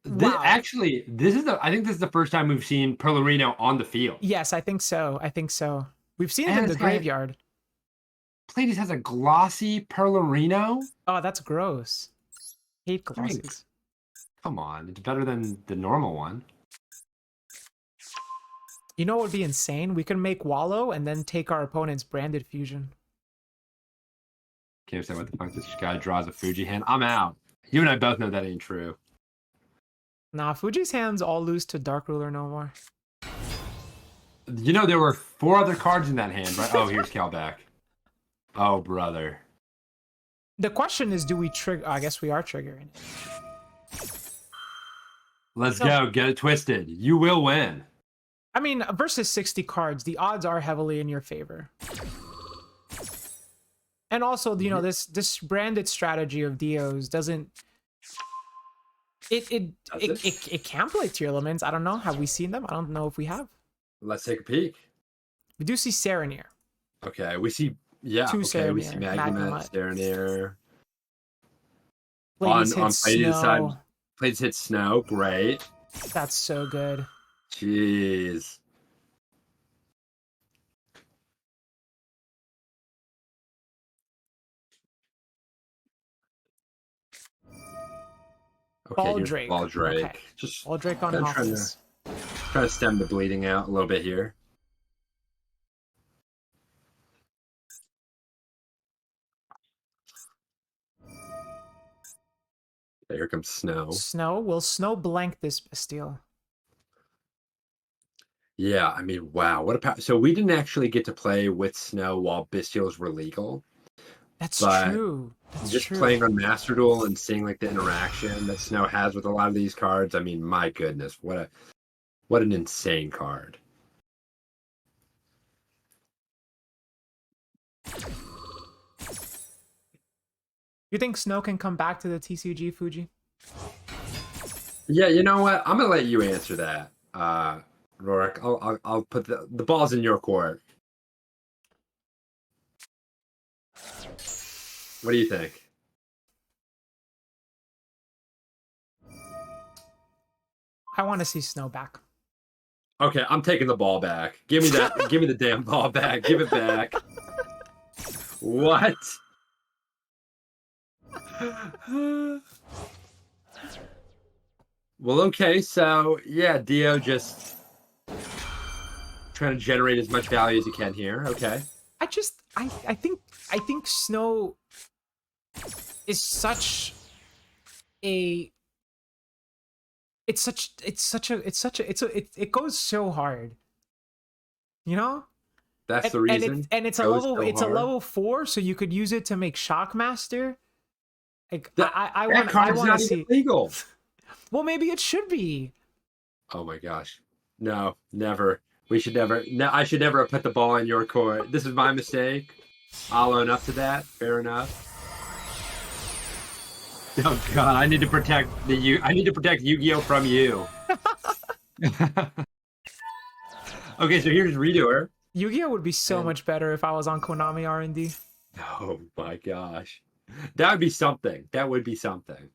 Wow. Actually, I think this is the first time we've seen Perlorino on the field. Yes, I think so. I think so. We've seen it And in the this guy- graveyard. Pleiades has a glossy Perlorino. Oh, that's gross. Hate I mean, glossies. come on, it's better than the normal one. You know what would be insane? We could make Wallow and then take our opponent's branded fusion. Can't understand what the fuck this guy draws a Fuji hand. I'm out. You and I both know that ain't true. Nah, Fuji's hands all lose to Dark Ruler no more. You know there were 4 other cards in that hand, right? Oh, here's Calback. Oh, brother. The question is, do we trigger? I guess we are triggering it. Let's go. Get it twisted. You will win. I mean, versus 60 cards, the odds are heavily in your favor. And also, you know, this branded strategy of Dios doesn't. It can play tier elements. I don't know. Have we seen them? I don't know if we have. Let's take a peek. We do see Serenir. Okay, we see. Yeah, Two okay, we see Serenir, Magnemite, Serenir. Pleiades On hits Pleiades' side, Snow. Pleiades hit Snow. Great. That's so good. Jeez. Okay, here's Baldrake. Baldrake. Okay. Just Baldrake on trying Office. try to stem the bleeding out a little bit here. Okay, here comes Snow. Snow. Will Snow blank this Bastille? Yeah, I mean, wow, what a so we didn't actually get to play with Snow while Bestials were legal. That's But true. That's just true. playing on Master Duel and seeing like the interaction that Snow has with a lot of these cards, I mean, my goodness, what an insane card. You think Snow can come back to the TCG, Fuji? Yeah, you know what? I'm gonna let you answer that, Rorik. I'll put the ball's in your court. What do you think? I want to see Snow back. Okay, I'm taking the ball back. Give me that. Give me the damn ball back. Give it back. What? Well, okay, so yeah, Dio just trying to generate as much value as you can here. Okay. I think Snow is such a it goes so hard. You know? That's the reason. And it's a level 4, so you could use it to make Shockmaster. Like I want to see legal. Well, maybe it should be. Oh my gosh. No, never. We should never. No, I should never have put the ball in your court. This is my mistake. I'll own up to that. Fair enough. Oh God, I need to protect I need to protect Yu-Gi-Oh from you. Okay, so here's Redoer. Yu-Gi-Oh would be so much better if I was on Konami R&D. Oh my gosh, that would be something. That would be something.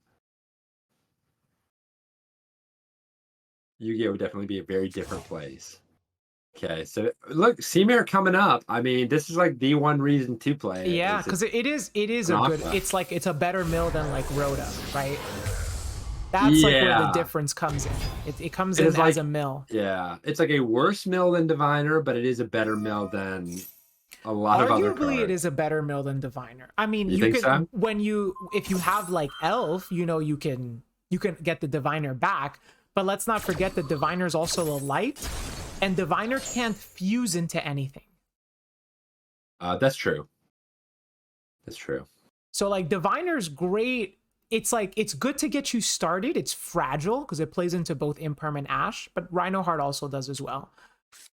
Yu-Gi-Oh would definitely be a very different place. Okay, so look, Seamare coming up. I mean, this is like the one reason to play. Yeah, because it is a good. It's a better mill than like Rhoda, right? That's like where the difference comes in. It comes in as a mill. Yeah, it's like a worse mill than Diviner, but it is a better mill than a lot of other cards. Arguably, it is a better mill than Diviner. I mean, you think can so? If you have like Elf, you know, you can get the Diviner back. But let's not forget that Diviner is also a light, and Diviner can't fuse into anything. That's true. That's true. So like Diviner's great. It's like it's good to get you started. It's fragile because it plays into both Imperm and Ash, but Rhino Heart also does as well.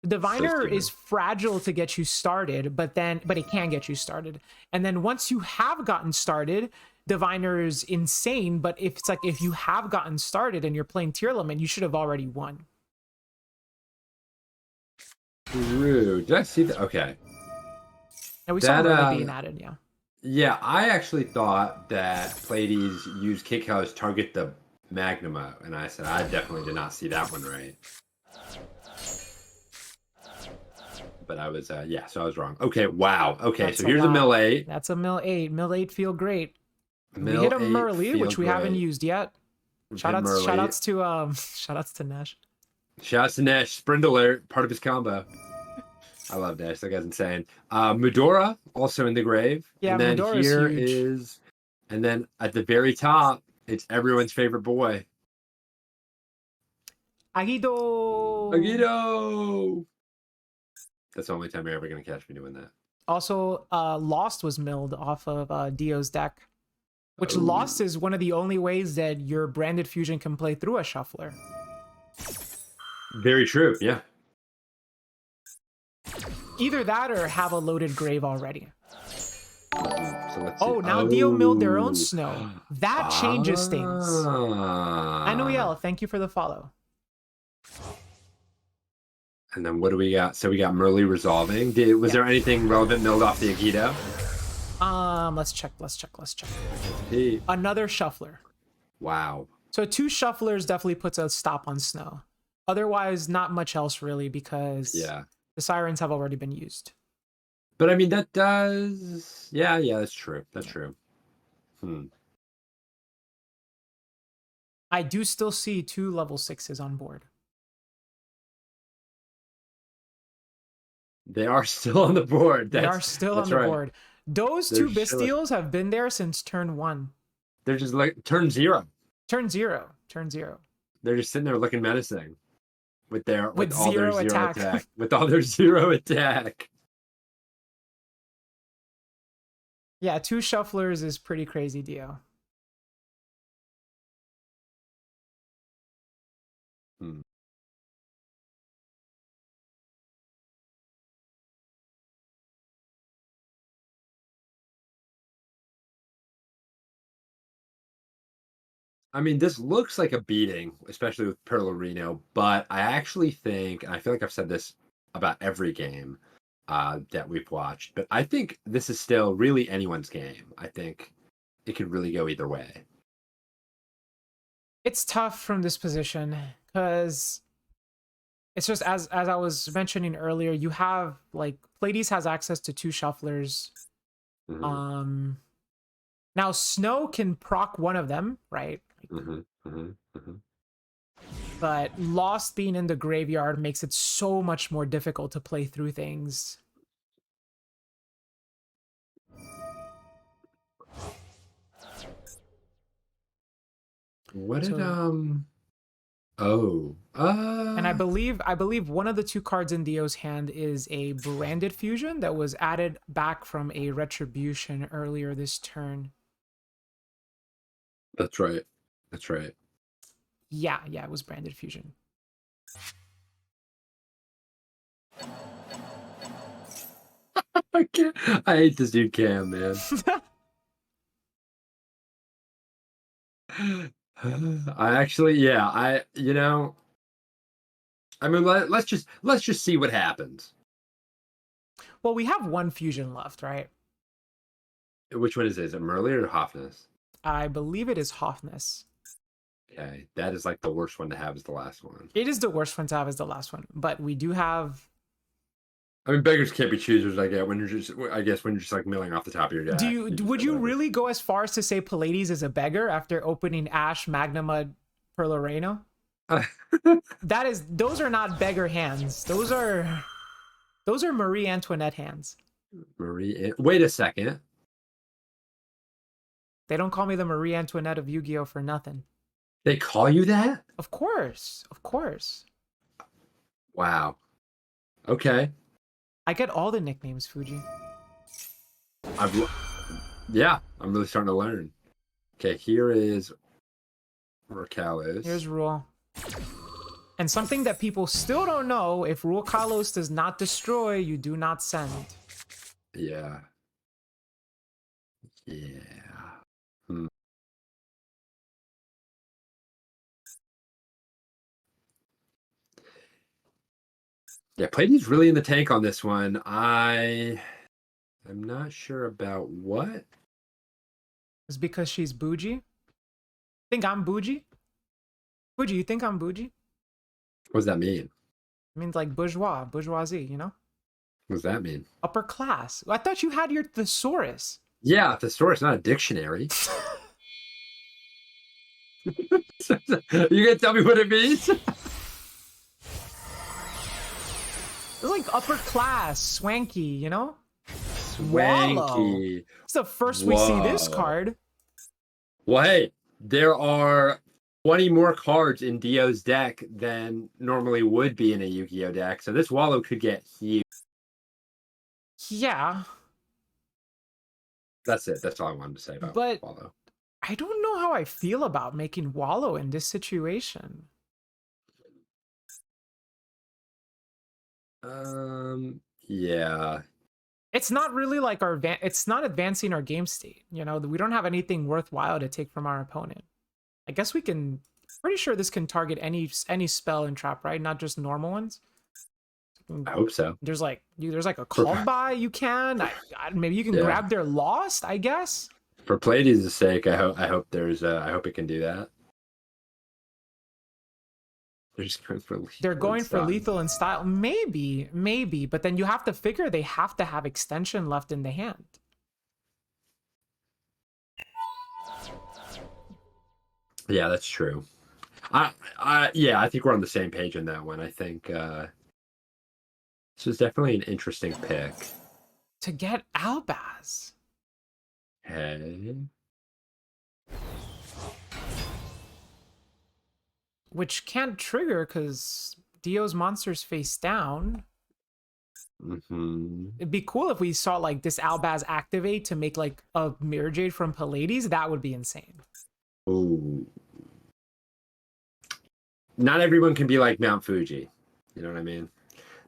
Diviner is fragile to get you started, but it can get you started. And then once you have gotten started, Diviner is insane, but if you have gotten started and you're playing tier element, you should have already won. True. Did I see that? Okay. And we saw it being added, yeah. Yeah, I actually thought that Pleiades used Kick House to target the Magnuma, and I said I definitely did not see that one right. But I was, yeah, so I was wrong. Okay, wow. Okay, That's so here's a mill 8. That's a mill 8. Mill 8 feel great. We Mill hit a 8 Merly, feel which we haven't great. used yet. Shout outs to shout outs to Nash. Shouts to Nash, sprint alert, part of his combo. I love Nash, that guy's insane. Medora, also in the grave. Yeah, and then Medora's here huge. is, and then at the very top, it's everyone's favorite boy. Agido. Agito! That's the only time you're ever going to catch me doing that. Also, Lost was milled off of Dio's deck. Which Oh. Lost is one of the only ways that your branded fusion can play through a shuffler. Very true, yeah. Either that or have a loaded grave already. So let's Oh, see. now Dio milled their own snow. That changes things. Ah. Noel, thank you for the follow. And then what do we got? So we got Merly resolving. Was there anything relevant milled off the Agito? Let's check. Hey. Another shuffler. Wow. So 2 shufflers definitely puts a stop on snow. Otherwise, not much else really because the sirens have already been used. But I mean, that does... Yeah, that's true. That's true. I do still see 2 level 6s on board. They are still on the board. They are still on the board. Those They're 2 Bystials have been there since turn 1. They're just like turn 0. Turn 0. They're just sitting there looking menacing with all zero their attack. with all their 0 attack. Yeah, 2 shufflers is pretty crazy, Dio. I mean, this looks like a beating, especially with Perlorino, but I actually think, and I feel like I've said this about every game that we've watched, but I think this is still really anyone's game. I think it could really go either way. It's tough from this position because it's just as I was mentioning earlier, you have like Pleiades has access to 2 shufflers. Mm-hmm. Now Snow can proc one of them, right? But Lost being in the graveyard makes it so much more difficult to play through things. What did And I believe one of the 2 cards in Dio's hand is a branded fusion that was added back from a retribution earlier this turn. That's right. Yeah, it was branded fusion. I hate this dude Cam, man. I actually, I mean, let's just see what happens. Well, we have 1 fusion left, right? Which one is it? Is it Merly or Hofness? I believe it is Hofness. Okay, that is like the worst one to have as the last one. It is the worst one to have as the last one, but we do have... I mean, beggars can't be choosers. I guess when you're just like milling off the top of your deck. Would you really go as far as to say Pleiades is a beggar after opening Ash, Magnuma, Perloreno? Those are not beggar hands. Those are Marie Antoinette hands. Wait a second. They don't call me the Marie Antoinette of Yu-Gi-Oh for nothing. They call you that? Of course. Wow. Okay. I get all the nicknames, Fuji. I'm really starting to learn. Okay, here is Roarkallos. Here's Rule. And something that people still don't know, if Roarkallos does not destroy, you do not send. Yeah. Yeah, Pleiades really in the tank on this one. I'm not sure about what. It's because she's bougie. Think I'm bougie? Fuji, you think I'm bougie? What does that mean? It means like bourgeoisie, you know? What does that mean? Upper class. I thought you had your thesaurus. Yeah, thesaurus, not a dictionary. You gonna tell me what it means? It's like upper class, swanky, you know? Swanky. It's the first we see this card. Well, hey, there are 20 more cards in Dio's deck than normally would be in a Yu-Gi-Oh deck, so this Wallow could get huge. Yeah. That's it. That's all I wanted to say about But Wallow. I don't know how I feel about making Wallow in this situation. Yeah. It's not really like it's not advancing our game state. You know, we don't have anything worthwhile to take from our opponent. I guess we can. Pretty sure this can target any spell and trap, right? Not just normal ones. I hope so. There's like a call by you can. Maybe you can grab their Lost. I guess. For Pleiades' sake, I hope it can do that. They're just going for lethal. They're going for lethal and style. Maybe, but then you have to figure they have to have extension left in the hand. Yeah, that's true. Yeah, I think we're on the same page on that one. I think this is definitely an interesting pick. To get Albaz. Hey. Which can't trigger because Dio's monsters face down. It'd be cool if we saw like this Albaz activate to make like a Mirror Jade from Pleiades. That would be insane. Ooh. Not everyone can be like Mount Fuji. You know what I mean?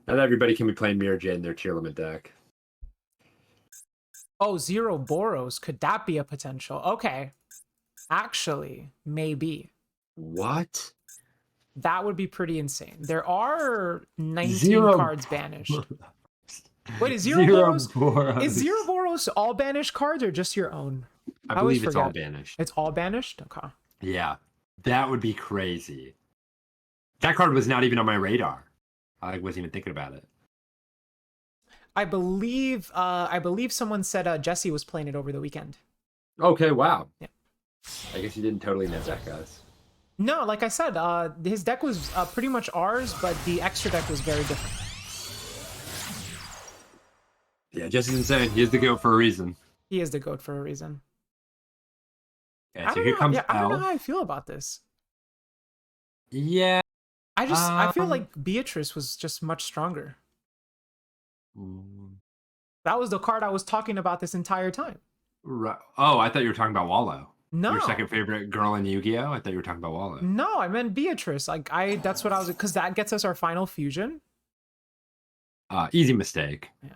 Not everybody can be playing Mirror Jade in their tier limit deck. Oh, Zero Boros. Could that be a potential? Okay. Actually, maybe. What? That would be pretty insane. There are 19 cards banished. Wait, is Zero Boros? Is Zero Boros all banished cards or just your own? I believe it's all banished. It's all banished? Okay. Yeah. That would be crazy. That card was not even on my radar. I wasn't even thinking about it. I believe someone said Jesse was playing it over the weekend. Okay, wow. Yeah. I guess you didn't totally know that, guys. No, like I said, his deck was pretty much ours, but the extra deck was very different. Yeah, Jesse's insane. He is the GOAT for a reason. He is the GOAT for a reason. Okay, so here comes I don't know how I feel about this. Yeah. I feel like Beatrice was just much stronger. That was the card I was talking about this entire time. Right. Oh, I thought you were talking about Wallow. No. Your second favorite girl in Yu-Gi-Oh? I thought you were talking about Wallow. No, I meant Beatrice. That's what I was, because that gets us our final fusion. Easy mistake. Yeah.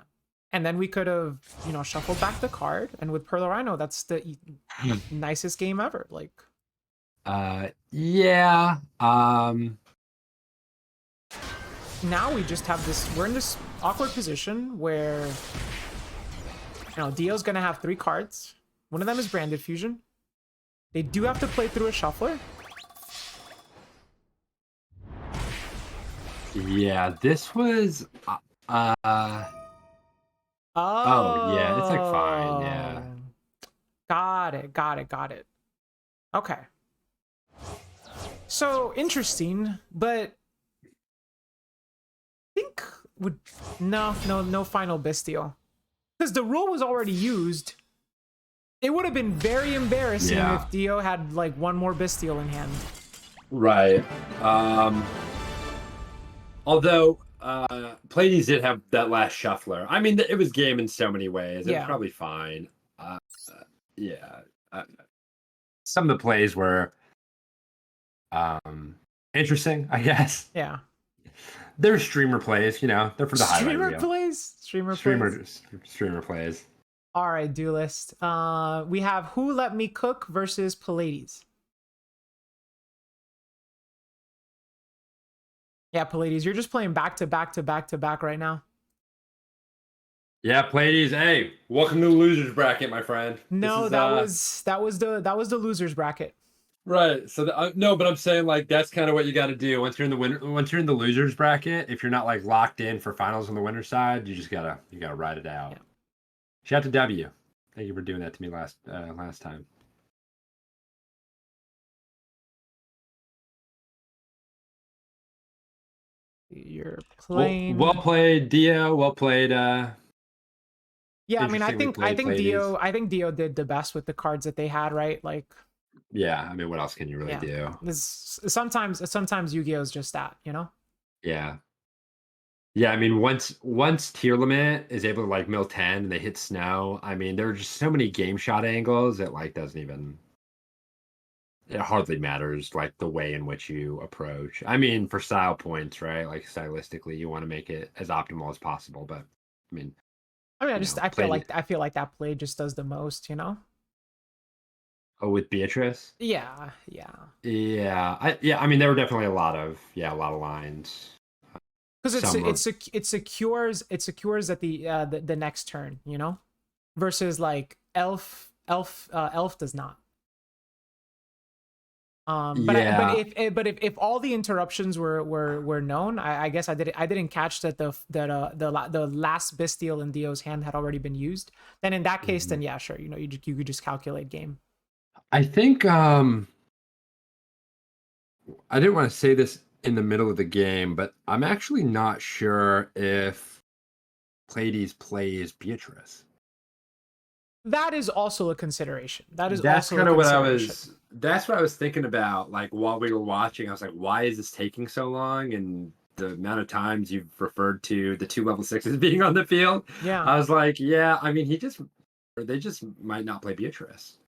And then we could have, shuffled back the card. And with Pearl Rhino, that's the nicest game ever. Like. Yeah. Now we just have this. We're in this awkward position where, Dio's gonna have 3 cards. One of them is Branded Fusion. They do have to play through a shuffler. Yeah, this was. Oh yeah, it's like fine. Yeah. Got it. Okay. So interesting, but I think no final Bestial, because the rule was already used. It would have been very embarrassing if Dio had like one more Bestial in hand. Right. Although Pleiades did have that last shuffler. I mean, it was game in so many ways. It was probably fine. Some of the plays were interesting, I guess. Yeah. They're streamer plays, they're for the highlight reel. Streamer plays. All right, Duelist. We have Who Let Me Cook versus Pleiades. Yeah, Pleiades, you're just playing back to back to back to back right now. Yeah, Pleiades. Hey, welcome to the losers bracket, my friend. No, that was the losers bracket. Right. So no, but I'm saying like that's kind of what you got to do once you're in the winner. Once you're in the losers bracket, if you're not like locked in for finals on the winner side, you gotta ride it out. Yeah. Shout out to W. Thank you for doing that to me last time. You're playing. Well played, Dio. Well played. Yeah, I mean, Interestingly played, I think Dio did the best with the cards that they had, right? Like, yeah, I mean, what else can you really do? Sometimes Yu-Gi-Oh is just that, you know? Yeah. Yeah, I mean, once tier limit is able to like mill 10 and they hit snow, I mean, there are just so many game shot angles that like doesn't even it hardly matters like the way in which you approach. I mean, for style points, right? Like stylistically, you want to make it as optimal as possible, but I mean, I feel like that play just does the most, you know? oh, with Beatrice? Yeah. I mean, there were definitely a lot of lines. Because it secures at the next turn, you know, versus like elf does not. But if all the interruptions were known, I guess I didn't catch that the last Bestial in Dio's hand had already been used. Then in that case, then yeah, sure, you know, you could just calculate game. I think I didn't want to say this in the middle of the game, but I'm actually not sure if Pleiades plays Beatrice. That is also a consideration. That's kind of what I was. That's what I was thinking about. Like while we were watching, I was like, "Why is this taking so long?" And the amount of times you've referred to the 2 level 6s being on the field, yeah, I was like, "Yeah, I mean, they just might not play Beatrice."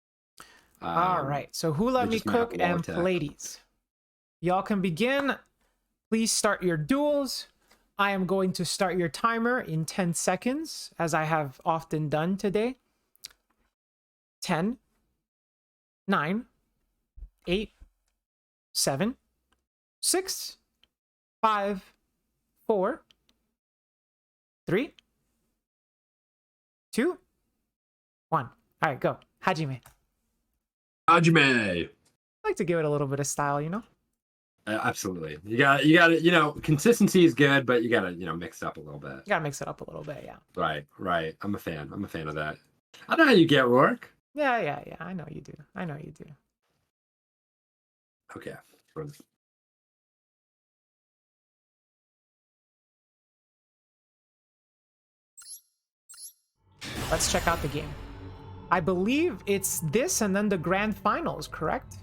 All right. So who let me cook and Pleiades? Y'all can begin. Please start your duels. I am going to start your timer in 10 seconds, as I have often done today. 10, 9, 8, 7, 6, 5, 4, 3, 2, 1. All right, go. Hajime. Hajime. I like to give it a little bit of style, you know? Absolutely. You got to, you know, consistency is good, but you got to, you know, mix it up a little bit. You got to mix it up a little bit, yeah. Right. I'm a fan of that. I know how you get, Rourke. Yeah. I know you do. Okay. Let's check out the game. I believe it's this and then the grand finals, correct?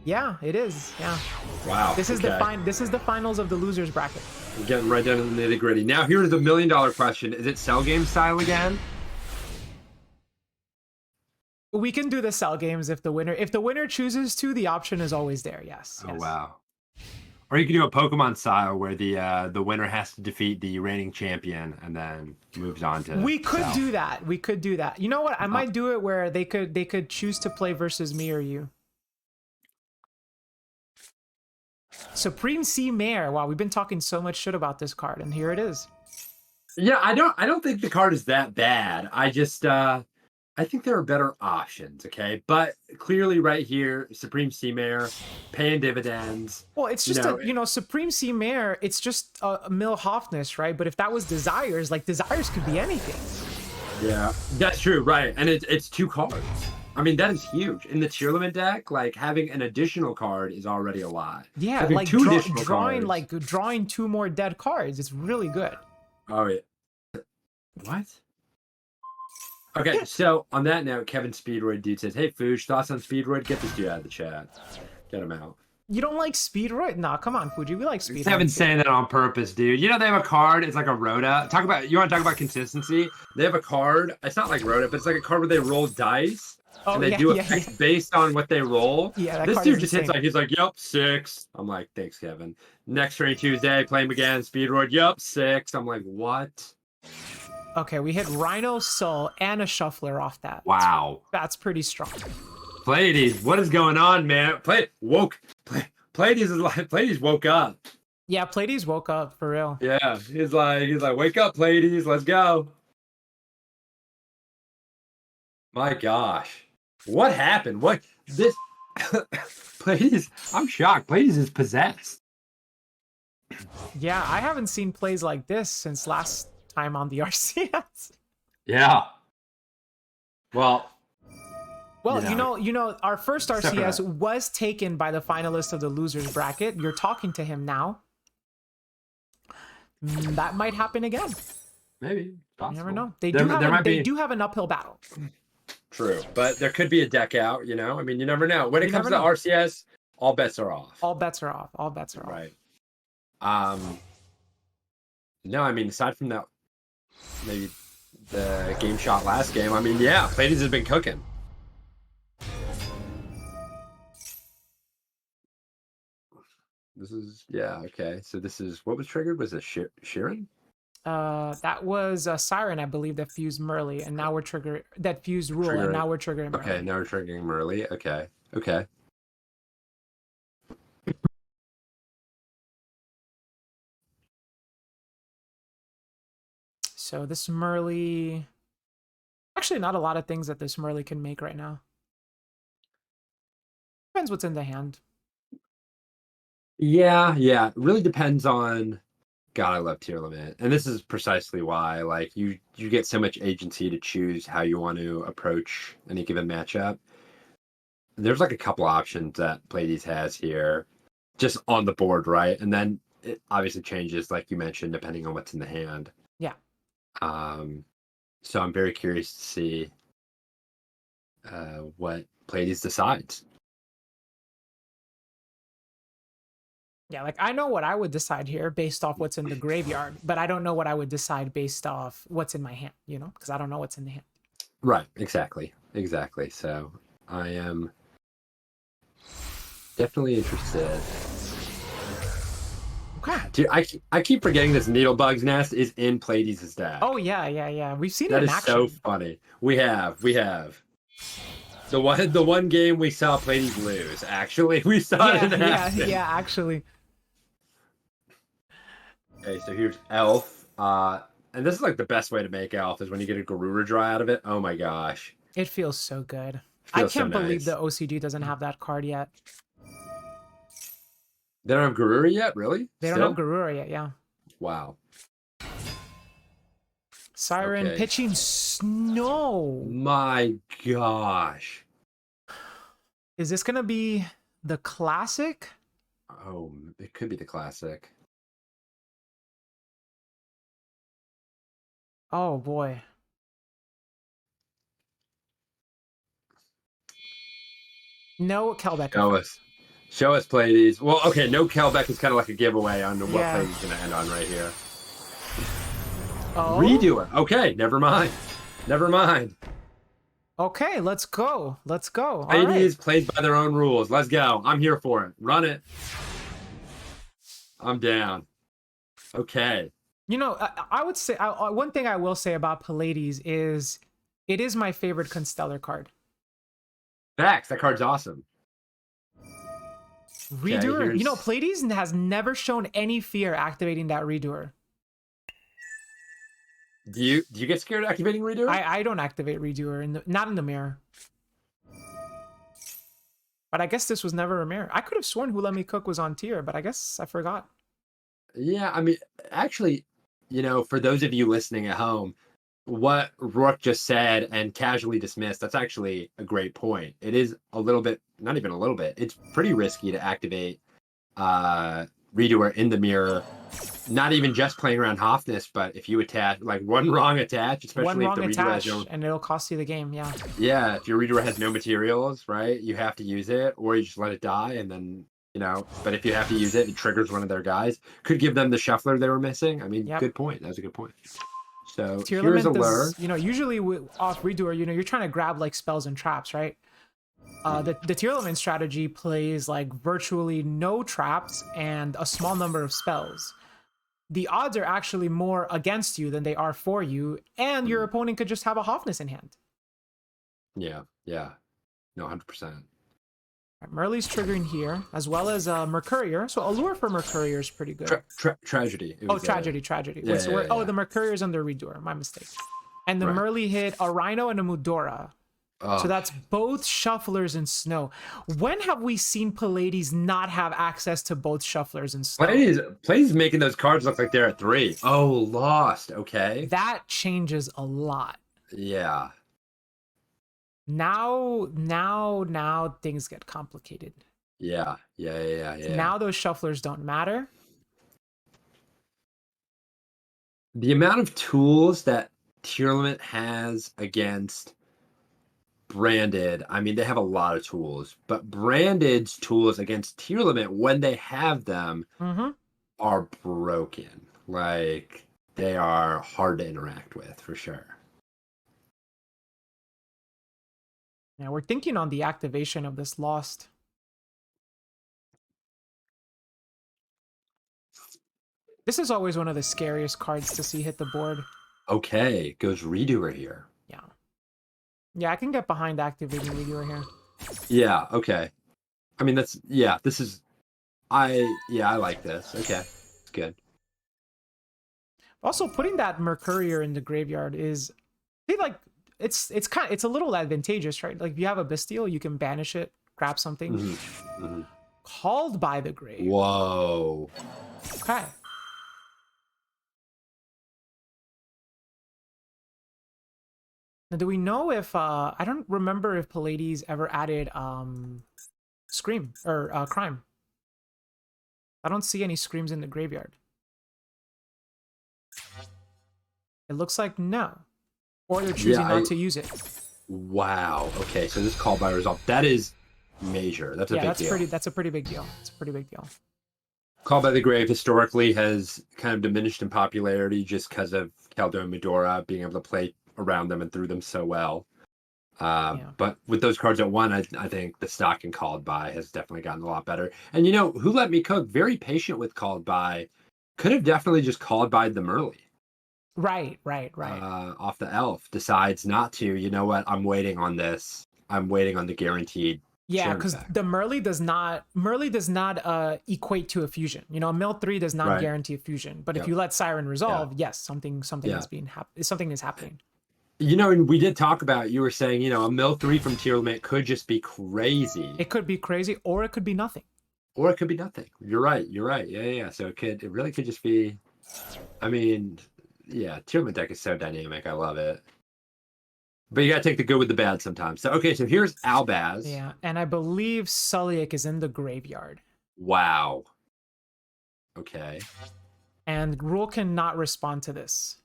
Yeah, it is. Yeah. Wow. This is the finals of the losers bracket. We're getting right down to the nitty-gritty. Now here's the $1 million question. Is it cell game style again? We can do the cell games if the winner chooses to. The option is always there. Yes. Oh wow. Or you can do a Pokemon style where the winner has to defeat the reigning champion and then moves on to. We could do that. You know what? I might do it where they could choose to play versus me or you. Supreme Sea Mare. Wow, we've been talking so much shit about this card, and here it is. Yeah, I don't think the card is that bad. I just I think there are better options, okay? But clearly right here, Supreme Sea Mare, paying dividends. Well, it's just Supreme Sea Mare, it's just a Mill Hofness, right? But if that was Desires, like Desires could be anything. Yeah, that's true, right. And it's 2 cards. I mean, that is huge. In the tier limit deck, like having an additional card is already a lot. Yeah, having like drawing 2 more dead cards. It's really good. Oh yeah. What? Okay, so on that note, Kevin Speedroid dude says, "Hey Fuge, thoughts on Speedroid? Get this dude out of the chat. Get him out." You don't like Speedroid? Nah, come on, Fuji. We like Speedroid. Kevin's saying that on purpose, dude. You know they have a card. It's like a Rhoda. You want to talk about consistency? They have a card. It's not like Rhoda, but it's like a card where they roll dice. Oh, and they do effects based on what they roll. Yeah, this dude just hits he's like, "Yup, 6." I'm like, "Thanks, Kevin." Next training Tuesday, play him again. Speedroid, "Yup, 6." I'm like, "What?" Okay, we hit Rhino, Soul, and a Shuffler off that. Wow. That's pretty strong. Pleiades, what is going on, man? Pleiades woke up. Yeah, Pleiades woke up for real. Yeah, he's like, "Wake up, Pleiades, let's go." My gosh. What happened? Pleiades, I'm shocked. Pleiades is possessed. Yeah, I haven't seen plays like this since last time on the RCS. Yeah. Well, Well, you know, our first except for RCS that. was taken by the finalist of the losers bracket. You're talking to him now. That might happen again. Maybe. Possible. You never know. They There might they be... do have an uphill battle. True, but there could be a deck out, you know? I mean, you never know. When it comes to RCS, all bets are off. All bets are off. All bets are off. Right. No, I mean, aside from that, maybe the game shot last game, I mean, yeah, Pleiades has been cooking. This is, yeah, okay. So this is, what was triggered? Was it Sheeran? That was a Siren, I believe, that fused Merly, and now we're triggering that fused Rule, and now we're triggering Merly. Okay, now we're triggering Merly. Okay, okay. So this Merly, actually, not a lot of things that this Merly can make right now. Depends what's in the hand. Yeah, yeah. It really depends on. God, I love tier limit, and this is precisely why. Like you get so much agency to choose how you want to approach any given matchup. There's like a couple options that Pleiades has here, just on the board, right? And then it obviously changes, like you mentioned, depending on what's in the hand. Yeah. So I'm very curious to see what Pleiades decides. Yeah, like I know what I would decide here based off what's in the graveyard, but I don't know what I would decide based off what's in my hand, you know, because I don't know what's in the hand. Right, exactly. So I am definitely interested. Okay. Dude, I keep forgetting this Needlebug's Nest is in Pleiades' deck. Oh yeah. We've seen it That in is action. so funny. We have. The one game we saw Pleiades lose. Actually, we saw it in action. Yeah, actually. Okay, so here's Elf. And this is like the best way to make Elf is when you get a Garura draw out of it. Oh my gosh. It feels so good. Feels I can't so believe nice. the OCD doesn't have that card yet. They don't have Garura yet, really? They don't have Garura yet, yeah. Wow. Siren pitching Snow. My gosh. Is this gonna be the classic? Oh, it could be the classic. Oh boy. No Kelbeck. Show us Pleiades. Well, okay, no Kelbeck is kind of like a giveaway on what Pleiades is going to end on right here. Oh. Redo it. Okay, never mind. Okay, let's go. Pleiades plays by their own rules. Let's go. I'm here for it. Run it. I'm down. Okay. You know, I would say one thing I will say about Pleiades is it is my favorite Constellar card. Facts. That card's awesome. Redoer. Okay, you know, Pleiades has never shown any fear activating that Redoer. Do you get scared activating Redoer? I don't activate Redoer not in the mirror. But I guess this was never a mirror. I could have sworn Who Let Me Cook was on tier, but I guess I forgot. Yeah, I mean, actually, you know, for those of you listening at home, what Rourke just said and casually dismissed, that's actually a great point. It is a little bit, not even a little bit, it's pretty risky to activate Redoer in the mirror. Not even just playing around Hofness, but if you attach, like one wrong attach, especially if the Redoer has no... and it'll cost you the game, yeah. Yeah, if your Redoer has no materials, right, you have to use it, or you just let it die, and then, you know, but if you have to use it, it triggers one of their guys. Could give them the shuffler they were missing. I mean, Good point. That was a good point. So here's a lure. You know, usually off Redoer, you know, you're trying to grab like spells and traps, right? The tier element strategy plays like virtually no traps and a small number of spells. The odds are actually more against you than they are for you, and your opponent could just have a Hofness in hand. Yeah. No, 100%. Merly's triggering here, as well as Mercurier. So Allure for Mercurier is pretty good. Tragedy. Tragedy. Yeah, the Mercurier's under Redoer. My mistake. And the Merly hit a Rhino and a Mudora. So Oh, that's both shufflers and snow. When have we seen Pallades not have access to both shufflers and snow? Play's making those cards look like they're at 3. Oh, lost. Okay. That changes a lot. Yeah. Now things get complicated. Yeah. Now those shufflers don't matter. The amount of tools that Tier Limit has against Branded, I mean, they have a lot of tools, but Branded's tools against Tier Limit, when they have them, are broken. Like, they are hard to interact with, for sure. Now we're thinking on the activation of this lost. This is always one of the scariest cards to see hit the board. Okay, goes Redoer here. Yeah. Yeah, I can get behind activating Yugioh here. Yeah, okay. I mean, this is, I like this. Okay, it's good. Also, putting that Mercurier in the graveyard is, I think, like, it's a little advantageous, right? Like, if you have a Bestial, you can banish it, grab something. Called by the grave. Whoa. Okay. Now, do we know if I don't remember if Pallades ever added Scream or Crime. I don't see any Screams in the graveyard. It looks like no. Or they're choosing not to use it. Wow. Okay, so this call by resolve, that is major. That's a big deal. That's a pretty big deal. It's a pretty big deal. Call by the Grave historically has kind of diminished in popularity just because of Caldo and Medora being able to play around them and through them so well. But with those cards at 1, I think the stock and Called By has definitely gotten a lot better. And Who Let Me Cook, very patient with Called By, could have definitely just Called By the Merly. Right. Off the elf, decides not to. You know what? I'm waiting on this. I'm waiting on the guaranteed. Yeah, because the Merly does not equate to a fusion. A mill 3 does not guarantee a fusion. But if you let Siren resolve, yes, something is happening. And we did talk about, you were saying, a mill 3 from Tier Limit could just be crazy. It could be crazy, or it could be nothing. You're right. Yeah. So it really could just be, I mean, yeah, Tier Limit deck is so dynamic. I love it. But you gotta take the good with the bad sometimes. So so here's Albaz. Yeah, and I believe Sulliak is in the graveyard. Wow. Okay. And Rule cannot respond to this.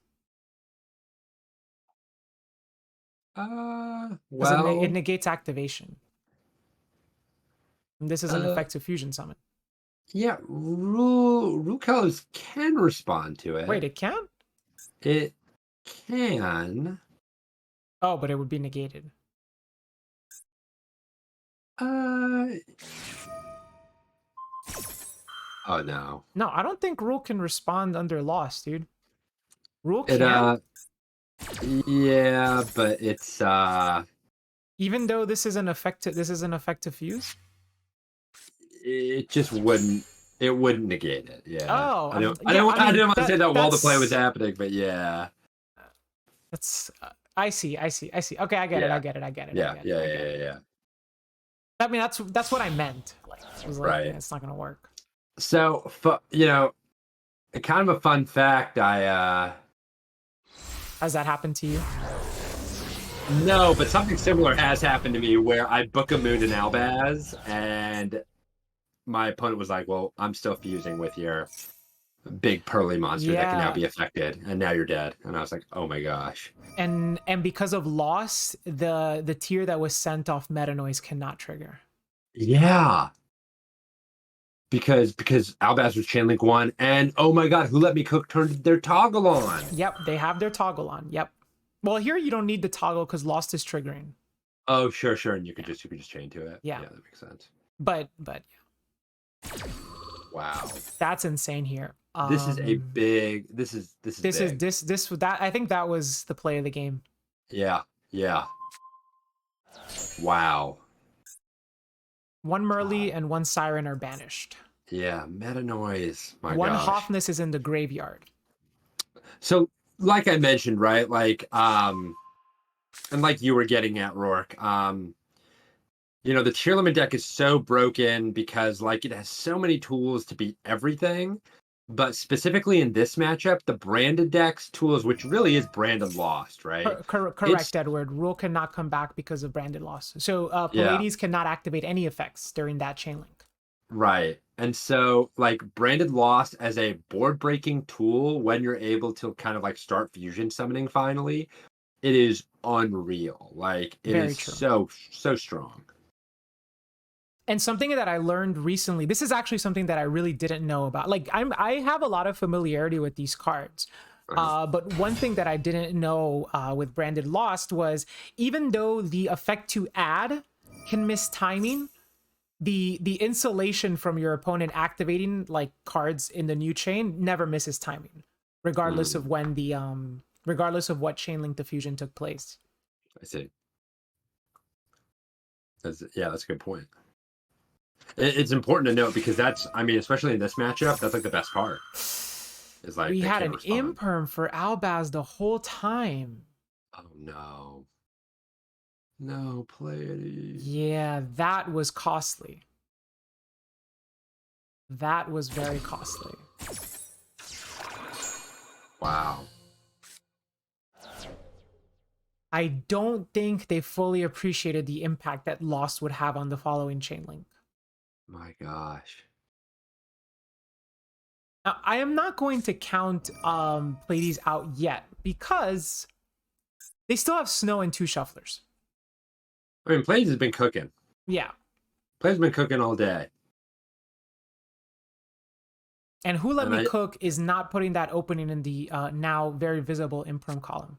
Well, it negates activation. And this is an effective fusion summon. Yeah, Roarkallos can respond to it. Wait, it can? It can. Oh, but it would be negated. Oh no. No, I don't think Rule can respond under loss, dude. Rule can. Yeah, but it's even though this is an effective fuse. It just wouldn't. It wouldn't negate it. Yeah. Oh, I didn't want to say that while the play was happening, but yeah. That's. I see. Okay, I get it. Yeah. I mean, that's what I meant. Like, it was like, it's not gonna work. So, kind of a fun fact. Has that happened to you? No, but something similar has happened to me where I book a Moon in Albaz, and my opponent was like, "Well, I'm still fusing with your big pearly monster that can now be affected, and now you're dead." And I was like, "Oh my gosh!" And because of loss, the tier that was sent off Meta Noise cannot trigger. Yeah. Because Albaz was Chainlink 1, and oh my god, Who Let Me Cook turned their toggle on. Yep, they have their toggle on. Yep. Well, here you don't need the toggle because lost is triggering. Oh, sure, and you could just chain to it. Yeah, that makes sense. But wow, that's insane here. This is a big. This is that. I think that was the play of the game. Yeah. Wow. 1 Merly and 1 Siren are banished. Yeah, Meta Noise. My One gosh. Hoffness is in the graveyard. So, like I mentioned, right? Like, and like you were getting at, Rourke, you know, the cheerleader deck is so broken because like it has so many tools to beat everything. But specifically in this matchup, the branded decks tools, which really is branded lost, right? Correct, Edward. Rule cannot come back because of branded loss. So Yeah, Pallades cannot activate any effects during that chain link. right. And so like branded lost as a board breaking tool when you're able to kind of like start fusion summoning finally, it is unreal. Like it Very is true. so strong. And something that I learned recently, this is actually something that I really didn't know about. Like I have a lot of familiarity with these cards. But one thing that I didn't know with Branded Lost was even though the effect to add can miss timing, the insulation from your opponent activating like cards in the new chain never misses timing, regardless of when the regardless of what chain link diffusion took place. I see. That's a good point. It's important to note because that's, I mean, especially in this matchup, that's like the best card. Is like We they had can't an respond. imperm for Albaz the whole time. Oh no. No, Pleiades. Yeah, that was costly. That was very costly. Wow. I don't think they fully appreciated the impact that Lost would have on the following chain link. My gosh. Now, I am not going to count Pleiades out yet because they still have Snow and two Shufflers. I mean, Pleiades has been cooking. Yeah. Pleiades has been cooking all day. And Who Let And Me Cook is not putting that opening in the now very visible imperm column.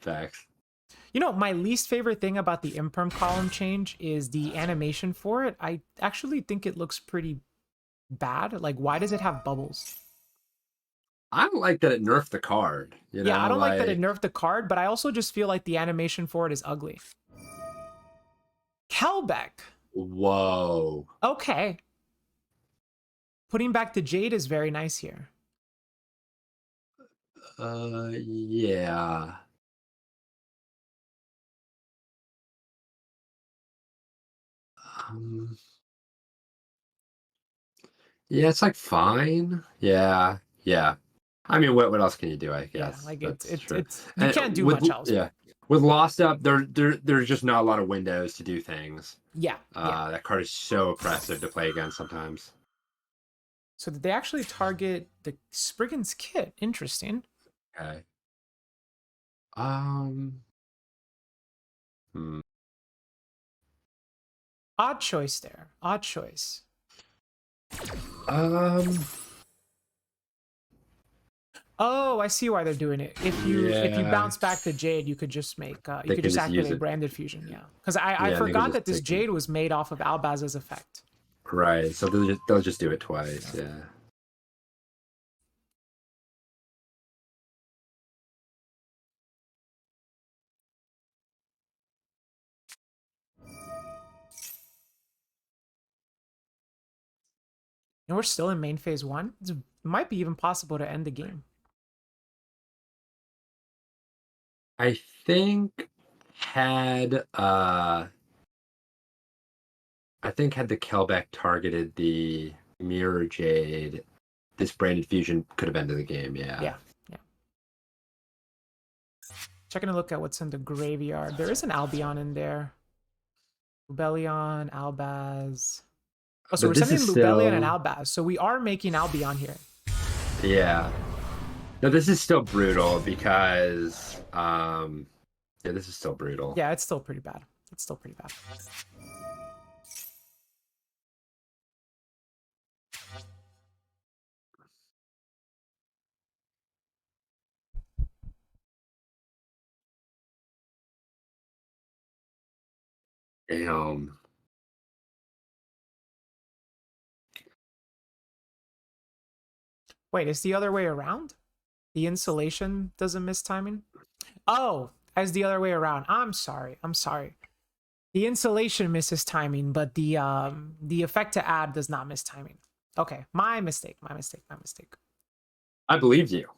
Facts. You know, my least favorite thing about the imperm column change is the animation for it. I actually think it looks pretty bad. Like, why does it have bubbles? I don't like that it nerfed the card. You Yeah, know, I don't like that it like nerfed the card, but I also just feel like the animation for it is ugly. Kelbeck. whoa. Okay. Putting back the Jade is very nice here. Yeah. Um, yeah, it's like fine. Yeah. I mean, what else can you do? I Yeah, guess like that's true. it's you And can't do with much else. yeah, with Lost Up, there's just not a lot of windows to do things. Yeah, yeah. That card is so oppressive to play against sometimes. So did they actually target the Spriggan's Kit? Interesting. Okay. Um. hmm. Odd choice there. Odd choice. Um. Oh, I see why they're doing it. If you Yeah. bounce back the Jade, you could just make you They could can just just use activate it. Branded Fusion. Yeah, because I Yeah, they can forgot just that this take Jade was made off of Albaz's effect. Right. So they'll just do it twice. Yeah. And we're still in main phase one. It might be even possible to end the game. I think had had the Kelbeck targeted the Mirror Jade, this branded fusion could have ended the game. Yeah. Yeah, yeah. Checking a look at what's in the graveyard. There is an Albion in there. Lubellion, Albaz. Oh, so But we're this sending is Lubellion and still Albaz. So we are making Albion here. yeah. No, this is still brutal because yeah, this is still brutal. Yeah, it's still pretty bad. It's still pretty bad. Damn. Wait, it's the other way around? The insulation doesn't miss timing? Oh, as the other way around. I'm sorry. I'm sorry. The insulation misses timing, but the effect to add does not miss timing. Okay, my mistake. My mistake. My mistake. I believed you.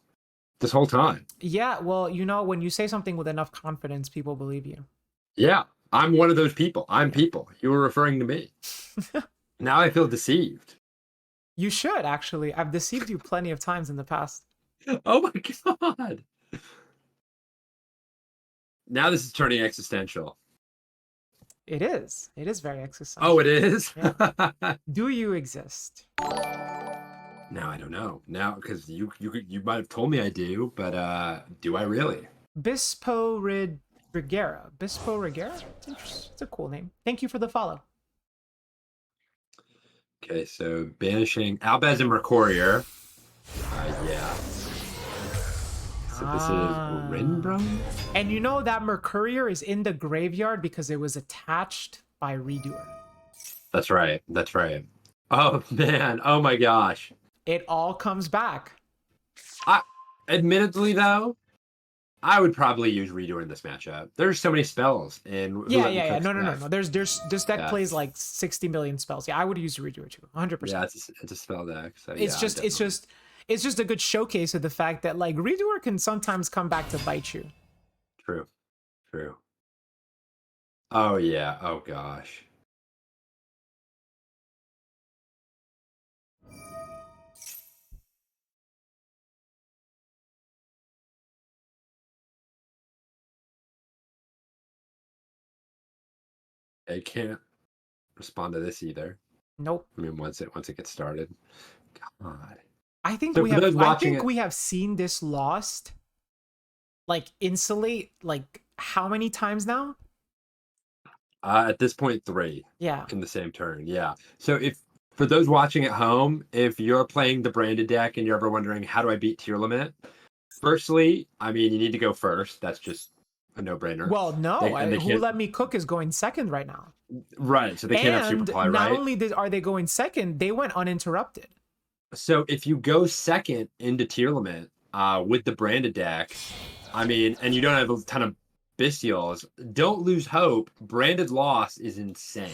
this whole time. Yeah, well, you know, when you say something with enough confidence, people believe you. Yeah, I'm one of those people. I'm people. You were referring to me. Now I feel deceived. You should, actually. I've deceived you plenty of times in the past. Oh my god. Now this is turning existential. It is. It is very existential. Oh, it is? Yeah. Do you exist? Now I don't know. Now, because you might have told me I do, but do I really? Bispo Rigera. Bispo Rigera? It's a cool name. Thank you for the follow. Okay, so banishing Albaz and Mercurier. Yeah. So this is Rinbro? And you know that Mercurier is in the graveyard because it was attached by Redoer. That's right. That's right. Oh man. Oh my gosh. It all comes back. Admittedly though, I would probably use Redoer in this matchup. There's so many spells in Yeah. No. There's this deck plays like 60 million spells. Yeah, I would use Redoer too. 100%. Yeah, it's a spell deck. So it's just a good showcase of the fact that like Redoer can sometimes come back to bite you. True. Oh yeah. Oh gosh. I can't respond to this either. Nope. I mean, once it gets started. God. I think So we have seen this lost like insulate like how many times now? At this point, 3. Yeah. In the same turn. Yeah. So for those watching at home, if you're playing the branded deck and you're ever wondering how do I beat tier limit, firstly, I mean you need to go first. That's just a no-brainer. Well, no, Who Let Me Cook is going second right now. Right. So they can't have super play, right? Not only are they going second, they went uninterrupted. So if you go second into tier limit with the branded deck, I mean, and you don't have a ton of bestials, don't lose hope. Branded loss is insane.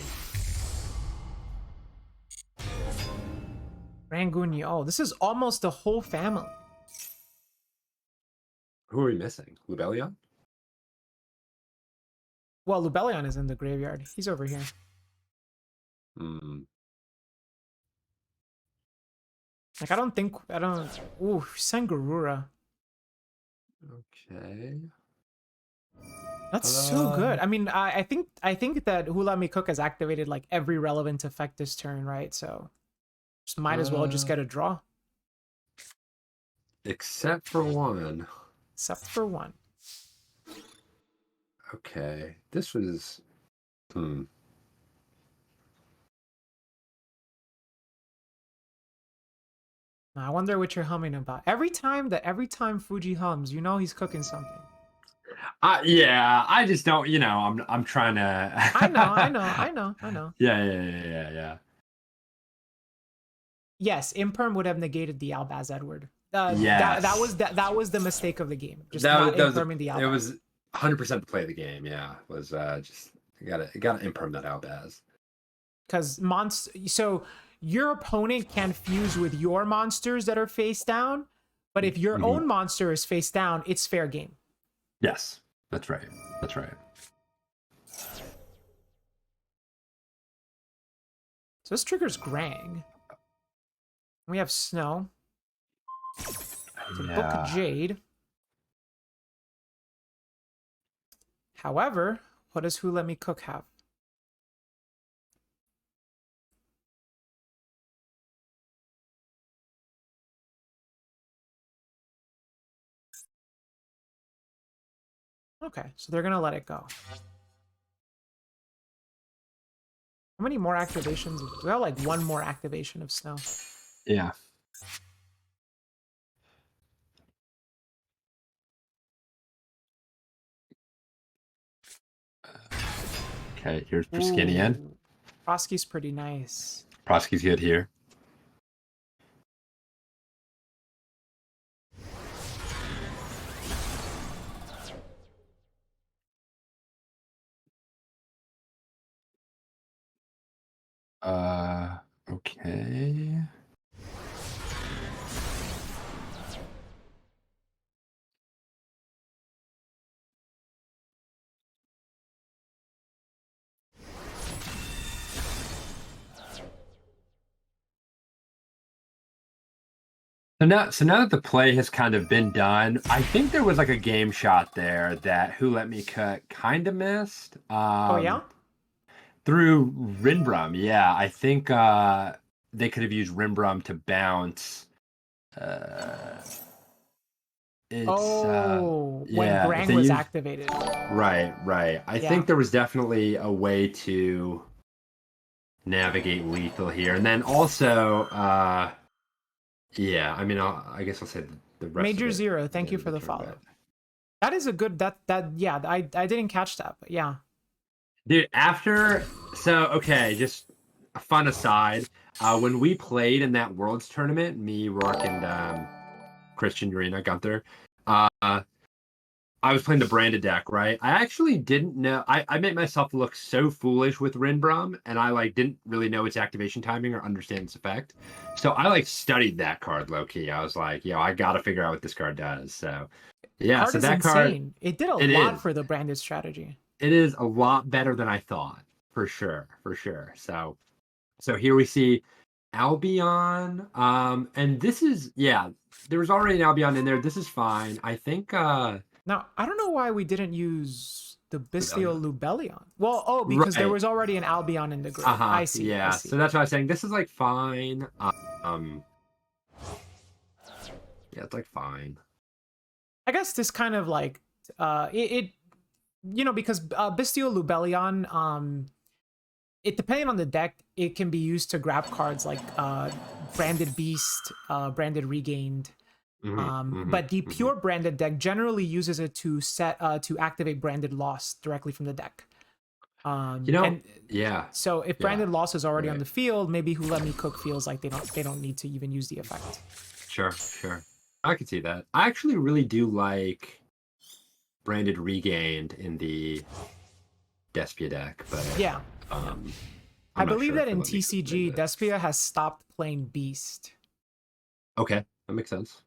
Rangoon, oh, this is almost the whole family. Who are we missing? Lubellion? Well, Lubellion is in the graveyard. He's over here. Like, I don't... Ooh, Sangurura. Okay. That's so good. I mean, I think that Who Let Me Cook has activated like every relevant effect this turn, right? So just might as well just get a draw. Except for one. Except for one. Okay. This was I wonder what you're humming about. Every time Fuji hums, you know he's cooking something. Yeah, I just don't, I'm trying to I know. Yeah. Yes, Imperm would have negated the Albaz Edward. Yes. That was the mistake of the game. Just not Imperming the Albaz. It was 100% the play of the game, yeah. Was just you gotta Imperm that Albaz. Because so your opponent can fuse with your monsters that are face down, but if your own monster is face down, it's fair game. Yes, that's right. So this triggers Grang. We have Snow. Book of Jade. However, what does Who Let Me Cook have? Okay, so they're gonna let it go. How many more activations? We have like one more activation of Snow. Yeah. Okay, here's Proskinian. Prosky's pretty nice. Prosky's good here. Okay. So now that the play has kind of been done, I think there was like a game shot there that Who Let Me Cut kind of missed. Oh yeah. Through Rinbrum, yeah. I think they could have used Rinbrum to bounce. Uh, it's When yeah, if Brang they was use activated. right. I Yeah. think there was definitely a way to navigate lethal here. And then also yeah, I mean I guess I'll say the rest of Major it Zero, at the thank end you of for the turn, follow. but- That is a good that yeah, I didn't catch that, but yeah. Dude, okay, just a fun aside. When we played in that Worlds tournament, me, Rourke, and Christian Urena, Gunther, uh, I was playing the branded deck, right? I actually didn't know. I made myself look so foolish with Rinbrum, and I like didn't really know its activation timing or understand its effect. So I like studied that card low key. I was like, yo, I gotta figure out what this card does. So yeah, Card so is that card, insane. It did a it lot is. for the branded strategy. It is a lot better than I thought, for sure, for sure. So here we see Albion. And this is yeah, there was already an Albion in there. This is fine. I think Now, I don't know why we didn't use the Bistio Rebellion. Lubellion. Well, oh, because there Right. was already an Albion in the grid. Uh-huh. I see. I Yeah. So see. that's what I was saying. This is like fine. Um yeah, it's like fine. I guess this kind of like it you know, because Bistio Lubellion, it depending on the deck, it can be used to grab cards like Branded Beast, Branded Regained. But the pure branded deck generally uses it to set to activate Branded Lost directly from the deck. You know, And yeah. so if Yeah. Branded Lost is already on Right. the field, maybe Who Let Me Cook feels like they don't need to even use the effect. Sure. I could see that. I actually really do like Branded Regained in the Despia deck, but Yeah. um I I'm not believe sure that if it in let me play TCG, this. Despia has stopped playing Beast, Okay, that makes sense.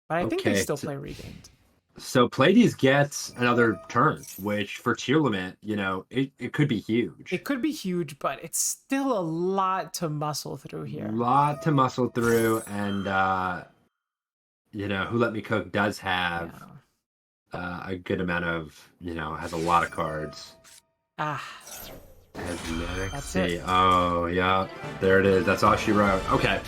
but I think they Okay, still play Regained. so Pleiades gets another turn, which for tier limit, it could be huge. It could be huge, but it's still a lot to muscle through here. Lot to muscle through, and Who Let Me Cook does have a good amount of, has a lot of cards. Ah, As next, that's see. it. Oh, yeah, there it is. That's all she wrote. Okay.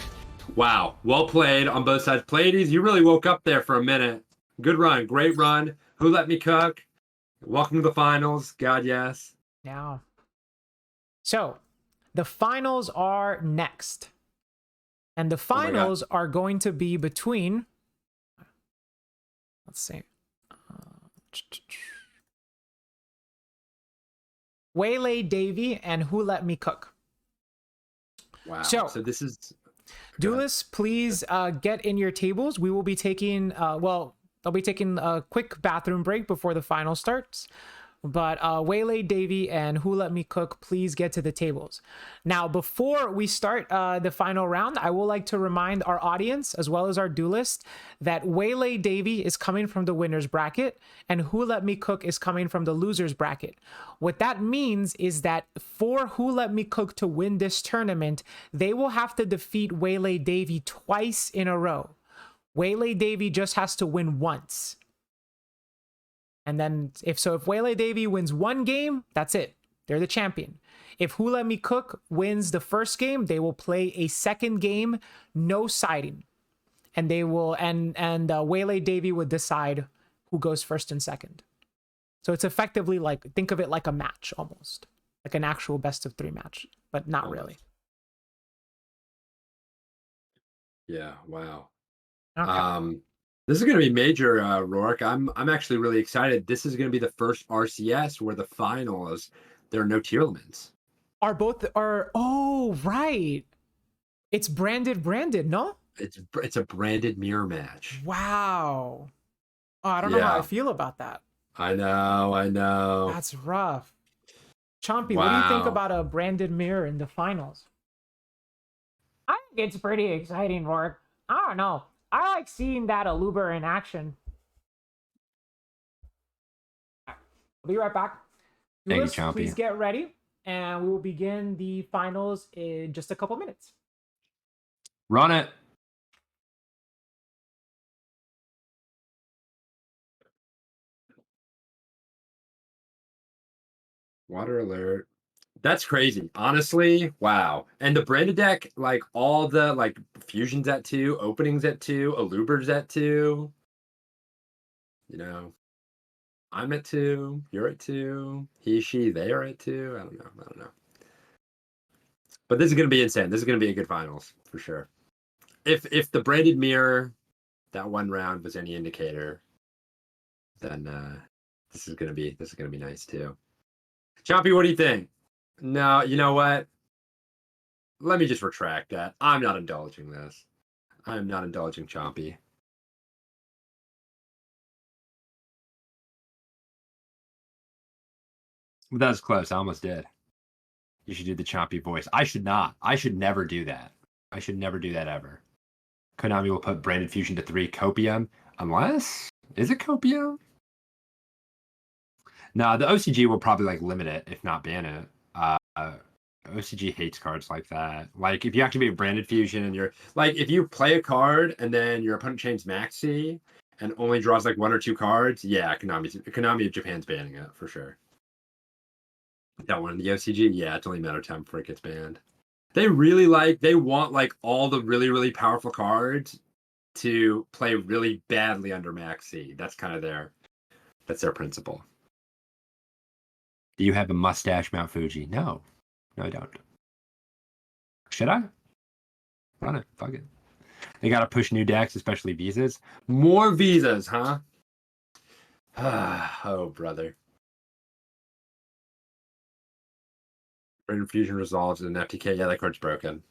Wow. Well played on both sides. Pleiades, you really woke up there for a minute. Good run. Great run. Who Let Me Cook? Welcome to the finals. God, yes. Now, so the finals are next, and the Oh my God. finals are going to be between. Let's see. Waylay Davy and Who Let Me Cook. Wow. So this is. Duelists, please get in your tables. We will be taking, they'll be taking a quick bathroom break before the final starts. But Waylay Davy and Who Let Me Cook, please get to the tables. Now, before we start the final round, I will like to remind our audience, as well as our duelists, that Waylay Davy is coming from the winner's bracket, and Who Let Me Cook is coming from the loser's bracket. What that means is that for Who Let Me Cook to win this tournament, they will have to defeat Waylay Davy twice in a row. Waylay Davy just has to win once. And then if Waylay Davy wins one game, that's it. They're the champion. If Who Let Me Cook wins the first game, they will play a second game, no siding. And they will and Waylay Davy would decide who goes first and second. So it's effectively like, think of it like a match almost. Like an actual best of 3 match, but not really. Yeah, wow. Okay. This is going to be major, Rourke. I'm actually really excited. This is going to be the first RCS where the finals, there are no tier limits. Oh, right. It's branded, no? It's a branded mirror match. Wow. Oh, I don't know how I feel about that. I know. That's rough. Chompy, Wow. what do you think about a branded mirror in the finals? I think it's pretty exciting, Rourke. I don't know. I like seeing that Aluber in action. I'll be right back. Thank you, Duelists, Chompy. please get ready, and we will begin the finals in just a couple minutes. Run it. Water alert. That's crazy. Honestly, wow. And the branded deck, like all the like fusions at 2, openings at 2, Alubers at 2. You know, I'm at 2, you're at 2, he, she, they are at 2. I don't know. But this is gonna be insane. This is gonna be a good finals for sure. If the branded mirror that one round was any indicator, then this is gonna be nice too. Chompy, what do you think? No, you know what? Let me just retract that. I'm not indulging this. I am not indulging Chompy. But that was close. I almost did. You should do the Chompy voice. I should not. I should never do that. I should never do that ever. Konami will put Branded Fusion to 3 Copium. Unless... Is it Copium? No, the OCG will probably like limit it, if not ban it. OCG hates cards like that. Like if you activate Branded Fusion and you're like if you play a card and then your opponent chains Maxi and only draws like 1 or 2 cards, yeah, Konami of Japan's banning it for sure. That one in the OCG, yeah, it's only a matter of time before it gets banned. They want like all the really, really powerful cards to play really badly under Maxi. That's kind of that's their principle. Do you have a mustache, Mount Fuji? No, I don't. Should I? Run it. Fuck it. They got to push new decks, especially visas. More visas, huh? Oh, brother. Branded Fusion resolves in an FTK. Yeah, that card's broken.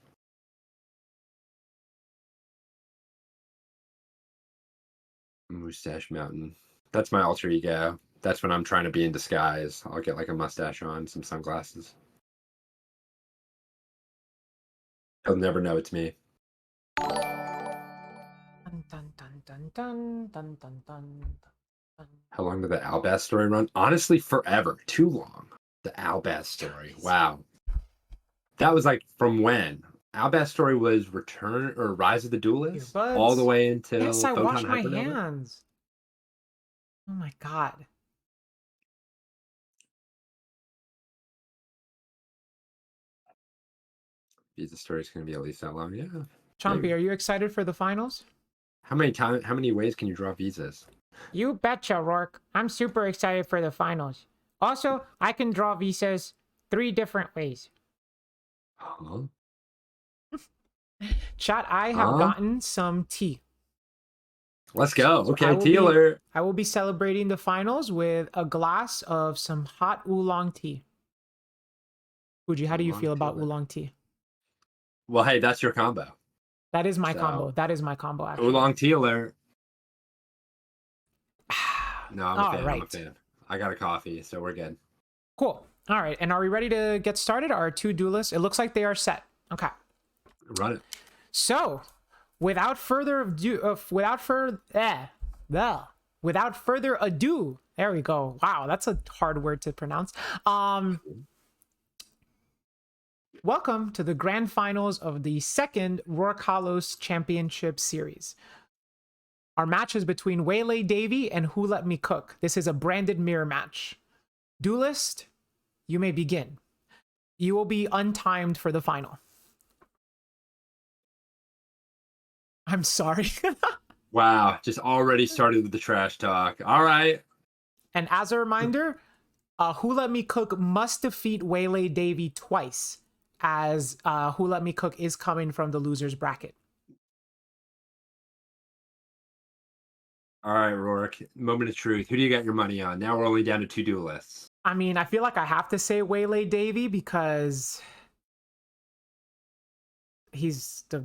Mustache Mountain. That's my alter ego. That's when I'm trying to be in disguise. I'll get like a mustache on, some sunglasses. He'll never know it's me. Dun, dun, dun, dun, dun, dun, dun, dun, dun. How long did the Albaz story run? Honestly, forever. Too long. The Albaz story. Wow. That was like from when? Albaz story was Return or Rise of the Duelist? All the way until yes, I Photon washed my Hypernova? hands. Oh my god. The story's gonna be at least that long. Yeah. Chompy, maybe. are you excited for the finals? How many ways can you draw visas? You betcha, Rourke. I'm super excited for the finals. Also, I can draw visas 3 different ways. Huh? Chat, I have gotten some tea. Let's go. So Okay, tea alert. I will be celebrating the finals with a glass of some hot oolong tea. Fuji, how do you feel about oolong tea? Well, hey, that's your combo. That is my combo. That is my combo, actually. Oolong tea alert. No, I'm a fan. Right. I'm a fan. I got a coffee, so we're good. Cool. All right. And are we ready to get started? Our 2 duelists? It looks like they are set. Okay. Run it. So, without further ado, there we go. Wow, that's a hard word to pronounce. Welcome to the grand finals of the second Roarkallos Championship Series. Our match is between Waylay Davy and Who Let Me Cook. This is a branded mirror match. Duelist, you may begin. You will be untimed for the final. I'm sorry. Wow, just already started with the trash talk. All right. And as a reminder, Who Let Me Cook must defeat Waylay Davy twice, as Who Let Me Cook is coming from the loser's bracket. All right, Rourke. Moment of truth. Who do you got your money on? Now we're only down to 2 duelists. I mean, I feel like I have to say Waylay Davy because he's the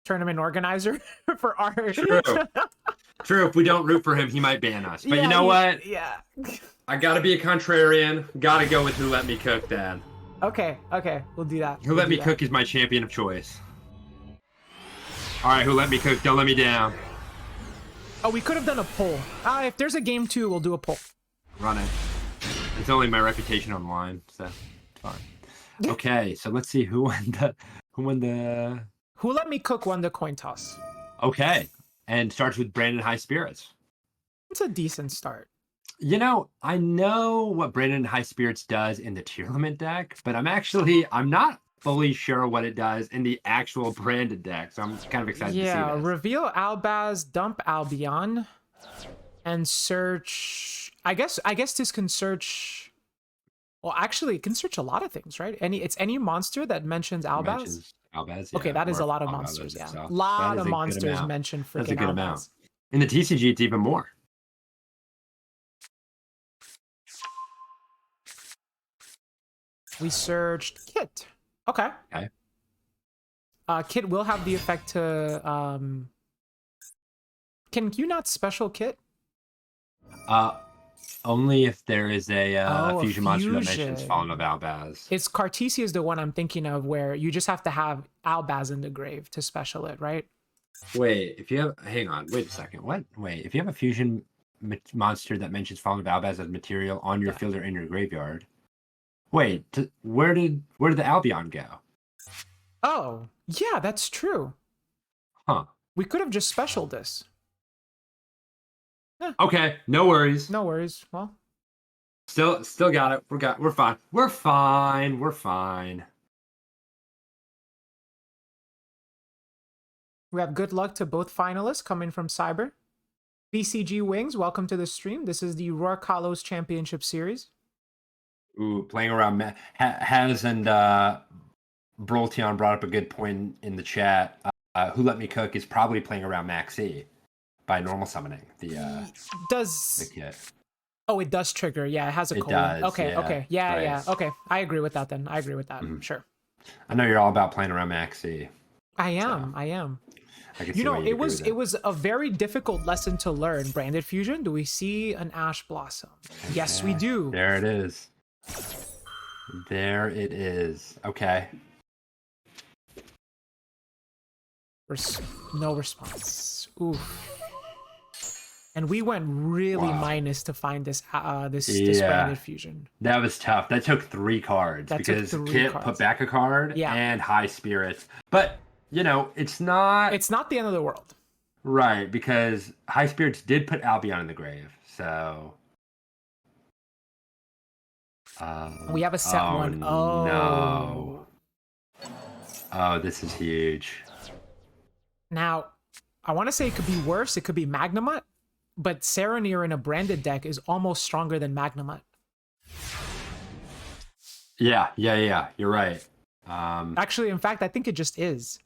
tournament organizer for our... True. If we don't root for him, he might ban us. But you know what? Yeah. I gotta be a contrarian. Gotta go with Who Let Me Cook, Dad. Okay. We'll do that. Who Let Me Cook is my champion of choice. All right, Who Let Me Cook, don't let me down. Oh, we could have done a poll. If there's a game 2, we'll do a poll. Run it. It's only my reputation online, so it's fine. Okay, so let's see who won the... Who Let Me Cook won the coin toss. Okay, and starts with Brandon High Spirits. It's a decent start. You know, I know what Brandon High Spirits does in the tier limit deck, but I'm not fully sure what it does in the actual branded deck. So I'm kind of excited to see Yeah, this. reveal Albaz, dump Albion, and search. I guess this can search. Well, actually, it can search a lot of things, right? It's any monster that mentions Albaz. Mentions Albaz, yeah. Okay, that is or a lot of Albaz monsters. Yeah, itself. a lot That is of a good monsters amount. mentioned That's freaking a good Albaz. amount. In the TCG, it's even more. We searched Kit. Okay. Okay. Kit will have the effect to can you not special Kit? Only if there is a A fusion monster that mentions fusion. Fallen of Albaz. It's Cartesia is the one I'm thinking of, where you just have to have Albaz in the grave to special it, right? Wait, if you have, hang on, wait a second. What? Wait, if you have a fusion monster that mentions Fallen of Albaz as material on your field or in your graveyard, wait, where did the Albion go? Oh, yeah, that's true. Huh. We could have just specialed this. Okay, no worries. No worries. Well, Still got it. We're fine. We're fine. we have good luck to both finalists coming from Cyber. BCG Wings, welcome to the stream. This is the Roarkallos Championship Series. Ooh, playing around. Has and Brolteon brought up a good point in the chat. Who Let Me Cook is probably playing around Maxi by normal summoning the kit. Oh, it does trigger. Yeah, it has a It colon. does, Okay, yeah. okay. Yeah, Right. yeah. Okay. I agree with that then. I agree with that. Mhm. Sure. I know you're all about playing around Maxi. I am. I am. I can You see know, why you'd it agree was with it was a very difficult lesson to learn. Branded fusion. Do we see an ash blossom? Yes, we do. There it is. There it is. Okay. No response. Oof. And we went really minus to find this this branded fusion. That was tough. That took 3 cards because Kit put back a card and High Spirit. But you know, it's not the end of the world. Right, because High Spirits did put Albion in the grave. So we have a set one. Oh no. Oh, this is huge. Now, I want to say it could be worse. It could be Magnemite, but Serenir in a branded deck is almost stronger than Magnemite. Yeah. You're right. Actually, in fact, I think it just is.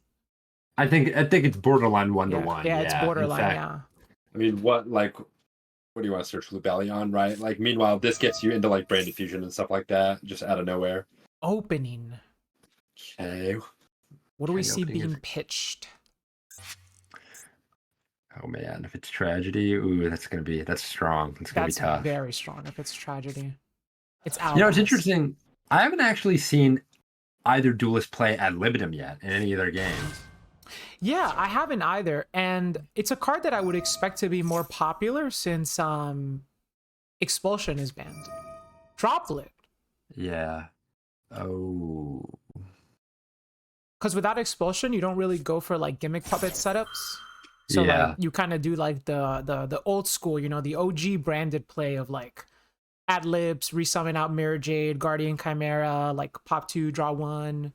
I think it's borderline 1-to-1. Yeah, it's borderline. I mean, what do you want to search Lubellion, right? Like, meanwhile, this gets you into like branded fusion and stuff like that, just out of nowhere. Opening. Okay. What do we see being pitched? Oh man, if it's tragedy, ooh, that's strong. It's gonna be tough. Very strong. If it's tragedy, it's out. You know, it's interesting. I haven't actually seen either duelist play ad libitum yet in any of their games. Yeah, I haven't either, and it's a card that I would expect to be more popular since Expulsion is banned. Droplet. Yeah. Oh. Because without Expulsion, you don't really go for like gimmick puppet setups. So like you kind of do like the old school, you know, the OG branded play of like ad libs, resummon out Mirror Jade, Guardian Chimera, like pop 2, draw 1.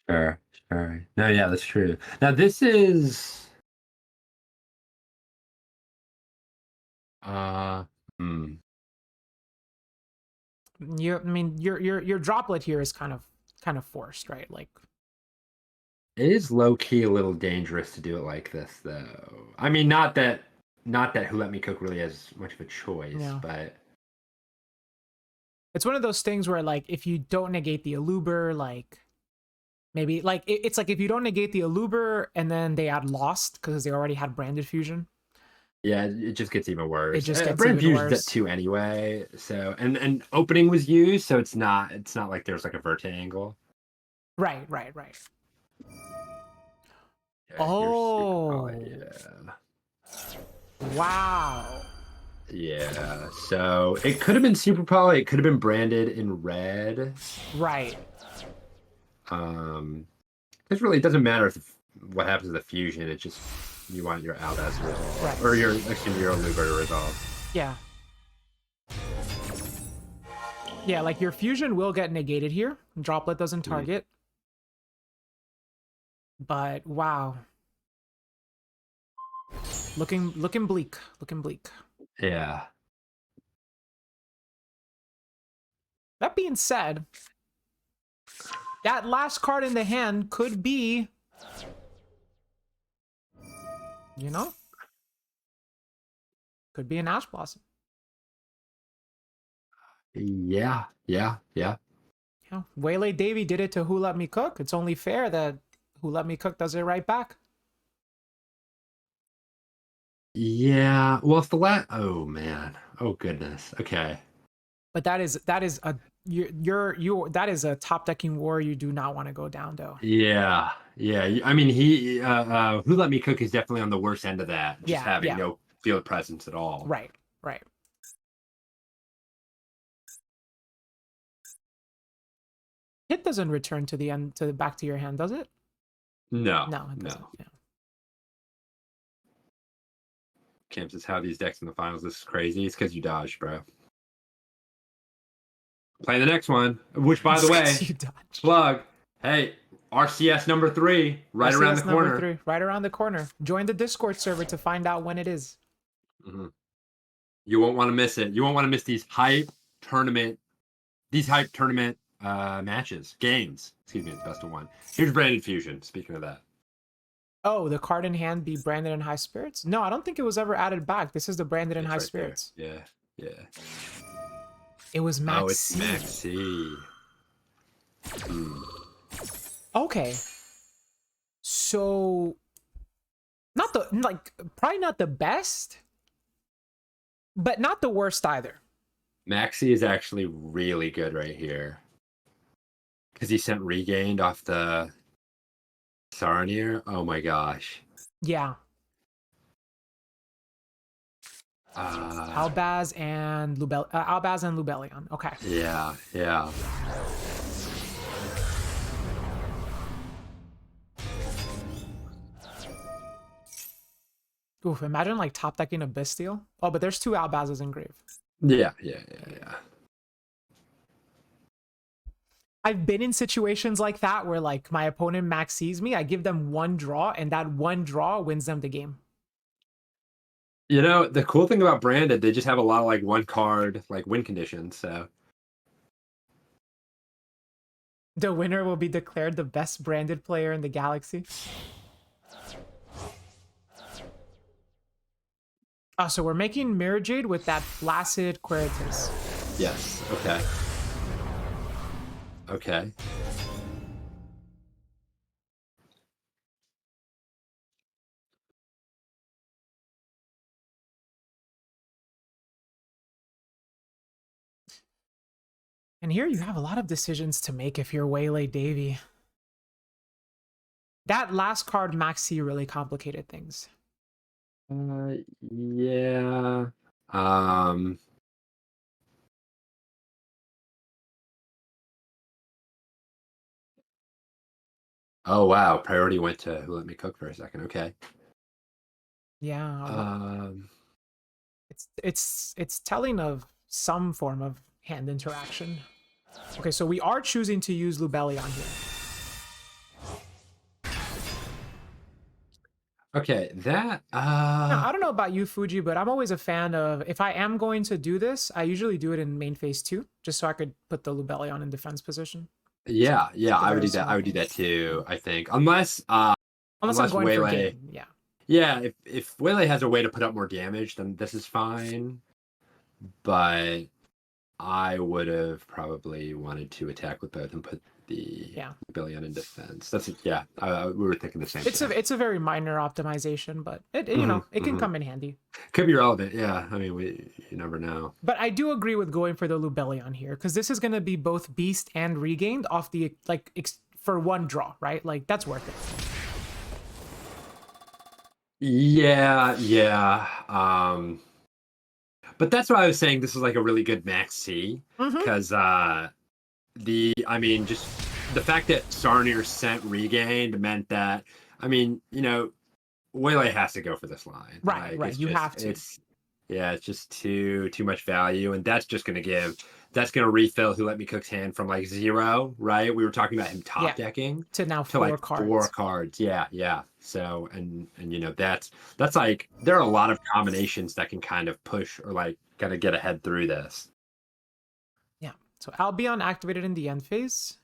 Sure. No, yeah, that's true. Now this is Your droplet here is kind of forced, right? Like it is low key a little dangerous to do it like this, though. I mean, not that Who Let Me Cook really has much of a choice, but it's one of those things where like if you don't negate the Aluber, like maybe like it's like if you don't negate the Aluber and then they add Lost because they already had branded fusion. Yeah, it just gets even worse. It just gets brand even fusion's worse. at 2 anyway. So and opening was used, so it's not like there's like a verte angle. Right. Yeah, oh yeah. Wow. Yeah, so it could have been Super Poly, it could have been branded in red. Right. It really doesn't matter what happens to the fusion, it's just you want your Aldaz to resolve. Right. Or your Aluber to resolve. Yeah. Yeah, like your fusion will get negated here. Droplet doesn't target. But wow. Looking bleak. Looking bleak. Yeah. That being said, that last card in the hand could be, you know, could be an Ash Blossom. Yeah. Yeah. Yeah. Yeah. Waylay Davy did it to Who Let Me Cook. It's only fair that Who Let Me Cook does it right back. Yeah. Well, if the last. Oh man. Oh goodness. Okay. But that is a that is a top decking war you do not want to go down though. Yeah. Yeah. I mean, Who Let Me Cook is definitely on the worst end of that. Just having no field presence at all. Right. Right. Hit doesn't return to the end to back to your hand, does it? No. No, it doesn't. No. Yeah. Cam says, how these decks in the finals? This is crazy. It's because you dodged, bro. Playing the next one, which, by the way, plug. Hey, RCS number 3, right RCS around the corner. Number 3, right around the corner. Join the Discord server to find out when it is. Mm-hmm. You won't want to miss it. You won't want to miss these hype tournament matches, games. Excuse me, it's best of one. Here's Branded Fusion. Speaking of that. Oh, the card in hand be branded in high spirits? No, I don't think it was ever added back. This is the branded in high spirits. There. Yeah, yeah. It was Max Oh, it's C. Max C. Okay. So probably not the best, but not the worst either. Maxi is actually really good right here. Because he sent Regained off the Sarnier. Oh my gosh. Yeah. Albaz and Lubellion. Okay. Yeah, yeah. Oof, imagine like top decking a Bestial. Oh, but there's 2 Albazes in Grave. Yeah. I've been in situations like that where like my opponent maxes me, I give them 1 draw, and that 1 draw wins them the game. You know, the cool thing about Branded, they just have a lot of like 1 card, like win conditions, so. The winner will be declared the best branded player in the galaxy. Oh, so we're making Mirror Jade with that Flaccid Quiritus. Yes, okay. Okay. And here you have a lot of decisions to make if you're Waylay Davy. That last card, Maxi, really complicated things. Yeah. Oh wow, priority went to Who Let Me Cook for a second. Okay. Yeah. It's telling of some form of hand interaction. Okay, so we are choosing to use Lubellion here. Okay, that Now, I don't know about you, Fuji, but I'm always a fan of, if I am going to do this, I usually do it in main phase 2, just so I could put the Lubellion in defense position. yeah, I would do that. I would do that too, I think. Unless I'm going Waylay, for game, yeah. Yeah, if Waylay has a way to put up more damage, then this is fine. But I would have probably wanted to attack with both and put the Lubellion in defense. That's we were thinking the same thing. It's a very minor optimization, but it you know, it can come in handy. Could be relevant, yeah. I mean, you never know. But I do agree with going for the Lubellion here, because this is going to be both Beast and Regained off the, like, for 1 draw, right? Like, that's worth it. Yeah. But that's why I was saying this was like a really good Max C, because just the fact that Sarnier sent Regained meant that, I mean, you know, Waylay has to go for this line. Right. You have to. Yeah, it's just too much value, and that's gonna refill Who Let Me Cook's hand from like 0, right? We were talking about him top Yeah, decking to now to 4 like 4 cards. cards. Yeah, yeah. So and you know that's like there are a lot of combinations that can kind of push or like kind of get ahead through this. Yeah. So Albion activated in the end phase.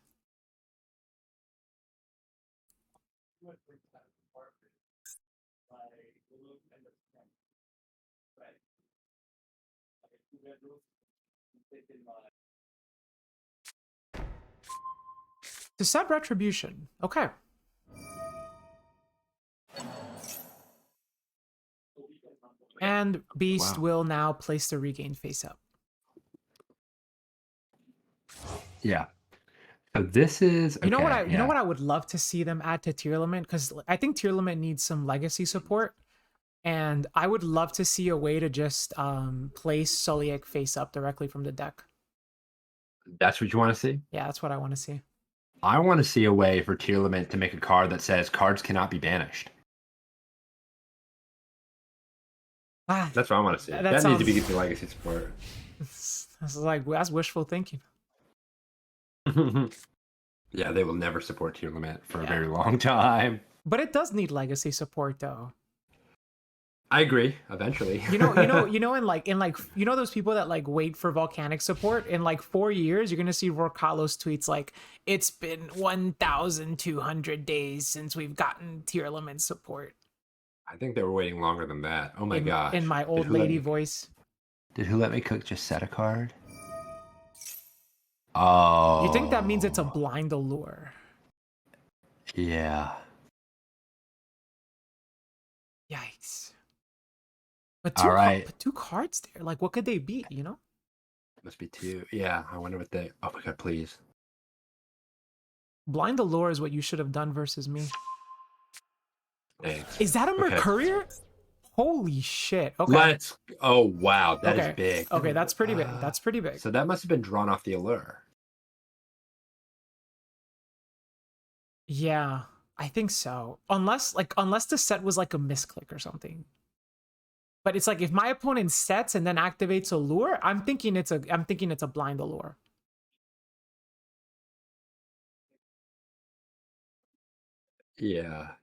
To set Retribution. Okay. And Beast Wow. will now place the regain face up. Yeah. So this is okay. You know what I you know yeah. what I would love to see them add to tier limit, because I think tier limit needs some legacy support, and I would love to see a way to just place Soliek face up directly from the deck. That's what you want to see? Yeah, that's what I want to see. I want to see a way for tier limit to make a card that says cards cannot be banished. Ah, That's what I want to see. that That needs to be sounds the legacy support. that's like that's wishful thinking. Yeah, they will never support tier limit for a Yeah. very long time. But it does need legacy support though. I agree. Eventually, In those people that like wait for volcanic support in like 4 years, you're gonna see Roarkallos tweets like, "It's been 1,200 days since we've gotten tier limit support." I think they were waiting longer than that. Oh my gosh! In my old lady voice. Did Who Let Me Cook just set a card? Oh, You think that means it's a blind allure? Yeah. Yikes! But All right. but 2 cards there. Like, what could they be? You know? Must be 2. Yeah, I wonder what they. Oh my god! Please. Blind allure is what you should have done versus me. Thanks. Is that a Okay. Mercurier? Holy shit! Okay. Let's. Oh wow, that is Okay. big. Okay, that's pretty big. That's pretty big. So that must have been drawn off the allure. Yeah, I think so. Unless the set was like a misclick or something. But it's like if my opponent sets and then activates a lure, I'm thinking it's a blind allure. Yeah.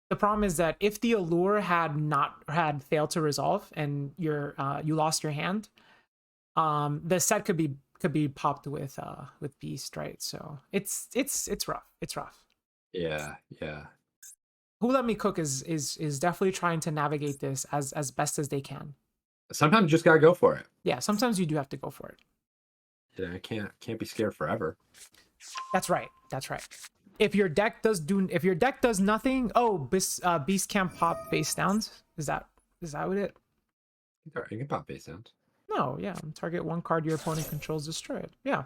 The problem is that if the allure had failed to resolve and you lost your hand, the set could be popped with Beast, right? So it's rough. It's rough. Yeah. Yeah. Who Let Me Cook is definitely trying to navigate this as best as they can. Sometimes you just gotta go for it. Yeah, sometimes you do have to go for it. Yeah, I can't be scared forever. That's right. That's right. If your deck does nothing, Beast can't pop face downs. Is that what it? You can pop face sounds. No, yeah. Target 1 card your opponent controls destroyed. Yeah.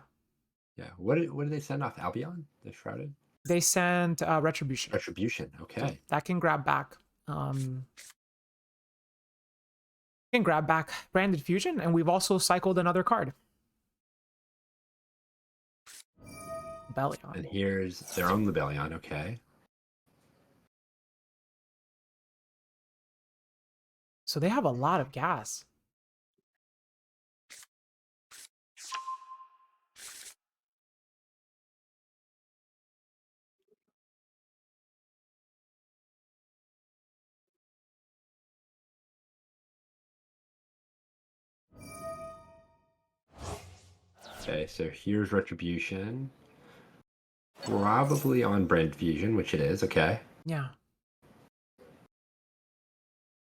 Yeah. What did they send off? Albion? The Shrouded? They sent Retribution. Retribution. Okay. So that can grab back. Can grab back Branded Fusion, and we've also cycled another card. Bellion. And here's their own Lebellion. Okay. So they have a lot of gas. Okay, so here's Retribution. Probably on Brand Fusion, which it is. Okay. Yeah.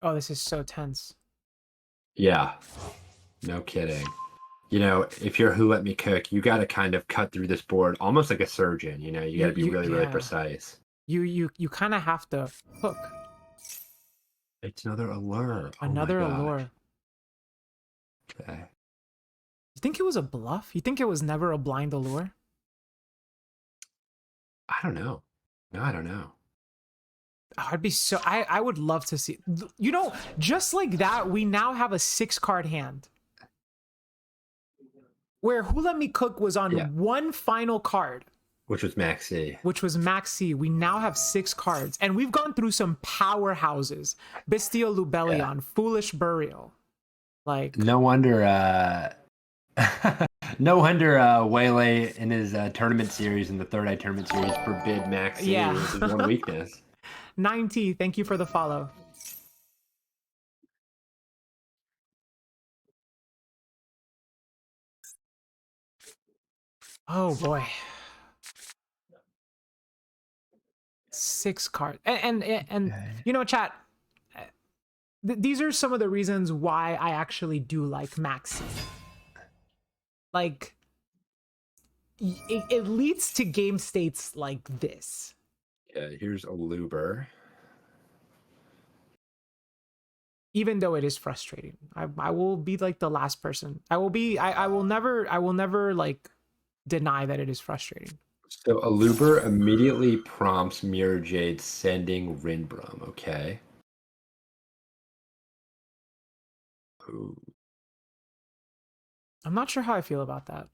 Oh, this is so tense. Yeah. No kidding. You know, if you're Who Let Me Cook, you got to kind of cut through this board almost like a surgeon. You know, you got to be really precise. You kind of have to hook. It's another allure. Another allure. Okay. You think it was a bluff? You think it was never a blind allure? I don't know. No, I don't know. Oh, I would love to see, you know, just like that, we now have a 6-card hand. Where Who Let Me Cook was on 1 final card. Which was Max C. Which was Max C. We now have 6 cards. And we've gone through some powerhouses. Bestial Lubellion, Foolish Burial. Like, No wonder no wonder Waylay in his tournament series in the Third Eye tournament series forbid Max C. yeah. This is one weakness. 90, thank you for the follow. Oh boy. 6 cards. And Okay. you know, chat, these are some of the reasons why I actually do like Maxi. Like, it leads to game states like this. Yeah, here's a Luber. Even though it is frustrating, I will be like the last person. I will never like deny that it is frustrating. So a Luber immediately prompts Mirror Jade sending Rinbrum. Okay. Ooh. I'm not sure how I feel about that.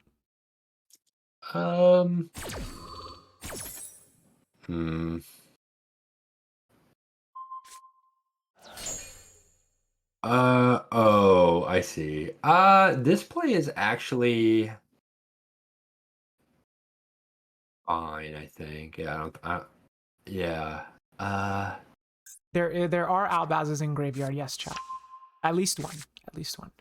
Hmm. Oh, I see. This play is actually fine, I think. Yeah, yeah. There are Albazes in graveyard, yes, chat. At least one. At least one.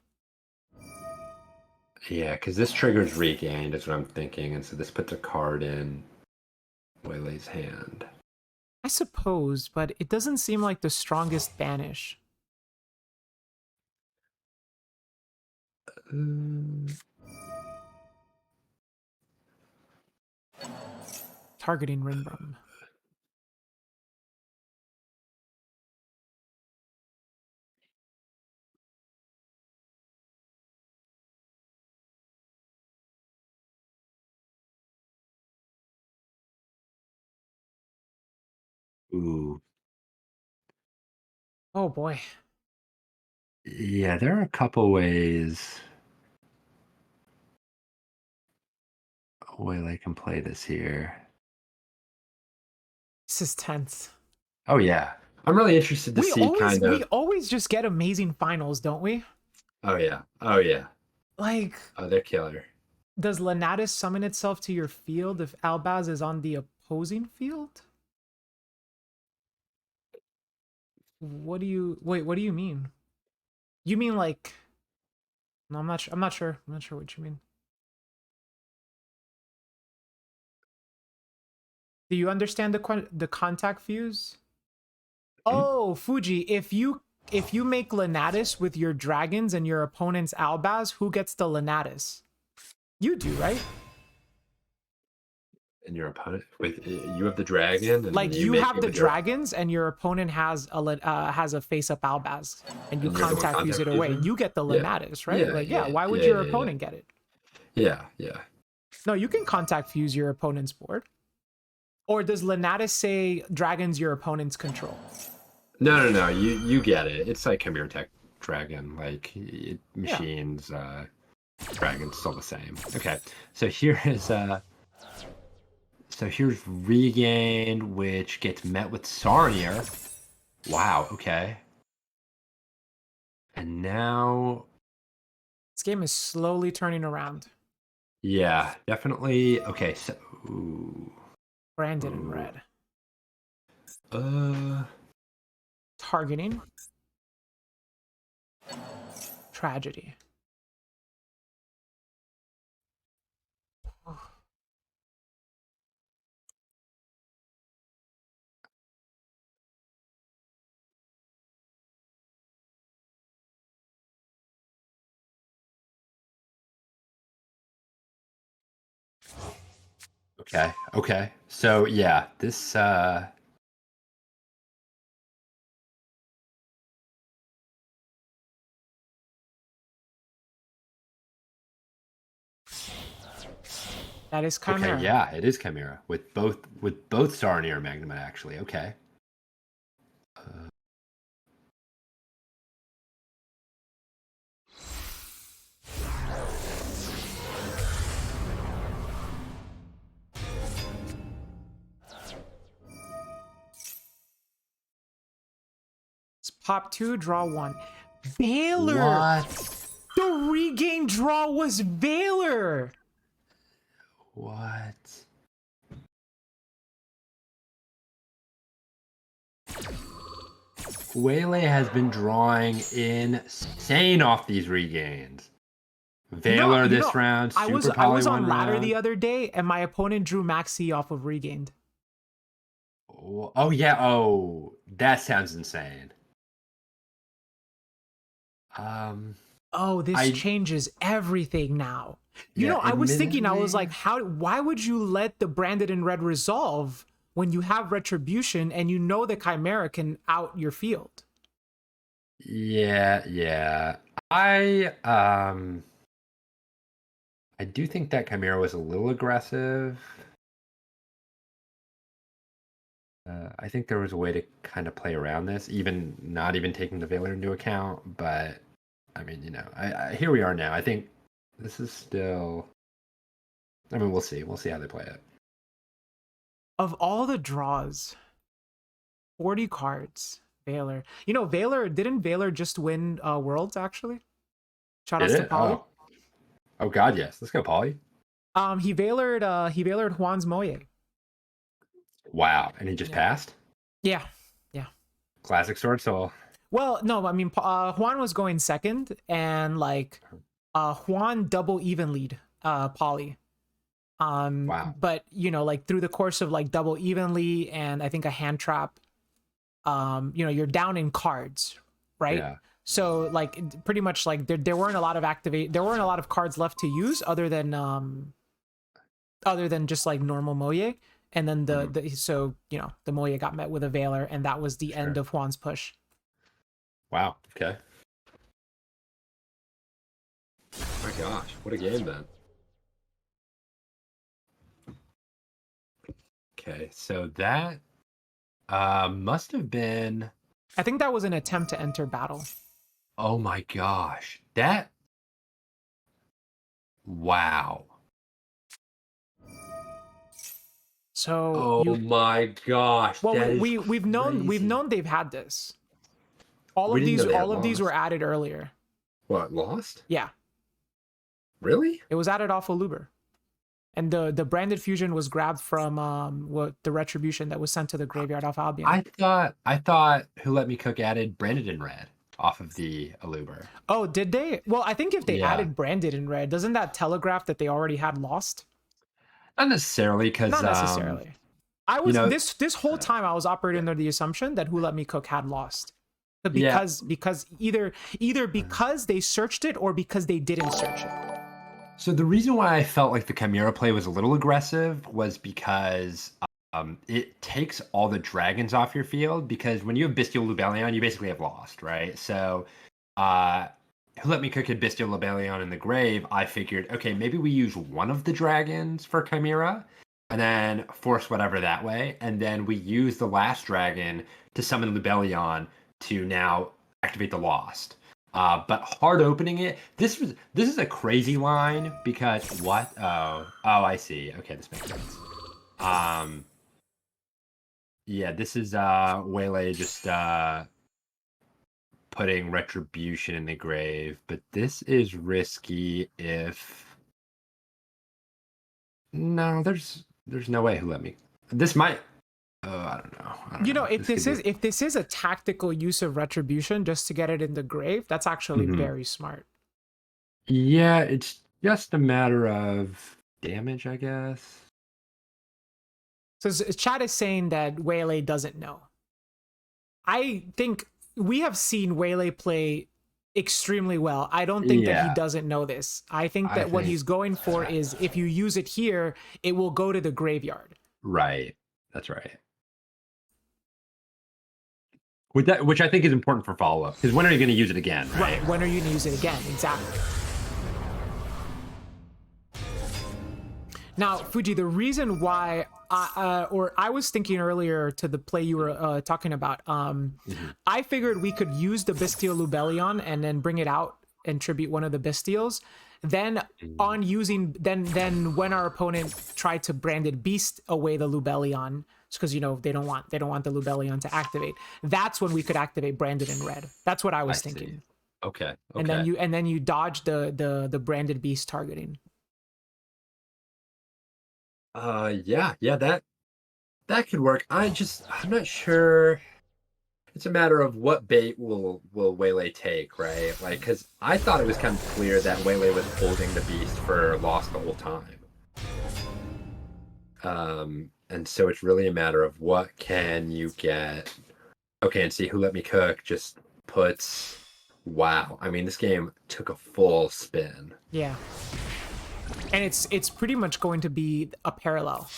Yeah, because this triggers regained, is what I'm thinking, and so this puts a card in Waylay's hand. I suppose, but it doesn't seem like the strongest banish. Targeting Rinbrum. Ooh. Oh boy. Yeah, there are a couple ways Waylay can play this here. This is tense. Oh yeah. I'm really interested to see kind of. We always just get amazing finals, don't we? Oh yeah. Oh yeah. Like, Oh, they're killer. does Lanatus summon itself to your field if Albaz is on the opposing field? What do you what do you mean? You mean like, no, I'm not sure. I'm not sure what you mean. Do you understand the contact fuse? Oh, Fuji, if you make Lanatus with your dragons and your opponent's Albaz, who gets the Lanatus? You do, right? And your opponent with you have the dragon, and Like, you have the dragons and your opponent has a face up Albaz, and you And you're the one contact fuse it away. fusing? You get the Yeah. Lanatus, right? Yeah, Like, yeah, yeah, why would yeah, your yeah, opponent get it? Yeah. No, you can contact fuse your opponent's board. Or does Lanatus say dragons your opponent's control? No. You get it. It's like Chimera Tech Dragon, like machines, dragons still the same. Okay, so here's Regained, which gets met with Sarnier. Wow. Okay. And now, This game is slowly turning around. yeah, definitely. Okay, so Branded in red. uh, Targeting. Tragedy. okay. So yeah, this That is Chimera. Okay, yeah, it is Chimera with both Sarnier and Magnemite actually. Okay. It's pop 2, draw 1. Baylor! What? The regain draw was Valor. What? Waylay has been drawing insane off these regains. Valor this round, I was Poly on ladder round. the other day, and my opponent drew Maxi off of regained. Oh yeah, oh, that sounds insane. Oh, this changes everything now. You know, I was thinking, I was like, why would you let the branded in red resolve when you have retribution and you know the Chimera can out your field? Yeah. I do think that Chimera was a little aggressive. I think there was a way to kind of play around this, even not even taking the Valor into account. But I mean, you know, here we are now. I think this is still. I mean, we'll see. We'll see how they play it. Of all the draws, 40 cards, Valor. You know, didn't Valor just win Worlds actually? Shout outs to Poly. Oh God, yes. Let's go, Poly. He Valored Juan's Moye. Wow, and he just passed. Yeah. Classic Sword Soul. Well, no, I mean Juan was going second, and like Juan double even lead Poly. Wow. But you know, like through the course of like double evenly and I think a hand trap, you know, you're down in cards, right? Yeah. So like pretty much like there weren't a lot of cards left to use other than just like normal Moye. And then so you know, the Moye got met with a Valor, and that was the end of Juan's push. Wow. Okay. Oh my gosh, what a game then. Okay, so that must have been. I think that was an attempt to enter battle. Oh my gosh, that. Wow. So. Oh my gosh. Well, we've known they've had this. All of these were added earlier. What, lost? Yeah. Really? It was added off of Luber. And the branded fusion was grabbed from the retribution that was sent to the graveyard off Albion. I thought Who Let Me Cook added branded in red off of the Aluber. Oh, did they? Well, I think if they added branded in red, doesn't that telegraph that they already had lost? Not necessarily, because not necessarily. I was this whole time I was operating under the assumption that Who Let Me Cook had lost. Because either because they searched it or because they didn't search it. So the reason why I felt like the Chimera play was a little aggressive was because it takes all the dragons off your field, because when you have Bestial Lubellion, you basically have lost, right? So Who Let Me Cook had Bestial Lubellion in the grave. I figured, okay, maybe we use one of the dragons for Chimera and then force whatever that way. And then we use the last dragon to summon Lubellion to now activate the lost. But hard opening it, this is a crazy line because what? Oh, I see. Okay, this makes sense. Yeah, this is Waylay just putting retribution in the grave, but this is risky if no, there's no way Who Let Me. This might. I don't know. You know, if this is a tactical use of retribution just to get it in the grave, that's actually very smart. Yeah, it's just a matter of damage, I guess. So chat is saying that Waylay doesn't know. I think we have seen Waylay play extremely well. I don't think that he doesn't know this. I think that what he's going for is if you use it here, it will go to the graveyard. Right. That's right. Which I think is important for follow-up, because when are you going to use it again? Right. When are you going to use it again? Exactly. Now, Fuji, the reason why I was thinking earlier to the play you were talking about, I figured we could use the Bestial Lubellion and then bring it out and tribute one of the Bestials. Then then when our opponent tried to branded beast away the Lubellion, because you know they don't want the Lubellion to activate, that's when we could activate branded in red. That's what I was thinking. Okay. And then you dodge the branded beast targeting. Yeah, that could work. I'm not sure. It's a matter of what bait will Waylay take, right? Like, because I thought it was kind of clear that Waylay was holding the beast for lost the whole time. And so it's really a matter of what can you get. Okay, and see, Who Let Me Cook just puts. Wow, I mean, this game took a full spin. Yeah. And it's pretty much going to be a parallel.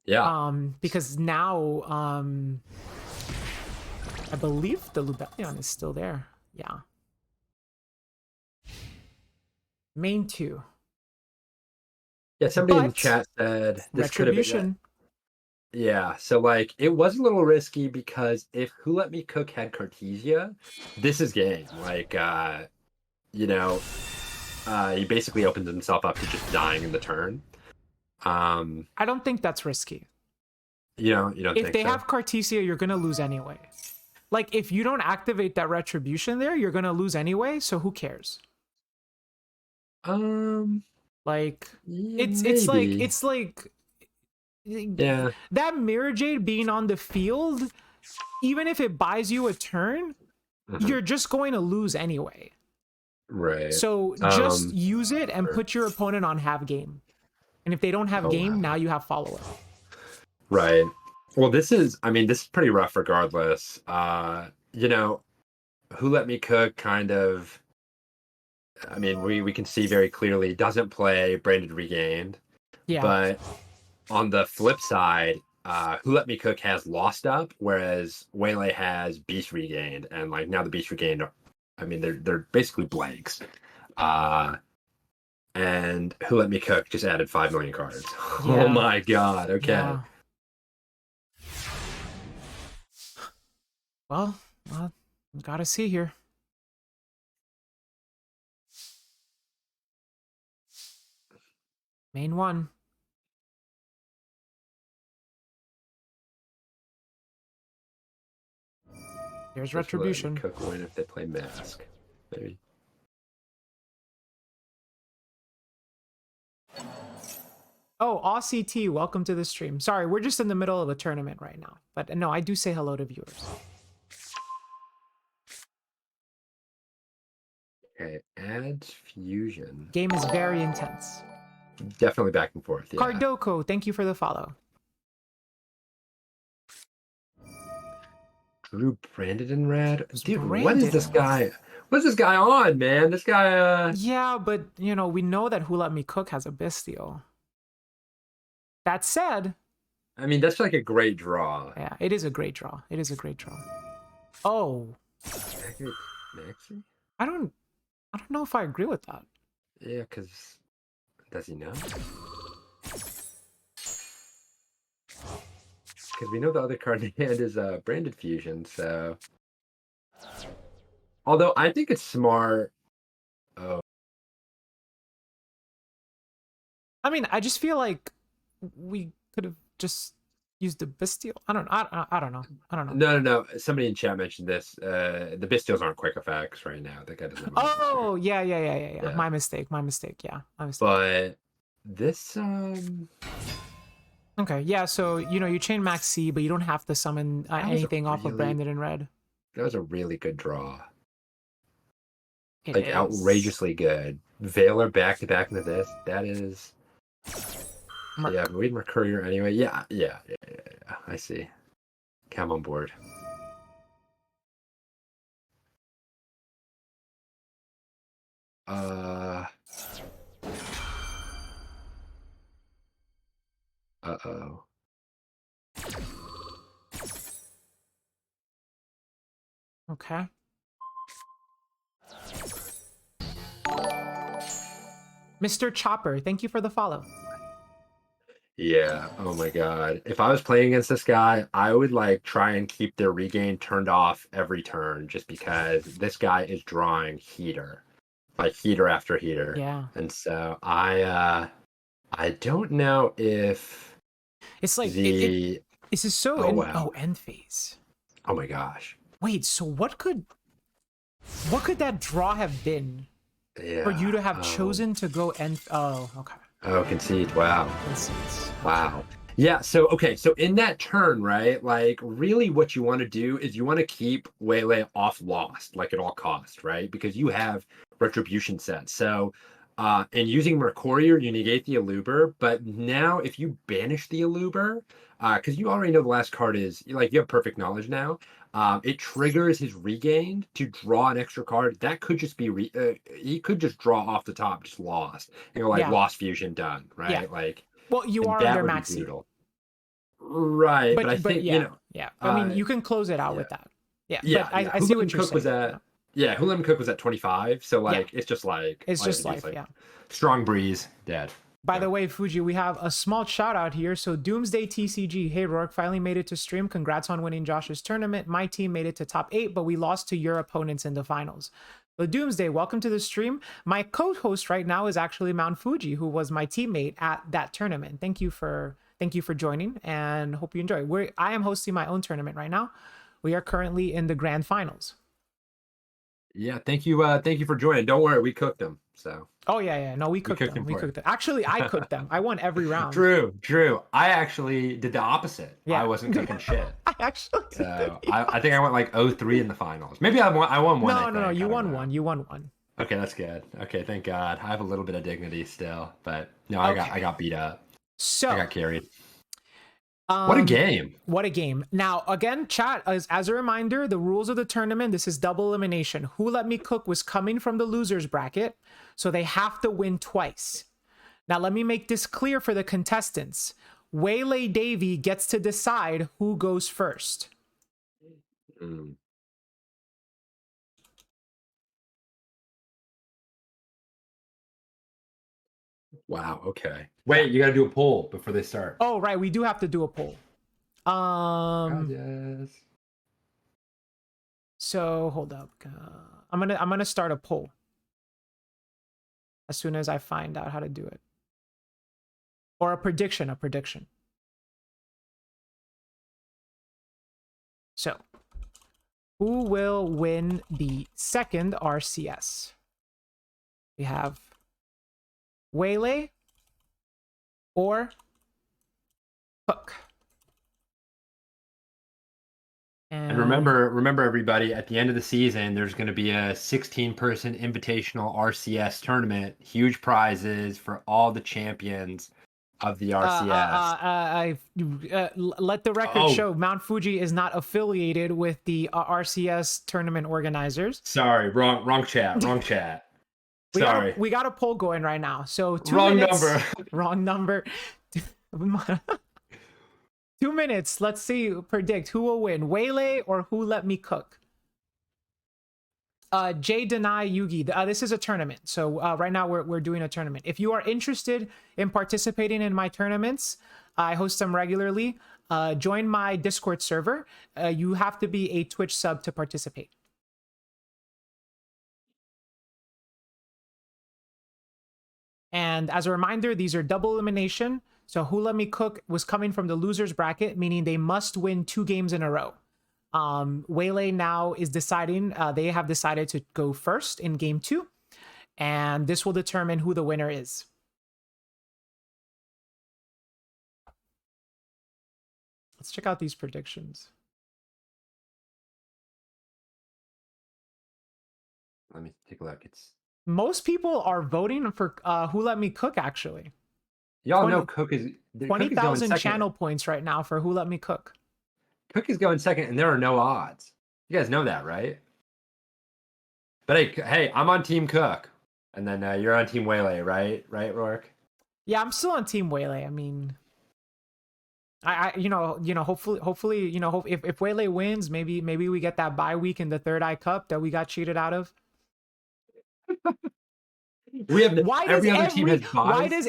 Yeah. Because now I believe the Lubellion is still there. Yeah. Main 2. Yeah, somebody in the But chat said this could have been. Retribution. Yeah, so like it was a little risky because if Who Let Me Cook had Cartesia, this is game. Like he basically opens himself up to just dying in the turn. I don't think that's risky. You don't If think they so? have Cartesia, you're gonna lose anyway. Like if you don't activate that Retribution there, you're gonna lose anyway, so who cares? Like Yeah, it's maybe. like Yeah. that Mirror Jade being on the field, even if it buys you a turn, Mhm. you're just going to lose anyway. Right. So just use it and put your opponent on half game. And if they don't have game, wow. now you have follow up. Right. Well, this is pretty rough regardless. Who Let Me Cook kind of, I mean, we can see very clearly doesn't play Branded Regained. Yeah. But on the flip side, Who Let Me Cook has Lost Up, whereas Waylay has Beast Regained, and like now the Beast Regained, I mean they're basically blanks. And Who Let Me Cook just added 5 million cards. Yeah. Oh my god. Okay. Yeah. Well, gotta see here. Main 1. There's Retribution. Cook win if they play Mask. Maybe. Oh, Aussie T, welcome to the stream. Sorry, we're just in the middle of a tournament right now. But no, I do say hello to viewers. Okay, adds fusion. Game is very intense. Definitely back and forth. Yeah. Cardoko, thank you for the follow. Drew Branded in red. Dude, what Branded. is this guy? What's this guy on, man? This guy Yeah, but we know that Who Let Me Cook has a Bestial. That said, I mean, that's like a great draw. yeah, it is a great draw. It is a great draw. Oh. Maxi? I don't know if I agree with that. Yeah, because does he know? Because we know the other card in hand is Branded Fusion, so. Although I think it's smart. Oh. I mean, I just feel like we could have just used the Bestial. I don't know. No. Somebody in chat mentioned this. The Bestials aren't quick effects right now. That guy doesn't have Oh, yeah. My mistake. Yeah, my mistake. But this Okay, yeah, so you chain max C, but you don't have to summon anything off of Branded in red. That was a really good draw. It like is. outrageously good. Veiler back to back into this. That is. Merc. Yeah, Reed Mercurier anyway. Yeah. I see. Come on board. Uh-oh. Okay. Mr. Chopper, thank you for the follow. Yeah. Oh my god. If I was playing against this guy, I would like try and keep their regain turned off every turn just because this guy is drawing heater. Like heater after heater. Yeah. And so I don't know if it's like this is so wow. end phase. Oh my gosh. Wait, so what could What could that draw have been Yeah. for you to have chosen to go and okay. Oh, concede. Wow. Concedes. Wow. Yeah, so okay, so in that turn, right? Like really what you want to do is you want to keep Waylay off Lost, like at all cost, right? Because you have retribution sets. So and using Mercurier, you negate the Eluber, but now if you banish the Eluber, because you already know the last card is like you have perfect knowledge now. It triggers his regained to draw an extra card. That could just be he could just draw off the top, just Lost. You know, like Yeah. Lost Fusion done, right? Yeah. Like Well, you and are that under would be maxi. brutal. Right, but I think yeah, you know, yeah. I mean, you can close it out yeah. with that. Yeah, Yeah, but I Who see Let what Me you're Cook was saying. at Who Let Me Cook was at 25. So like it's just like It's just life, like, yeah. Strong breeze, dead. By the way, Fuji, we have a small shout out here. So Doomsday TCG, hey Rourke, finally made it to stream. Congrats on winning Josh's tournament. My team made it to top 8, but we lost to your opponents in the finals. So Doomsday, welcome to the stream. My co-host right now is actually Mount Fuji, who was my teammate at that tournament. Thank you for joining and hope you enjoy. I am hosting my own tournament right now. We are currently in the grand finals. Yeah, thank you for joining. Don't worry, we cooked them. So Oh yeah. No, we cooked them. We cooked them. Actually, I cooked them. I won every round. True. I actually did the opposite. Yeah. I wasn't cooking shit. I actually So I think I went like 0-3 in the finals. Maybe I won one. No. You won one. You won one. Okay, that's good. Okay, thank God. I have a little bit of dignity still, but no, I got beat up. So I got carried. What a game. What a game. Now, again, chat, as a reminder, the rules of the tournament, this is double elimination. Who Let Me Cook was coming from the losers bracket, so they have to win twice. Now, let me make this clear for the contestants. Waylay Davy gets to decide who goes first. mm. Wow, okay. Wait, you got to do a poll before they start. Oh, right, we do have to do a poll. Yes. So hold up. I'm gonna start a poll as soon as I find out how to do it. Or a prediction. So, who will win the second RCS? We have Waylay or Cook. And remember everybody, at the end of the season, there's going to be a 16-person invitational RCS tournament. Huge prizes for all the champions of the RCS. Let the record show Mount Fuji is not affiliated with the RCS tournament organizers. Sorry, wrong chat. Sorry. We got a poll going right now. So 2 wrong minutes. number. Wrong number. 2 minutes. Let's see. Predict who will win, Waylay or Who Let Me Cook. Jay Deny Yugi. This is a tournament. So right now we're doing a tournament. If you are interested in participating in my tournaments, I host them regularly. Join my Discord server. You have to be a Twitch sub to participate. And as a reminder, these are double elimination. So Who Let Me Cook was coming from the losers bracket, meaning they must win 2 games in a row. Waylay now is deciding, they have decided to go first in game 2. And this will determine who the winner is. Let's check out these predictions. Let me take a look. Most people are voting for Who Let Me Cook, actually. Y'all know Cook is 20,000 channel points right now for Who Let Me Cook. Cook is going second, and there are no odds. You guys know that, right? But hey, I'm on Team Cook, and then you're on Team Waylay, right? Right, Rourke? Yeah, I'm still on Team Waylay. I mean, I hopefully, if Waylay wins, maybe we get that bye week in the Third Eye Cup that we got cheated out of. We have Why does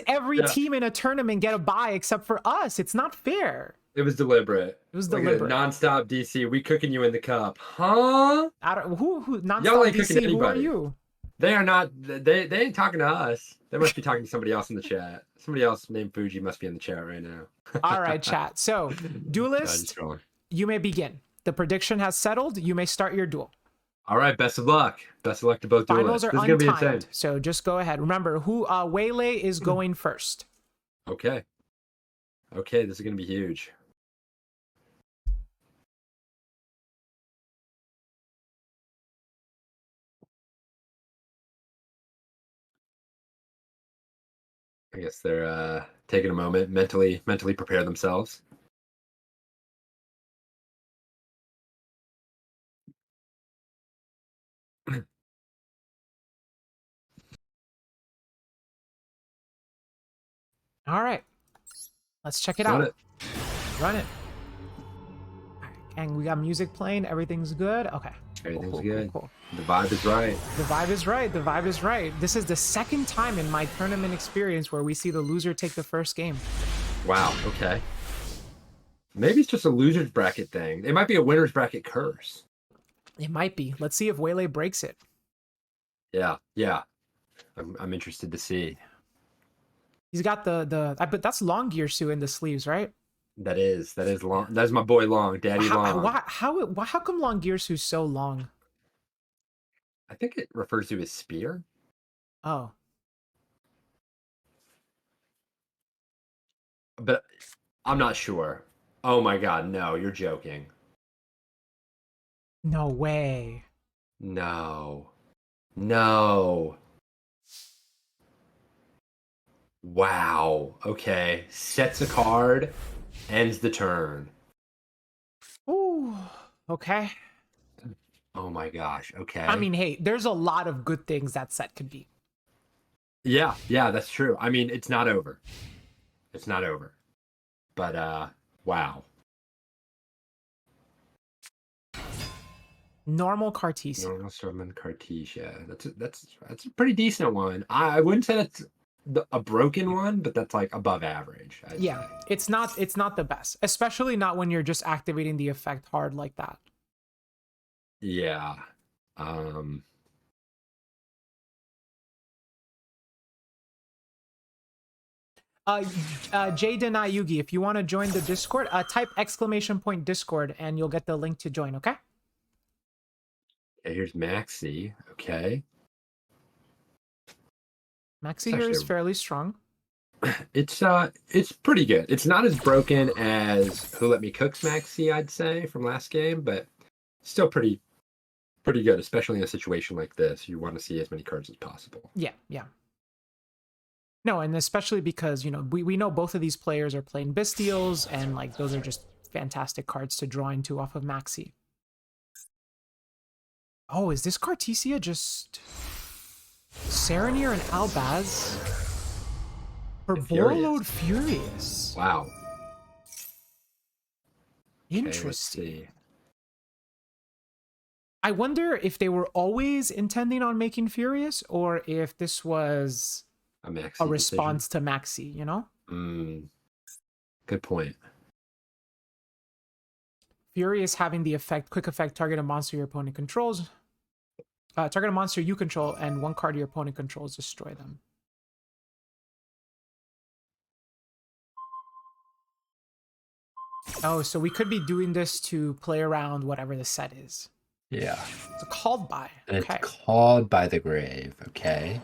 every team in a tournament get a bye except for us? It's not fair. It was deliberate. It was deliberate. Non-stop DC. We cooking you in the cup, huh? Who non-stop Y'all ain't DC? cooking Who are anybody. you? They are not. They ain't talking to us. They must be talking to somebody else in the chat. Somebody else named Fuji must be in the chat right now. All right, chat. So, duelist, you may begin. The prediction has settled. You may start your duel. All right, best of luck. Best of luck to both Finals duelists. are This is gonna be insane. untimed, so just go ahead. Remember, who Waylay is going first. Okay. Okay, this is gonna be huge. I guess they're taking a moment, mentally prepare themselves. All right, let's check it Run out. it. Run it. All right, and we got music playing. Everything's good. Okay. Everything's Cool. good. The vibe is right. The vibe is right. The vibe is right. This is the second time in my tournament experience where we see the loser take the first game. Wow. Okay. Maybe it's just a loser's bracket thing. It might be a winner's bracket curse. It might be. Let's see if Waylay breaks it. Yeah. Yeah. I'm interested to see. He's got but that's Long Gear Sue in the sleeves, right? That is long. That's my boy Long, Daddy Long. How come Long Gear Sue's so long? I think it refers to his spear. Oh. But I'm not sure. Oh my god, no, you're joking. No way. No. No. Wow. Okay. Sets a card, ends the turn. Ooh. Okay. Oh my gosh. Okay. I mean, hey, there's a lot of good things that set could be. Yeah, that's true. I mean, it's not over. It's not over. But wow. Normal Cartesia. Normal Summon Cartesia. That's a pretty decent one. I wouldn't say that's a broken one, but that's like above average. Yeah, it's not the best, especially not when you're just activating the effect hard like that. Yeah. Jay Deny Yugi, if you want to join the Discord, type !! Discord and you'll get the link to join, okay? Okay, here's Maxi. Okay. Maxi here is fairly strong. It's pretty good. It's not as broken as Who Let Me Cook's Maxi, I'd say, from last game, but still pretty good, especially in a situation like this. You want to see as many cards as possible. Yeah. No, and especially because, we know both of these players are playing Bestials, and like those are just fantastic cards to draw into off of Maxi. Oh, is this Cartesia just Serenir and Albaz for Borload Furious? Wow. Interesting. Okay, let's see. I wonder if they were always intending on making Furious, or if this was a response to Maxi, Good point. Furious having the quick effect, target a monster your opponent controls. Target a monster you control, and one card your opponent controls, destroy them. Oh, so we could be doing this to play around whatever the set is. Yeah. It's called by. Okay. It's called by the grave. Okay.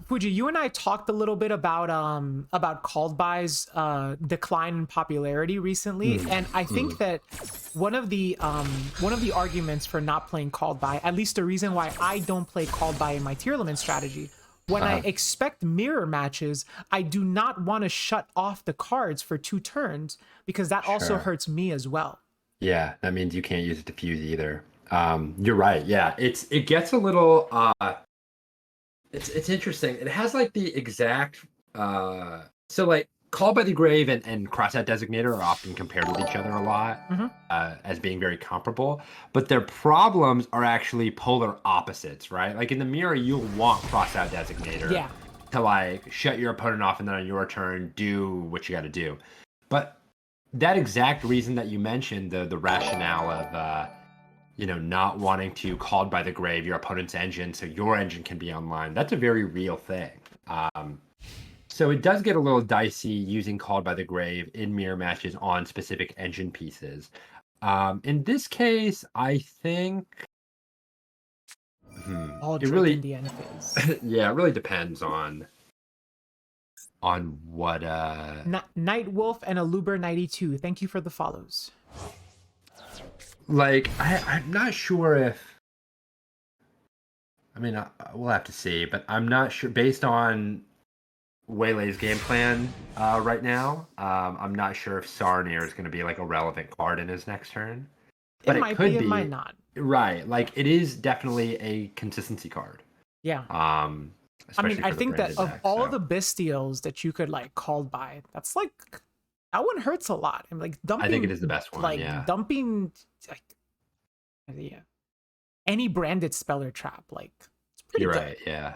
Fuji, you and I talked a little bit about Called By's decline in popularity recently, and I think that one of the arguments for not playing Called By, at least the reason why I don't play Called By in my tier limit strategy, when I expect mirror matches, I do not want to shut off the cards for 2 turns because that also hurts me as well. Yeah, that means you can't use it to fuse either. You're right. Yeah, it gets a little. It's interesting. It has like the exact so like Call by the Grave and Crossout Designator are often compared with each other a lot as being very comparable, but their problems are actually polar opposites, right? Like in the mirror, you'll want Crossout Designator to like shut your opponent off and then on your turn do what you got to do. But that exact reason that you mentioned, the rationale of not wanting to Called by the Grave your opponent's engine so your engine can be online. That's a very real thing. So it does get a little dicey using Called by the Grave in mirror matches on specific engine pieces. In this case, I think All it Drake really in the end phase. yeah, it really depends on what Night Wolf and Aluber 92. Thank you for the follows. like I'm not sure if I mean we'll have to see, but I'm not sure based on Waylay's game plan right now. I'm not sure if Sarnier is going to be like a relevant card in his next turn, It but it might be, could it be might not. right. Like it is definitely a consistency card. Yeah. I Especially mean, I for the think that branded of deck, all so. the bestials that you could like called by, that's like that one hurts a lot. I'm like dumping. I think it is the best one. Like Yeah, dumping, like yeah, any branded speller trap. Like it's pretty you're good. right. Yeah,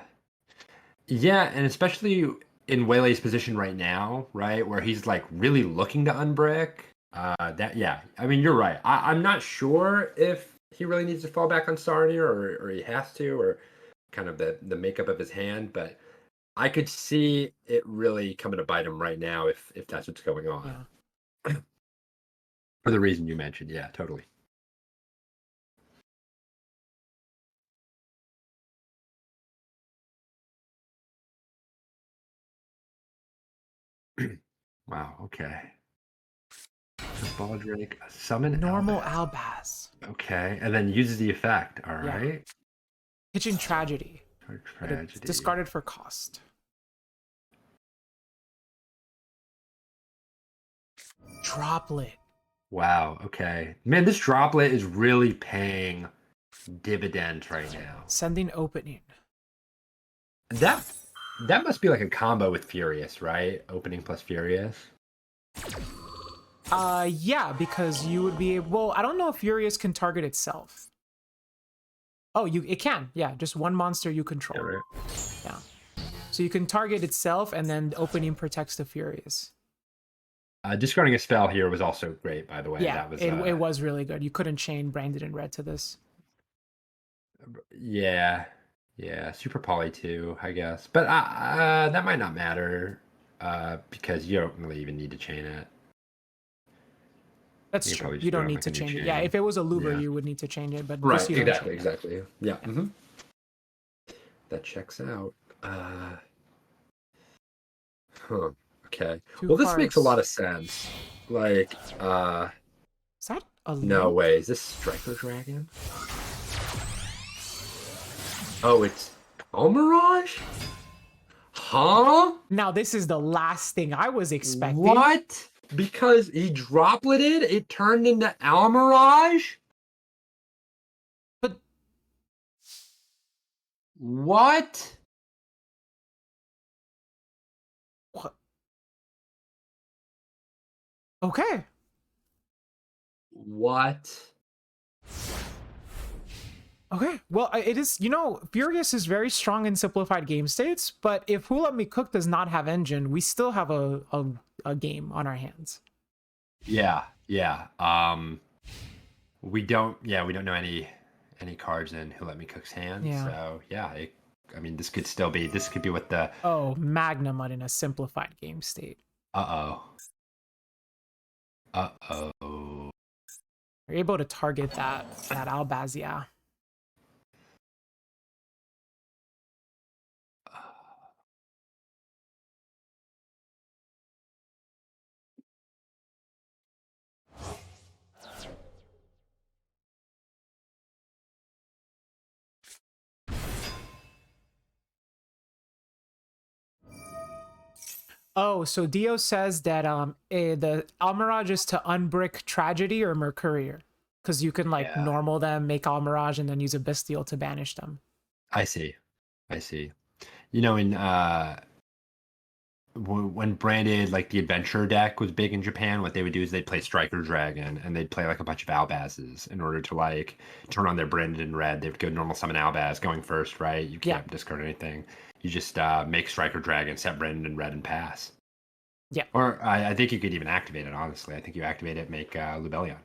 yeah, and especially in Waylay's position right now, right, where he's like really looking to unbrick. That yeah, I mean you're right. I'm not sure if he really needs to fall back on Sarnier or he has to or kind of the makeup of his hand, but I could see it really coming to bite him right now if that's what's going on. Yeah. For the reason you mentioned, yeah, totally. Wow. Okay. So Baldrick, summon Normal Albaz. Albaz. Okay, and then uses the effect. All Yeah. right. Kitchen Tragedy. Or But it's tragedy. discarded for cost. Droplet. Wow. Okay. Man, this droplet is really paying dividends right now. Sending opening. That must be like a combo with Furious, right? Opening plus Furious. Yeah, because you would be able. Well, I don't know if Furious can target itself. Oh, it can. Yeah, just one monster you control. Yeah, right. Yeah. So you can target itself, and then opening protects the Furious. Discarding a spell here was also great, by the way. Yeah, That was it was really good. You couldn't chain Branded in red to this. yeah, super poly too, I guess. But that might not matter because you don't really even need to chain it. That's You true. probably You just don't throw need like to a new change it. Yeah, chain. if it was a Luber, Yeah. you would need to change it. But Right, this you don't exactly, chain it. exactly. Yeah. That checks out. Huh. Okay. Two Well, this makes a cards. lot of sense. Like, Is that a no link? way. Is this Striker Dragon? Oh, it's Almirage? Huh? Now this is the last thing I was expecting. What? Because he dropleted, it turned into Almirage? But What? what? Okay. What? Okay. Well, it is. You know, Furious is very strong in simplified game states. But if Who Let Me Cook does not have engine, we still have a game on our hands. Yeah. We don't know any cards in Who Let Me Cook's hand. Yeah. So yeah, I mean this could be what the Oh, Magnamut in a simplified game state. uh-oh. Uh-oh. You're able to target that Albaz, yeah. Oh, so Dio says that the Almirage is to unbrick Tragedy or Mercurier. Because you can like Yeah. normal them, make Almirage, and then use a Bestial to banish them. I see. You know, in when branded like the adventure deck was big in Japan, what they would do is they'd play Striker Dragon and they'd play like a bunch of Albazes in order to like turn on their branded in red. They would go normal summon Albaz going first, right? You can't discard anything. You just make Striker Dragon, set branded in red, and pass. Yeah. Or I think you could even activate it. Honestly, I think you activate it, make Lubellion.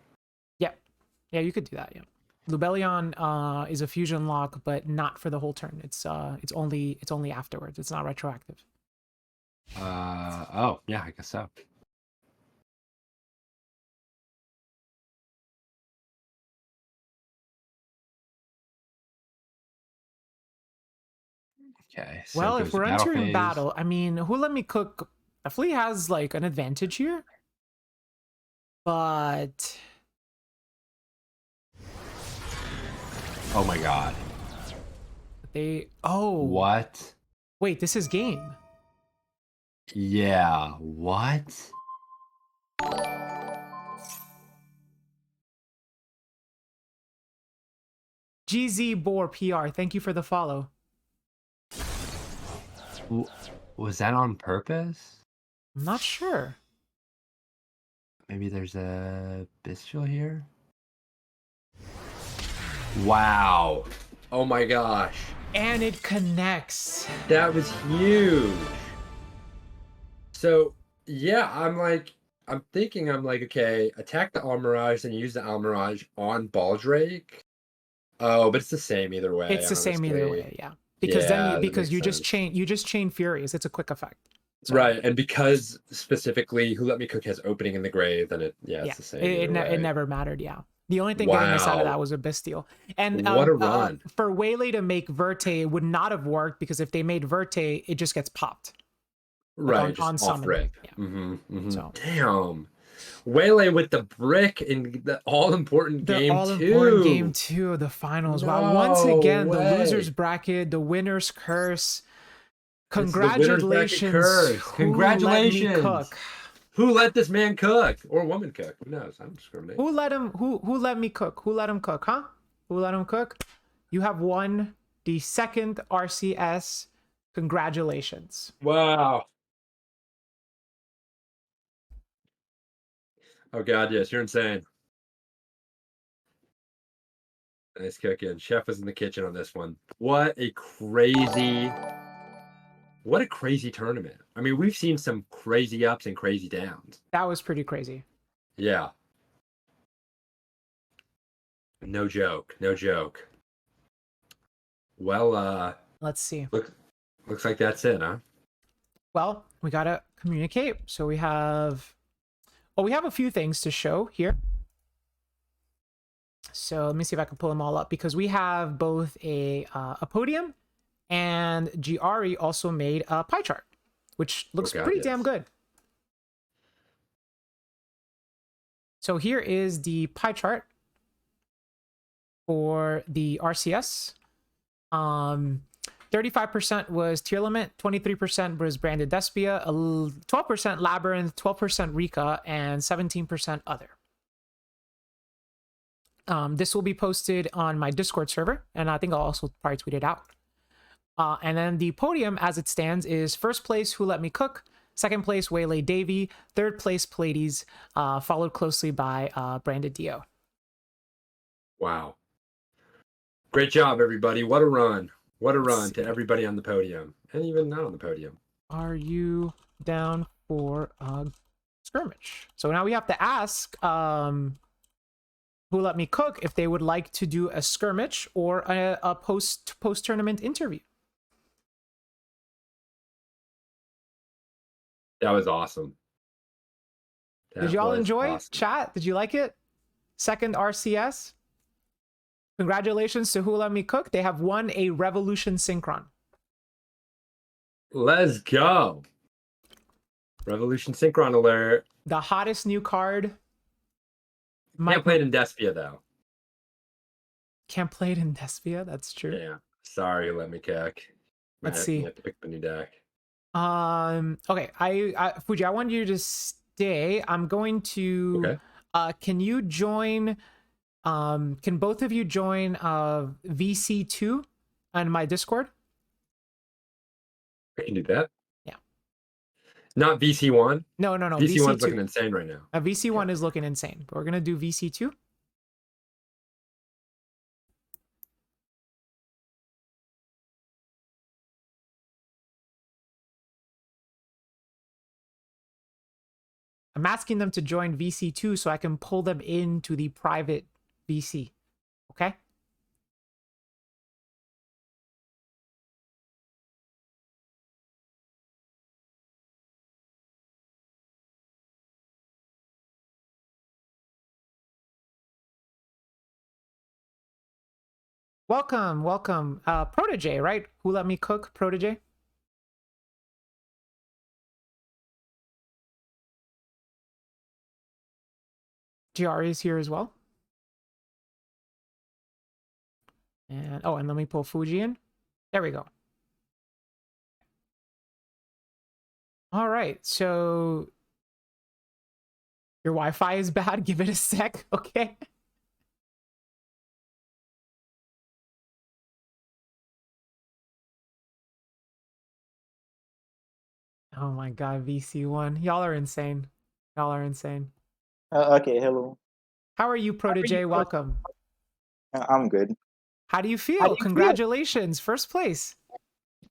Yeah, you could do that. Yeah, Lubellion is a fusion lock, but not for the whole turn. It's only afterwards. It's not retroactive. Oh yeah, I guess so. Okay. So Well, goes if the we're battle entering phase. battle, I mean, Who Let Me Cook definitely has like an advantage here. But Oh my god. oh, What? wait, this is game. Yeah. What? GZ Boar PR, thank you for the follow. Was that on purpose? I'm not sure. Maybe there's a bestial here? Wow. Oh my gosh. And it connects. That was huge. So, yeah, I'm thinking, okay, attack the Almirage and use the Almirage on Baldrake. Oh, but it's the same either way. It's the same either honestly. way, yeah. Because Yeah, then that because makes sense. you just chain Furies. It's a quick effect. So, Right, and because specifically Who Let Me Cook has opening in the grave, then it's the same either way. it never mattered, yeah. The only thing getting us out of that Wow. was a Bestial. And What a run. for Waylay to make Verte would not have worked because if they made Verte, it just gets popped. Right, on just off summon. rip. Yeah. So Damn. Waylay with the brick in the all-important game all-important game 2. 2, the finals. Wow. Once No again, way. the loser's bracket, the winner's curse. It's the winner's bracket Congratulations. curse. Congratulations. Who let me cook? Who let this man cook? Or woman cook? Who knows? I don't discriminate. Who let me cook? Who let him cook, huh? Who let him cook? You have won the second RCS. Congratulations. Wow. Oh god, yes, you're insane. Nice cooking. Chef was in the kitchen on this one. What a crazy tournament. I mean, we've seen some crazy ups and crazy downs. That was pretty crazy. Yeah. No joke. No joke. Well, Let's see. looks like that's it, huh? Well, we gotta communicate. So we have a few things to show here. So let me see if I can pull them all up because we have both a podium and Giari also made a pie chart, which looks pretty damn good. So here is the pie chart for the RCS. 35% was Tier Limit, 23% was Branded Despia, 12% Labyrinth, 12% Rika, and 17% Other. This will be posted on my Discord server, and I think I'll also probably tweet it out. And then the podium, as it stands, is first place Who Let Me Cook, second place Waylay Davy, third place Pleiades, followed closely by Branded Dio. Wow. Great job, everybody. What a run. What a run to everybody on the podium. And even not on the podium. Are you down for a skirmish? So now we have to ask Who Let Me Cook if they would like to do a skirmish or a post-tournament interview. That was awesome. Did y'all enjoy? Chat? Did you like it? Second RCS? Congratulations to Who Let Me Cook. They have won a Revolution Synchron. Let's go. Revolution Synchron alert. The hottest new card. Can't play it in Despia, though. Can't play it in Despia? That's true. Yeah. Sorry, Let Me Cook. Let's see. You have to pick the new deck. Okay. Fuji, I want you to stay. I'm going to... Okay. Can you join... can both of you join VC2 on my Discord? I can do that. Yeah. Not VC1? No. VC1's looking insane right now. VC1 is looking insane, but we're going to do VC2. I'm asking them to join VC2 so I can pull them into the private VC. Okay? Welcome, welcome. Protege, right? Who Let Me Cook, Protege? Giari is here as well. And oh, and let me pull Fuji in. There we go. All right, so your Wi-Fi is bad. Give it a sec, okay? Oh my god, VC1. Y'all are insane. Y'all are insane. Okay, hello. How are you, Protege? Welcome. I'm good. How do you feel? Congratulations, first place.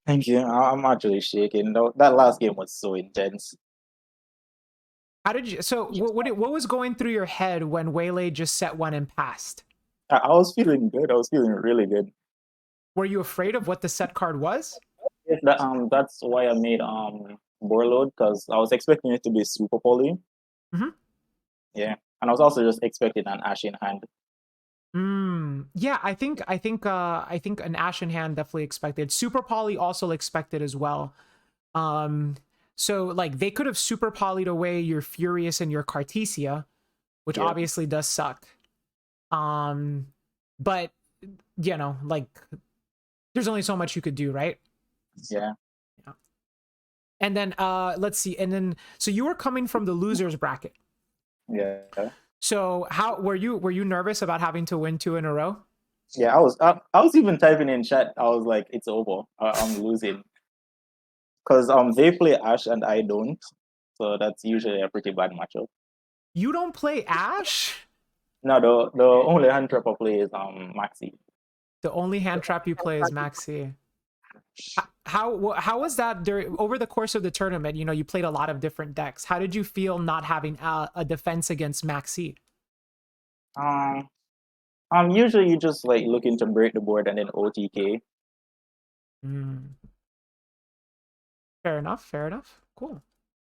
Thank you. I'm actually shaking. That last game was so intense. How did you? So what was going through your head when Waylay just set one and passed? I was feeling good. I was feeling really good. Were you afraid of what the set card was? Yes, that's why I made Borload, because I was expecting it to be super poly. Mhm. Yeah, and I was also just expecting an Ash in hand. Yeah, I think an Ash in hand definitely expected. Super Poly also expected as well. So like they could have super polyed away your Furious and your Cartesia, which Yeah. obviously does suck. But you know, like there's only so much you could do, right? Yeah. And then let's see, and then so you were coming from the losers bracket. Yeah. So how were you nervous about having to win 2 in a row? Yeah, I was even typing in chat. I was like, it's over. I'm losing. Because they play Ash and I don't. So that's usually a pretty bad matchup. You don't play Ash? No, the only hand trap I play is Maxi. The only hand trap you play is Maxi. How was that during over the course of the tournament? You know, you played a lot of different decks. How did you feel not having a defense against Maxi? Usually you just like looking to break the board and then OTK. Fair enough. Fair enough. Cool.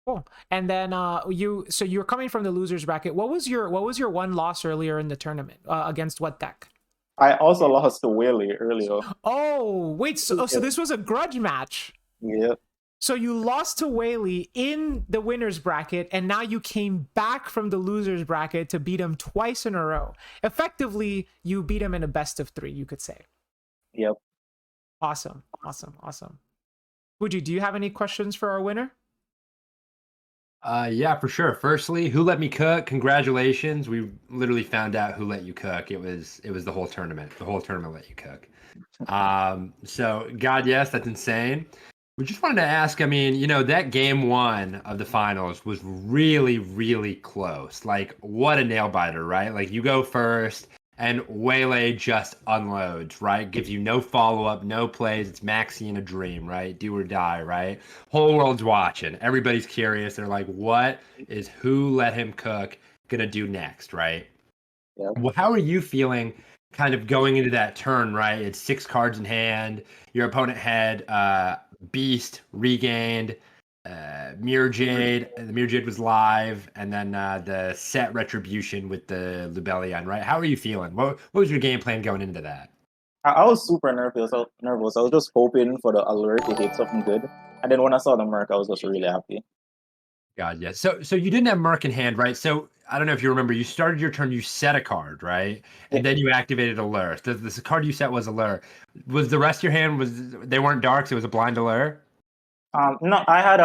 Cool. And then so you're coming from the losers bracket. What was your one loss earlier in the tournament? Against what deck? I also lost to Willie earlier. Oh, wait, so this was a grudge match. Yeah. So you lost to Whaley in the winners bracket, and now you came back from the losers bracket to beat him twice in a row. Effectively, you beat him in a best of 3, you could say. Yep. Awesome. Fuji, do you have any questions for our winner? Yeah, for sure. Firstly, Who Let Me Cook? Congratulations. We literally found out who let you cook. It was the whole tournament. The whole tournament let you cook. So God, yes, that's insane. We just wanted to ask, I mean, you know, that game 1 of the finals was really, really close. Like, what a nail biter, right? Like, you go first, and Waylay just unloads, right? Gives you no follow-up, no plays. It's Maxi in a dream, right? Do or die, right? Whole world's watching. Everybody's curious. They're like, what is Who Let Him Cook gonna do next, right? Yep. Well, how are you feeling kind of going into that turn, right? It's 6 cards in hand. Your opponent had Beast, Regained, Mirror Jade. The Mirror Jade was live, and then the set Retribution with the Lubellion, right? How are you feeling? What was your game plan going into that? I was super nervous. I was just hoping for the alert to hit something good. And then when I saw the mark, I was just really happy. God, yes. So you didn't have Merc in hand, right? So I don't know if you remember, you started your turn, you set a card, right? And then you activated Allure. The card you set was Allure. Was the rest of your hand, they weren't darks, it was a blind Allure? No, I had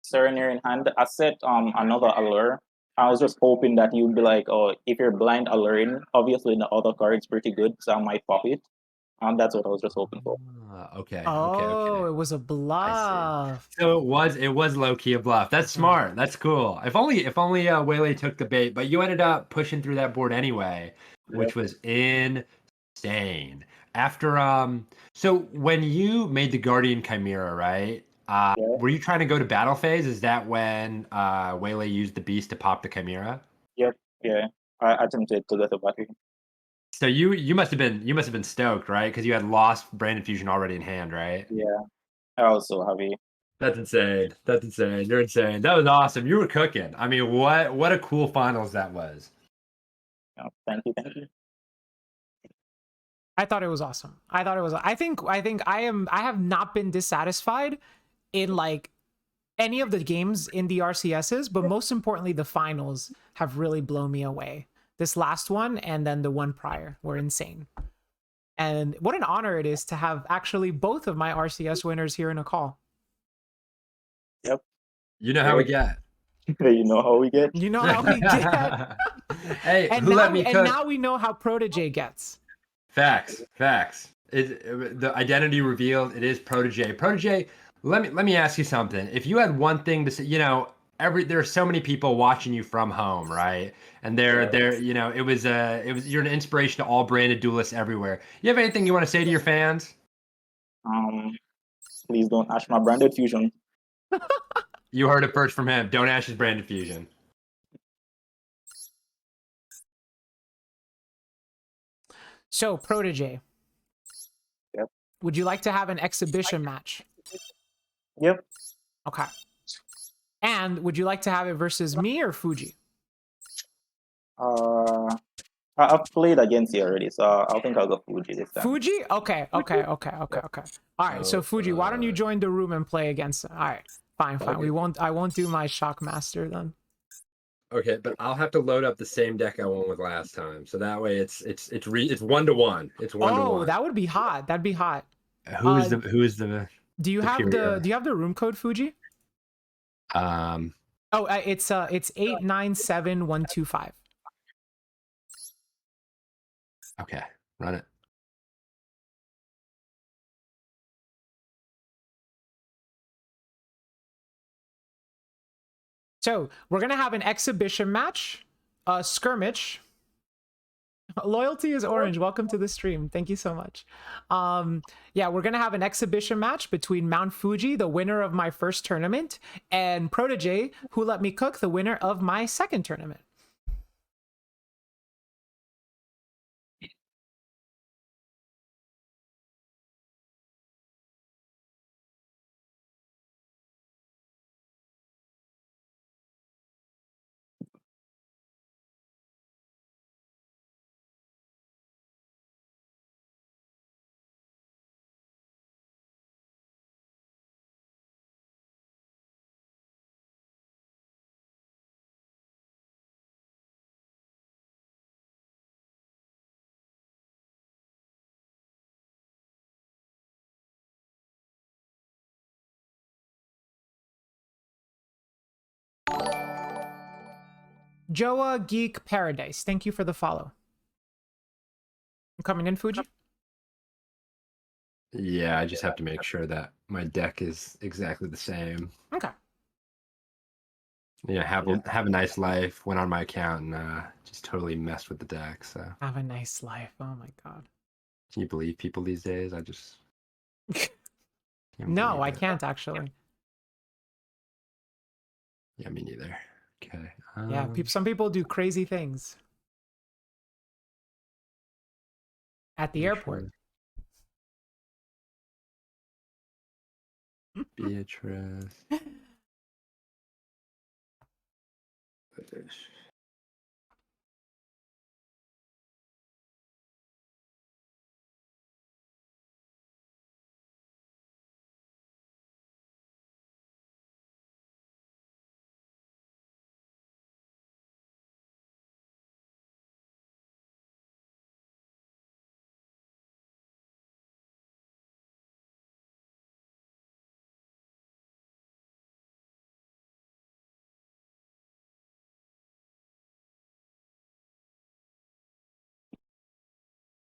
Serenir in hand. I set another allure. I was just hoping that you'd be like, oh, if you're blind alluring, obviously the other card's pretty good, so I might pop it. That's what I was just hoping for. Okay. It was a bluff. So it was low key a bluff. That's smart. That's cool. If only Waylay took the bait, but you ended up pushing through that board anyway, which was insane. After so when you made the Guardian Chimera, right? Were you trying to go to battle phase? Is that when Waylay used the beast to pop the Chimera? Yep. Yeah. I attempted to get the battery. So you must have been stoked, right? Because you had lost Brain Infusion already in hand, right? Yeah. I was so happy. That's insane. That's insane. You're insane. That was awesome. You were cooking. I mean, what a cool finals that was. Thank you. I thought it was awesome. I thought it was. I think I have not been dissatisfied in like any of the games in the RCSs, but most importantly, the finals have really blown me away. This last one and then the one prior were insane. And what an honor it is to have actually both of my RCS winners here in a call. Yep. You know how we get. You know how we get. You know how we get. Hey, And who now, let me and cook? now we know how Protege gets. Facts. The identity revealed. It is Protege. Protege. Let me ask you something. If you had one thing to say, there are so many people watching you from home, right? And they're it was you're an inspiration to all branded duelists everywhere. You have anything you want to say to your fans? Please don't ash my branded fusion. You heard it first from him. Don't ash his branded fusion. So, Protege. Yep. Would you like to have an exhibition match? Yep. Okay. And would you like to have it versus me or Fuji? I've played against you already, so I think I'll go Fuji this time. Fuji? Okay. All right. So Fuji, why don't you join the room and play against them? All right. Fine. Okay. I won't do my Shockmaster then. Okay, but I'll have to load up the same deck I won with last time, so that way it's 1-to-1. It's 1-to-1. Oh, that would be hot. That'd be hot. Who is the Do you have the room code, Fuji? Oh, it's 897125. Okay, run it. So we're gonna have an exhibition match, a skirmish. Loyalty is orange. Welcome to the stream. Thank you so much. Yeah, we're gonna have an exhibition match between Mount Fuji, the winner of my first tournament, and Protege, who let me cook, the winner of my second tournament. Joa Geek Paradise, thank you for the follow. I'm coming in, Fuji. Yeah, I just have to make sure that my deck is exactly the same. Okay. Yeah, have a nice life. Went on my account and just totally messed with the deck. So Have a nice life. Oh my god. can you believe people these days? I just No, I can't actually. Yeah, me neither. Okay. Yeah, some people do crazy things at the airport. Beatrice.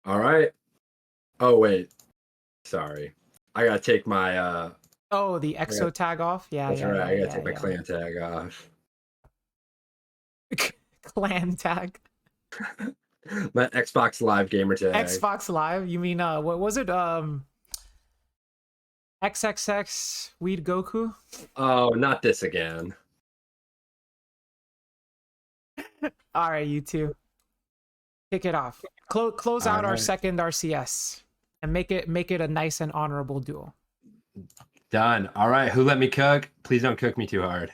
All right. Oh wait, sorry. I gotta take my Oh, the exo tag off. Yeah, That's yeah, right. yeah, I gotta yeah, take my yeah. clan tag off. Clan tag. My Xbox Live gamer tag. Xbox Live. You mean what was it? XXX Weed Goku. Oh, not this again. All right, you two. Kick it off. Close out our right. second RCS and make it a nice and honorable duel. Done. All right. Who let me cook? Please don't cook me too hard.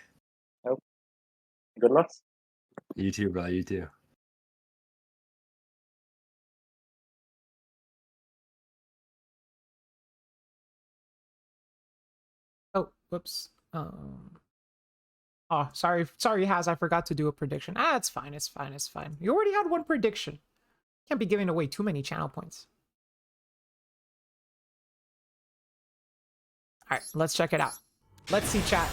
Good luck. You too, bro. You too. Whoops. Oh, sorry, Haz. I forgot to do a prediction. Ah, it's fine. It's fine. It's fine. You already had one prediction. Can't be giving away too many channel points. All right, let's check it out. Let's see chat.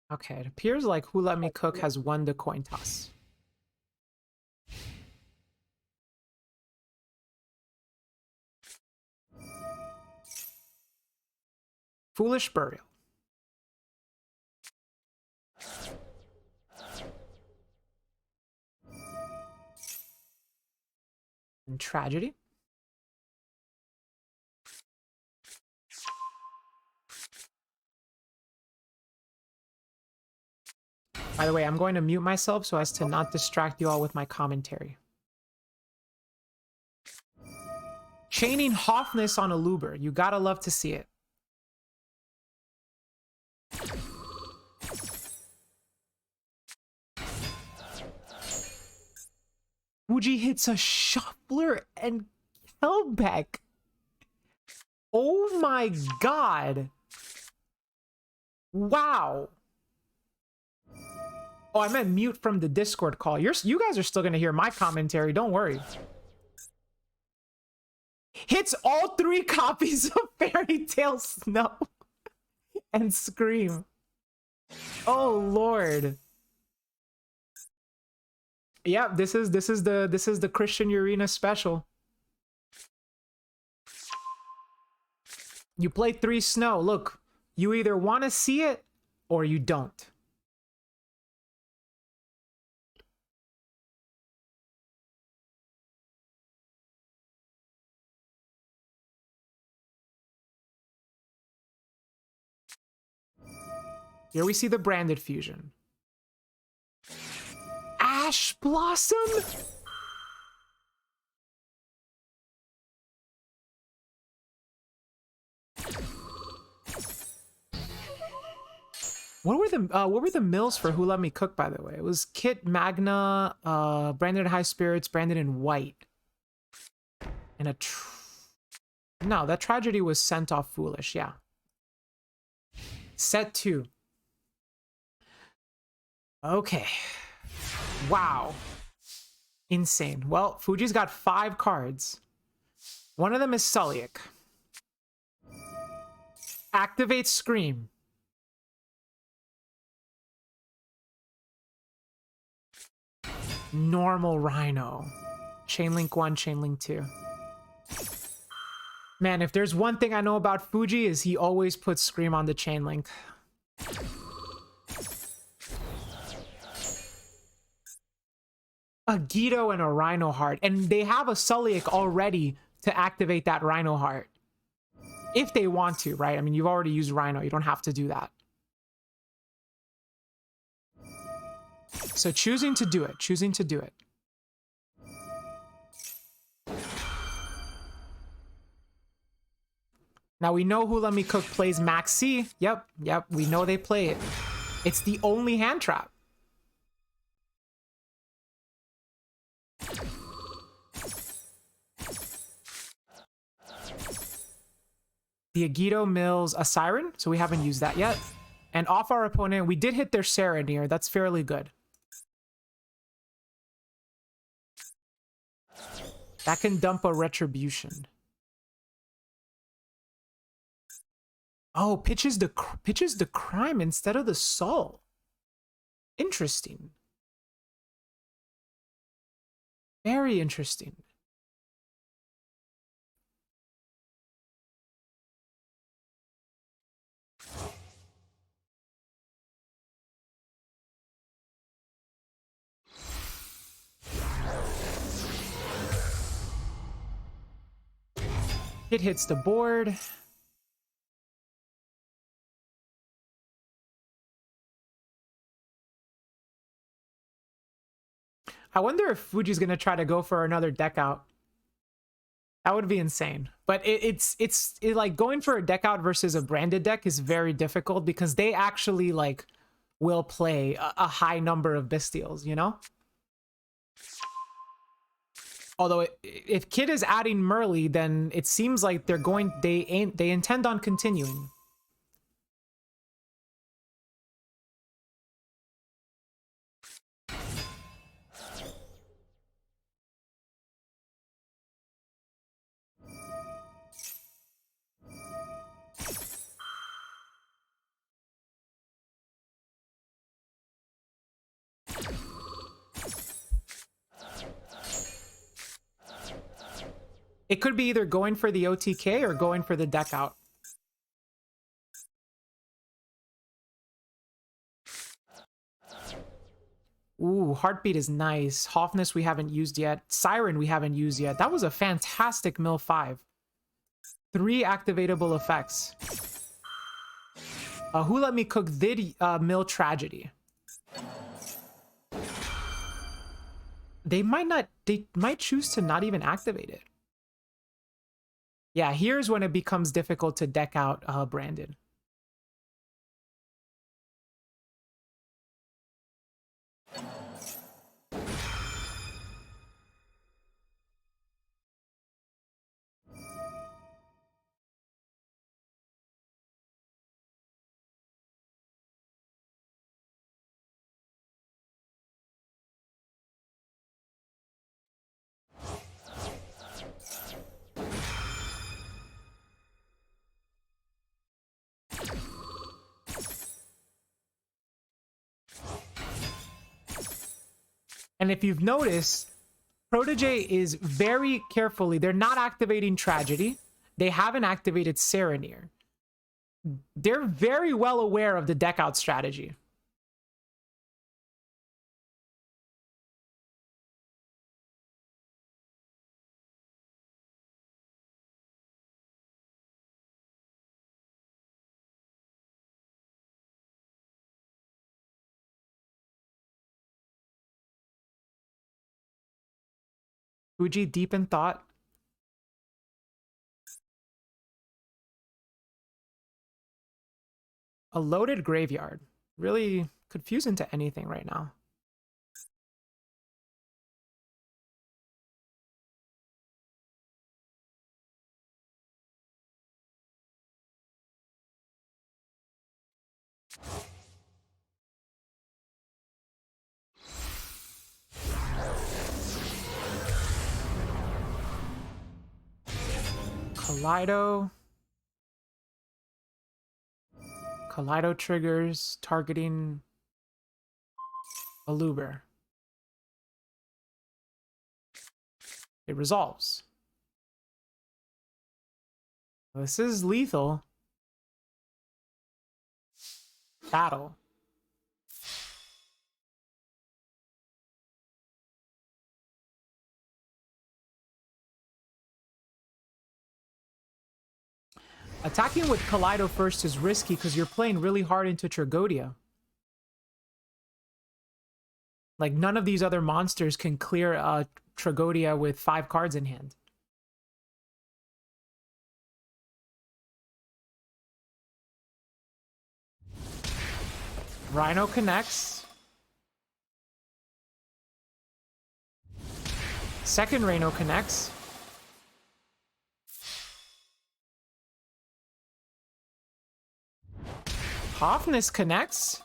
Okay, it appears like Who Let Me Cook has won the coin toss. Foolish Burial. And Tragedy. By the way, I'm going to mute myself so as to not distract you all with my commentary. Chaining Hoffness on a Luber. You gotta love to see it. Fuji hits a Shuffler and Kelbeck. Oh my god. Wow. Oh, I meant mute from the Discord call. You guys are still gonna hear my commentary, don't worry. Hits all 3 copies of Fairy Tale Snow and Scream. Oh lord. Yeah, this is the Christian Urena special. You play 3 Snow. Look, you either want to see it or you don't. Here we see the branded fusion. Ash Blossom? What were the mills for Who Let Me Cook, by the way? It was Kit, Magna, branded in High Spirits, branded in White. And no, that Tragedy was sent off Foolish, yeah. Set 2. Okay. Wow. Insane. Well, Fuji's got 5 cards. One of them is Sulliek. Activate Scream. Normal Rhino. Chainlink 1, Chainlink 2. Man, if there's one thing I know about Fuji is he always puts Scream on the Chainlink. A Guido and a Rhino Heart. And they have a Sulliek already to activate that Rhino Heart. If they want to, right? I mean, you've already used Rhino. You don't have to do that. So choosing to do it. Choosing to do it. Now we know Who Let Me Cook plays Max C. Yep, we know they play it. It's the only hand trap. The Agido mills a Siren, so we haven't used that yet. And off our opponent, we did hit their Serenir. That's fairly good. That can dump a Retribution. Oh, pitches the Crime instead of the Soul. Interesting. Very interesting. It hits the board. I wonder if Fuji's gonna try to go for another deck out. That would be insane. But it's like going for a deck out versus a branded deck is very difficult because they actually like will play a high number of Bestials, you know? Although if Kid is adding Merly, then it seems like they intend on continuing. It could be either going for the OTK or going for the deck out. Ooh, Heartbeat is nice. Hoffness we haven't used yet. Siren we haven't used yet. That was a fantastic mill 5. 3 activatable effects. Who Let Me Cook Vid Mill Tragedy. They might choose to not even activate it. Yeah, here's when it becomes difficult to deck out Branded. And if you've noticed, Protege is very carefully, they're not activating Tragedy. They haven't activated Serenir. They're very well aware of the deck out strategy. Fuji deep in thought. A loaded graveyard. Really confusing to anything right now. Kaleido. Kaleido triggers targeting Aluber. It resolves. This is lethal. Battle. Attacking with Kaleido first is risky because you're playing really hard into Tragodia. Like, none of these other monsters can clear Tragodia with 5 cards in hand. Rhino connects. Second Rhino connects. Hoffness connects.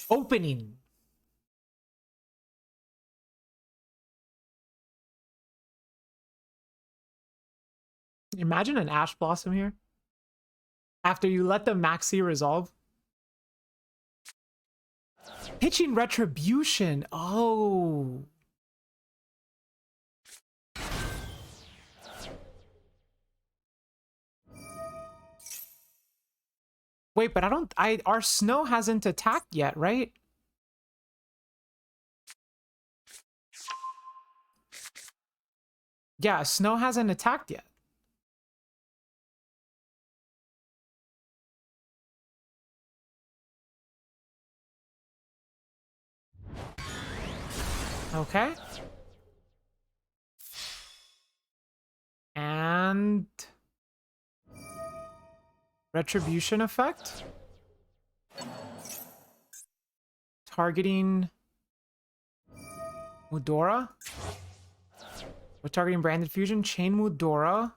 Opening. Imagine an Ash Blossom here. After you let the Maxi resolve. Pitching Retribution. Oh. Wait, but our Snow hasn't attacked yet, right? Yeah, Snow hasn't attacked yet. Okay. And retribution effect. Targeting Mudora. We're targeting branded fusion. Chain Mudora.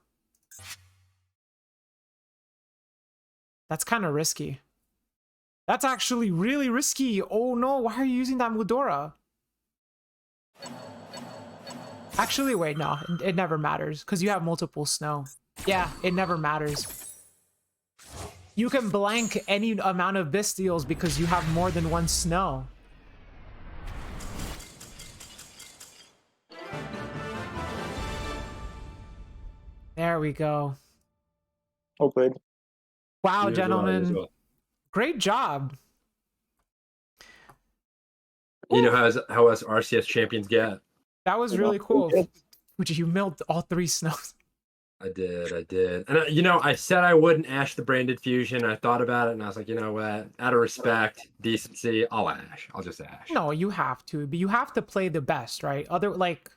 That's kind of risky. That's actually really risky. Oh no, why are you using that Mudora? Actually, wait, no, it never matters because you have multiple snow. Yeah, it never matters. You can blank any amount of Bestials because you have more than one snow. There we go. Oh, good. Wow, You as well, you as gentlemen. well. Great job. You know how us RCS champions get. That was You really know, cool. good. Fuji, you milled all 3 snows. I did. And you know, I said I wouldn't ash the branded fusion. I thought about it and I was like, you know what? Out of respect, decency, I'll ash. I'll just ash. No, you have to, but you have to play the best, right? Other like,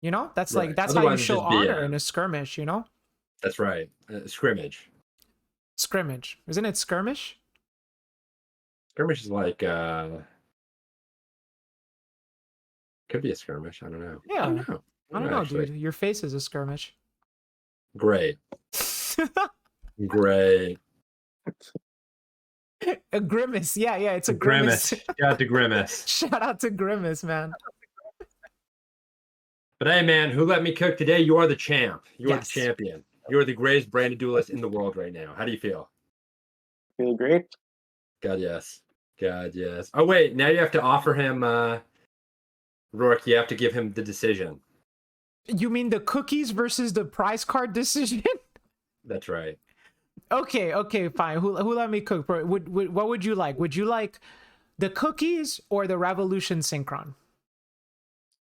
you know, that's Right. like that's how you Otherwise, it's show just honor BS. in a skirmish, you know? That's right. Scrimmage. Scrimmage. Isn't it skirmish? Skirmish is like could be a skirmish. I don't know. Yeah. I don't know. I don't know, actually. dude. Your face is a skirmish. Great. Great. A grimace. Yeah, it's a grimace. Got the grimace. Shout out to Grimace, man. But hey, man, who let me cook today? You are the champ. You are the Yes. champion. You are the greatest branded duelist in the world right now. How do you feel? Feel great. God, yes. God, yes. Oh, wait. Now you have to offer him, Rourke, you have to give him the decision. You mean the cookies versus the prize card decision? That's right. Okay, fine. Who let me cook? What would you like? Would you like the cookies or the Revolution Synchron?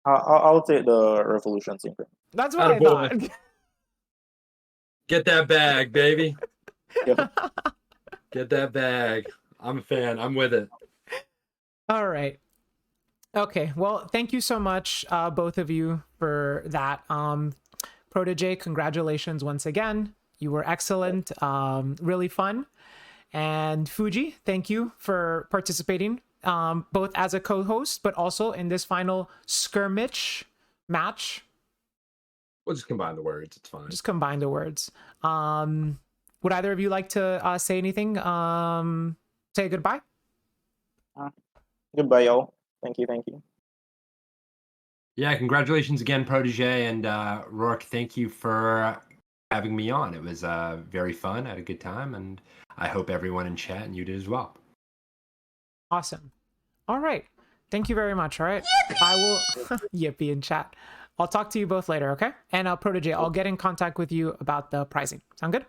I'll take the Revolution Synchron. That's what I Attaboy. thought. Get that bag, baby. Yep. Get that bag. I'm a fan. I'm with it. All right. Okay. Well, thank you so much, both of you, for that. Protege, congratulations once again. You were excellent. Really fun. And Fuji, thank you for participating, both as a co-host, but also in this final skirmish match. We'll just combine the words. It's fine. Just combine the words. Would either of you like to say anything? Say goodbye? Goodbye, y'all. Thank you. Yeah, congratulations again, Protege, and Rourke, thank you for having me on. It was very fun. I had a good time, and I hope everyone in chat and you did as well. Awesome. All right. Thank you very much. All right. Yippee! I will yippee in chat. I'll talk to you both later, okay? And Protege, I'll get in contact with you about the pricing. Sound good?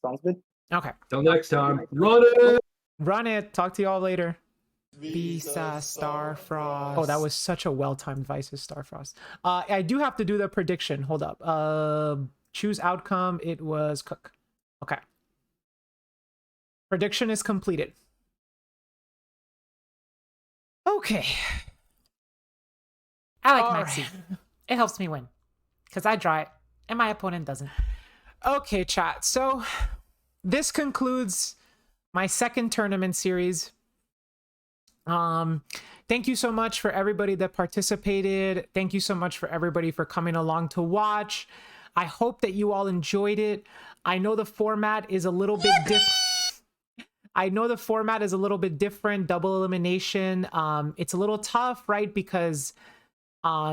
Sounds good. Okay. Till next time. Run it! Run it. Talk to you all later. Visa Starfrost. Oh, that was such a well-timed Visa Starfrost. I do have to do the prediction. Hold up. Choose outcome. It was cook. Okay. Prediction is completed. Okay. I like All Maxi. right. It helps me win. Because I draw it, and my opponent doesn't. Okay, chat. So this concludes my second tournament series. Thank you so much for everybody that participated. Thank you so much for everybody for coming along to watch. I hope that you all enjoyed it. I know the format is a little bit different. I know the format is a little bit different, double elimination. It's a little tough, right? Because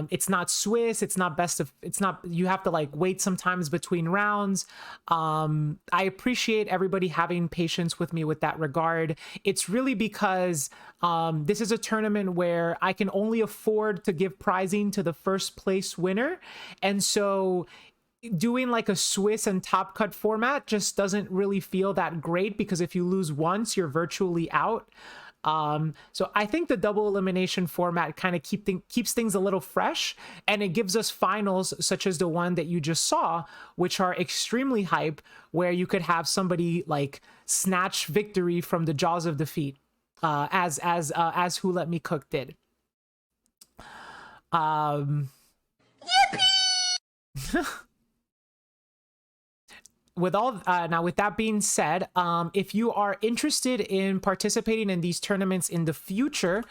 it's not Swiss, it's not, you have to like wait sometimes between rounds. I appreciate everybody having patience with me with that regard. It's really because this is a tournament where I can only afford to give prizing to the first place winner. And so doing like a Swiss and top cut format just doesn't really feel that great, because if you lose once, you're virtually out. So I think the double elimination format kind of keeps things a little fresh, and it gives us finals such as the one that you just saw, which are extremely hype, where you could have somebody like snatch victory from the jaws of defeat, as Who Let Me Cook did. With all now, with that being said, if you are interested in participating in these tournaments in the future,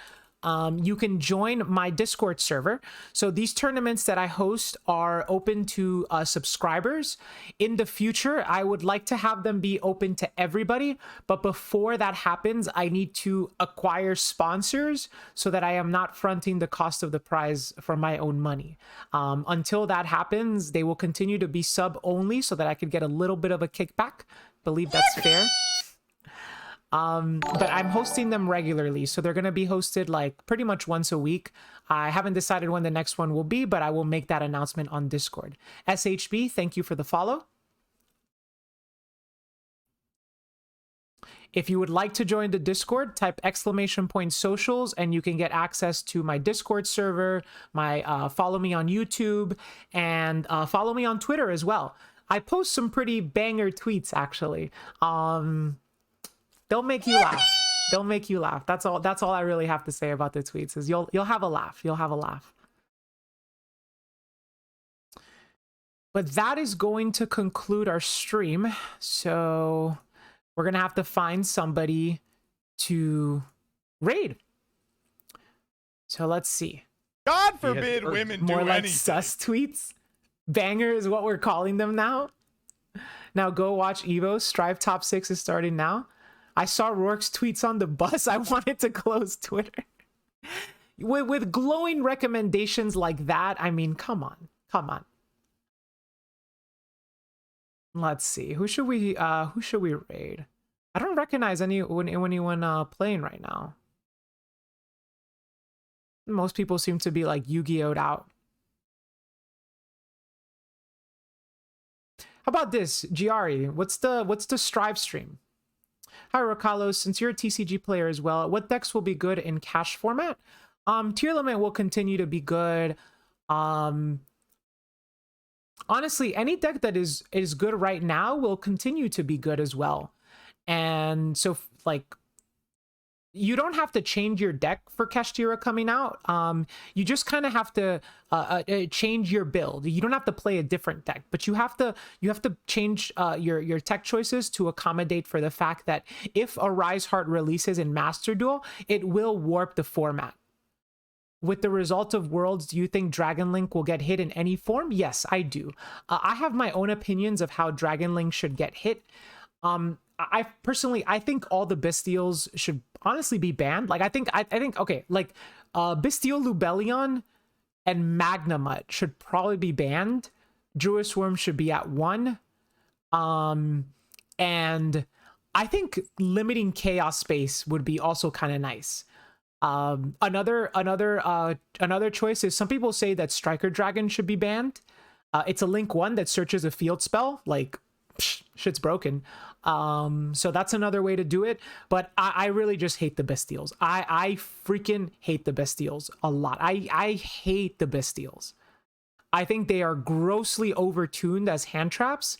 you can join my Discord server. So these tournaments that I host are open to subscribers. In the future, I would like to have them be open to everybody. But before that happens, I need to acquire sponsors so that I am not fronting the cost of the prize from my own money. Until that happens, they will continue to be sub only so that I could get a little bit of a kickback. Believe that's fair. But I'm hosting them regularly, so they're going to be hosted like pretty much once a week. I haven't decided when the next one will be, but I will make that announcement on Discord. SHB, thank you for the follow. If you would like to join the Discord, type !socials and you can get access to my Discord server, my follow me on YouTube, and follow me on Twitter as well. I post some pretty banger tweets, actually. They'll make you laugh. They'll make you laugh. That's all I really have to say about the tweets is you'll have a laugh. You'll have a laugh. But that is going to conclude our stream. So we're going to have to find somebody to raid. So let's see. God forbid women do More like anything. sus tweets. Banger is what we're calling them now. Now go watch Evo. Strive Top 6 is starting now. I saw Rourke's tweets on the bus. I wanted to close Twitter. With glowing recommendations like that, I mean, come on. Come on. Let's see. Who should we raid? I don't recognize anyone playing right now. Most people seem to be like Yu-Gi-Oh'd out. How about this, Giari? What's the Strive stream? Hi, Roarkallos. Since you're a TCG player as well, what decks will be good in cash format? Tier Limit will continue to be good. Honestly, any deck that is good right now will continue to be good as well. And so, like, you don't have to change your deck for Kashtira coming out. You just kind of have to change your build. You don't have to play a different deck, but you have to change your tech choices to accommodate for the fact that if a Rise Heart releases in Master Duel, it will warp the format. With the result of Worlds, do you think Dragon Link will get hit in any form? Yes, I do. I have my own opinions of how Dragon Link should get hit. I think all the Bestials should honestly be banned. Like, I think okay, like Bestial Lubellion and Magnemut should probably be banned. Druid Worm should be at 1. And I think limiting Chaos Space would be also kind of nice. Another choice is some people say that Striker Dragon should be banned. It's a Link 1 that searches a field spell. Like, shit's broken. So that's another way to do it. But I really just hate the Bestials. I freaking hate the Bestials a lot. I hate the Bestials. I think they are grossly overtuned as hand traps,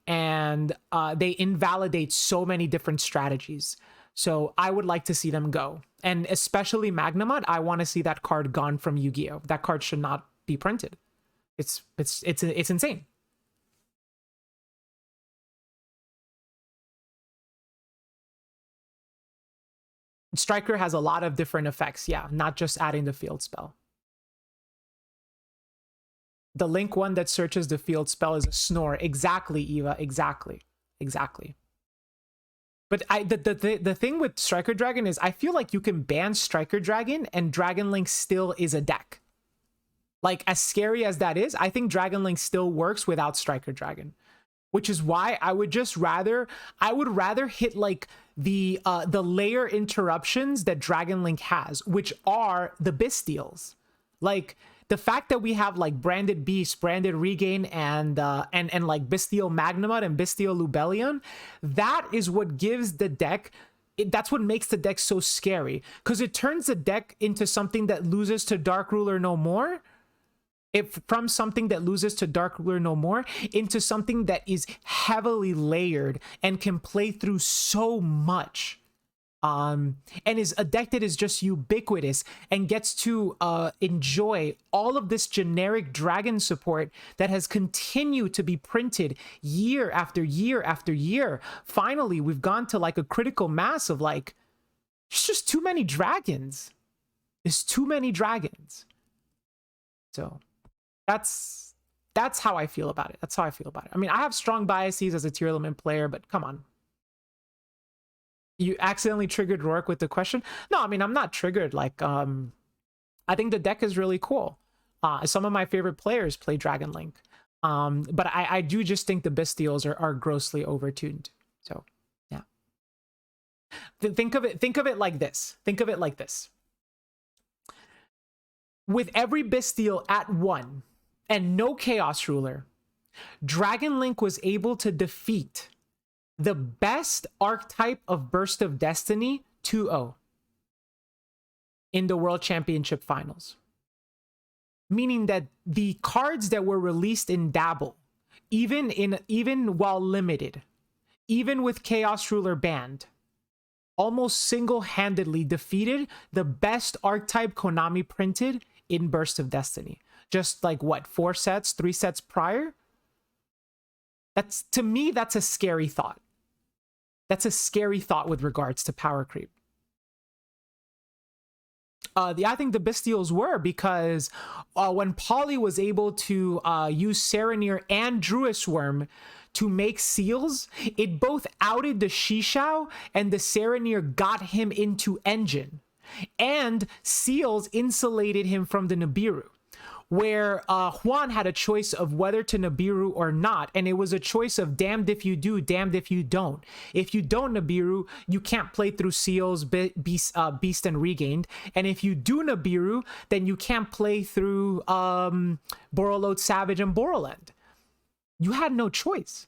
and they invalidate so many different strategies. So I would like to see them go. And especially Magnemut, I want to see that card gone from Yu-Gi-Oh! That card should not be printed. It's insane. Striker has a lot of different effects, yeah, not just adding the field spell. The Link 1 that searches the field spell is a Snore. Exactly, Eva, exactly. But the thing with Striker Dragon is I feel like you can ban Striker Dragon and Dragon Link still is a deck. Like, as scary as that is, I think Dragon Link still works without Striker Dragon. Which is why I would rather hit like the layer interruptions that Dragon Link has, which are the Bestials. Like, the fact that we have like Branded Beast, Branded Regain, and like Bestial Magnemut and Bestial Lubellion, that is what gives the deck, that's what makes the deck so scary, because it turns the deck into something that loses to Dark Ruler no more. From something that loses to Dark Ruler no more into something that is heavily layered and can play through so much. And a deck that is just ubiquitous and gets to enjoy all of this generic dragon support that has continued to be printed year after year after year. Finally, we've gone to like a critical mass of like, there's just too many dragons. There's too many dragons. So that's how I feel about it. That's how I feel about it. I mean, I have strong biases as a tier limit player, but come on. You accidentally triggered Rourke with the question. No, I mean, I'm not triggered. Like, I think the deck is really cool. Some of my favorite players play Dragon Link. But I do just think the Bystials are grossly overtuned. So, yeah. Think of it like this. Think of it like this. With every Bystial at 1 and no Chaos Ruler, Dragon Link was able to defeat the best archetype of Burst of Destiny 2-0 in the World Championship Finals. Meaning that the cards that were released in Dabble, even while limited, even with Chaos Ruler banned, almost single-handedly defeated the best archetype Konami printed in Burst of Destiny. Just like what, 3 sets prior? That's, to me, that's a scary thought. That's a scary thought with regards to power creep. I think the Bystials were because when Polly was able to use Serenir and Druis Worm to make seals, it both outed the Shishao and the Serenir got him into Engine. And seals insulated him from the Nibiru, where Juan had a choice of whether to Nibiru or not, and it was a choice of damned if you do, damned if you don't. If you don't Nibiru, you can't play through Seals, Beast and Regained, and if you do Nibiru, then you can't play through Borreload Savage and Borreland. You had no choice.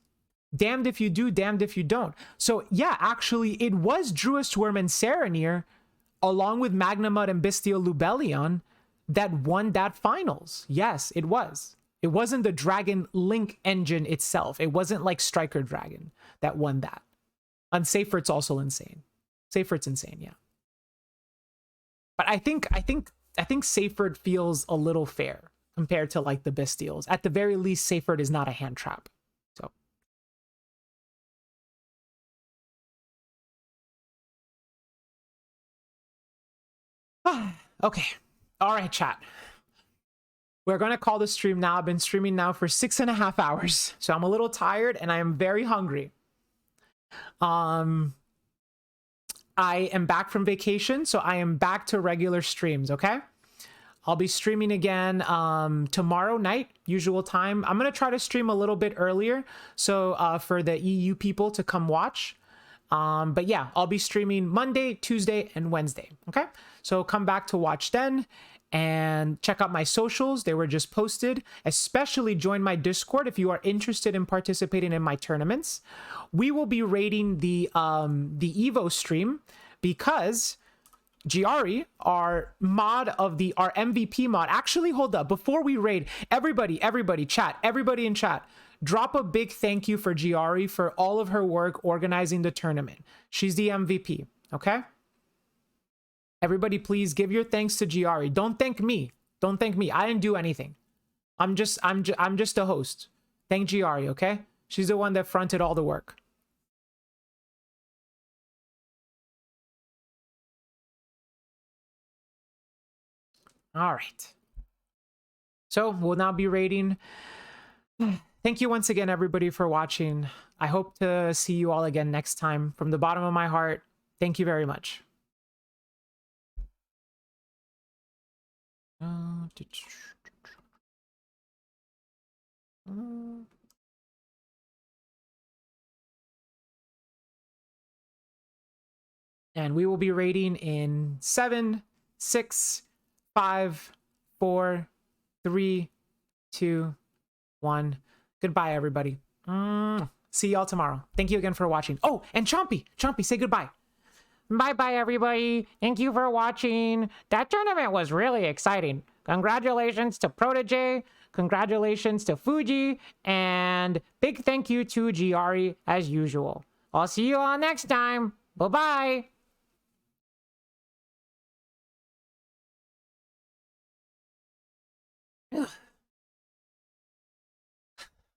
Damned if you do, damned if you don't. So yeah, actually, it was Druis Worm and Serenir, along with Magnamud and Bystial Lubellion, that won that finals. Yes, it was. It wasn't the Dragon Link engine itself. It wasn't like Striker Dragon that won that. And Seyfried's also insane. Seyfried's insane, yeah. But I think Seyfried feels a little fair compared to like the Bystials. At the very least, Seyfried is not a hand trap. So okay. All right, chat. We're going to call the stream now. I've been streaming now for 6.5 hours. So I'm a little tired and I am very hungry. I am back from vacation, so I am back to regular streams, okay? I'll be streaming again tomorrow night, usual time. I'm going to try to stream a little bit earlier, so for the EU people to come watch. But yeah, I'll be streaming Monday, Tuesday, and Wednesday, okay? So come back to watch then. And check out my socials. They were just posted. Especially join my Discord if you are interested in participating in my tournaments. We will be rating the Evo stream because Giari, our MVP mod. Actually, hold up. Before we raid, everybody in chat, drop a big thank you for Giari for all of her work organizing the tournament. She's the MVP, okay? Everybody, please give your thanks to Giari. Don't thank me. Don't thank me. I didn't do anything. I'm just a host. Thank Giari, okay? She's the one that fronted all the work. All right. So we'll now be rating. Thank you once again, everybody, for watching. I hope to see you all again next time. From the bottom of my heart, thank you very much. And we will be rating in 7, 6, 5, 4, 3, 2, 1. Goodbye, everybody. See y'all tomorrow. Thank you again for watching. Oh, and Chompy, say goodbye. Bye-bye, everybody. Thank you for watching. That tournament was really exciting. Congratulations to Protege. Congratulations to Fuji. And big thank you to Giari as usual. I'll see you all next time. Bye-bye.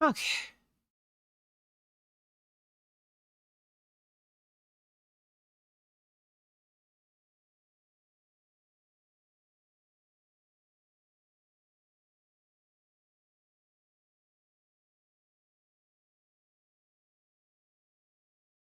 Okay.